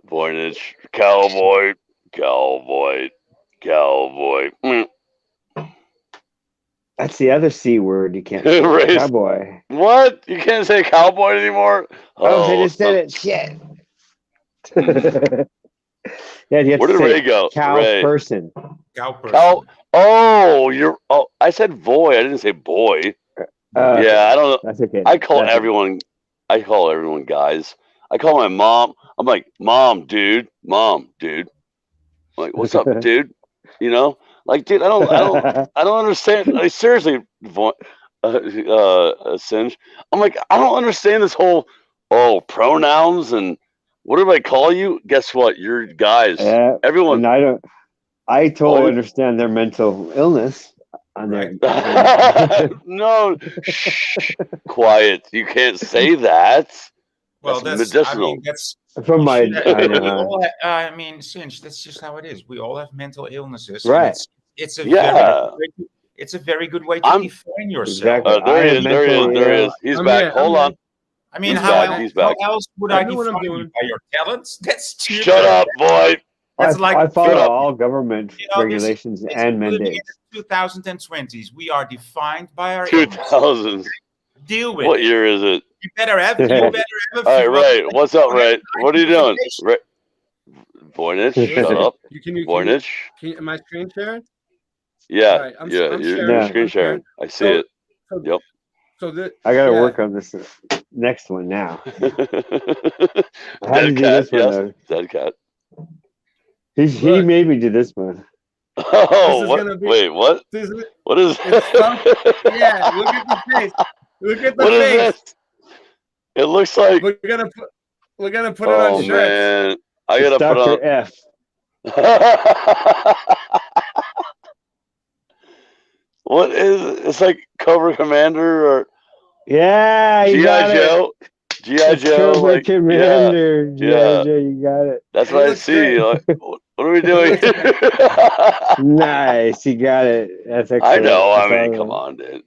Speaker 10: Voynich, cowboy, cowboy, cowboy.
Speaker 12: That's the other C word you can't say.
Speaker 10: Race.
Speaker 12: Cowboy.
Speaker 10: What? You can't say cowboy anymore?
Speaker 12: Oh, they just said it. Shit. Yeah, you have
Speaker 10: Where
Speaker 12: to
Speaker 10: did
Speaker 12: say
Speaker 10: Ray go?
Speaker 12: cow
Speaker 10: Ray.
Speaker 12: person.
Speaker 3: Cow person.
Speaker 10: Cow. Oh, you're. Oh, I said boy. I didn't say boy. Yeah, I don't know.
Speaker 12: That's okay.
Speaker 10: I call
Speaker 12: That's okay.
Speaker 10: everyone. I call everyone guys. I call my mom. I'm like, mom, dude. Mom, dude. I'm like, what's up, dude? You know, like, dude. I don't understand. Like, seriously, Singe. I'm like, I don't understand this whole pronouns and what do I call you? Guess what? You're guys.
Speaker 12: Yeah,
Speaker 10: Everyone.
Speaker 12: and I totally
Speaker 10: All-
Speaker 12: understand their mental illness on their.
Speaker 10: No, shh, quiet. You can't say that.
Speaker 3: Well,
Speaker 10: that's
Speaker 3: that's.
Speaker 10: medicinal.
Speaker 3: I mean, that's.
Speaker 12: From
Speaker 3: we
Speaker 12: my,
Speaker 3: should have-
Speaker 12: I
Speaker 3: we
Speaker 12: know.
Speaker 3: all ha- I mean, Singe, that's just how it is. We all have mental illnesses,
Speaker 12: Right.
Speaker 3: and it's a
Speaker 10: Yeah.
Speaker 3: very good way to, it's a very good way to define yourself.
Speaker 12: Exactly.
Speaker 10: There
Speaker 12: I
Speaker 10: he
Speaker 12: am
Speaker 10: is. There he is.
Speaker 12: mentally
Speaker 10: There he
Speaker 12: ill.
Speaker 10: is. He's
Speaker 6: I'm
Speaker 10: back.
Speaker 6: here,
Speaker 10: Hold
Speaker 6: I'm
Speaker 10: on.
Speaker 3: I mean,
Speaker 10: He's
Speaker 3: how
Speaker 10: back.
Speaker 3: else,
Speaker 10: He's
Speaker 3: how
Speaker 10: back.
Speaker 3: else would
Speaker 6: I
Speaker 3: I
Speaker 6: know what I'm
Speaker 3: define you?
Speaker 6: doing.
Speaker 3: By your talents? That's stupid.
Speaker 10: Shut up, boy.
Speaker 3: That's like
Speaker 12: I follow
Speaker 10: Shut up.
Speaker 12: all government
Speaker 3: you know,
Speaker 12: regulations
Speaker 3: this
Speaker 12: and
Speaker 3: we're living in
Speaker 12: mandates.
Speaker 3: the 2020s. We are defined by our illness.
Speaker 10: 2000s.
Speaker 3: Deal with
Speaker 10: What
Speaker 3: it.
Speaker 10: year is it?
Speaker 3: You better have a
Speaker 10: All right,
Speaker 3: few
Speaker 10: Ray.
Speaker 3: other
Speaker 10: What's up,
Speaker 3: things
Speaker 10: Ray? What are you doing?
Speaker 3: notifications.
Speaker 10: Ray. Voynich,
Speaker 6: Listen,
Speaker 10: shut up. Voynich.
Speaker 6: Am I screen sharing?
Speaker 10: Yeah,
Speaker 6: All right, I'm
Speaker 10: you're
Speaker 6: sharing.
Speaker 10: screen
Speaker 6: I'm
Speaker 10: sharing. I see it. Yep.
Speaker 6: So this,
Speaker 12: I got to
Speaker 6: yeah.
Speaker 12: work on this next one now. I had
Speaker 10: Dead
Speaker 12: to do
Speaker 10: cat,
Speaker 12: this one
Speaker 10: yes.
Speaker 12: though.
Speaker 10: Dead cat.
Speaker 12: He made me do this one.
Speaker 10: Oh,
Speaker 6: is
Speaker 10: what?
Speaker 6: gonna be-
Speaker 10: Wait, what?
Speaker 6: This is,
Speaker 10: What is
Speaker 6: it's tough. Yeah, look at the face. Look at the
Speaker 10: What is
Speaker 6: face.
Speaker 10: this? It looks like.
Speaker 6: We're gonna put it
Speaker 10: Oh
Speaker 6: on shirts.
Speaker 10: man, I
Speaker 12: It's
Speaker 10: gotta put on.
Speaker 12: Dr. F.
Speaker 10: What is it? It's like Cobra Commander or
Speaker 12: Yeah, you
Speaker 10: GI
Speaker 12: got
Speaker 10: Joe. GI
Speaker 12: It's
Speaker 10: Joe,
Speaker 12: Cobra
Speaker 10: like
Speaker 12: Commander.
Speaker 10: yeah.
Speaker 12: G.I. Joe, you got it.
Speaker 10: That's
Speaker 6: It
Speaker 10: what I
Speaker 6: looks
Speaker 10: see.
Speaker 6: great.
Speaker 10: Like, what are we doing?
Speaker 12: Nice, you got it. That's excellent.
Speaker 10: I know. I
Speaker 12: That's
Speaker 10: mean,
Speaker 12: all
Speaker 10: come
Speaker 12: right.
Speaker 10: on, dude.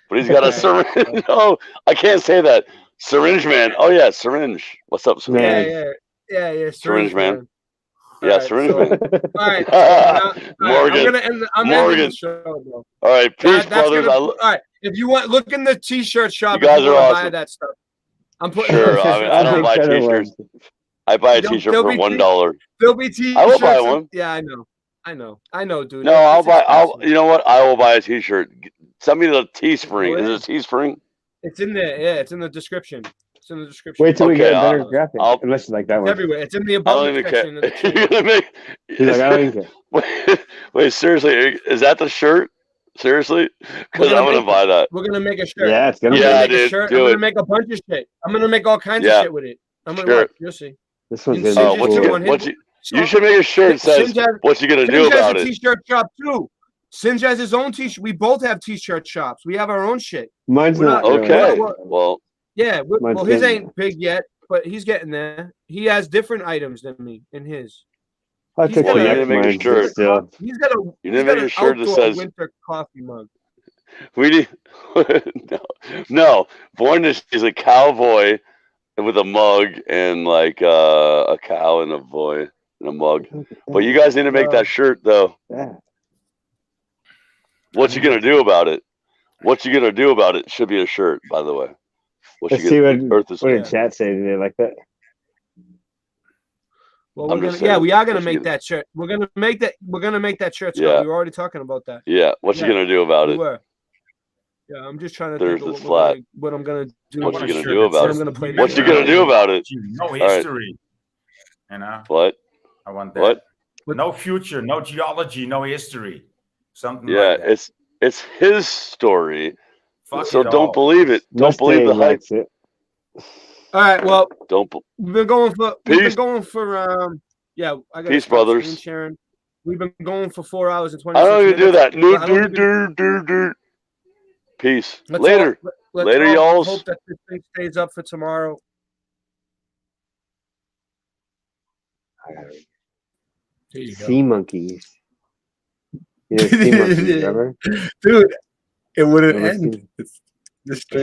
Speaker 10: But he's got a syringe. No, I can't say that. Syringe man. Oh yeah, syringe. What's up, syringe?
Speaker 6: Yeah.
Speaker 10: Syringe man. Yeah,
Speaker 6: All right,
Speaker 10: syringe
Speaker 6: so-
Speaker 10: man.
Speaker 6: All right, so now,
Speaker 10: Morgan.
Speaker 6: I'm gonna end. I'm ending
Speaker 10: Morgan.
Speaker 6: the show, bro.
Speaker 10: All right, peace,
Speaker 6: That's
Speaker 10: brothers.
Speaker 6: All right, if you want, look in the T-shirt shop.
Speaker 10: You guys
Speaker 6: if you
Speaker 10: are
Speaker 6: want to buy
Speaker 10: awesome.
Speaker 6: that stuff. I'm putting
Speaker 10: Sure.
Speaker 6: it on
Speaker 10: I mean, I don't buy
Speaker 12: Better
Speaker 10: t-shirts.
Speaker 12: one.
Speaker 10: I buy a
Speaker 6: There'll-
Speaker 10: t-shirt
Speaker 6: there'll
Speaker 10: for
Speaker 6: be
Speaker 10: $1.
Speaker 6: There'll be T-shirts.
Speaker 10: I will buy one.
Speaker 6: Yeah, I know, dude.
Speaker 10: No,
Speaker 6: It's
Speaker 10: I'll.
Speaker 6: expensive.
Speaker 10: You know what? I will buy a t-shirt. Send me the Teespring. Is it Teespring?
Speaker 6: It's in there. Yeah, it's in the description. It's in the description.
Speaker 12: Wait till we get a
Speaker 10: Okay,
Speaker 12: better graphic. Unless you like that
Speaker 6: It's
Speaker 12: one.
Speaker 6: everywhere. It's in the
Speaker 10: I
Speaker 6: about
Speaker 10: don't
Speaker 6: me
Speaker 10: even
Speaker 6: section.
Speaker 10: care.
Speaker 6: of the
Speaker 10: You're gonna make.
Speaker 12: He's like, I don't even care.
Speaker 10: Wait, seriously, is that the shirt? Seriously? Because I'm gonna buy that.
Speaker 6: We're gonna make a shirt.
Speaker 12: Yeah, it's gonna
Speaker 6: I'm
Speaker 12: be.
Speaker 6: gonna
Speaker 10: Yeah,
Speaker 6: make a
Speaker 10: dude,
Speaker 6: shirt.
Speaker 10: do
Speaker 6: I'm
Speaker 10: it.
Speaker 6: gonna make a bunch of shit. I'm gonna make all kinds
Speaker 10: Yeah.
Speaker 6: of shit with it. I'm gonna
Speaker 10: Sure.
Speaker 6: watch. You'll see.
Speaker 12: This one's
Speaker 6: In
Speaker 12: gonna be
Speaker 6: Singe's
Speaker 12: cool.
Speaker 6: one,
Speaker 10: What you should make a shirt that says
Speaker 6: Singe has-
Speaker 10: what you gonna do
Speaker 6: Singe has
Speaker 10: about
Speaker 6: a
Speaker 10: it.
Speaker 6: T-shirt shop too. Singe has his own T-shirt. We both have T-shirt shops. We have our own shit.
Speaker 12: Mine's
Speaker 6: We're
Speaker 12: not
Speaker 6: not-
Speaker 12: really.
Speaker 10: Okay.
Speaker 6: we're-
Speaker 10: Well,
Speaker 6: Yeah.
Speaker 12: Mine's
Speaker 6: Well, his
Speaker 12: getting
Speaker 6: ain't big yet, but he's getting there. He has different items than me in his.
Speaker 12: I
Speaker 6: He's
Speaker 12: took
Speaker 6: got
Speaker 10: well, you
Speaker 6: a-
Speaker 10: need to make a
Speaker 12: mine, but
Speaker 10: shirt.
Speaker 12: still.
Speaker 6: He's got a.
Speaker 10: You
Speaker 6: He's
Speaker 10: need to
Speaker 6: got
Speaker 10: make a
Speaker 6: an
Speaker 10: shirt that
Speaker 6: outdoor
Speaker 10: says
Speaker 6: winter coffee mug.
Speaker 10: we need. no. Voynich is a cowboy with a mug and like a cow and a boy and a mug. But you guys need to make that shirt though.
Speaker 12: Yeah.
Speaker 10: What you gonna do about it? What you gonna do about it should be a shirt, by the way. What
Speaker 12: Let's
Speaker 10: you
Speaker 12: see
Speaker 10: gonna
Speaker 12: what
Speaker 10: Earth is
Speaker 12: did chat say today like that.
Speaker 6: Well,
Speaker 10: I'm
Speaker 6: we're
Speaker 10: just
Speaker 6: gonna. Yeah,
Speaker 10: saying,
Speaker 6: we are gonna
Speaker 10: what you
Speaker 6: make that shirt. We're gonna make that. We're gonna make that shirt. Scott.
Speaker 10: Yeah.
Speaker 6: We were already talking about that.
Speaker 10: Yeah. What you gonna do about
Speaker 6: We
Speaker 10: it?
Speaker 6: were. Yeah, I'm just trying to
Speaker 10: There's
Speaker 6: think
Speaker 10: the
Speaker 6: of
Speaker 10: flat.
Speaker 6: what I'm gonna do.
Speaker 10: What you gonna
Speaker 3: shirt
Speaker 10: do
Speaker 3: that
Speaker 10: about
Speaker 3: says
Speaker 10: it?
Speaker 6: I'm gonna play
Speaker 10: What you
Speaker 6: that.
Speaker 10: gonna do about it?
Speaker 3: No
Speaker 10: All right.
Speaker 3: history. You know,
Speaker 10: What?
Speaker 3: I want that.
Speaker 10: What?
Speaker 3: No future, no geology, no history. Something
Speaker 10: Yeah,
Speaker 3: like that.
Speaker 10: it's his story.
Speaker 3: Fuck
Speaker 10: So
Speaker 3: it
Speaker 10: don't
Speaker 3: all.
Speaker 10: believe it. Don't believe the
Speaker 12: Mustang
Speaker 10: hype.
Speaker 12: likes it.
Speaker 6: All right. Well,
Speaker 10: Don't.
Speaker 6: we've been going for. Yeah, I got
Speaker 10: Peace,
Speaker 6: to stop
Speaker 10: brothers.
Speaker 6: screen sharing. We've been going for 4 hours and 26
Speaker 10: I don't even
Speaker 6: minutes.
Speaker 10: do that.
Speaker 6: I don't even-
Speaker 10: Peace.
Speaker 6: Let's
Speaker 10: Later.
Speaker 6: let's
Speaker 10: Later,
Speaker 6: all
Speaker 10: y'alls.
Speaker 6: hope that this thing stays up for tomorrow.
Speaker 7: There you
Speaker 12: Sea monkeys. You know sea monkeys, remember?
Speaker 7: Dude, it wouldn't
Speaker 12: Never
Speaker 7: end.
Speaker 12: seen-
Speaker 7: It's the stream